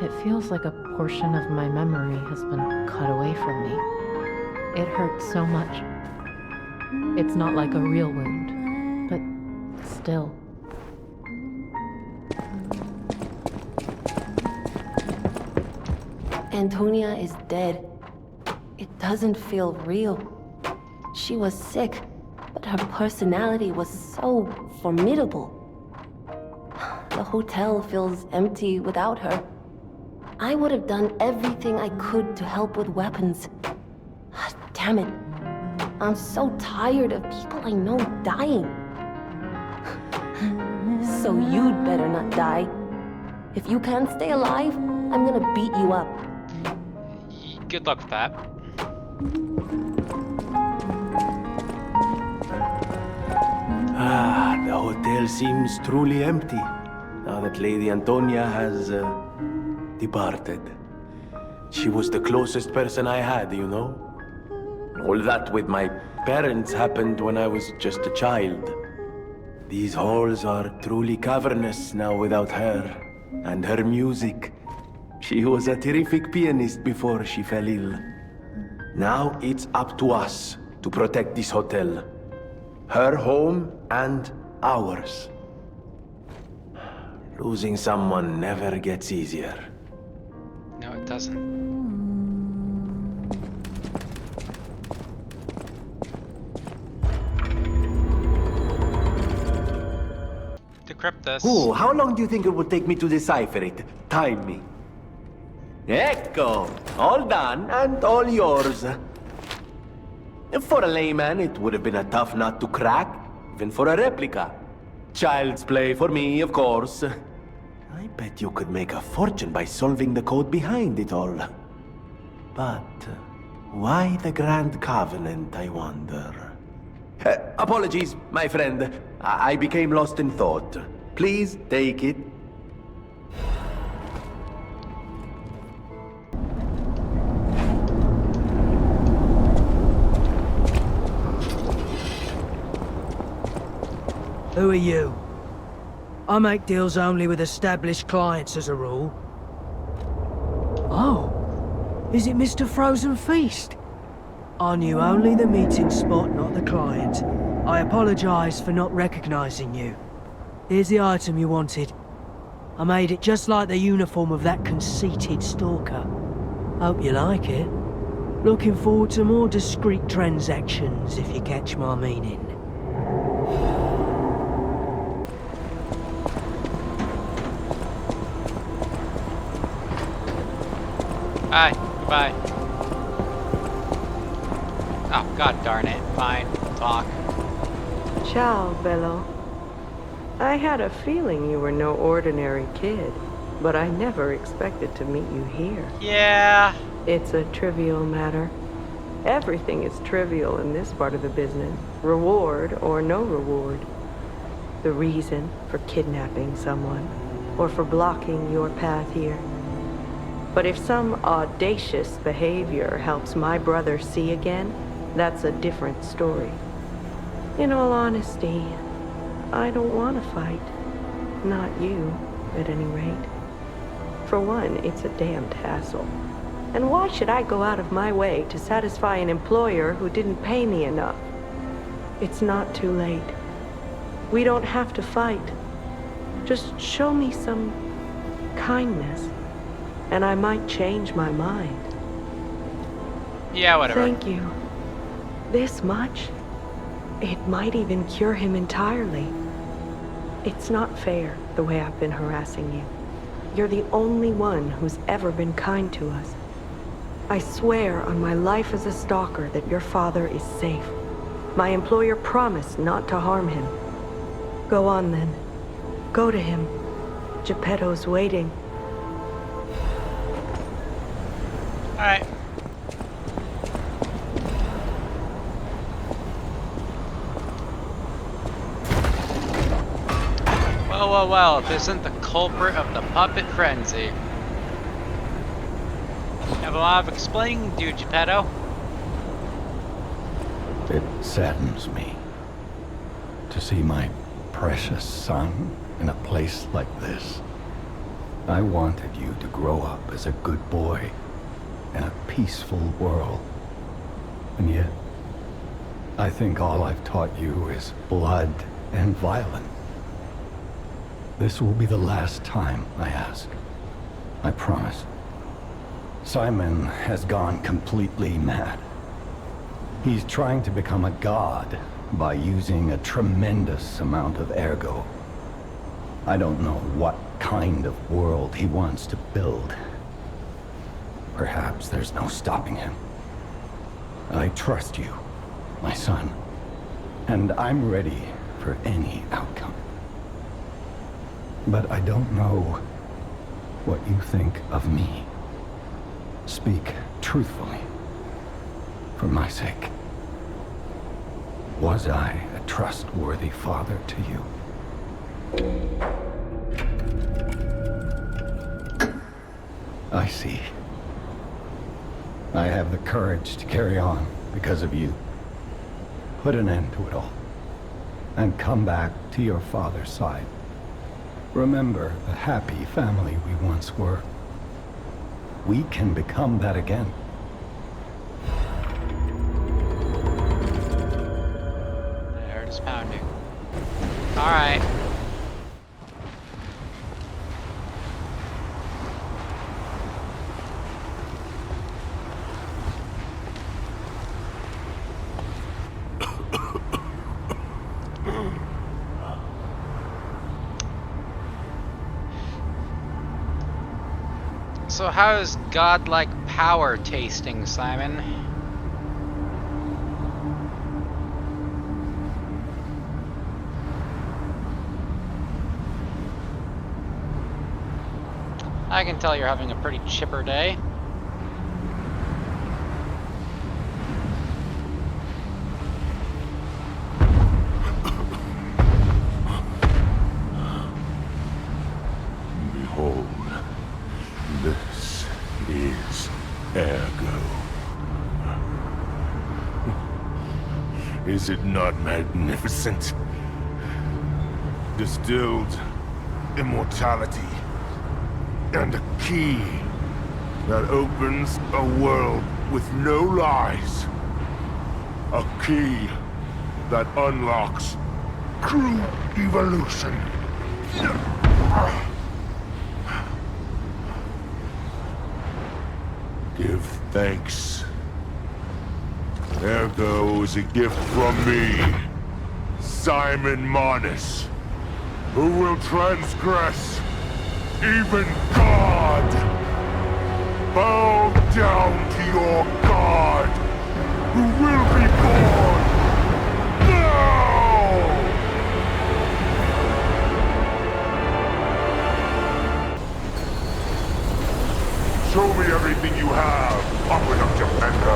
It feels like a portion of my memory has been cut away from me. It hurts so much. It's not like a real wound, but still. Antonia is dead. It doesn't feel real. She was sick, but her personality was so formidable. The hotel feels empty without her. I would have done everything I could to help with weapons. Damn it. I'm so tired of people I know dying. So you'd better not die. If you can't stay alive, I'm gonna beat you up. Good luck with that. The hotel seems truly empty now that Lady Antonia has departed. She was the closest person I had, you know? All that with my parents happened when I was just a child. These halls are truly cavernous now without her. And her music. She was a terrific pianist before she fell ill. Now it's up to us to protect this hotel. Her home and ours. Losing someone never gets easier. No, it doesn't. Decrypt this. Oh, how long do you think it would take me to decipher it? Time me. Ecco! All done and all yours. For a layman, it would have been a tough nut to crack, even for a replica. Child's play for me, of course. I bet you could make a fortune by solving the code behind it all. But why the Grand Covenant, I wonder? Apologies, my friend. I became lost in thought. Please take it. Who are you? I make deals only with established clients as a rule. Oh, is it Mr. Frozen Feast? I knew only the meeting spot, not the client. I apologize for not recognizing you. Here's the item you wanted. I made it just like the uniform of that conceited stalker. Hope you like it. Looking forward to more discreet transactions, if you catch my meaning. Bye. Goodbye. Oh, god darn it. Fine. Talk. Ciao, Bello. I had a feeling you were no ordinary kid, but I never expected to meet you here. Yeah. It's a trivial matter. Everything is trivial in this part of the business. Reward or no reward. The reason for kidnapping someone, or for blocking your path here. But if some audacious behavior helps my brother see again, that's a different story. In all honesty, I don't want to fight. Not you, at any rate. For one, it's a damned hassle. And why should I go out of my way to satisfy an employer who didn't pay me enough? It's not too late. We don't have to fight. Just show me some kindness, and I might change my mind. Yeah, whatever. Thank you. This much? It might even cure him entirely. It's not fair, the way I've been harassing you. You're the only one who's ever been kind to us. I swear on my life as a stalker that your father is safe. My employer promised not to harm him. Go on then. Go to him. Geppetto's waiting. Alright. Well, if isn't the culprit of the puppet frenzy. You have a lot of explaining to do, Geppetto. It saddens me to see my precious son in a place like this. I wanted you to grow up as a good boy in a peaceful world. And yet, I think all I've taught you is blood and violence. This will be the last time I ask. I promise. Simon has gone completely mad. He's trying to become a god by using a tremendous amount of ergo. I don't know what kind of world he wants to build. Perhaps there's no stopping him. I trust you, my son, and I'm ready for any outcome. But I don't know what you think of me. Speak truthfully, for my sake. Was I a trustworthy father to you? I see. I have the courage to carry on because of you. Put an end to it all, and come back to your father's side. Remember the happy family we once were. We can become that again. I heard us pounding. Alright. So how's godlike power tasting, Simon? I can tell you're having a pretty chipper day. Behold, this is ergo. Is it not magnificent? Distilled immortality and a key that opens a world with no lies. A key that unlocks true evolution. Give thanks. Ergo is a gift from me, Simon Manus, who will transgress even God. Bow down to your God, who will be born now! Show me everything you have, open up your Ergo.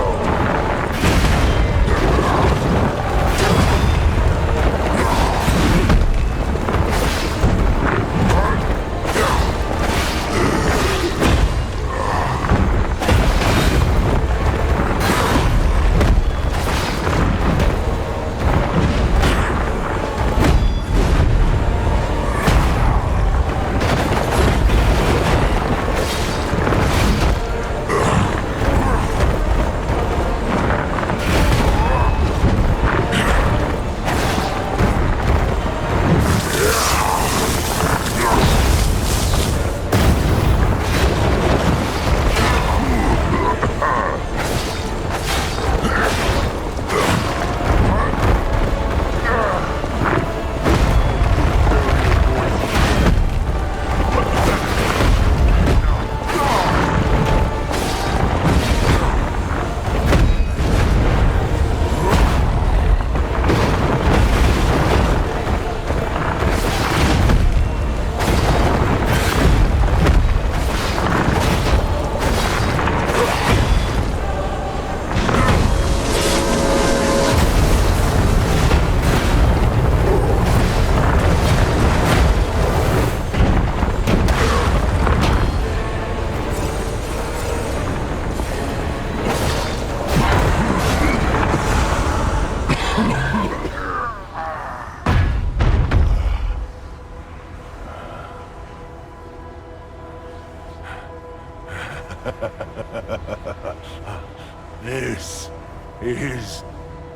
is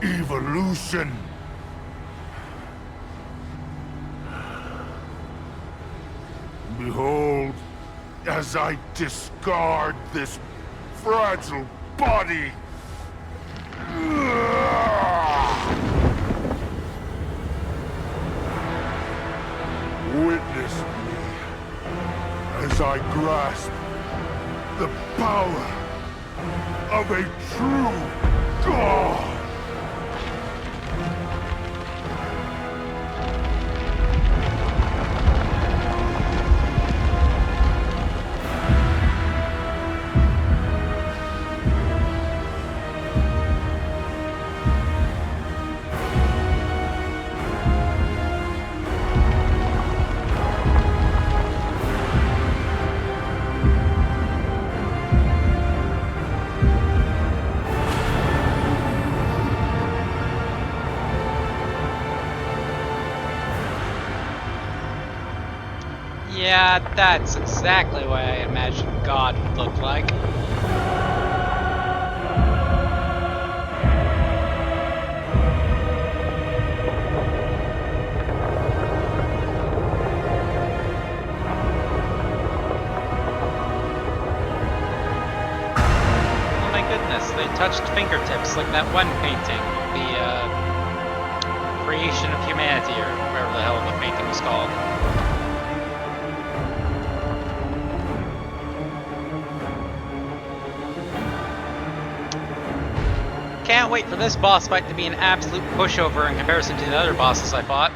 evolution. Behold, as I discard this fragile body. Witness me as I grasp the power of a true god. Yeah, that's exactly what I imagined God would look like. Oh my goodness, they touched fingertips like that one painting, the Creation of Humanity, or whatever the hell the painting was called. Can't wait for this boss fight to be an absolute pushover in comparison to the other bosses I fought.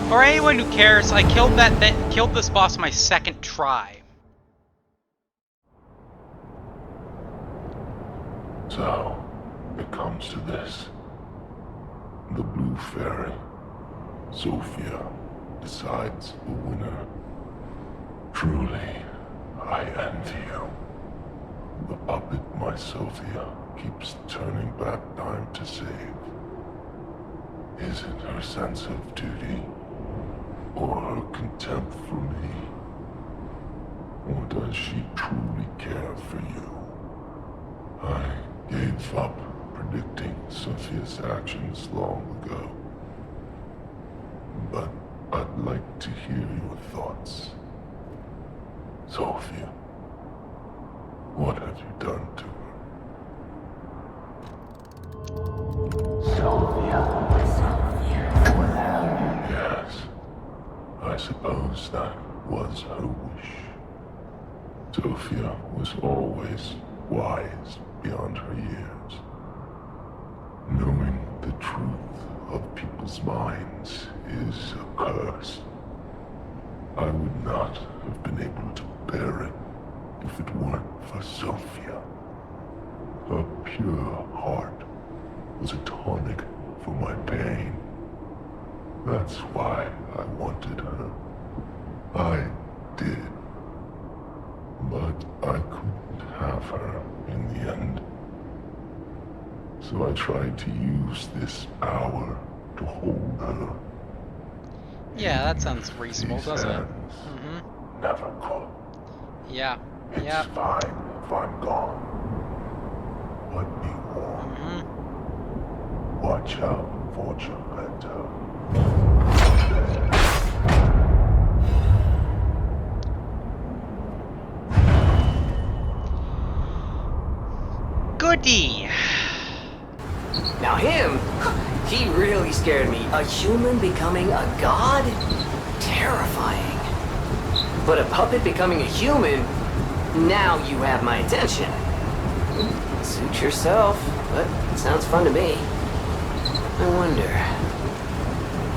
For anyone who cares, I killed this boss my second try. So, it comes to this. The Blue Fairy, Sophia, decides the winner. Truly, I envy you. The puppet, my Sophia, keeps turning back time to save. Is it her sense of duty? Or her contempt for me? Or does she truly care for you? I gave up predicting Sophia's actions long ago. But I'd like to hear your thoughts. Sophia, what have you done to her? Sophia. What happened? Yes, I suppose that was her wish. Sophia was always wise beyond her years. Knowing the truth of people's minds is a curse. I would not have been able to bear it if it weren't for Sophia. Her pure heart was a tonic for my pain. That's why I wanted her. I did. But I couldn't have her in the end. So I tried to use this power to hold her. Yeah, that sounds reasonable, These doesn't it? hands never could. Yeah. It's fine if I'm gone. But be warned. Watch out for Geppetto. Goody! Now him, he really scared me. A human becoming a god? Terrifying. But a puppet becoming a human? Now you have my attention. Suit yourself, but it sounds fun to me. I wonder,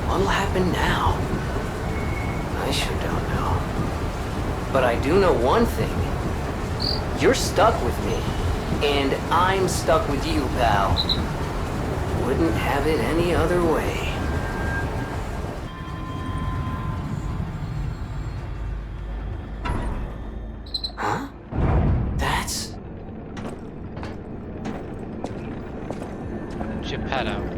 what'll happen now? I sure don't know. But I do know one thing. You're stuck with me, and I'm stuck with you, pal. Wouldn't have it any other way. Huh? That's... Geppetto.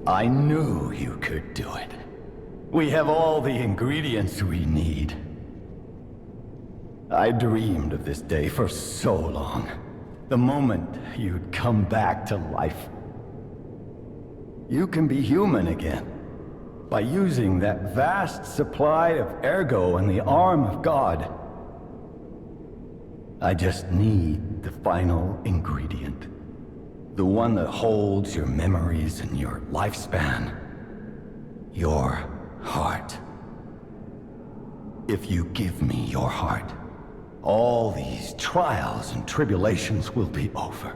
I knew you could do it. We have all the ingredients we need. I dreamed of this day for so long. The moment you'd come back to life. You can be human again. By using that vast supply of ergo in the arm of God. I just need the final ingredient. The one that holds your memories and your lifespan. Your heart. If you give me your heart, all these trials and tribulations will be over.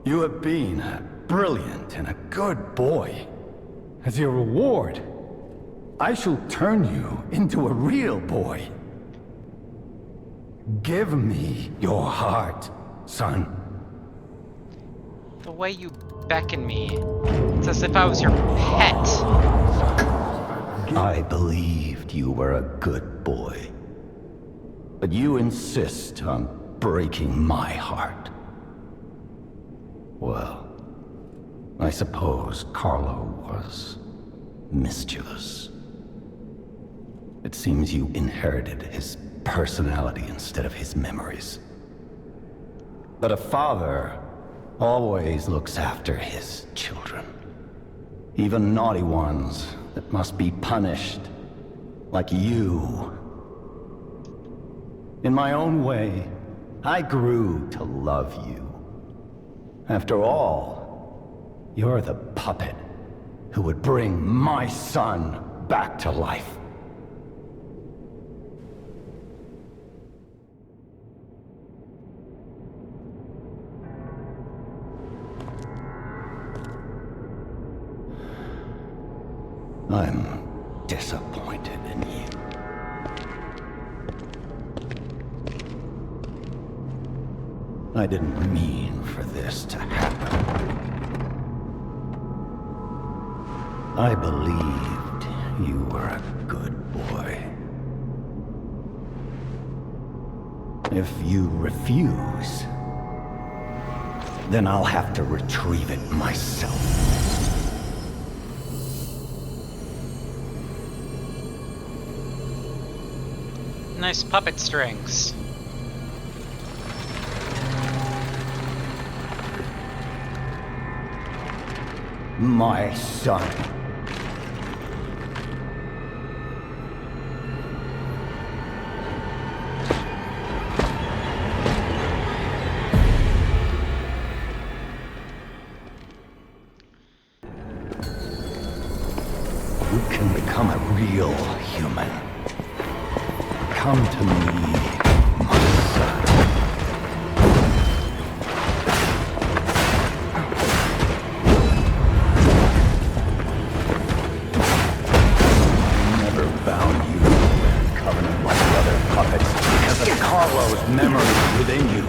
You have been a brilliant and a good boy. As your reward, I shall turn you into a real boy. Give me your heart, son. The way you beckon me, it's as if I was your pet. I believed you were a good boy. But you insist on breaking my heart. Well, I suppose Carlo was mischievous. It seems you inherited his personality instead of his memories. But a father always looks after his children. Even naughty ones that must be punished, like you. In my own way, I grew to love you. After all, you're the puppet who would bring my son back to life. I'm disappointed in you. I didn't mean for this to happen. I believed you were a good boy. If you refuse, then I'll have to retrieve it myself. Nice puppet strings. My son. You can become a real human. Come to me, my son. I never bound you to a covenant like the other puppets because of Carlo's memory within you.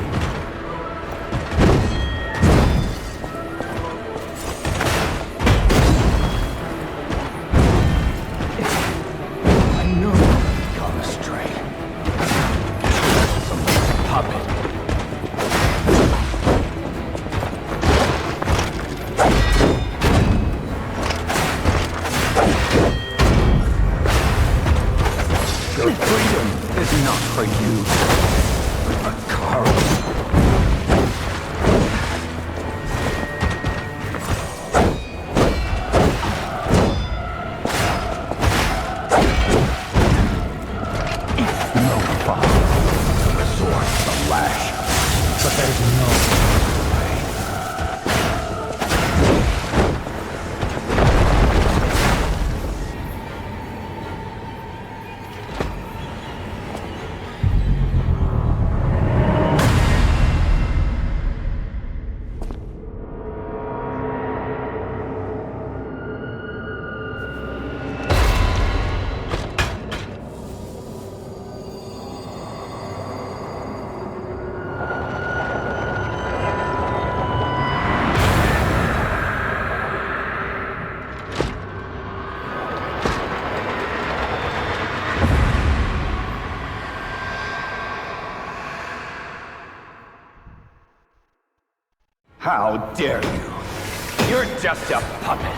How dare you? You're just a puppet.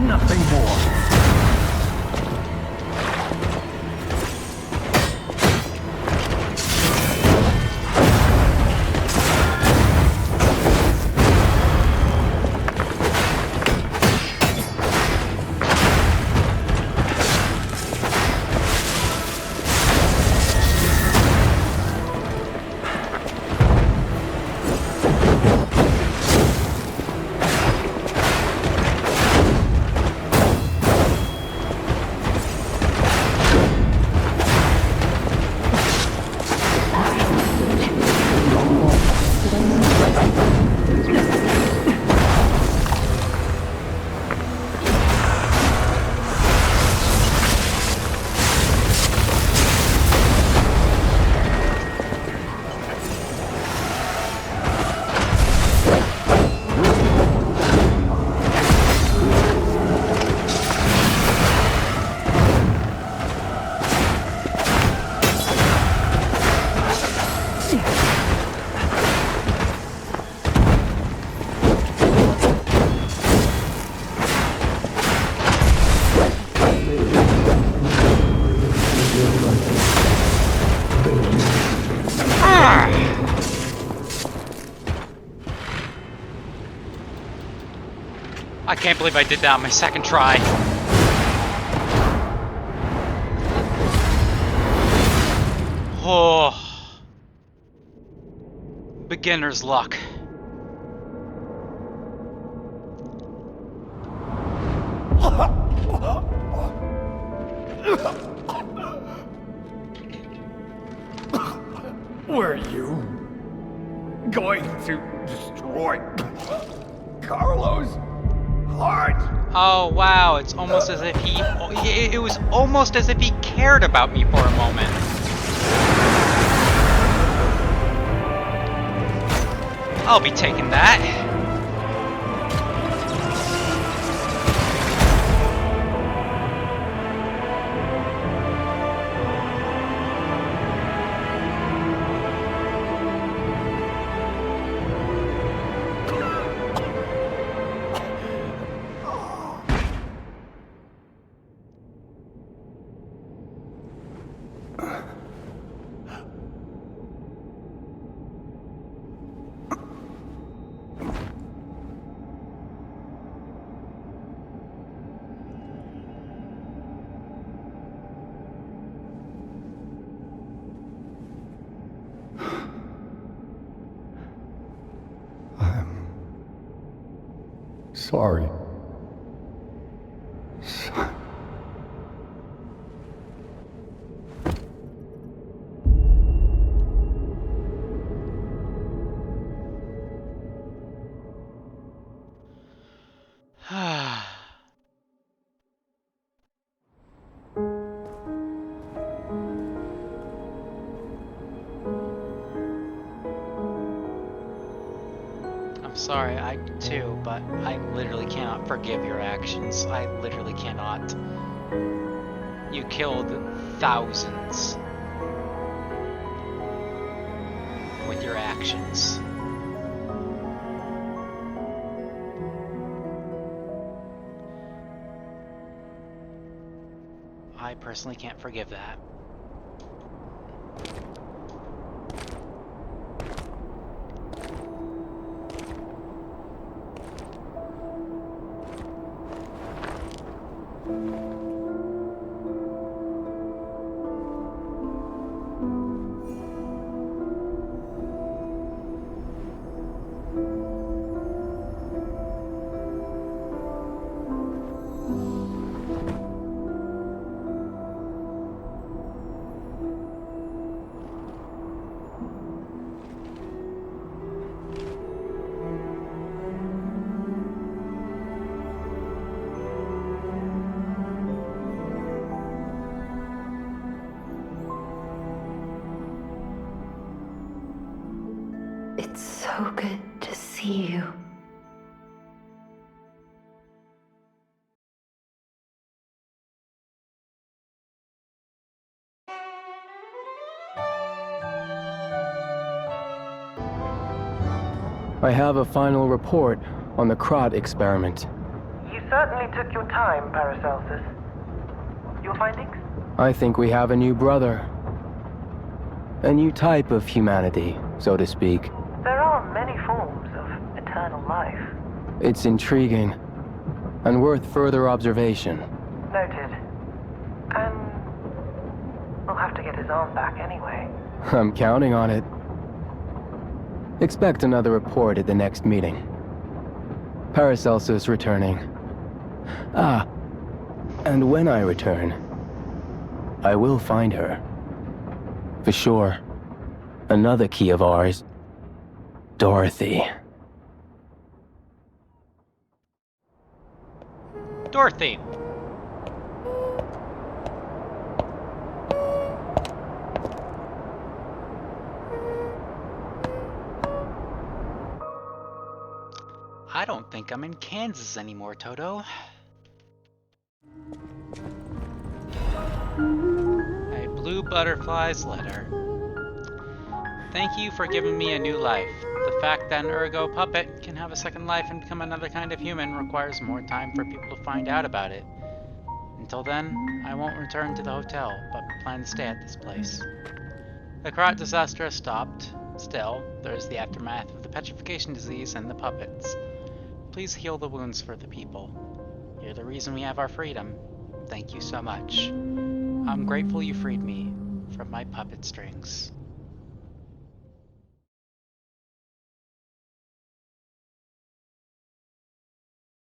Nothing more. I can't believe I did that on my second try. Oh. Beginner's luck. Were you going to destroy Carlo's heart? Oh wow, it's almost as if he... It was almost as if he cared about me for a moment. I'll be taking that. sorry. Son. Sorry, I too, but I literally cannot forgive your actions. I literally cannot. You killed thousands with your actions. I personally can't forgive that. It's so good to see you. I have a final report on the Krot experiment. You certainly took your time, Paracelsus. Your findings? I think we have a new brother. A new type of humanity, so to speak. There are many forms of eternal life. It's intriguing, and worth further observation. Noted. And we'll have to get his arm back anyway. I'm counting on it. Expect another report at the next meeting. Paracelsus returning. Ah, and when I return, I will find her. For sure. Another key of ours. Dorothy. Dorothy! I don't think I'm in Kansas anymore, Toto. A blue butterfly's letter. Thank you for giving me a new life. The fact that an ergo puppet can have a second life and become another kind of human requires more time for people to find out about it. Until then, I won't return to the hotel, but plan to stay at this place. The Krot disaster has stopped. Still, there is the aftermath of the petrification disease and the puppets. Please heal the wounds for the people. You're the reason we have our freedom. Thank you so much. I'm grateful you freed me from my puppet strings.